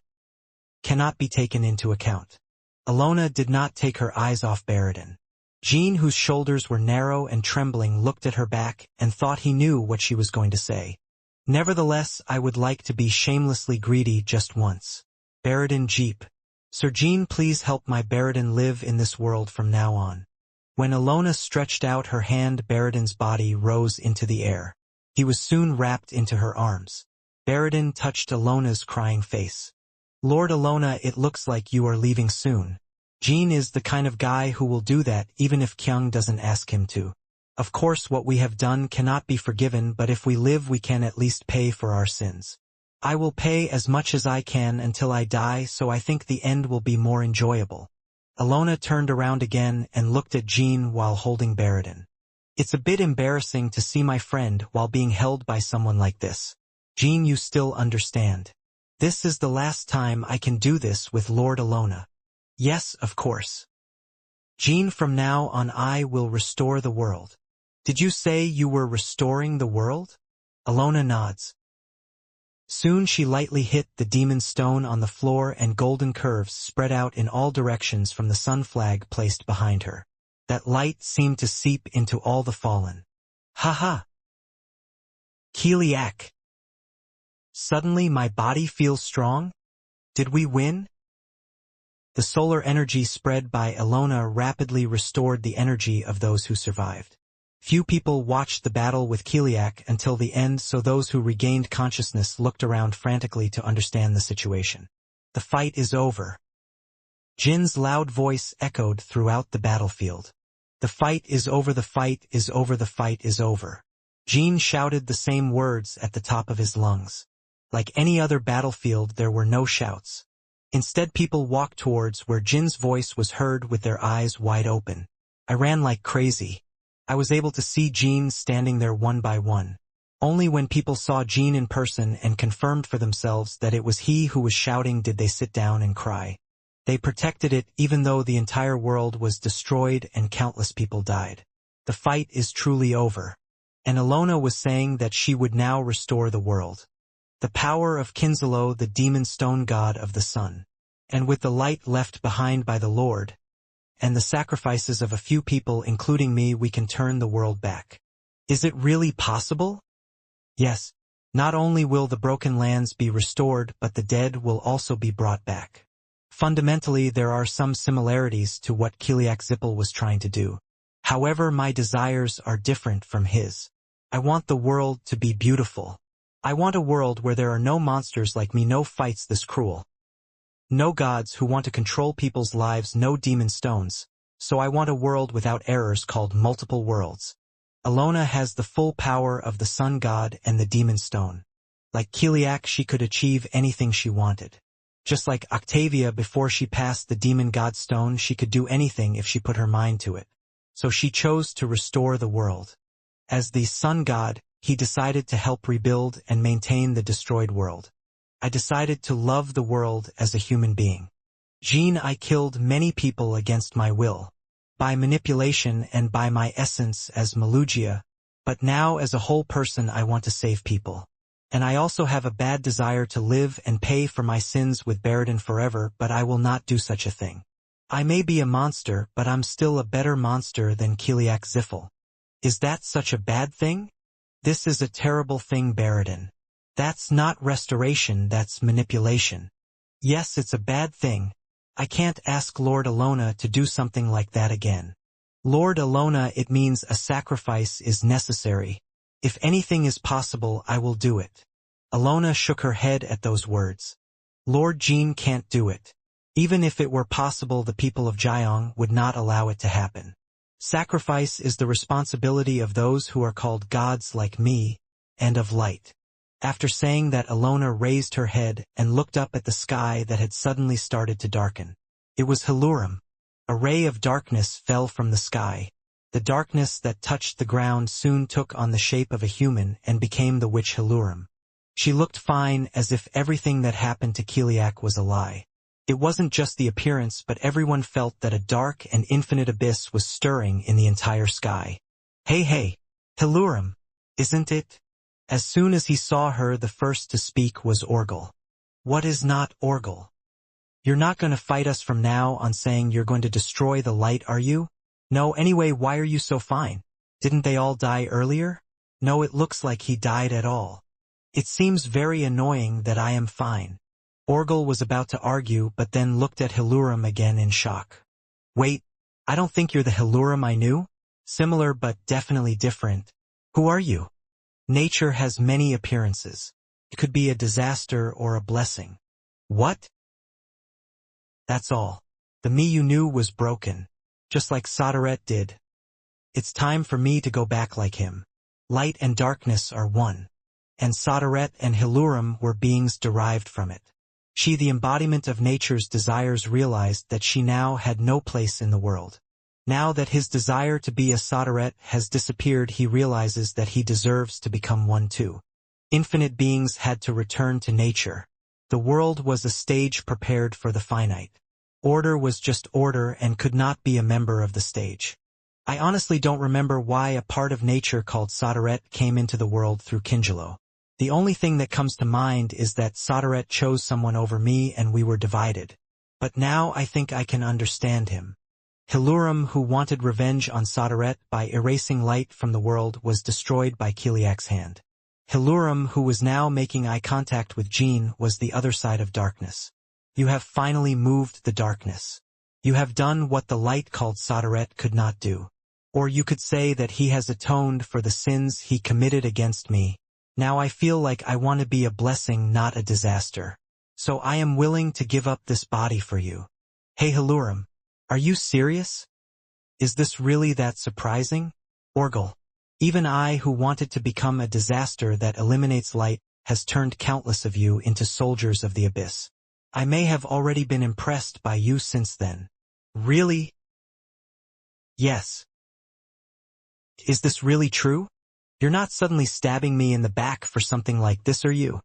cannot be taken into account. Alona did not take her eyes off Baradin. Jean, whose shoulders were narrow and trembling, looked at her back and thought he knew what she was going to say. "Nevertheless, I would like to be shamelessly greedy just once." Baradin Jeep. "Sir Jean, please help my Baradin live in this world from now on." When Alona stretched out her hand, Baradin's body rose into the air. He was soon wrapped into her arms. Baradin touched Alona's crying face. "Lord Alona, it looks like you are leaving soon." Jean is the kind of guy who will do that even if Kyung doesn't ask him to. Of course, what we have done cannot be forgiven, but if we live we can at least pay for our sins. I will pay as much as I can until I die, so I think the end will be more enjoyable. Alona turned around again and looked at Jean while holding Baradin. "It's a bit embarrassing to see my friend while being held by someone like this. Jean, you still understand. This is the last time I can do this with Lord Alona." "Yes, of course. Jean, from now on I will restore the world." Did you say you were restoring the world? Alona nods. Soon she lightly hit the demon stone on the floor and golden curves spread out in all directions from the sun flag placed behind her. That light seemed to seep into all the fallen. Ha ha! Kiliak. Suddenly my body feels strong? Did we win? The solar energy spread by Alona rapidly restored the energy of those who survived. Few people watched the battle with Kiliak until the end, so those who regained consciousness looked around frantically to understand the situation. The fight is over. Jin's loud voice echoed throughout the battlefield. The fight is over, the fight is over, the fight is over. Jin shouted the same words at the top of his lungs. Like any other battlefield, there were no shouts. Instead, people walked towards where Jin's voice was heard with their eyes wide open. I ran like crazy. I was able to see Jin standing there one by one. Only when people saw Jin in person and confirmed for themselves that it was he who was shouting did they sit down and cry. They protected it even though the entire world was destroyed and countless people died. The fight is truly over. And Alona was saying that she would now restore the world. The power of Kinzalo, the demon stone god of the sun. And with the light left behind by the Lord, and the sacrifices of a few people including me, we can turn the world back. Is it really possible? Yes. Not only will the broken lands be restored, but the dead will also be brought back. Fundamentally, there are some similarities to what Kiliak Zippel was trying to do. However, my desires are different from his. I want the world to be beautiful. I want a world where there are no monsters like me, no fights this cruel. No gods who want to control people's lives, no demon stones. So I want a world without errors called multiple worlds. Alona has the full power of the sun god and the demon stone. Like Kiliak, she could achieve anything she wanted. Just like Octavia before she passed the demon god stone, she could do anything if she put her mind to it. So she chose to restore the world. As the sun god, he decided to help rebuild and maintain the destroyed world. I decided to love the world as a human being. Jin, I killed many people against my will, by manipulation and by my essence as Malugia, but now as a whole person I want to save people. And I also have a bad desire to live and pay for my sins with Baradin forever, but I will not do such a thing. I may be a monster, but I'm still a better monster than Kiliak Ziffel. Is that such a bad thing? This is a terrible thing, Baradin. That's not restoration, that's manipulation. Yes, it's a bad thing. I can't ask Lord Alona to do something like that again. Lord Alona, it means a sacrifice is necessary. If anything is possible, I will do it. Alona shook her head at those words. Lord Jin can't do it. Even if it were possible, the people of Jiang would not allow it to happen. Sacrifice is the responsibility of those who are called gods like me, and of light. After saying that, Alona raised her head and looked up at the sky that had suddenly started to darken. It was Helurum. A ray of darkness fell from the sky. The darkness that touched the ground soon took on the shape of a human and became the witch Helurum. She looked fine, as if everything that happened to Kiliak was a lie. It wasn't just the appearance, but everyone felt that a dark and infinite abyss was stirring in the entire sky. Hey, Helurum, isn't it? As soon as he saw her, the first to speak was Orgel. What is not Orgel? You're not going to fight us from now on saying you're going to destroy the light, are you? No, anyway, why are you so fine? Didn't they all die earlier? No, it looks like he died at all. It seems very annoying that I am fine. Orgel was about to argue, but then looked at Helurum again in shock. Wait, I don't think you're the Helurum I knew? Similar but definitely different. Who are you? Nature has many appearances. It could be a disaster or a blessing. What? That's all. The me you knew was broken, just like Sodaret did. It's time for me to go back like him. Light and darkness are one. And Sodaret and Helurum were beings derived from it. She, the embodiment of nature's desires, realized that she now had no place in the world. Now that his desire to be a Sodaret has disappeared, he realizes that he deserves to become one too. Infinite beings had to return to nature. The world was a stage prepared for the finite. Order was just order and could not be a member of the stage. I honestly don't remember why a part of nature called Sodaret came into the world through Kinjalo. The only thing that comes to mind is that Sodaret chose someone over me and we were divided. But now I think I can understand him. Hilurum, who wanted revenge on Sodaret by erasing light from the world, was destroyed by Kiliak's hand. Hilurum, who was now making eye contact with Jean, was the other side of darkness. You have finally moved the darkness. You have done what the light called Sodaret could not do. Or you could say that he has atoned for the sins he committed against me. Now I feel like I want to be a blessing, not a disaster. So I am willing to give up this body for you. Hey Hilurum, are you serious? Is this really that surprising? Orgal. Even I, who wanted to become a disaster that eliminates light, has turned countless of you into soldiers of the abyss. I may have already been impressed by you since then. Really? Yes. Is this really true? You're not suddenly stabbing me in the back for something like this, are you?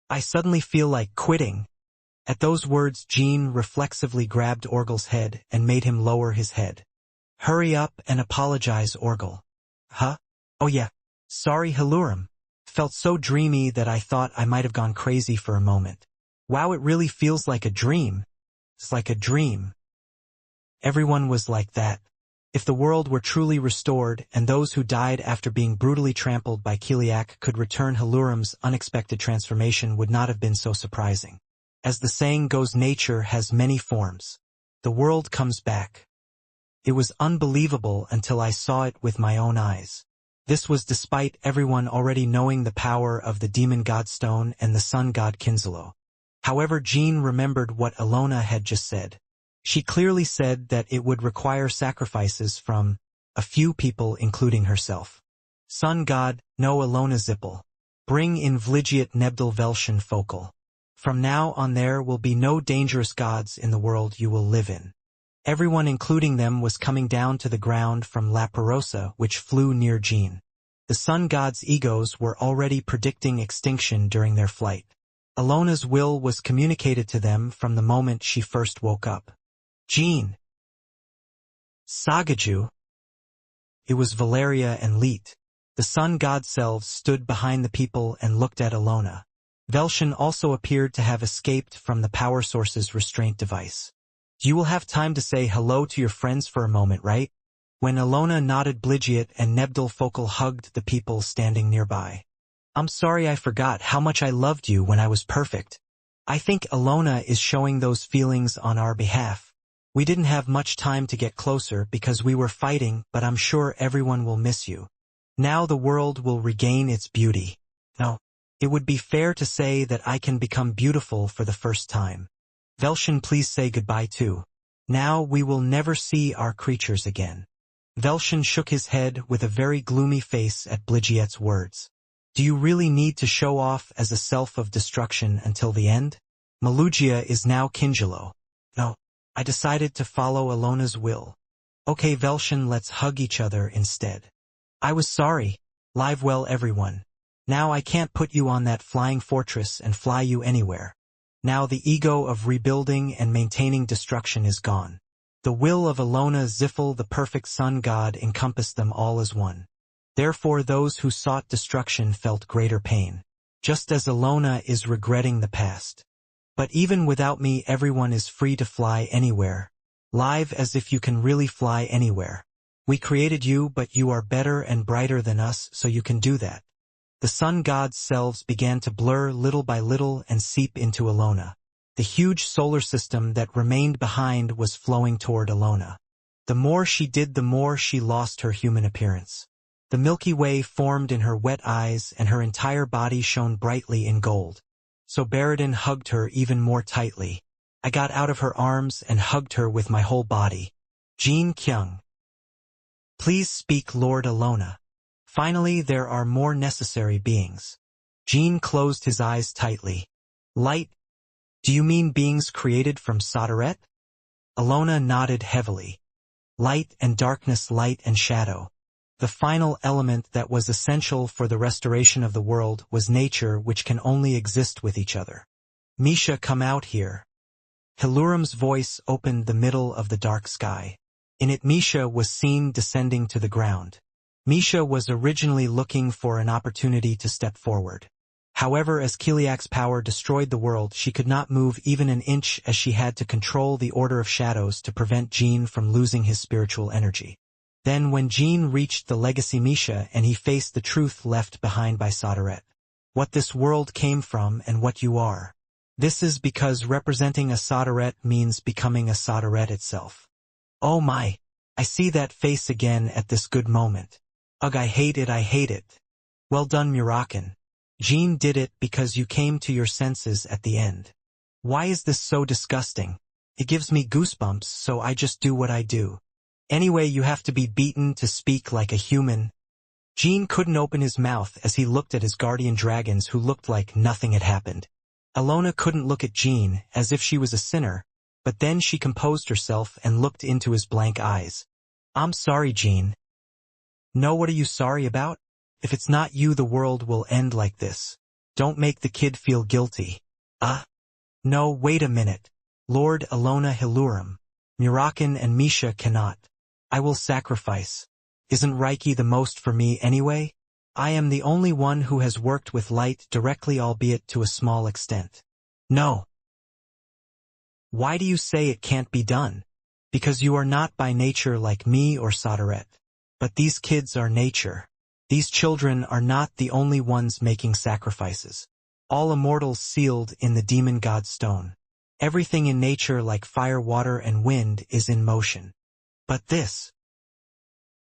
I suddenly feel like quitting. At those words, Jean reflexively grabbed Orgal's head and made him lower his head. Hurry up and apologize, Orgal. Huh? Oh yeah. Sorry, Hilurum. Felt so dreamy that I thought I might have gone crazy for a moment. Wow, it really feels like a dream. It's like a dream. Everyone was like that. If the world were truly restored and those who died after being brutally trampled by Kiliak could return, Hilurum's unexpected transformation would not have been so surprising. As the saying goes, nature has many forms. The world comes back. It was unbelievable until I saw it with my own eyes. This was despite everyone already knowing the power of the demon god stone and the sun god Kinzalo. However, Jean remembered what Alona had just said. She clearly said that it would require sacrifices from a few people, including herself. Sun god, no Alona Zippel. Bring in Vligiat Nebdal Velshan Focal. From now on there will be no dangerous gods in the world you will live in. Everyone, including them, was coming down to the ground from La Perosa, which flew near Jean. The sun gods' egos were already predicting extinction during their flight. Alona's will was communicated to them from the moment she first woke up. Jean. Sagaju. It was Valeria and Leet. The sun god selves stood behind the people and looked at Alona. Velshan also appeared to have escaped from the power source's restraint device. You will have time to say hello to your friends for a moment, right? When Alona nodded, Bligiat and Nebdal Focal hugged the people standing nearby. I'm sorry, I forgot how much I loved you when I was perfect. I think Alona is showing those feelings on our behalf. We didn't have much time to get closer because we were fighting, but I'm sure everyone will miss you. Now the world will regain its beauty. No, it would be fair to say that I can become beautiful for the first time. Velshan, please say goodbye too. Now we will never see our creatures again. Velshan shook his head with a very gloomy face at Bligiet's words. Do you really need to show off as a self of destruction until the end? Malugia is now Kinjalo. No, I decided to follow Alona's will. Okay, Velshan, let's hug each other instead. I was sorry. Live well, everyone. Now I can't put you on that flying fortress and fly you anywhere. Now the ego of rebuilding and maintaining destruction is gone. The will of Alona Ziffel, the perfect sun god, encompassed them all as one. Therefore those who sought destruction felt greater pain, just as Alona is regretting the past. But even without me, everyone is free to fly anywhere. Live as if you can really fly anywhere. We created you, but you are better and brighter than us, so you can do that. The sun god's selves began to blur little by little and seep into Alona. The huge solar system that remained behind was flowing toward Alona. The more she did, the more she lost her human appearance. The Milky Way formed in her wet eyes and her entire body shone brightly in gold. So Baradin hugged her even more tightly. I got out of her arms and hugged her with my whole body. Jean Kyung. Please speak, Lord Alona. Finally, there are more necessary beings. Jean closed his eyes tightly. Light? Do you mean beings created from Sodaret? Alona nodded heavily. Light and darkness, light and shadow. The final element that was essential for the restoration of the world was nature, which can only exist with each other. Misha, come out here. Hilurum's voice opened the middle of the dark sky. In it Misha was seen descending to the ground. Misha was originally looking for an opportunity to step forward. However, as Kiliak's power destroyed the world, she could not move even an inch, as she had to control the Order of Shadows to prevent Jean from losing his spiritual energy. Then when Jean reached the legacy Misha and he faced the truth left behind by Sodaret. What this world came from and what you are. This is because representing a Sodaret means becoming a Sodaret itself. Oh my! I see that face again at this good moment. Ugh, I hate it, I hate it. Well done, Murakan. Jean did it because you came to your senses at the end. Why is this so disgusting? It gives me goosebumps, so I just do what I do. Anyway, you have to be beaten to speak like a human. Jean couldn't open his mouth as he looked at his guardian dragons who looked like nothing had happened. Alona couldn't look at Jean as if she was a sinner, but then she composed herself and looked into his blank eyes. I'm sorry, Jean. No, what are you sorry about? If it's not you, the world will end like this. Don't make the kid feel guilty. No, wait a minute. Lord Alona Hilurum. Murakan and Misha cannot. I will sacrifice. Isn't Reiki the most for me anyway? I am the only one who has worked with light directly, albeit to a small extent. No. Why do you say it can't be done? Because you are not by nature like me or Sodaret. But these kids are nature. These children are not the only ones making sacrifices. All immortals sealed in the demon god stone. Everything in nature like fire, water, and wind is in motion. But this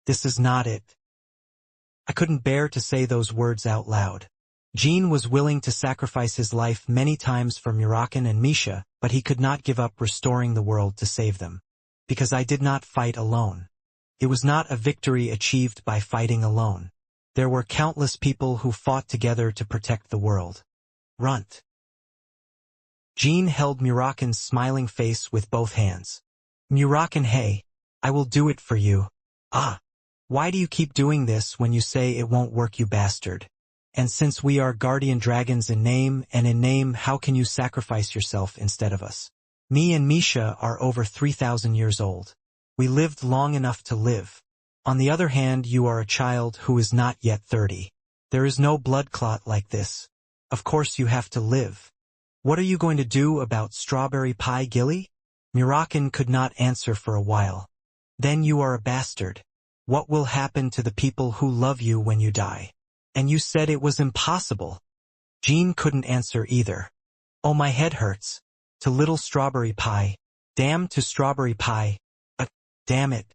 is not it. I couldn't bear to say those words out loud. Jean was willing to sacrifice his life many times for Murakan and Misha, but he could not give up restoring the world to save them. Because I did not fight alone. It was not a victory achieved by fighting alone. There were countless people who fought together to protect the world. Runt. Jean held Murakan's smiling face with both hands. Murakan, hey, I will do it for you. Why do you keep doing this when you say it won't work, you bastard? And since we are guardian dragons in name, and in name, how can you sacrifice yourself instead of us? Me and Misha are over 3,000 years old. We lived long enough to live. On the other hand, you are a child who is not yet 30. There is no blood clot like this. Of course you have to live. What are you going to do about strawberry pie, Gilly? Murakan could not answer for a while. Then you are a bastard. What will happen to the people who love you when you die? And you said it was impossible. Jean couldn't answer either. Oh, my head hurts. To little strawberry pie. Damn to strawberry pie. Damn it.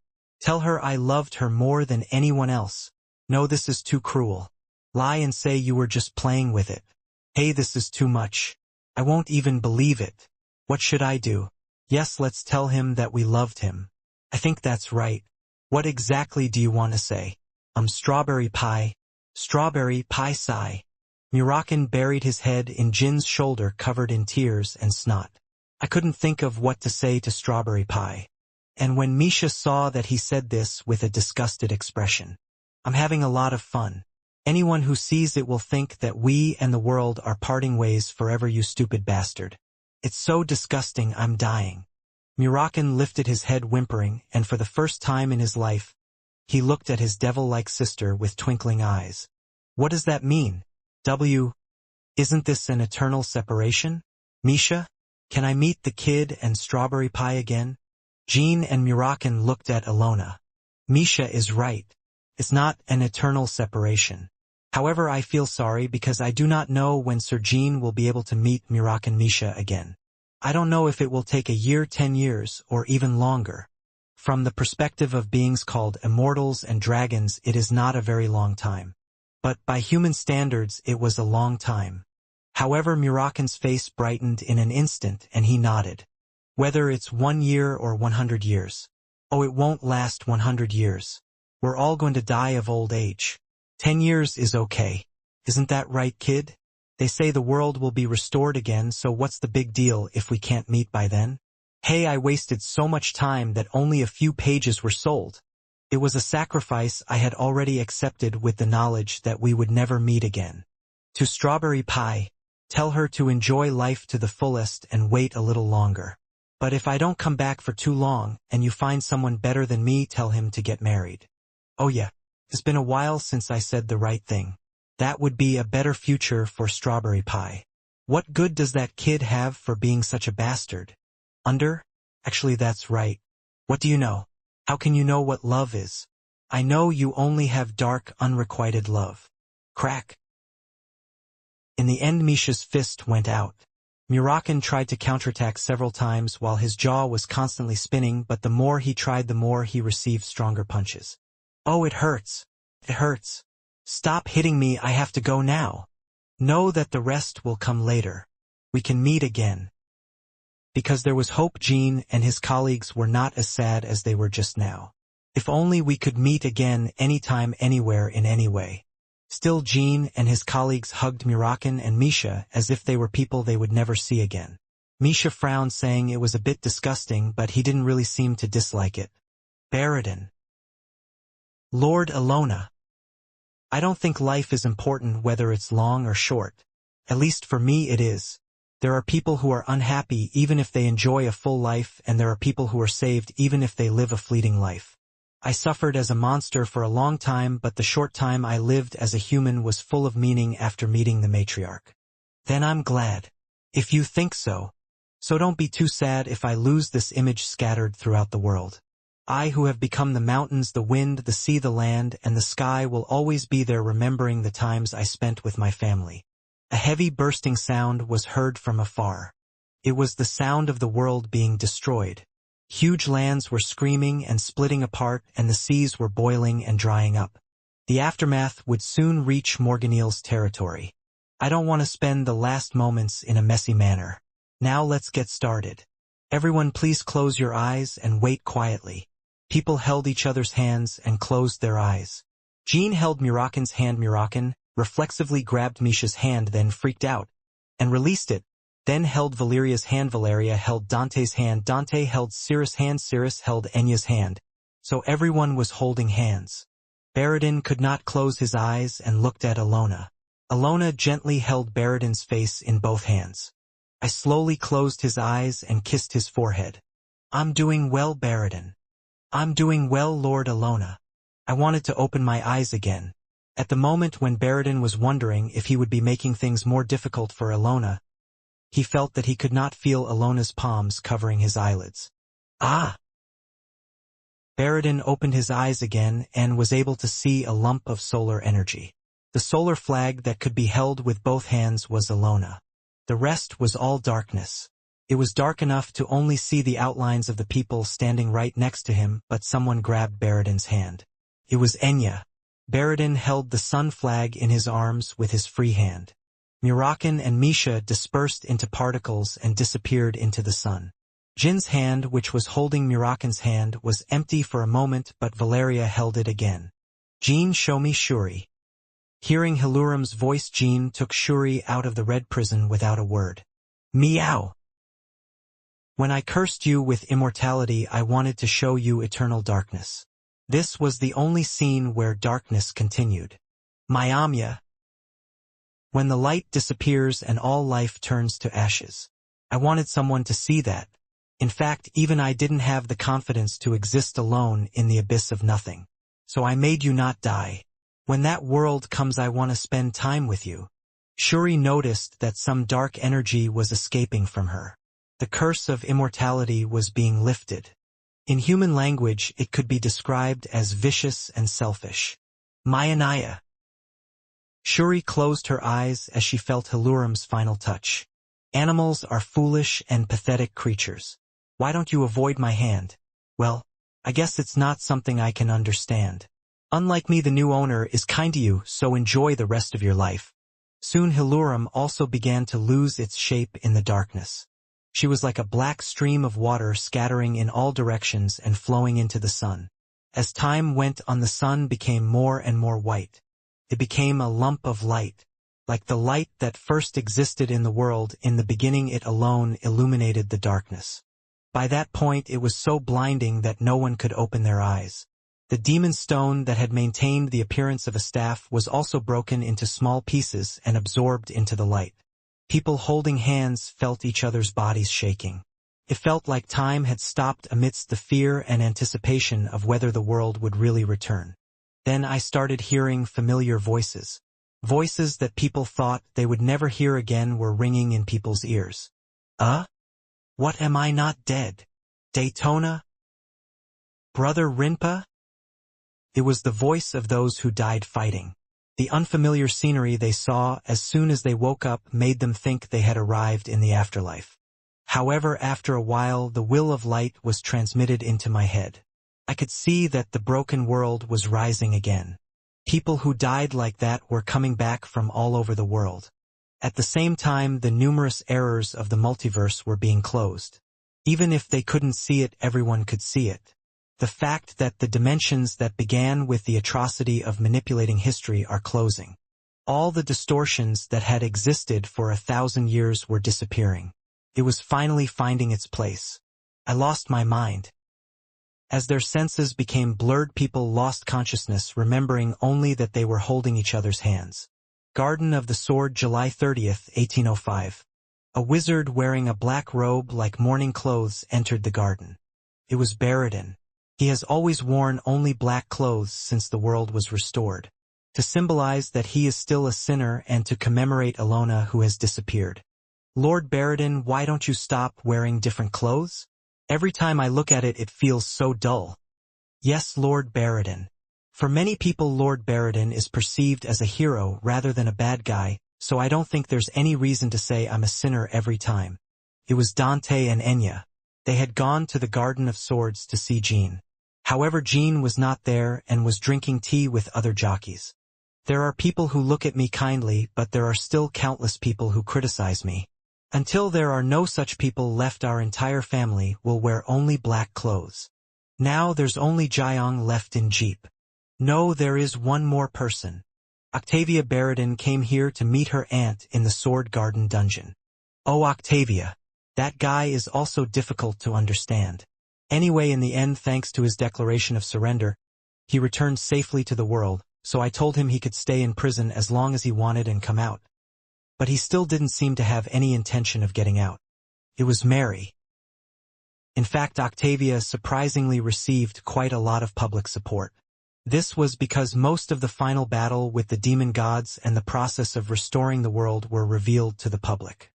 Tell her I loved her more than anyone else. No, this is too cruel. Lie and say you were just playing with it. Hey, this is too much. I won't even believe it. What should I do? Yes, let's tell him that we loved him. I think that's right. What exactly do you want to say? Strawberry pie. Strawberry pie sigh. Murakan buried his head in Jin's shoulder, covered in tears and snot. I couldn't think of what to say to strawberry pie. And when Misha saw that, he said this with a disgusted expression. I'm having a lot of fun. Anyone who sees it will think that we and the world are parting ways forever, you stupid bastard. It's so disgusting, I'm dying. Murakan lifted his head whimpering, and for the first time in his life, he looked at his devil-like sister with twinkling eyes. What does that mean? Isn't this an eternal separation? Misha? Can I meet the kid and strawberry pie again? Jean and Murakan looked at Alona. Misha is right. It's not an eternal separation. However, I feel sorry because I do not know when Sir Jean will be able to meet Murakan Misha again. I don't know if it will take a year, 10 years, or even longer. From the perspective of beings called immortals and dragons, it is not a very long time. But by human standards, it was a long time. However, Murakan's face brightened in an instant and he nodded. Whether it's 1 year or 100 years. Oh, it won't last 100 years. We're all going to die of old age. 10 years is okay. Isn't that right, kid? They say the world will be restored again, so what's the big deal if we can't meet by then? Hey, I wasted so much time that only a few pages were sold. It was a sacrifice I had already accepted with the knowledge that we would never meet again. To strawberry pie, tell her to enjoy life to the fullest and wait a little longer. But if I don't come back for too long, and you find someone better than me, tell him to get married. Oh yeah, it's been a while since I said the right thing. That would be a better future for strawberry pie. What good does that kid have for being such a bastard? Actually that's right. What do you know? How can you know what love is? I know you only have dark, unrequited love. Crack. In the end Misha's fist went out. Murakan tried to counterattack several times while his jaw was constantly spinning, but the more he tried the more he received stronger punches. Oh, it hurts. It hurts. Stop hitting me, I have to go now. Know that the rest will come later. We can meet again. Because there was hope, Jean and his colleagues were not as sad as they were just now. If only we could meet again, anytime, anywhere, in any way. Still, Jean and his colleagues hugged Murakan and Misha as if they were people they would never see again. Misha frowned, saying it was a bit disgusting, but he didn't really seem to dislike it. Baradin. Lord Alona. I don't think life is important whether it's long or short. At least for me it is. There are people who are unhappy even if they enjoy a full life, and there are people who are saved even if they live a fleeting life. I suffered as a monster for a long time, but the short time I lived as a human was full of meaning after meeting the matriarch. Then I'm glad. If you think so. So don't be too sad if I lose this image scattered throughout the world. I who have become the mountains, the wind, the sea, the land, and the sky will always be there, remembering the times I spent with my family. A heavy bursting sound was heard from afar. It was the sound of the world being destroyed. Huge lands were screaming and splitting apart, and the seas were boiling and drying up. The aftermath would soon reach Morganille's territory. I don't want to spend the last moments in a messy manner. Now let's get started. Everyone please close your eyes and wait quietly. People held each other's hands and closed their eyes. Jean held Murakan's hand. Murakan reflexively grabbed Misha's hand, then freaked out and released it. Then held Valeria's hand. Valeria held Dante's hand. Dante held Cyrus' hand. Cyrus held Enya's hand. So everyone was holding hands. Baradin could not close his eyes and looked at Alona. Alona gently held Baradin's face in both hands. I slowly closed his eyes and kissed his forehead. I'm doing well, Baradin. I'm doing well, Lord Alona. I wanted to open my eyes again. At the moment when Baradin was wondering if he would be making things more difficult for Alona, he felt that he could not feel Alona's palms covering his eyelids. Ah! Baradin opened his eyes again and was able to see a lump of solar energy. The solar flag that could be held with both hands was Alona. The rest was all darkness. It was dark enough to only see the outlines of the people standing right next to him, but someone grabbed Baradin's hand. It was Enya. Baradin held the sun flag in his arms with his free hand. Murakan and Misha dispersed into particles and disappeared into the sun. Jin's hand, which was holding Murakan's hand, was empty for a moment, but Valeria held it again. Jean, show me Shuri. Hearing Hiluram's voice, Jean took Shuri out of the red prison without a word. Meow! When I cursed you with immortality, I wanted to show you eternal darkness. This was the only scene where darkness continued. Mayamya. When the light disappears and all life turns to ashes. I wanted someone to see that. In fact, even I didn't have the confidence to exist alone in the abyss of nothing. So I made you not die. When that world comes, I want to spend time with you. Shuri noticed that some dark energy was escaping from her. The curse of immortality was being lifted. In human language, it could be described as vicious and selfish. Mayanaya. Shuri closed her eyes as she felt Hiluram's final touch. Animals are foolish and pathetic creatures. Why don't you avoid my hand? Well, I guess it's not something I can understand. Unlike me, the new owner is kind to you, so enjoy the rest of your life. Soon Hiluram also began to lose its shape in the darkness. She was like a black stream of water scattering in all directions and flowing into the sun. As time went on, the sun became more and more white. It became a lump of light. Like the light that first existed in the world, in the beginning it alone illuminated the darkness. By that point it was so blinding that no one could open their eyes. The demon stone that had maintained the appearance of a staff was also broken into small pieces and absorbed into the light. People holding hands felt each other's bodies shaking. It felt like time had stopped amidst the fear and anticipation of whether the world would really return. Then I started hearing familiar voices. Voices that people thought they would never hear again were ringing in people's ears. What, am I not dead? Daytona? Brother Rinpa? It was the voice of those who died fighting. The unfamiliar scenery they saw as soon as they woke up made them think they had arrived in the afterlife. However, after a while the will of light was transmitted into my head. I could see that the broken world was rising again. People who died like that were coming back from all over the world. At the same time, the numerous errors of the multiverse were being closed. Even if they couldn't see it, everyone could see it. The fact that the dimensions that began with the atrocity of manipulating history are closing. All the distortions that had existed for 1,000 years were disappearing. It was finally finding its place. I lost my mind. As their senses became blurred, people lost consciousness, remembering only that they were holding each other's hands. Garden of the Sword, July 30th, 1805. A wizard wearing a black robe like mourning clothes entered the garden. It was Baradin. He has always worn only black clothes since the world was restored, to symbolize that he is still a sinner and to commemorate Alona who has disappeared. Lord Baradin, why don't you stop wearing different clothes? Every time I look at it, it feels so dull. Yes, Lord Baradin. For many people, Lord Baradin is perceived as a hero rather than a bad guy, so I don't think there's any reason to say I'm a sinner every time. It was Dante and Enya. They had gone to the Garden of Swords to see Jean. However, Jean was not there and was drinking tea with other jockeys. There are people who look at me kindly, but there are still countless people who criticize me. Until there are no such people left, our entire family will wear only black clothes. Now there's only Jiang left in Jeep. No, there is one more person. Octavia Baradin came here to meet her aunt in the Sword Garden dungeon. Oh, Octavia. That guy is also difficult to understand. Anyway, in the end, thanks to his declaration of surrender, he returned safely to the world, so I told him he could stay in prison as long as he wanted and come out. But he still didn't seem to have any intention of getting out. It was Mary. In fact, Octavia surprisingly received quite a lot of public support. This was because most of the final battle with the demon gods and the process of restoring the world were revealed to the public.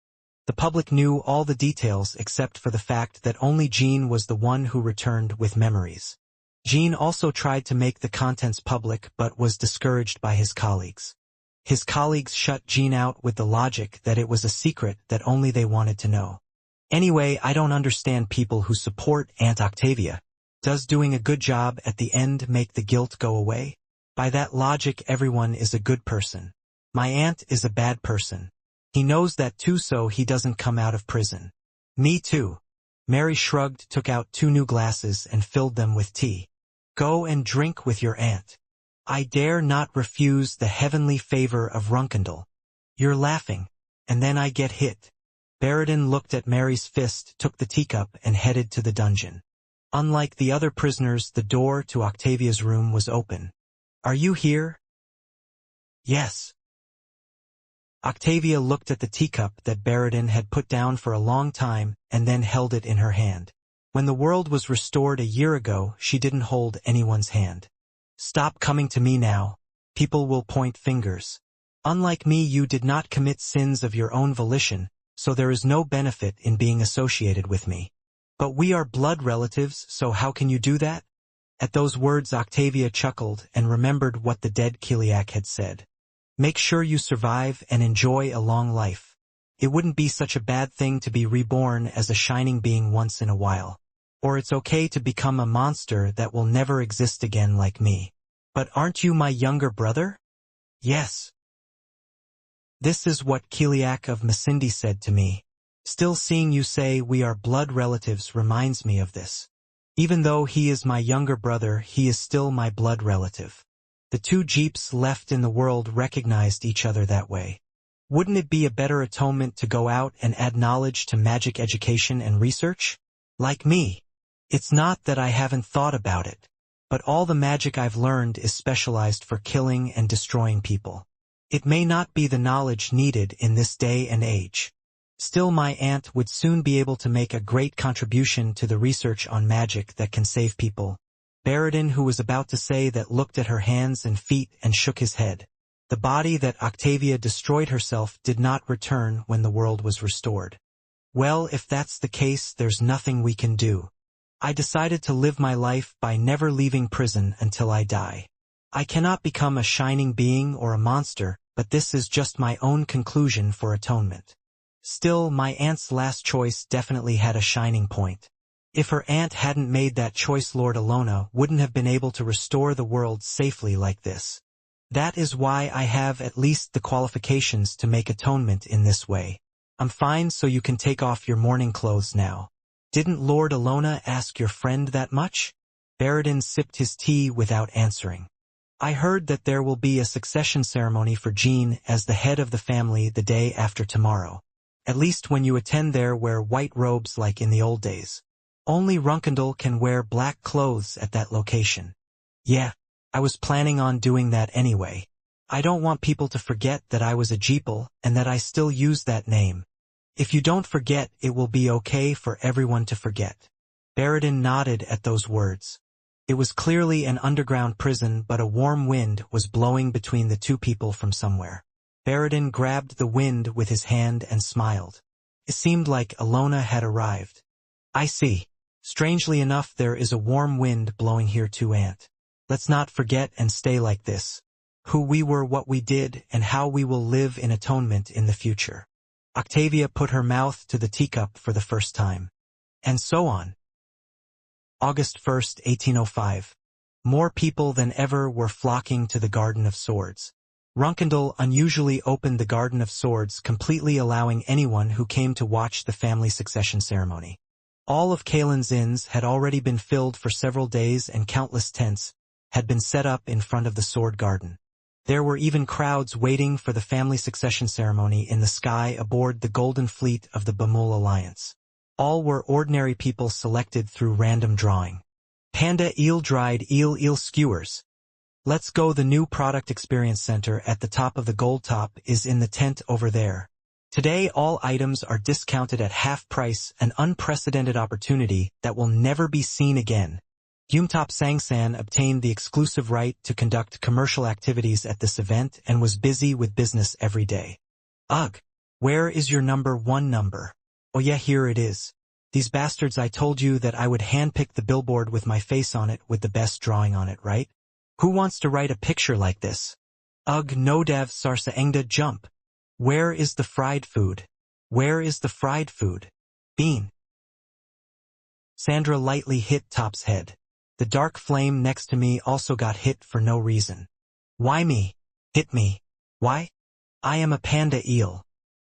The public knew all the details except for the fact that only Jean was the one who returned with memories. Jean also tried to make the contents public but was discouraged by his colleagues. His colleagues shut Jean out with the logic that it was a secret that only they wanted to know. Anyway, I don't understand people who support Aunt Octavia. Does doing a good job at the end make the guilt go away? By that logic, everyone is a good person. My aunt is a bad person. He knows that too, so he doesn't come out of prison. Me too. Mary shrugged, took out 2 new glasses and filled them with tea. Go and drink with your aunt. I dare not refuse the heavenly favor of Runkendal. You're laughing. And then I get hit. Baradin looked at Mary's fist, took the teacup and headed to the dungeon. Unlike the other prisoners, the door to Octavia's room was open. Are you here? Yes. Octavia looked at the teacup that Baradin had put down for a long time and then held it in her hand. When the world was restored a year ago, she didn't hold anyone's hand. Stop coming to me now. People will point fingers. Unlike me, you did not commit sins of your own volition, so there is no benefit in being associated with me. But we are blood relatives, so how can you do that? At those words, Octavia chuckled and remembered what the dead Kiliak had said. Make sure you survive and enjoy a long life. It wouldn't be such a bad thing to be reborn as a shining being once in a while. Or it's okay to become a monster that will never exist again like me. But aren't you my younger brother? Yes. This is what Kiliak of Masindi said to me. Still, seeing you say we are blood relatives reminds me of this. Even though he is my younger brother, he is still my blood relative. The 2 Jeeps left in the world recognized each other that way. Wouldn't it be a better atonement to go out and add knowledge to magic education and research? Like me. It's not that I haven't thought about it, but all the magic I've learned is specialized for killing and destroying people. It may not be the knowledge needed in this day and age. Still, my aunt would soon be able to make a great contribution to the research on magic that can save people. Baradin, who was about to say that, looked at her hands and feet and shook his head. The body that Octavia destroyed herself did not return when the world was restored. Well, if that's the case, there's nothing we can do. I decided to live my life by never leaving prison until I die. I cannot become a shining being or a monster, but this is just my own conclusion for atonement. Still, my aunt's last choice definitely had a shining point. If her aunt hadn't made that choice, Lord Alona wouldn't have been able to restore the world safely like this. That is why I have at least the qualifications to make atonement in this way. I'm fine, so you can take off your mourning clothes now. Didn't Lord Alona ask your friend that much? Baradin sipped his tea without answering. I heard that there will be a succession ceremony for Jean as the head of the family the day after tomorrow. At least when you attend there, wear white robes like in the old days. Only Runkendal can wear black clothes at that location. Yeah, I was planning on doing that anyway. I don't want people to forget that I was a Jeeple and that I still use that name. If you don't forget, it will be okay for everyone to forget. Baradin nodded at those words. It was clearly an underground prison, but a warm wind was blowing between the two people from somewhere. Baradin grabbed the wind with his hand and smiled. It seemed like Alona had arrived. I see. Strangely enough, there is a warm wind blowing here too, Aunt. Let's not forget and stay like this. Who we were, what we did, and how we will live in atonement in the future. Octavia put her mouth to the teacup for the first time. And so on. August 1st, 1805. More people than ever were flocking to the Garden of Swords. Runkendal unusually opened the Garden of Swords, completely allowing anyone who came to watch the family succession ceremony. All of Kaelin's inns had already been filled for several days, and countless tents had been set up in front of the sword garden. There were even crowds waiting for the family succession ceremony in the sky aboard the Golden Fleet of the Bamul Alliance. All were ordinary people selected through random drawing. Panda eel dried eel skewers. Let's go. The new product experience center at the top of the gold top is in the tent over there. Today all items are discounted at half price, an unprecedented opportunity that will never be seen again. Yumtop Sangsan obtained the exclusive right to conduct commercial activities at this event and was busy with business every day. Ugh! Where is your number 1 number? Oh yeah, here it is. These bastards, I told you that I would handpick the billboard with my face on it with the best drawing on it, right? Who wants to write a picture like this? Ugh, Nodav Sarsa Engda jump. Where is the fried food? Where is the fried food? Bean. Sandra lightly hit Top's head. The dark flame next to me also got hit for no reason. Why me? Hit me. Why? I am a panda eel.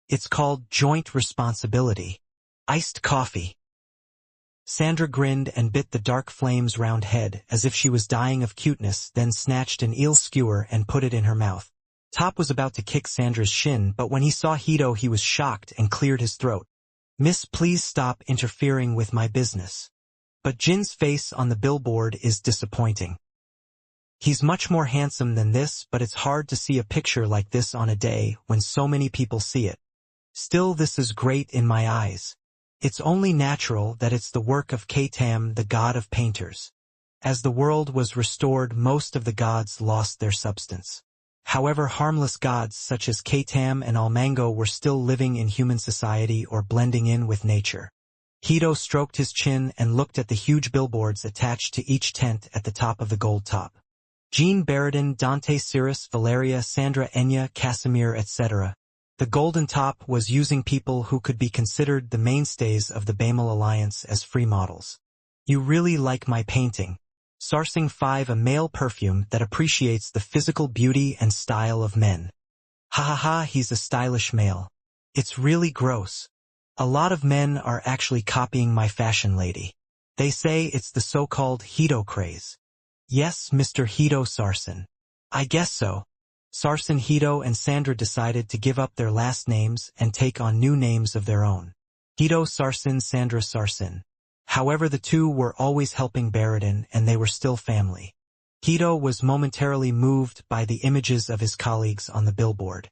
It's called joint responsibility. Iced coffee. Sandra grinned and bit the dark flame's round head as if she was dying of cuteness, then snatched an eel skewer and put it in her mouth. Top was about to kick Sandra's shin, but when he saw Hito he was shocked and cleared his throat. Miss, please stop interfering with my business. But Jin's face on the billboard is disappointing. He's much more handsome than this, but it's hard to see a picture like this on a day when so many people see it. Still, this is great in my eyes. It's only natural that it's the work of Kaitam, the god of painters. As the world was restored, most of the gods lost their substance. However, harmless gods such as Kaitam and Almango were still living in human society or blending in with nature. Hito stroked his chin and looked at the huge billboards attached to each tent at the top of the gold top. Jean Baradin, Dante Cirrus, Valeria, Sandra Enya, Casimir, etc. The golden top was using people who could be considered the mainstays of the Bamul Alliance as free models. You really like my painting. Sarsing 5, a male perfume that appreciates the physical beauty and style of men. Ha ha ha, he's a stylish male. It's really gross. A lot of men are actually copying my fashion lady. They say it's the so-called Hito craze. Yes, Mr. Hito Sarsen. I guess so. Sarsen, Hito and Sandra decided to give up their last names and take on new names of their own. Hito Sarsen, Sandra Sarsen. However, the two were always helping Baradin and they were still family. Hito was momentarily moved by the images of his colleagues on the billboard.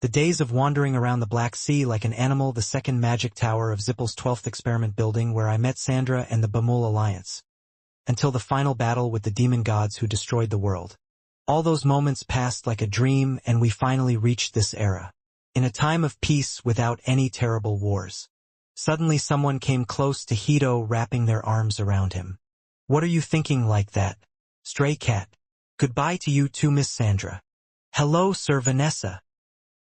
The days of wandering around the Black Sea like an animal, the second magic tower of Zippel's 12th experiment building where I met Sandra and the Bamul Alliance. Until the final battle with the demon gods who destroyed the world. All those moments passed like a dream and we finally reached this era. In a time of peace without any terrible wars. Suddenly someone came close to Hito, wrapping their arms around him. What are you thinking like that? Stray cat. Goodbye to you too, Miss Sandra. Hello, Sir Vanessa.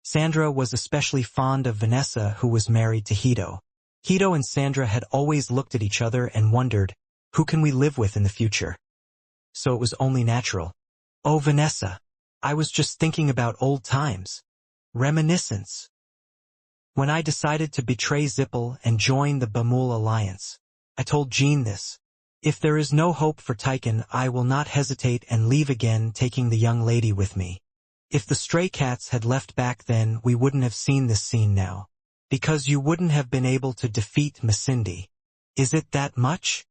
Sandra was especially fond of Vanessa, who was married to Hito. Hito and Sandra had always looked at each other and wondered, who can we live with in the future? So it was only natural. Oh, Vanessa. I was just thinking about old times. Reminiscence. When I decided to betray Zippel and join the Bamul Alliance, I told Jean this. If there is no hope for Tychon, I will not hesitate and leave again, taking the young lady with me. If the stray cats had left back then, we wouldn't have seen this scene now. Because you wouldn't have been able to defeat Masindi. Is it that much?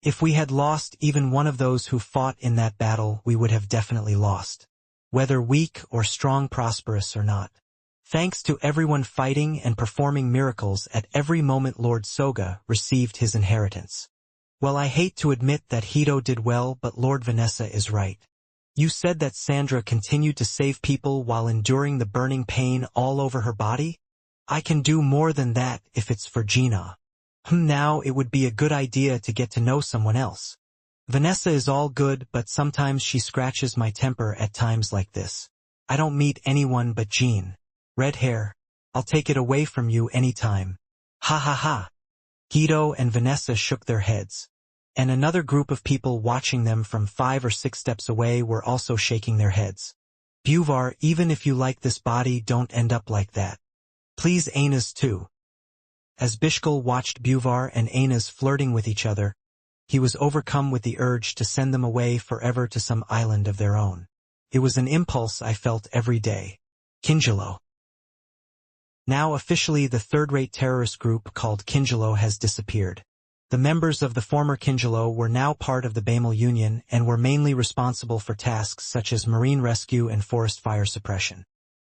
If we had lost even one of those who fought in that battle, we would have definitely lost. Whether weak or strong, prosperous or not. Thanks to everyone fighting and performing miracles at every moment, Lord Soga received his inheritance. Well, I hate to admit that Hito did well, but Lord Vanessa is right. You said that Sandra continued to save people while enduring the burning pain all over her body? I can do more than that if it's for Gina. Now it would be a good idea to get to know someone else. Vanessa is all good, but sometimes she scratches my temper at times like this. I don't meet anyone but Jean. Red hair. I'll take it away from you anytime. Ha ha ha. Hito and Vanessa shook their heads. And another group of people watching them from 5 or 6 steps away were also shaking their heads. Buvar, even if you like this body, don't end up like that. Please, Anas too. As Bishkal watched Buvar and Anas flirting with each other, he was overcome with the urge to send them away forever to some island of their own. It was an impulse I felt every day. Kinjalo. Now officially the third-rate terrorist group called Kinjalo has disappeared. The members of the former Kinjalo were now part of the Bamul Union and were mainly responsible for tasks such as marine rescue and forest fire suppression.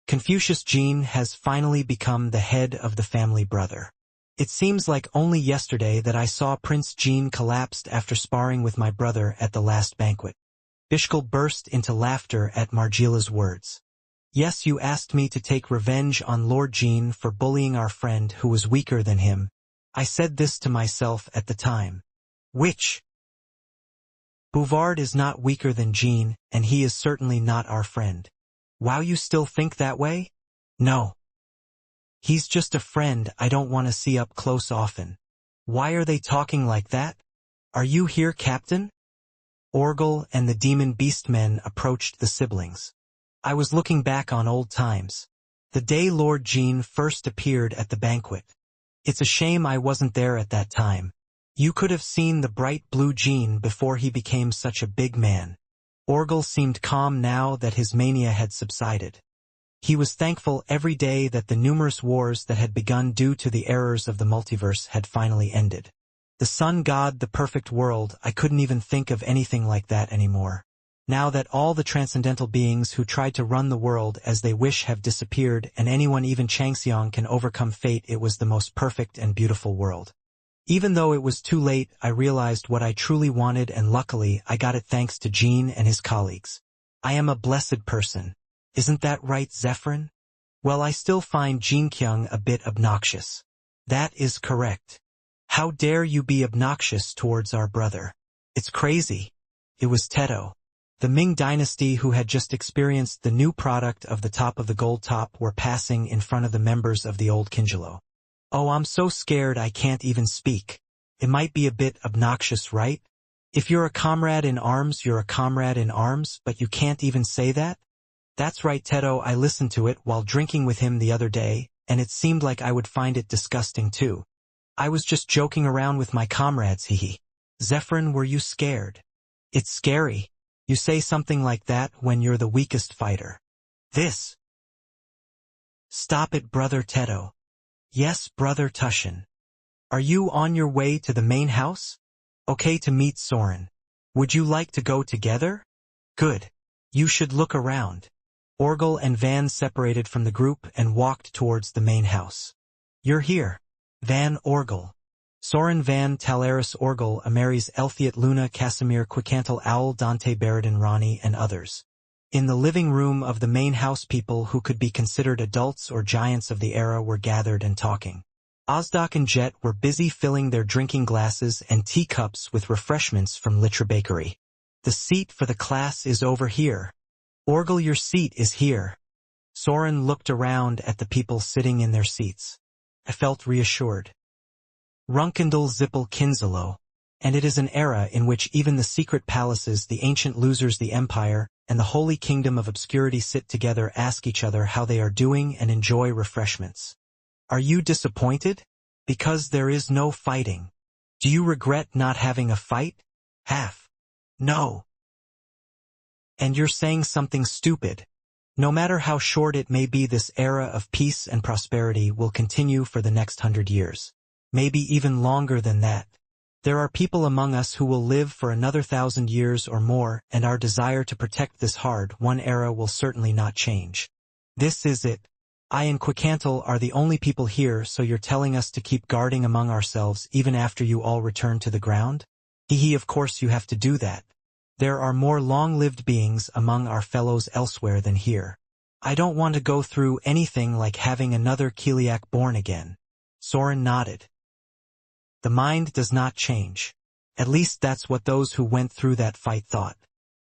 Confucius Jean has finally become the head of the family brother. It seems like only yesterday that I saw Prince Jean collapsed after sparring with my brother at the last banquet. Bishkal burst into laughter at Margiela's words. Yes, you asked me to take revenge on Lord Jean for bullying our friend who was weaker than him. I said this to myself at the time. Which? Bouvard is not weaker than Jean, and he is certainly not our friend. Wow, you still think that way? No. He's just a friend I don't want to see up close often. Why are they talking like that? Are you here, Captain? Orgel and the demon beastmen approached the siblings. I was looking back on old times. The day Lord Jean first appeared at the banquet. It's a shame I wasn't there at that time. You could have seen the bright blue Jean before he became such a big man. Orgel seemed calm now that his mania had subsided. He was thankful every day that the numerous wars that had begun due to the errors of the multiverse had finally ended. The sun god, the perfect world, I couldn't even think of anything like that anymore. Now that all the transcendental beings who tried to run the world as they wish have disappeared and anyone, even Changxiang, can overcome fate, it was the most perfect and beautiful world. Even though it was too late, I realized what I truly wanted, and luckily I got it thanks to Jean and his colleagues. I am a blessed person. Isn't that right, Zephyrin? Well, I still find Jean Kyung a bit obnoxious. That is correct. How dare you be obnoxious towards our brother? It's crazy. It was Teto. The Ming dynasty, who had just experienced the new product of the top of the gold top, were passing in front of the members of the old Kinjalo. Oh, I'm so scared I can't even speak. It might be a bit obnoxious, right? If you're a comrade in arms, you're a comrade in arms, but you can't even say that? That's right, Teto. I listened to it while drinking with him the other day, and it seemed like I would find it disgusting too. I was just joking around with my comrades, hehe. Zephyrin, were you scared? It's scary. You say something like that when you're the weakest fighter. This. Stop it, Brother Teto. Yes, Brother Tushin. Are you on your way to the main house? Okay, to meet Soren. Would you like to go together? Good. You should look around. Orgel and Van separated from the group and walked towards the main house. You're here. Van Orgel. Soren Van Talaris Orgel Amaris Elthiat Luna Casimir Quicantal Owl Dante Baradin Ronnie and others. In the living room of the main house, people who could be considered adults or giants of the era were gathered and talking. Ozdak and Jet were busy filling their drinking glasses and teacups with refreshments from Litra Bakery. The seat for the class is over here. Orgel, your seat is here. Soren looked around at the people sitting in their seats. I felt reassured. Runkendal Zippel Kinzelo. And it is an era in which even the secret palaces, the ancient losers, the empire, and the holy kingdom of obscurity sit together, ask each other how they are doing, and enjoy refreshments. Are you disappointed? Because there is no fighting. Do you regret not having a fight? Half. No. And you're saying something stupid. No matter how short it may be, this era of peace and prosperity will continue for the next 100 years. Maybe even longer than that. There are people among us who will live for another 1,000 years or more, and our desire to protect this hard-won era will certainly not change. This is it. I and Quicantal are the only people here, so you're telling us to keep guarding among ourselves even after you all return to the ground? Hee, of course you have to do that. There are more long-lived beings among our fellows elsewhere than here. I don't want to go through anything like having another Kiliak born again. Soren nodded. The mind does not change. At least that's what those who went through that fight thought.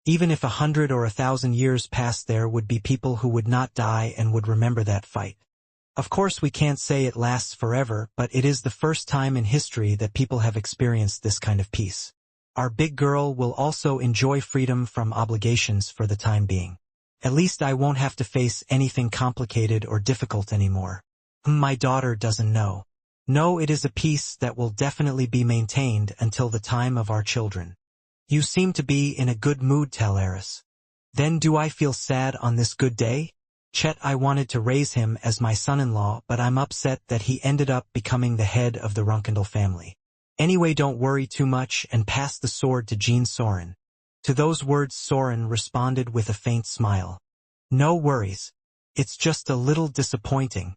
Even if 100 or 1,000 years passed, there would be people who would not die and would remember that fight. Of course we can't say it lasts forever, but it is the first time in history that people have experienced this kind of peace. Our big girl will also enjoy freedom from obligations for the time being. At least I won't have to face anything complicated or difficult anymore. My daughter doesn't know. No, it is a peace that will definitely be maintained until the time of our children. You seem to be in a good mood, Talaris. Then do I feel sad on this good day? Chet, I wanted to raise him as my son-in-law, but I'm upset that he ended up becoming the head of the Runkendal family. Anyway, don't worry too much and pass the sword to Jean Soren. To those words Soren responded with a faint smile. No worries. It's just a little disappointing.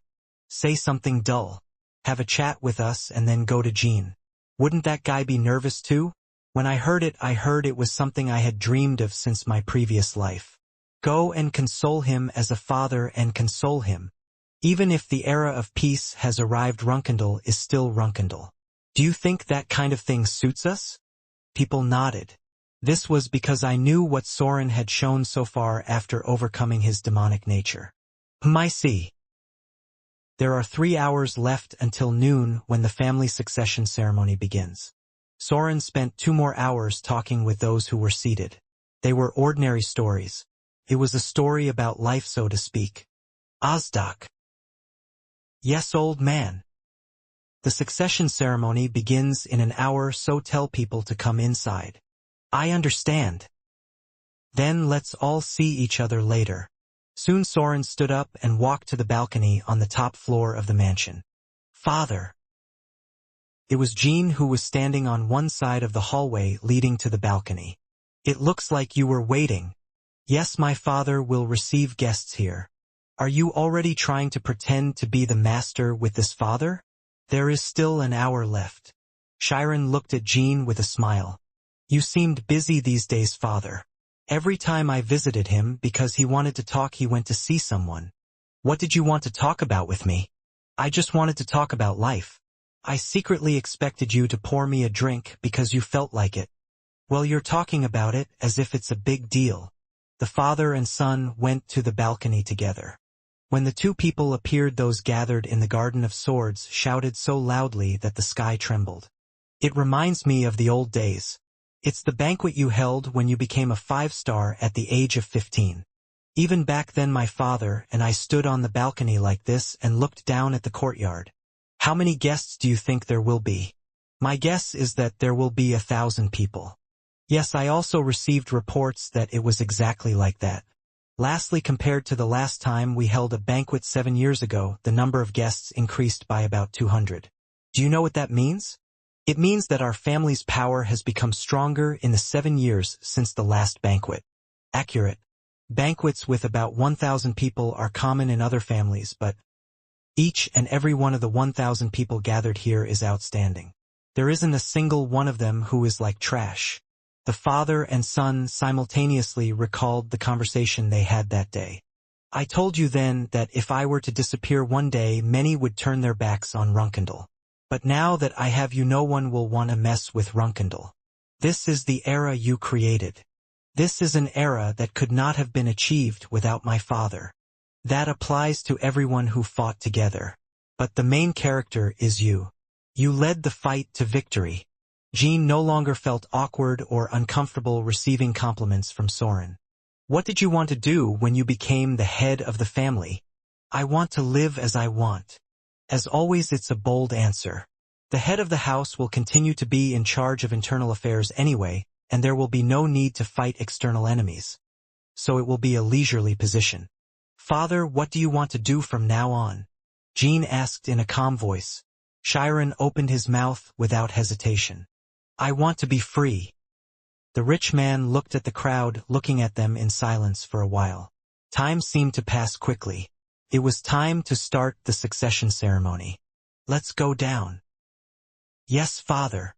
Say something dull. Have a chat with us and then go to Jean. Wouldn't that guy be nervous too? When I heard it was something I had dreamed of since my previous life. Go and console him as a father and console him. Even if the era of peace has arrived, Runkendal is still Runkendal. Do you think that kind of thing suits us? People nodded. This was because I knew what Soren had shown so far after overcoming his demonic nature. I see. There are 3 hours left until noon when the family succession ceremony begins. Soren spent 2 more hours talking with those who were seated. They were ordinary stories. It was a story about life, so to speak. Ozdak. Yes, old man. The succession ceremony begins in an hour, so tell people to come inside. I understand. Then let's all see each other later. Soon Soren stood up and walked to the balcony on the top floor of the mansion. Father. It was Jean who was standing on one side of the hallway leading to the balcony. It looks like you were waiting. Yes, my father will receive guests here. Are you already trying to pretend to be the master with this father? There is still an hour left. Chiron looked at Jean with a smile. You seemed busy these days, father. Every time I visited him because he wanted to talk, he went to see someone. What did you want to talk about with me? I just wanted to talk about life. I secretly expected you to pour me a drink because you felt like it. Well, you're talking about it as if it's a big deal. The father and son went to the balcony together. When the 2 people appeared, those gathered in the Garden of Swords shouted so loudly that the sky trembled. It reminds me of the old days. It's the banquet you held when you became a 5-star at the age of 15. Even back then my father and I stood on the balcony like this and looked down at the courtyard. How many guests do you think there will be? My guess is that there will be 1,000 people. Yes, I also received reports that it was exactly like that. Lastly, compared to the last time we held a banquet 7 years ago, the number of guests increased by about 200. Do you know what that means? It means that our family's power has become stronger in the 7 years since the last banquet. Accurate. Banquets with about 1,000 people are common in other families, but each and every one of the 1,000 people gathered here is outstanding. There isn't a single one of them who is like trash. The father and son simultaneously recalled the conversation they had that day. I told you then that if I were to disappear one day, many would turn their backs on Runkendal. But now that I have you, no one will want to mess with Runkendal. This is the era you created. This is an era that could not have been achieved without my father. That applies to everyone who fought together. But the main character is you. You led the fight to victory. Jean no longer felt awkward or uncomfortable receiving compliments from Soren. What did you want to do when you became the head of the family? I want to live as I want. As always, it's a bold answer. The head of the house will continue to be in charge of internal affairs anyway, and there will be no need to fight external enemies. So it will be a leisurely position. Father, what do you want to do from now on? Jean asked in a calm voice. Chiron opened his mouth without hesitation. I want to be free. The rich man looked at the crowd, looking at them in silence for a while. Time seemed to pass quickly. It was time to start the succession ceremony. Let's go down. Yes, father.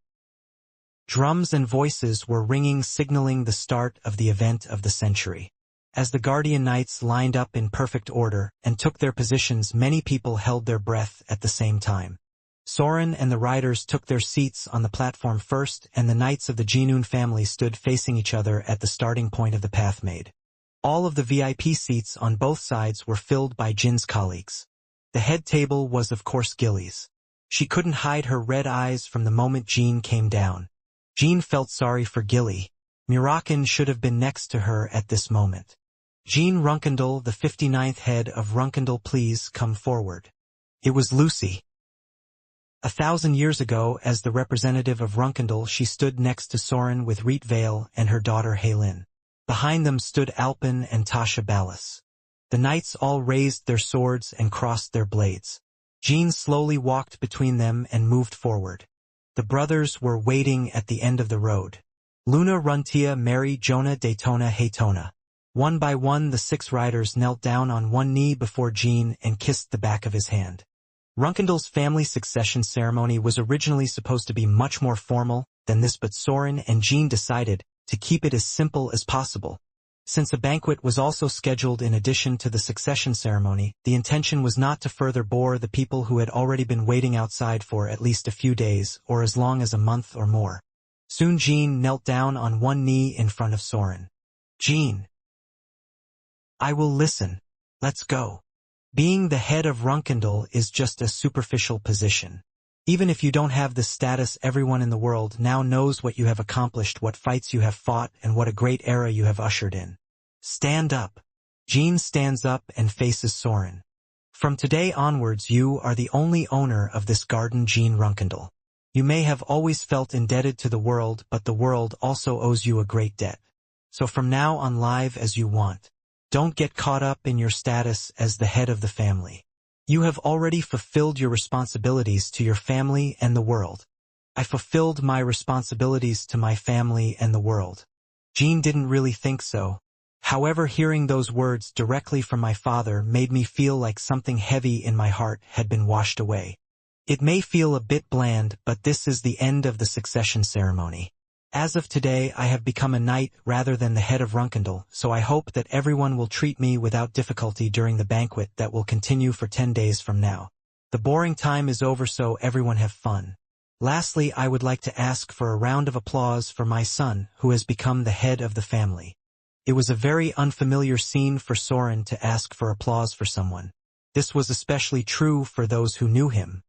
Drums and voices were ringing, signaling the start of the event of the century. As the Guardian Knights lined up in perfect order and took their positions, many people held their breath at the same time. Soren and the riders took their seats on the platform first, and the knights of the Jinun family stood facing each other at the starting point of the path made. All of the VIP seats on both sides were filled by Jin's colleagues. The head table was of course Gilly's. She couldn't hide her red eyes from the moment Jean came down. Jean felt sorry for Gilly. Murakin should have been next to her at this moment. Jean Runkendal, the 59th head of Runkendal, please come forward. It was Lucy. 1,000 years ago, as the representative of Runkendal, she stood next to Soren with Rietvale and her daughter Haelin. Behind them stood Alpin and Tasha Ballas. The knights all raised their swords and crossed their blades. Jean slowly walked between them and moved forward. The brothers were waiting at the end of the road. Luna, Runtia, Mary, Jonah, Daytona, Haytona. One by one, the 6 riders knelt down on one knee before Jean and kissed the back of his hand. Runkendal's family succession ceremony was originally supposed to be much more formal than this, but Soren and Jean decided to keep it as simple as possible. Since a banquet was also scheduled in addition to the succession ceremony, the intention was not to further bore the people who had already been waiting outside for at least a few days or as long as a month or more. Soon Jean knelt down on one knee in front of Soren. Jean. I will listen. Let's go. Being the head of Runkendal is just a superficial position. Even if you don't have the status, everyone in the world now knows what you have accomplished, what fights you have fought, and what a great era you have ushered in. Stand up. Jean stands up and faces Soren. From today onwards, you are the only owner of this garden, Jean Runkendal. You may have always felt indebted to the world, but the world also owes you a great debt. So from now on, live as you want. Don't get caught up in your status as the head of the family. You have already fulfilled your responsibilities to your family and the world. I fulfilled my responsibilities to my family and the world. Jean didn't really think so. However, hearing those words directly from my father made me feel like something heavy in my heart had been washed away. It may feel a bit bland, but this is the end of the succession ceremony. As of today, I have become a knight rather than the head of Runkendal, so I hope that everyone will treat me without difficulty during the banquet that will continue for 10 days from now. The boring time is over, so everyone have fun. Lastly, I would like to ask for a round of applause for my son, who has become the head of the family. It was a very unfamiliar scene for Soren to ask for applause for someone. This was especially true for those who knew him.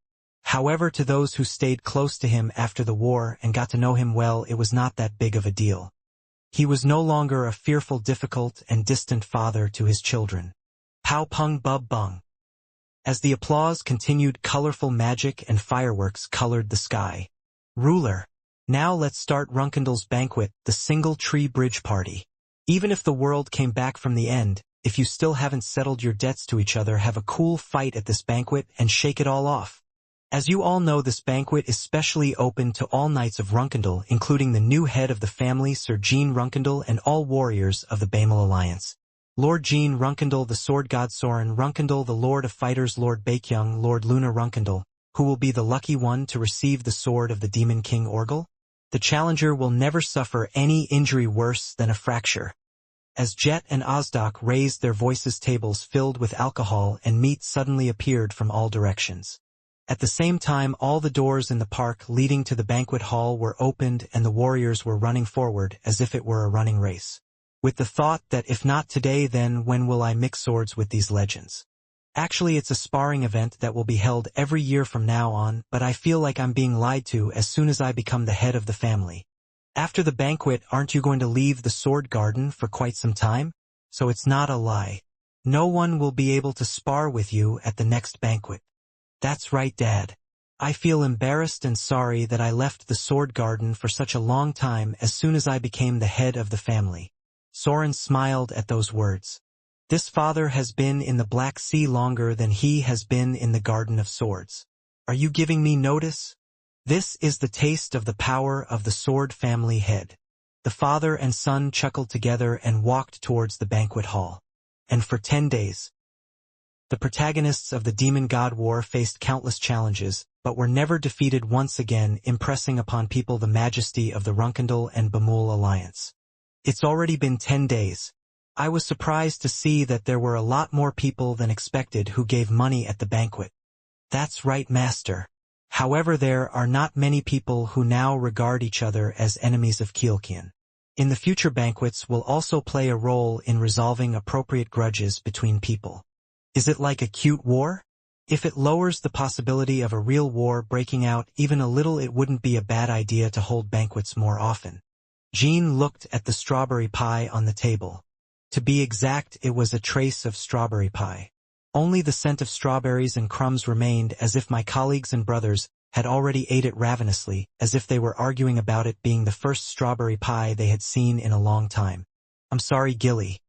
However, to those who stayed close to him after the war and got to know him well, it was not that big of a deal. He was no longer a fearful, difficult, and distant father to his children. Pow pung bub bung. As the applause continued, colorful magic and fireworks colored the sky. Ruler. Now let's start Runkendal's banquet, the single tree bridge party. Even if the world came back from the end, if you still haven't settled your debts to each other, have a cool fight at this banquet and shake it all off. As you all know, this banquet is specially open to all knights of Runkendal, including the new head of the family, Sir Jean Runkendal, and all warriors of the Baemel Alliance. Lord Jean Runkendal, the sword god Soren Runkendal, the Lord of Fighters, Lord Baekhyung, Lord Luna Runkendal, who will be the lucky one to receive the sword of the Demon King Orgel? The challenger will never suffer any injury worse than a fracture. As Jet and Ozdok raised their voices, tables filled with alcohol and meat suddenly appeared from all directions. At the same time, all the doors in the park leading to the banquet hall were opened and the warriors were running forward as if it were a running race, with the thought that if not today, then when will I mix swords with these legends? Actually, it's a sparring event that will be held every year from now on, but I feel like I'm being lied to as soon as I become the head of the family. After the banquet, aren't you going to leave the sword garden for quite some time? So it's not a lie. No one will be able to spar with you at the next banquet. That's right, Dad. I feel embarrassed and sorry that I left the sword garden for such a long time as soon as I became the head of the family. Soren smiled at those words. This father has been in the Black Sea longer than he has been in the Garden of Swords. Are you giving me notice? This is the taste of the power of the sword family head. The father and son chuckled together and walked towards the banquet hall. And for 10 days, the protagonists of the Demon God War faced countless challenges, but were never defeated, once again impressing upon people the majesty of the Runkendal and Bamul alliance. It's already been 10 days. I was surprised to see that there were a lot more people than expected who gave money at the banquet. That's right, Master. However, there are not many people who now regard each other as enemies of Kielkian. In the future, banquets will also play a role in resolving appropriate grudges between people. Is it like a cute war? If it lowers the possibility of a real war breaking out even a little, it wouldn't be a bad idea to hold banquets more often. Jean looked at the strawberry pie on the table. To be exact, it was a trace of strawberry pie. Only the scent of strawberries and crumbs remained, as if my colleagues and brothers had already ate it ravenously, as if they were arguing about it being the first strawberry pie they had seen in a long time. I'm sorry, Gilly.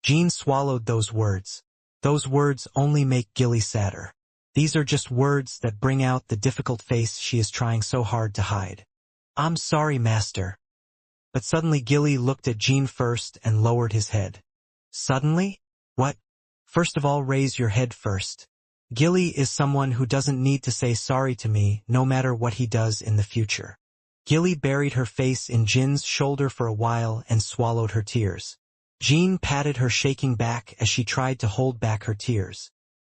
Jean swallowed those words. Those words only make Gilly sadder. These are just words that bring out the difficult face she is trying so hard to hide. I'm sorry, Master. But suddenly Gilly looked at Jean first and lowered his head. Suddenly? What? First of all, raise your head first. Gilly is someone who doesn't need to say sorry to me, no matter what he does in the future. Gilly buried her face in Jin's shoulder for a while and swallowed her tears. Jean patted her shaking back as she tried to hold back her tears.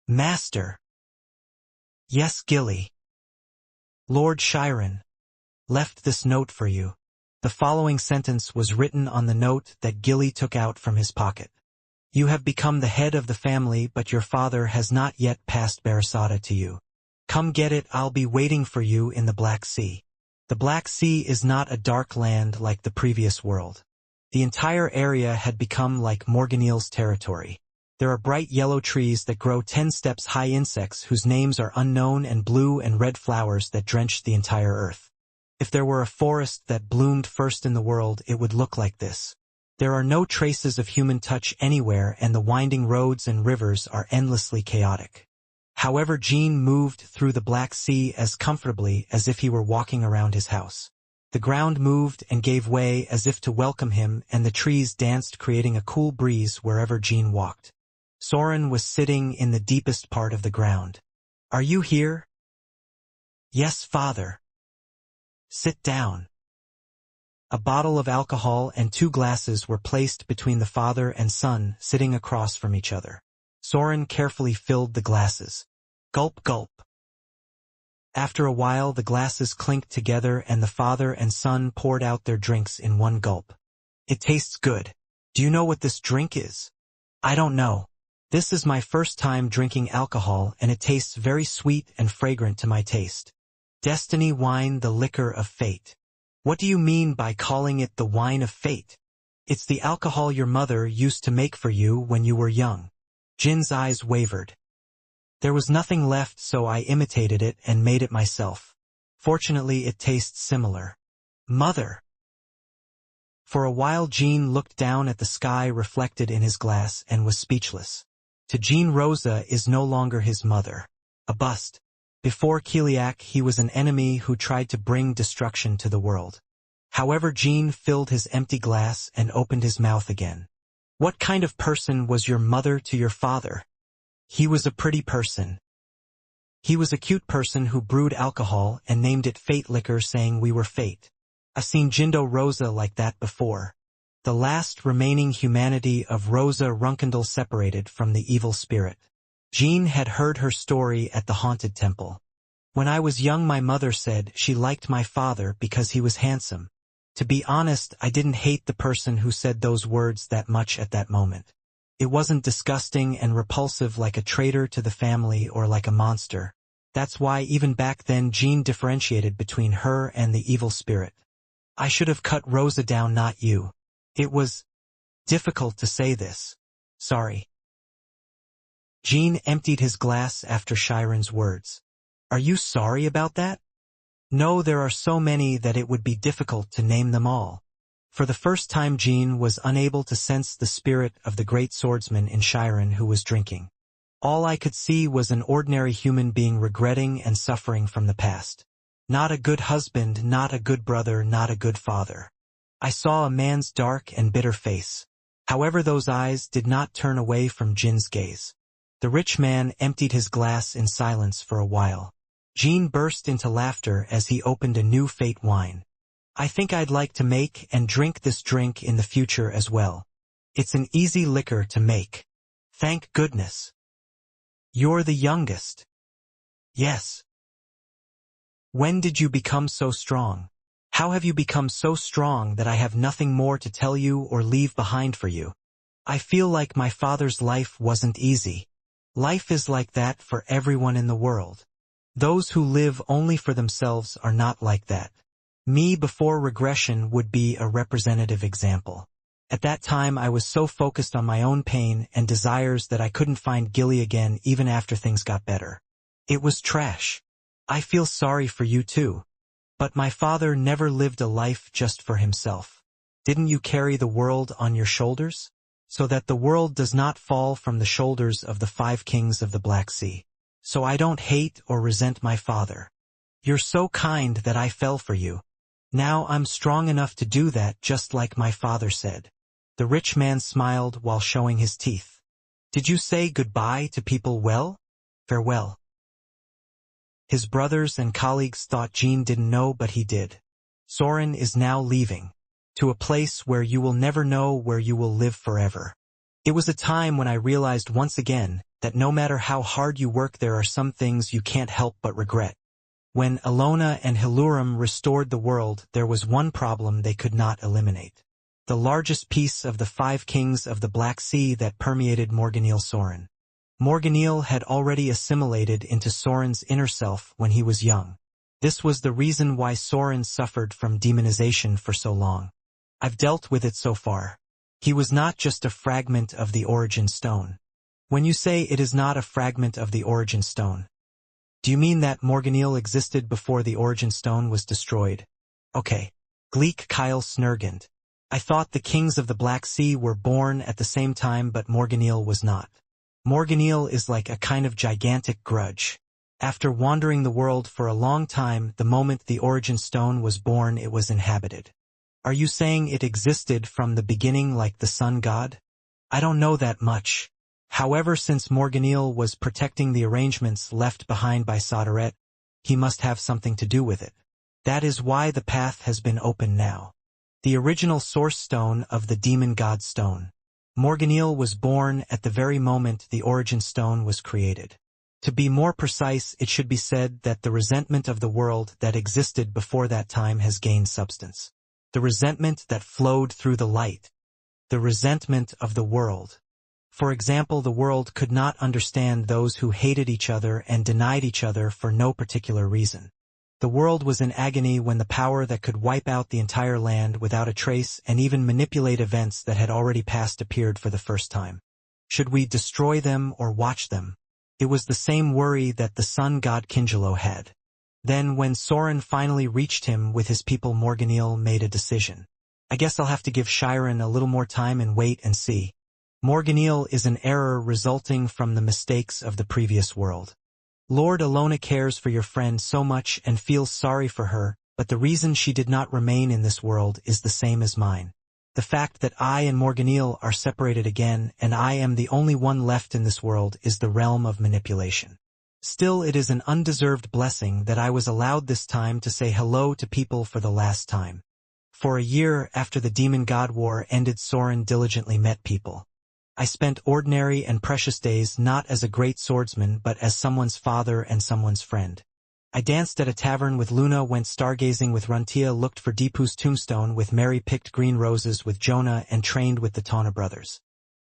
Master. Yes, Gilly. Lord Chiron left this note for you. The following sentence was written on the note that Gilly took out from his pocket. You have become the head of the family, but your father has not yet passed Barasada to you. Come get it, I'll be waiting for you in the Black Sea. The Black Sea is not a dark land like the previous world. The entire area had become like Morganil's territory. There are bright yellow trees that grow 10 steps high, insects whose names are unknown, and blue and red flowers that drench the entire earth. If there were a forest that bloomed first in the world, it would look like this. There are no traces of human touch anywhere, and the winding roads and rivers are endlessly chaotic. However, Jean moved through the Black Sea as comfortably as if he were walking around his house. The ground moved and gave way as if to welcome him, and the trees danced, creating a cool breeze wherever Jean walked. Soren was sitting in the deepest part of the ground. Are you here? Yes, Father. Sit down. A bottle of alcohol and 2 glasses were placed between the father and son, sitting across from each other. Soren carefully filled the glasses. Gulp, gulp. After a while, the glasses clinked together and the father and son poured out their drinks in one gulp. It tastes good. Do you know what this drink is? I don't know. This is my first time drinking alcohol, and it tastes very sweet and fragrant to my taste. Destiny wine, the liquor of fate. What do you mean by calling it the wine of fate? It's the alcohol your mother used to make for you when you were young. Jin's eyes wavered. There was nothing left, so I imitated it and made it myself. Fortunately, it tastes similar. Mother. For a while, Jean looked down at the sky reflected in his glass and was speechless. To Jean, Rosa is no longer his mother. A bust. Before Kiliak, he was an enemy who tried to bring destruction to the world. However, Jean filled his empty glass and opened his mouth again. What kind of person was your mother to your father? He was a pretty person. He was a cute person who brewed alcohol and named it Fate Liquor, saying we were fate. I've seen Jindo Rosa like that before. The last remaining humanity of Rosa Runkendal separated from the evil spirit. Jean had heard her story at the haunted temple. When I was young, my mother said she liked my father because he was handsome. To be honest, I didn't hate the person who said those words that much at that moment. It wasn't disgusting and repulsive like a traitor to the family or like a monster. That's why even back then Jean differentiated between her and the evil spirit. I should have cut Rosa down, not you. It was difficult to say this. Sorry. Jean emptied his glass after Chiron's words. Are you sorry about that? No, there are so many that it would be difficult to name them all. For the first time, Jean was unable to sense the spirit of the great swordsman in Chiron who was drinking. All I could see was an ordinary human being regretting and suffering from the past. Not a good husband, not a good brother, not a good father. I saw a man's dark and bitter face. However, those eyes did not turn away from Jin's gaze. The rich man emptied his glass in silence for a while. Jean burst into laughter as he opened a new fate wine. I think I'd like to make and drink this drink in the future as well. It's an easy liquor to make. Thank goodness. You're the youngest. Yes. When did you become so strong? How have you become so strong that I have nothing more to tell you or leave behind for you? I feel like my father's life wasn't easy. Life is like that for everyone in the world. Those who live only for themselves are not like that. Me before regression would be a representative example. At that time I was so focused on my own pain and desires that I couldn't find Gilly again even after things got better. It was trash. I feel sorry for you too. But my father never lived a life just for himself. Didn't you carry the world on your shoulders? So that the world does not fall from the shoulders of the 5 kings of the Black Sea. So I don't hate or resent my father. You're so kind that I fell for you. Now I'm strong enough to do that just like my father said. The rich man smiled while showing his teeth. Did you say goodbye to people well? Farewell. His brothers and colleagues thought Jean didn't know, but he did. Soren is now leaving. To a place where you will never know, where you will live forever. It was a time when I realized once again that no matter how hard you work, there are some things you can't help but regret. When Ilona and Hilurum restored the world, there was one problem they could not eliminate. The largest piece of the 5 kings of the Black Sea that permeated Morganil Soren. Morganil had already assimilated into Soren's inner self when he was young. This was the reason why Soren suffered from demonization for so long. I've dealt with it so far. He was not just a fragment of the origin stone. When you say it is not a fragment of the origin stone, do you mean that Morganil existed before the origin stone was destroyed? Okay. Gleek Kyle Snurgand. I thought the kings of the Black Sea were born at the same time, but Morganil was not. Morganil is like a kind of gigantic grudge. After wandering the world for a long time, the moment the origin stone was born, it was inhabited. Are you saying it existed from the beginning like the sun god? I don't know that much. However, since Morganil was protecting the arrangements left behind by Sodaret, he must have something to do with it. That is why the path has been opened now. The original source stone of the demon god stone. Morganil was born at the very moment the origin stone was created. To be more precise, it should be said that the resentment of the world that existed before that time has gained substance. The resentment that flowed through the light. The resentment of the world. For example, the world could not understand those who hated each other and denied each other for no particular reason. The world was in agony when the power that could wipe out the entire land without a trace and even manipulate events that had already passed appeared for the first time. Should we destroy them or watch them? It was the same worry that the sun god Kingelo had. Then when Soren finally reached him with his people, Morganil made a decision. I guess I'll have to give Chiron a little more time and wait and see. Morganil is an error resulting from the mistakes of the previous world. Lord Ilona cares for your friend so much and feels sorry for her, but the reason she did not remain in this world is the same as mine. The fact that I and Morganil are separated again and I am the only one left in this world is the realm of manipulation. Still, it is an undeserved blessing that I was allowed this time to say hello to people for the last time. For a year after the Demon God War ended, Soren diligently met people. I spent ordinary and precious days not as a great swordsman but as someone's father and someone's friend. I danced at a tavern with Luna, went stargazing with Runtia, looked for Deepu's tombstone with Mary, picked green roses with Jonah, and trained with the Tana brothers.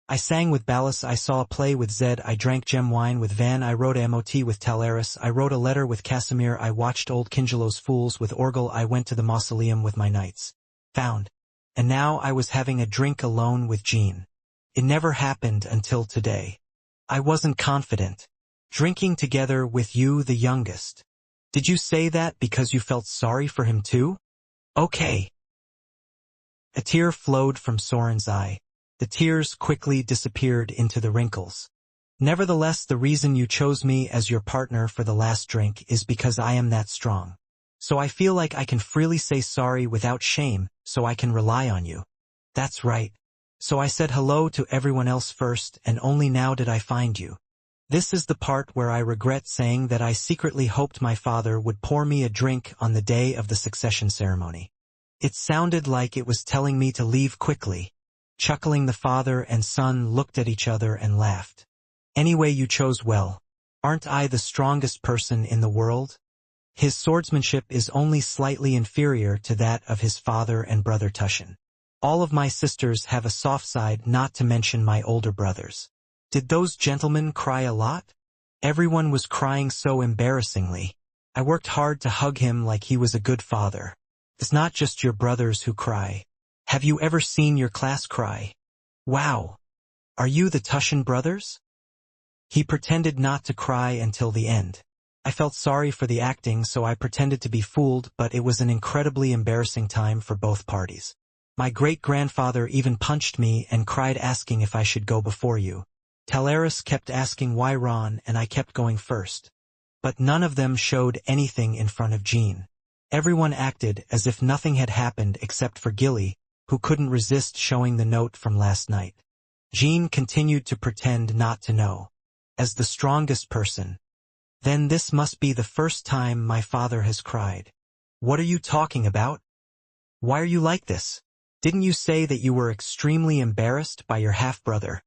I sang with Ballas, I saw a play with Zed, I drank gem wine with Van, I wrote a MOT with Talaris, I wrote a letter with Casimir, I watched old Kingelo's Fools with Orgel, I went to the mausoleum with my knights. Found. And now I was having a drink alone with Jean. It never happened until today. I wasn't confident. Drinking together with you, the youngest. Did you say that because you felt sorry for him too? Okay. A tear flowed from Soren's eye. The tears quickly disappeared into the wrinkles. Nevertheless, the reason you chose me as your partner for the last drink is because I am that strong. So I feel like I can freely say sorry without shame, so I can rely on you. That's right. So I said hello to everyone else first, and only now did I find you. This is the part where I regret saying that I secretly hoped my father would pour me a drink on the day of the succession ceremony. It sounded like it was telling me to leave quickly. Chuckling, the father and son looked at each other and laughed. Anyway, you chose well. Aren't I the strongest person in the world? His swordsmanship is only slightly inferior to that of his father and brother Tushin. All of my sisters have a soft side, not to mention my older brothers. Did those gentlemen cry a lot? Everyone was crying so embarrassingly. I worked hard to hug him like he was a good father. It's not just your brothers who cry. Have you ever seen your class cry? Wow. Are you the Tushin brothers? He pretended not to cry until the end. I felt sorry for the acting, so I pretended to be fooled, but it was an incredibly embarrassing time for both parties. My great-grandfather even punched me and cried, asking if I should go before you. Talaris kept asking why Ron, and I kept going first. But none of them showed anything in front of Jean. Everyone acted as if nothing had happened except for Gilly, who couldn't resist showing the note from last night. Jean continued to pretend not to know. As the strongest person. Then this must be the first time my father has cried. What are you talking about? Why are you like this? Didn't you say that you were extremely embarrassed by your half-brother?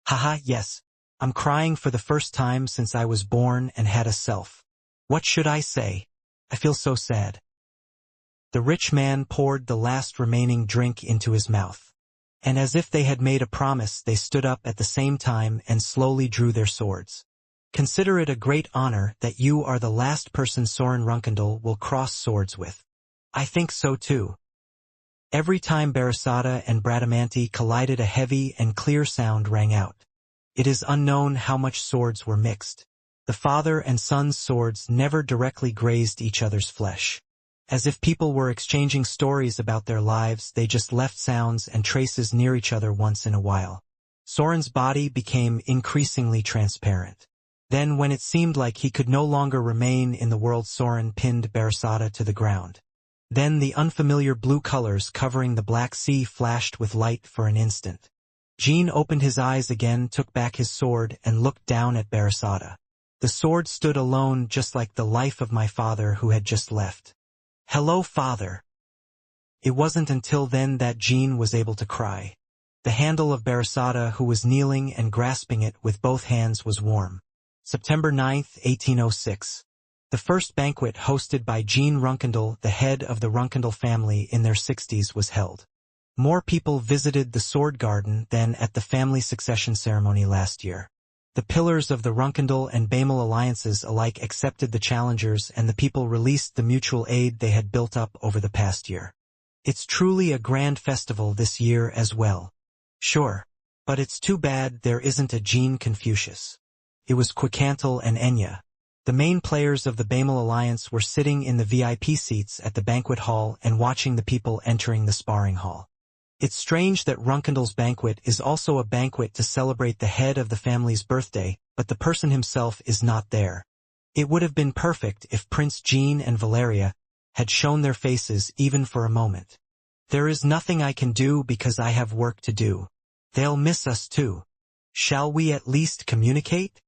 Haha, yes. I'm crying for the first time since I was born and had a self. What should I say? I feel so sad. The rich man poured the last remaining drink into his mouth. And as if they had made a promise, they stood up at the same time and slowly drew their swords. Consider it a great honor that you are the last person Soren Runkendal will cross swords with. I think so too. Every time Barasada and Bradamanti collided, a heavy and clear sound rang out. It is unknown how much swords were mixed. The father and son's swords never directly grazed each other's flesh. As if people were exchanging stories about their lives, they just left sounds and traces near each other once in a while. Soren's body became increasingly transparent. Then, when it seemed like he could no longer remain in the world, Soren pinned Barasada to the ground. Then the unfamiliar blue colors covering the Black Sea flashed with light for an instant. Jean opened his eyes again, took back his sword, and looked down at Barasada. The sword stood alone, just like the life of my father who had just left. Hello, father. It wasn't until then that Jean was able to cry. The handle of Barasada, who was kneeling and grasping it with both hands, was warm. September 9, 1806. The first banquet hosted by Jean Runkendal, the head of the Runkendal family in their 60s, was held. More people visited the Sword Garden than at the family succession ceremony last year. The pillars of the Runkendal and Bamel alliances alike accepted the challengers, and the people released the mutual aid they had built up over the past year. It's truly a grand festival this year as well. Sure. But it's too bad there isn't a Jean Confucius. It was Quicantal and Enya. The main players of the Bamel alliance were sitting in the VIP seats at the banquet hall and watching the people entering the sparring hall. It's strange that Runkendal's banquet is also a banquet to celebrate the head of the family's birthday, but the person himself is not there. It would have been perfect if Prince Jean and Valeria had shown their faces even for a moment. There is nothing I can do because I have work to do. They'll miss us too. Shall we at least communicate?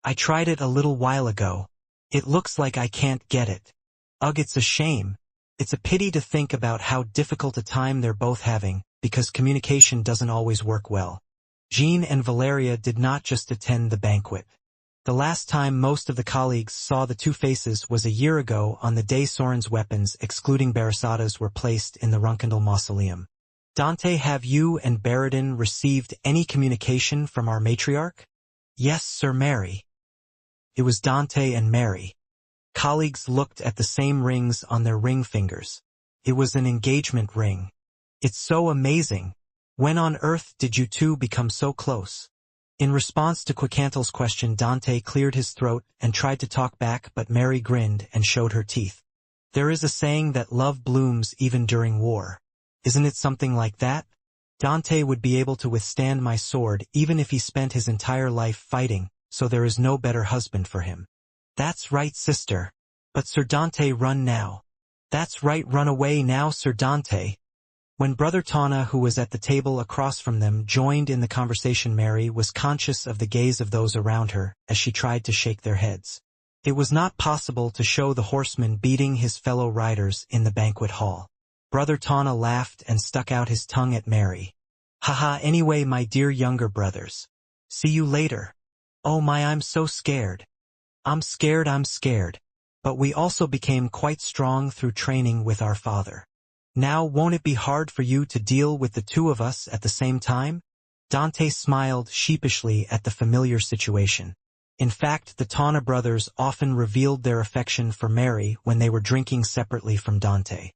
I tried it a little while ago. It looks like I can't get it. Ugh, it's a shame. It's a pity to think about how difficult a time they're both having, because communication doesn't always work well. Jean and Valeria did not just attend the banquet. The last time most of the colleagues saw the two faces was a year ago on the day Soren's weapons excluding Barasada's were placed in the Runkendal mausoleum. Dante, have you and Baradin received any communication from our matriarch? Yes, Sir Mary. It was Dante and Mary. Colleagues looked at the same rings on their ring fingers. It was an engagement ring. It's so amazing. When on earth did you two become so close? In response to Quicantel's question, Dante cleared his throat and tried to talk back, but Mary grinned and showed her teeth. There is a saying that love blooms even during war. Isn't it something like that? Dante would be able to withstand my sword even if he spent his entire life fighting, so there is no better husband for him. That's right, sister. But Sir Dante, run now. That's right, run away now, Sir Dante. When Brother Tawna, who was at the table across from them, joined in the conversation, Mary was conscious of the gaze of those around her as she tried to shake their heads. It was not possible to show the horseman beating his fellow riders in the banquet hall. Brother Tawna laughed and stuck out his tongue at Mary. Haha, anyway, my dear younger brothers. See you later. Oh my, I'm so scared. I'm scared. But we also became quite strong through training with our father. Now won't it be hard for you to deal with the two of us at the same time? Dante smiled sheepishly at the familiar situation. In fact, the Tawna brothers often revealed their affection for Mary when they were drinking separately from Dante.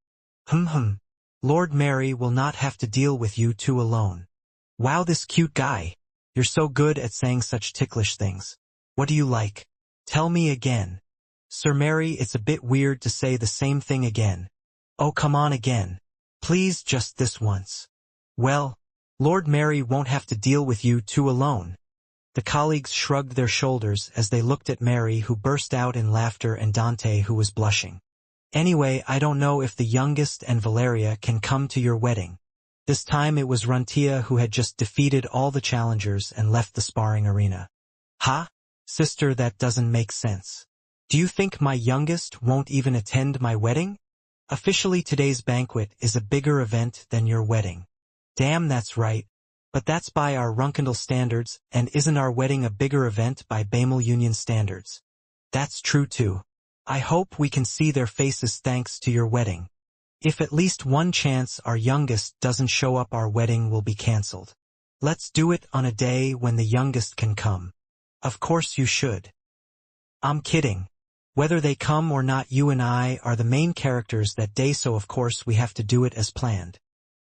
Lord Mary will not have to deal with you two alone. Wow, this cute guy. You're so good at saying such ticklish things. What do you like? Tell me again. Sir Mary, it's a bit weird to say the same thing again. Oh, come on again. Please, just this once. Well, Lord Mary won't have to deal with you two alone. The colleagues shrugged their shoulders as they looked at Mary, who burst out in laughter, and Dante, who was blushing. Anyway, I don't know if the youngest and Valeria can come to your wedding. This time it was Runtia who had just defeated all the challengers and left the sparring arena. Ha? Sister, that doesn't make sense. Do you think my youngest won't even attend my wedding? Officially, today's banquet is a bigger event than your wedding. Damn, that's right. But that's by our Runkendal standards, and isn't our wedding a bigger event by Bamel Union standards? That's true too. I hope we can see their faces thanks to your wedding. If at least one chance our youngest doesn't show up, our wedding will be cancelled. Let's do it on a day when the youngest can come. Of course you should. I'm kidding. Whether they come or not, you and I are the main characters that day, so of course we have to do it as planned.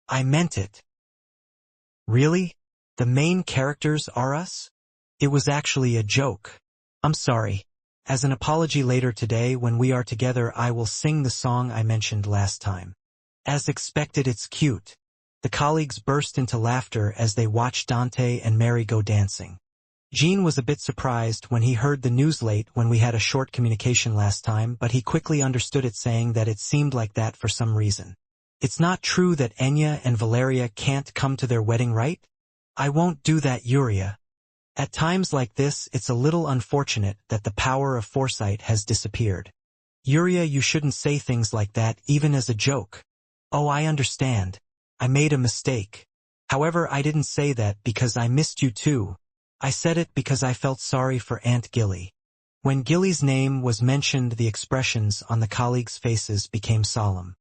I meant it. Really? The main characters are us? It was actually a joke. I'm sorry. As an apology, later today when we are together I will sing the song I mentioned last time. As expected, it's cute. The colleagues burst into laughter as they watched Dante and Mary go dancing. Jean was a bit surprised when he heard the news late when we had a short communication last time, but he quickly understood it, saying that it seemed like that for some reason. It's not true that Enya and Valeria can't come to their wedding, right? I won't do that, Yuria. At times like this, it's a little unfortunate that the power of foresight has disappeared. Yuria, you shouldn't say things like that, even as a joke. Oh, I understand. I made a mistake. However, I didn't say that because I missed you too. I said it because I felt sorry for Aunt Gilly. When Gilly's name was mentioned, the expressions on the colleagues' faces became solemn.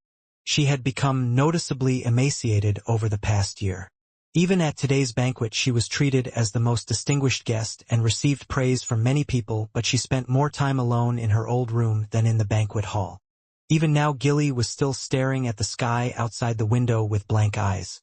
She had become noticeably emaciated over the past year. Even at today's banquet she was treated as the most distinguished guest and received praise from many people, but she spent more time alone in her old room than in the banquet hall. Even now Gilly was still staring at the sky outside the window with blank eyes.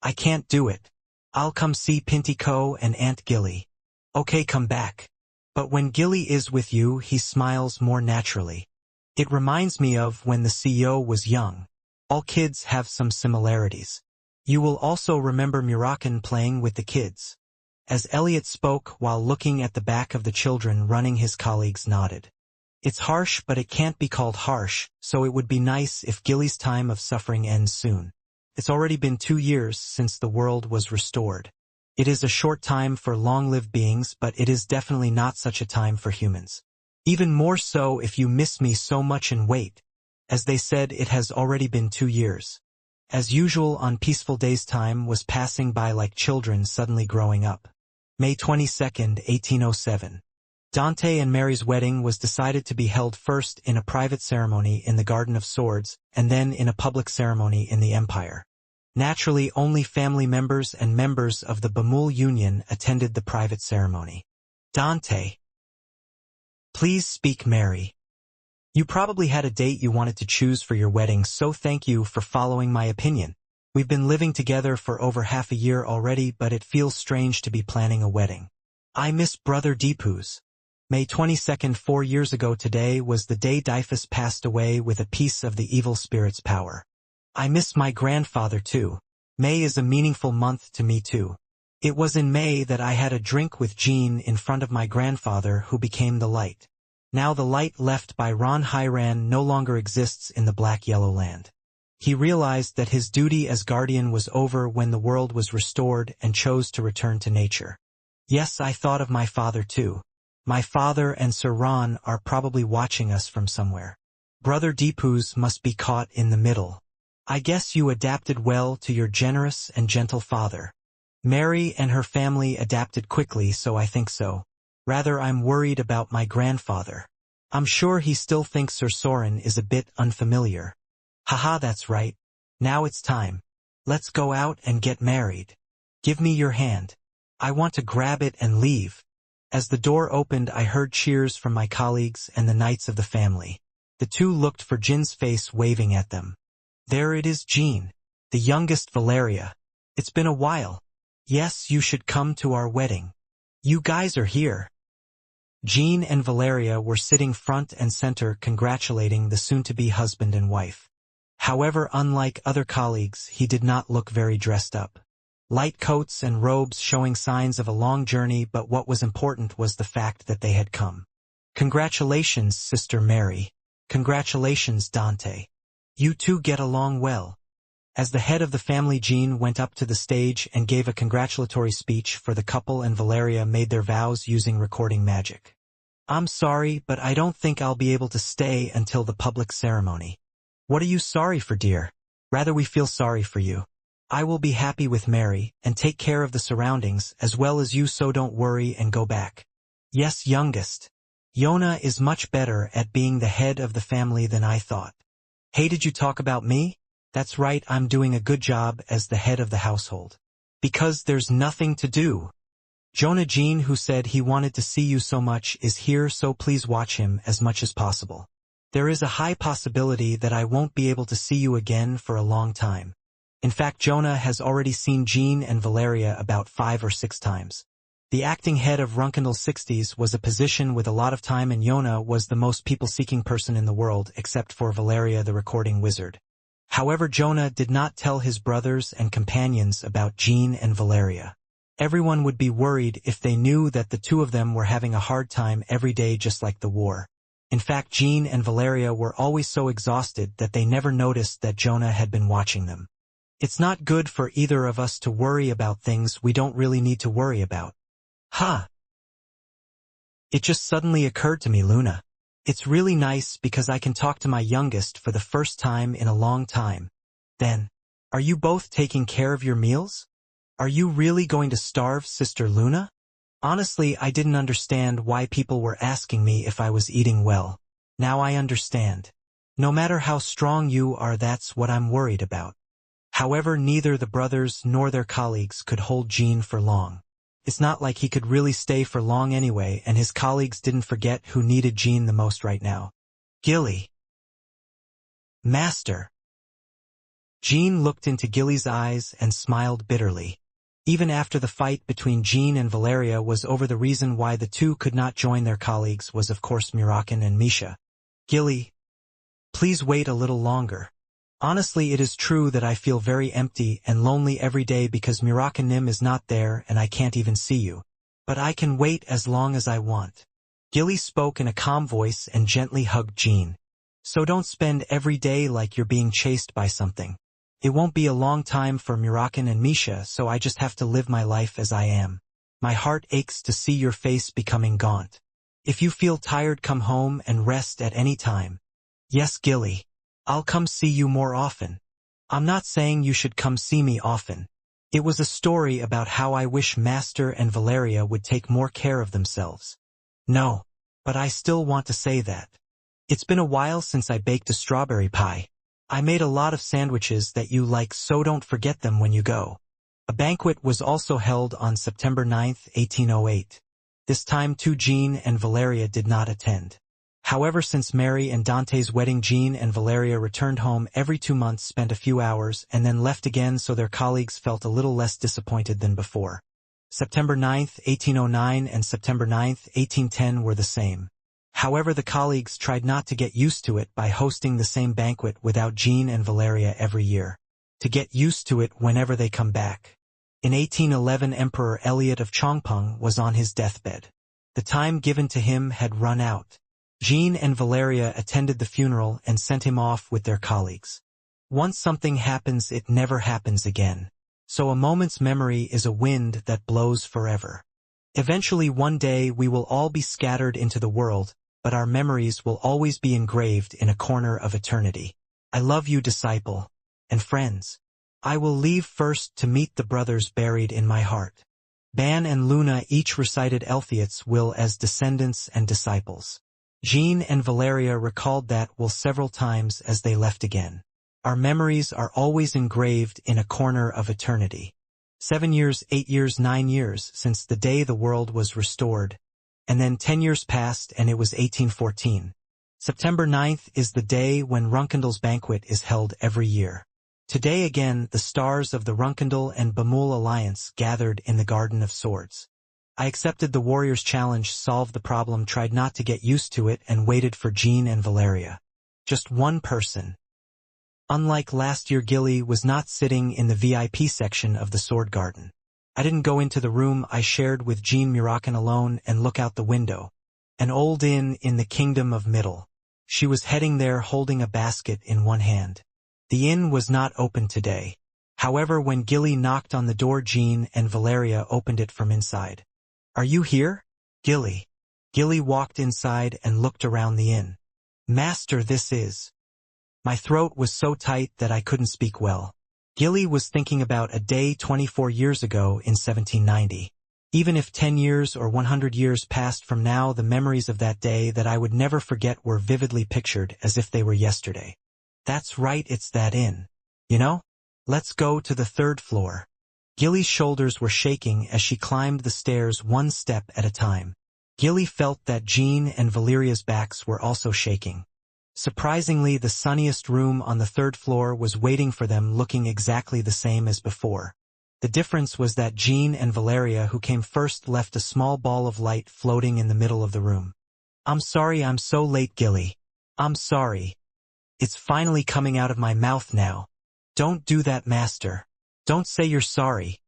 I can't do it. I'll come see Pintico and Aunt Gilly. Okay, come back. But when Gilly is with you, he smiles more naturally. It reminds me of when the CEO was young. All kids have some similarities. You will also remember Murakan playing with the kids. As Elliot spoke while looking at the back of the children running, his colleagues nodded. It's harsh, but it can't be called harsh, so it would be nice if Gilly's time of suffering ends soon. It's already been 2 years since the world was restored. It is a short time for long-lived beings, but it is definitely not such a time for humans. Even more so if you miss me so much and wait. As they said, it has already been 2 years. As usual on peaceful days, time was passing by like children suddenly growing up. May 22nd, 1807. Dante and Mary's wedding was decided to be held first in a private ceremony in the Garden of Swords, and then in a public ceremony in the Empire. Naturally, only family members and members of the Bamul Union attended the private ceremony. Dante. Please speak, Mary. You probably had a date you wanted to choose for your wedding, so thank you for following my opinion. We've been living together for over half a year already, but it feels strange to be planning a wedding. I miss Brother Deepu's. May 22nd, 4 years ago today was the day Dyphus passed away with a piece of the evil spirit's power. I miss my grandfather too. May is a meaningful month to me too. It was in May that I had a drink with Jean in front of my grandfather, who became the light. Now the light left by Ron Hyran no longer exists in the Black-Yellow Land. He realized that his duty as guardian was over when the world was restored and chose to return to nature. Yes, I thought of my father too. My father and Sir Ron are probably watching us from somewhere. Brother Deepu's must be caught in the middle. I guess you adapted well to your generous and gentle father. Mary and her family adapted quickly, so I think so. Rather, I'm worried about my grandfather. I'm sure he still thinks Sir Soren is a bit unfamiliar. Haha, that's right. Now it's time. Let's go out and get married. Give me your hand. I want to grab it and leave. As the door opened, I heard cheers from my colleagues and the knights of the family. The two looked for Jin's face, waving at them. There it is, Jean. The youngest Valeria. It's been a while. Yes, you should come to our wedding. You guys are here. Jean and Valeria were sitting front and center congratulating the soon-to-be husband and wife. However, unlike other colleagues, he did not look very dressed up. Light coats and robes showing signs of a long journey, but what was important was the fact that they had come. Congratulations, Sister Mary. Congratulations, Dante. You two get along well. As the head of the family, Jean went up to the stage and gave a congratulatory speech for the couple, and Valeria made their vows using recording magic. I'm sorry, but I don't think I'll be able to stay until the public ceremony. What are you sorry for, dear? Rather, we feel sorry for you. I will be happy with Mary and take care of the surroundings as well as you, so don't worry and go back. Yes, youngest. Yona is much better at being the head of the family than I thought. Hey, did you talk about me? That's right, I'm doing a good job as the head of the household. Because there's nothing to do. Jonah, Jean, who said he wanted to see you so much, is here, so please watch him as much as possible. There is a high possibility that I won't be able to see you again for a long time. In fact, Jonah has already seen Jean and Valeria about 5 or 6 times. The acting head of Runkindle 60s was a position with a lot of time, and Yona was the most people-seeking person in the world, except for Valeria, the recording wizard. However, Jonah did not tell his brothers and companions about Jean and Valeria. Everyone would be worried if they knew that the two of them were having a hard time every day, just like the war. In fact, Jean and Valeria were always so exhausted that they never noticed that Jonah had been watching them. It's not good for either of us to worry about things we don't really need to worry about. Huh. It just suddenly occurred to me, Luna. It's really nice because I can talk to my youngest for the first time in a long time. Then, are you both taking care of your meals? Are you really going to starve, Sister Luna? Honestly, I didn't understand why people were asking me if I was eating well. Now I understand. No matter how strong you are, that's what I'm worried about. However, neither the brothers nor their colleagues could hold Jean for long. It's not like he could really stay for long anyway, and his colleagues didn't forget who needed Jean the most right now. Gilly. Master. Jean looked into Gilly's eyes and smiled bitterly. Even after the fight between Jean and Valeria was over, the reason why the two could not join their colleagues was of course Mirakin and Misha. Gilly, please wait a little longer. Honestly, it is true that I feel very empty and lonely every day because Mirakanim is not there and I can't even see you. But I can wait as long as I want. Gilly spoke in a calm voice and gently hugged Jean. So don't spend every day like you're being chased by something. It won't be a long time for Murakan and Misha, so I just have to live my life as I am. My heart aches to see your face becoming gaunt. If you feel tired, come home and rest at any time. Yes, Gilly. I'll come see you more often. I'm not saying you should come see me often. It was a story about how I wish Master and Valeria would take more care of themselves. No, but I still want to say that. It's been a while since I baked a strawberry pie. I made a lot of sandwiches that you like, so don't forget them when you go. A banquet was also held on September 9, 1808. This time too Jean and Valeria did not attend. However, since Mary and Dante's wedding, Jean and Valeria returned home every 2 months, spent a few hours, and then left again, so their colleagues felt a little less disappointed than before. September 9, 1809 and September 9, 1810 were the same. However, the colleagues tried not to get used to it by hosting the same banquet without Jean and Valeria every year. To get used to it whenever they come back. In 1811, Emperor Elliot of Chongpeng was on his deathbed. The time given to him had run out. Jean and Valeria attended the funeral and sent him off with their colleagues. Once something happens, it never happens again. So a moment's memory is a wind that blows forever. Eventually one day we will all be scattered into the world, but our memories will always be engraved in a corner of eternity. I love you, disciple. And friends. I will leave first to meet the brothers buried in my heart. Ban and Luna each recited Elphiot's will as descendants and disciples. Jean and Valeria recalled that will several times as they left again. Our memories are always engraved in a corner of eternity. 7 years, 8 years, 9 years since the day the world was restored. And then 10 years passed and it was 1814. September 9th is the day when Runkendel's banquet is held every year. Today again the stars of the Runkendel and Bamul alliance gathered in the Garden of Swords. I accepted the warrior's challenge, solved the problem, tried not to get used to it, and waited for Jean and Valeria. Just one person. Unlike last year, Gilly was not sitting in the VIP section of the Sword Garden. I didn't go into the room I shared with Jean Murakan alone and look out the window. An old inn in the Kingdom of Middle. She was heading there holding a basket in one hand. The inn was not open today. However, when Gilly knocked on the door, Jean and Valeria opened it from inside. Are you here, Gilly? Gilly walked inside and looked around the inn. Master, this is... My throat was so tight that I couldn't speak well. Gilly was thinking about a day 24 years ago in 1790. Even if 10 years or 100 years passed from now, the memories of that day that I would never forget were vividly pictured as if they were yesterday. That's right, it's that inn. You know? Let's go to the 3rd floor. Gilly's shoulders were shaking as she climbed the stairs one step at a time. Gilly felt that Jean and Valeria's backs were also shaking. Surprisingly, the sunniest room on the 3rd floor was waiting for them, looking exactly the same as before. The difference was that Jean and Valeria, who came first, left a small ball of light floating in the middle of the room. I'm sorry I'm so late, Gilly. I'm sorry. It's finally coming out of my mouth now. Don't do that, Master. Don't say you're sorry.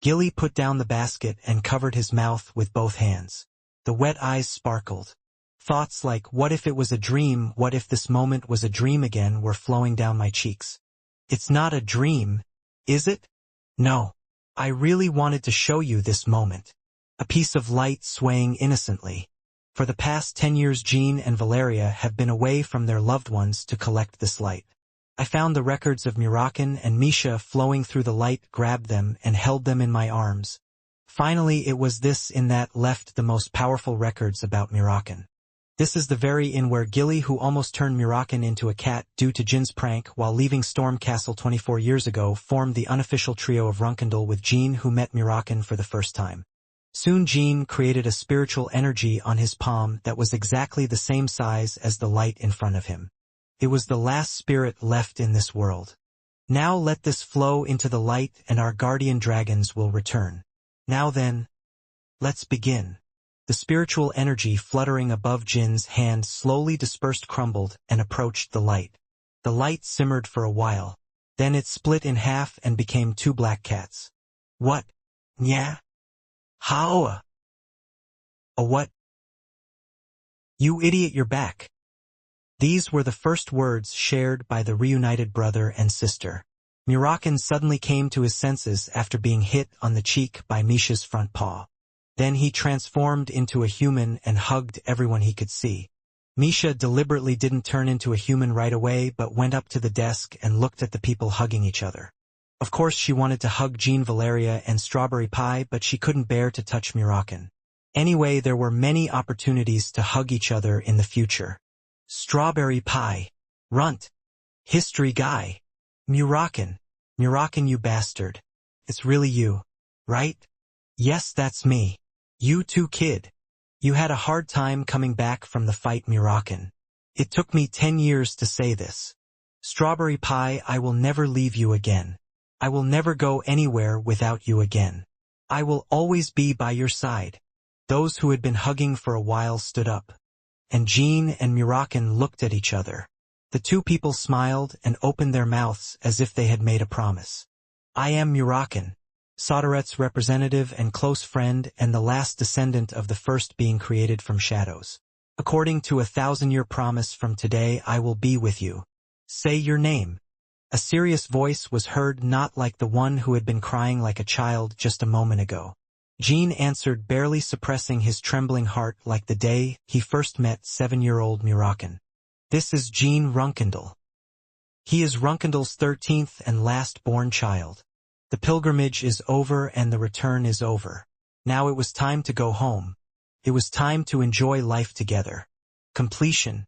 Gilly put down the basket and covered his mouth with both hands. The wet eyes sparkled. Thoughts like, what if it was a dream, what if this moment was a dream again, were flowing down my cheeks. It's not a dream, is it? No. I really wanted to show you this moment. A piece of light swaying innocently. For the past 10 years, Jean and Valeria have been away from their loved ones to collect this light. I found the records of Murakan and Misha flowing through the light, grabbed them, and held them in my arms. Finally, it was this inn that left the most powerful records about Murakan. This is the very inn where Gilly, who almost turned Murakan into a cat due to Jin's prank while leaving Storm Castle 24 years ago, formed the unofficial trio of Runkendel with Jean, who met Murakan for the first time. Soon Jean created a spiritual energy on his palm that was exactly the same size as the light in front of him. It was the last spirit left in this world. Now let this flow into the light and our guardian dragons will return. Now then, let's begin. The spiritual energy fluttering above Jin's hand slowly dispersed, crumbled, and approached the light. The light simmered for a while. Then it split in half and became 2 black cats. What? Nya? How? A what? You idiot, you're back. These were the first words shared by the reunited brother and sister. Murakin suddenly came to his senses after being hit on the cheek by Misha's front paw. Then he transformed into a human and hugged everyone he could see. Misha deliberately didn't turn into a human right away but went up to the desk and looked at the people hugging each other. Of course she wanted to hug Jean Valeria and Strawberry Pie, but she couldn't bear to touch Murakin. Anyway, there were many opportunities to hug each other in the future. Strawberry Pie. Runt. History guy. Murakin. Murakin, you bastard. It's really you, right? Yes, that's me. You too, kid. You had a hard time coming back from the fight, Murakin. It took me 10 years to say this. Strawberry Pie, I will never leave you again. I will never go anywhere without you again. I will always be by your side. Those who had been hugging for a while stood up. And Jean and Murakin looked at each other. The two people smiled and opened their mouths as if they had made a promise. I am Murakin, Soderet's representative and close friend and the last descendant of the first being created from shadows. According to a 1,000-year promise from today, I will be with you. Say your name. A serious voice was heard, not like the one who had been crying like a child just a moment ago. Jean answered, barely suppressing his trembling heart, like the day he first met 7-year-old Murakin. This is Jean Runkindle. He is Runkindel's 13th and last-born child. The pilgrimage is over and the return is over. Now it was time to go home. It was time to enjoy life together. Completion.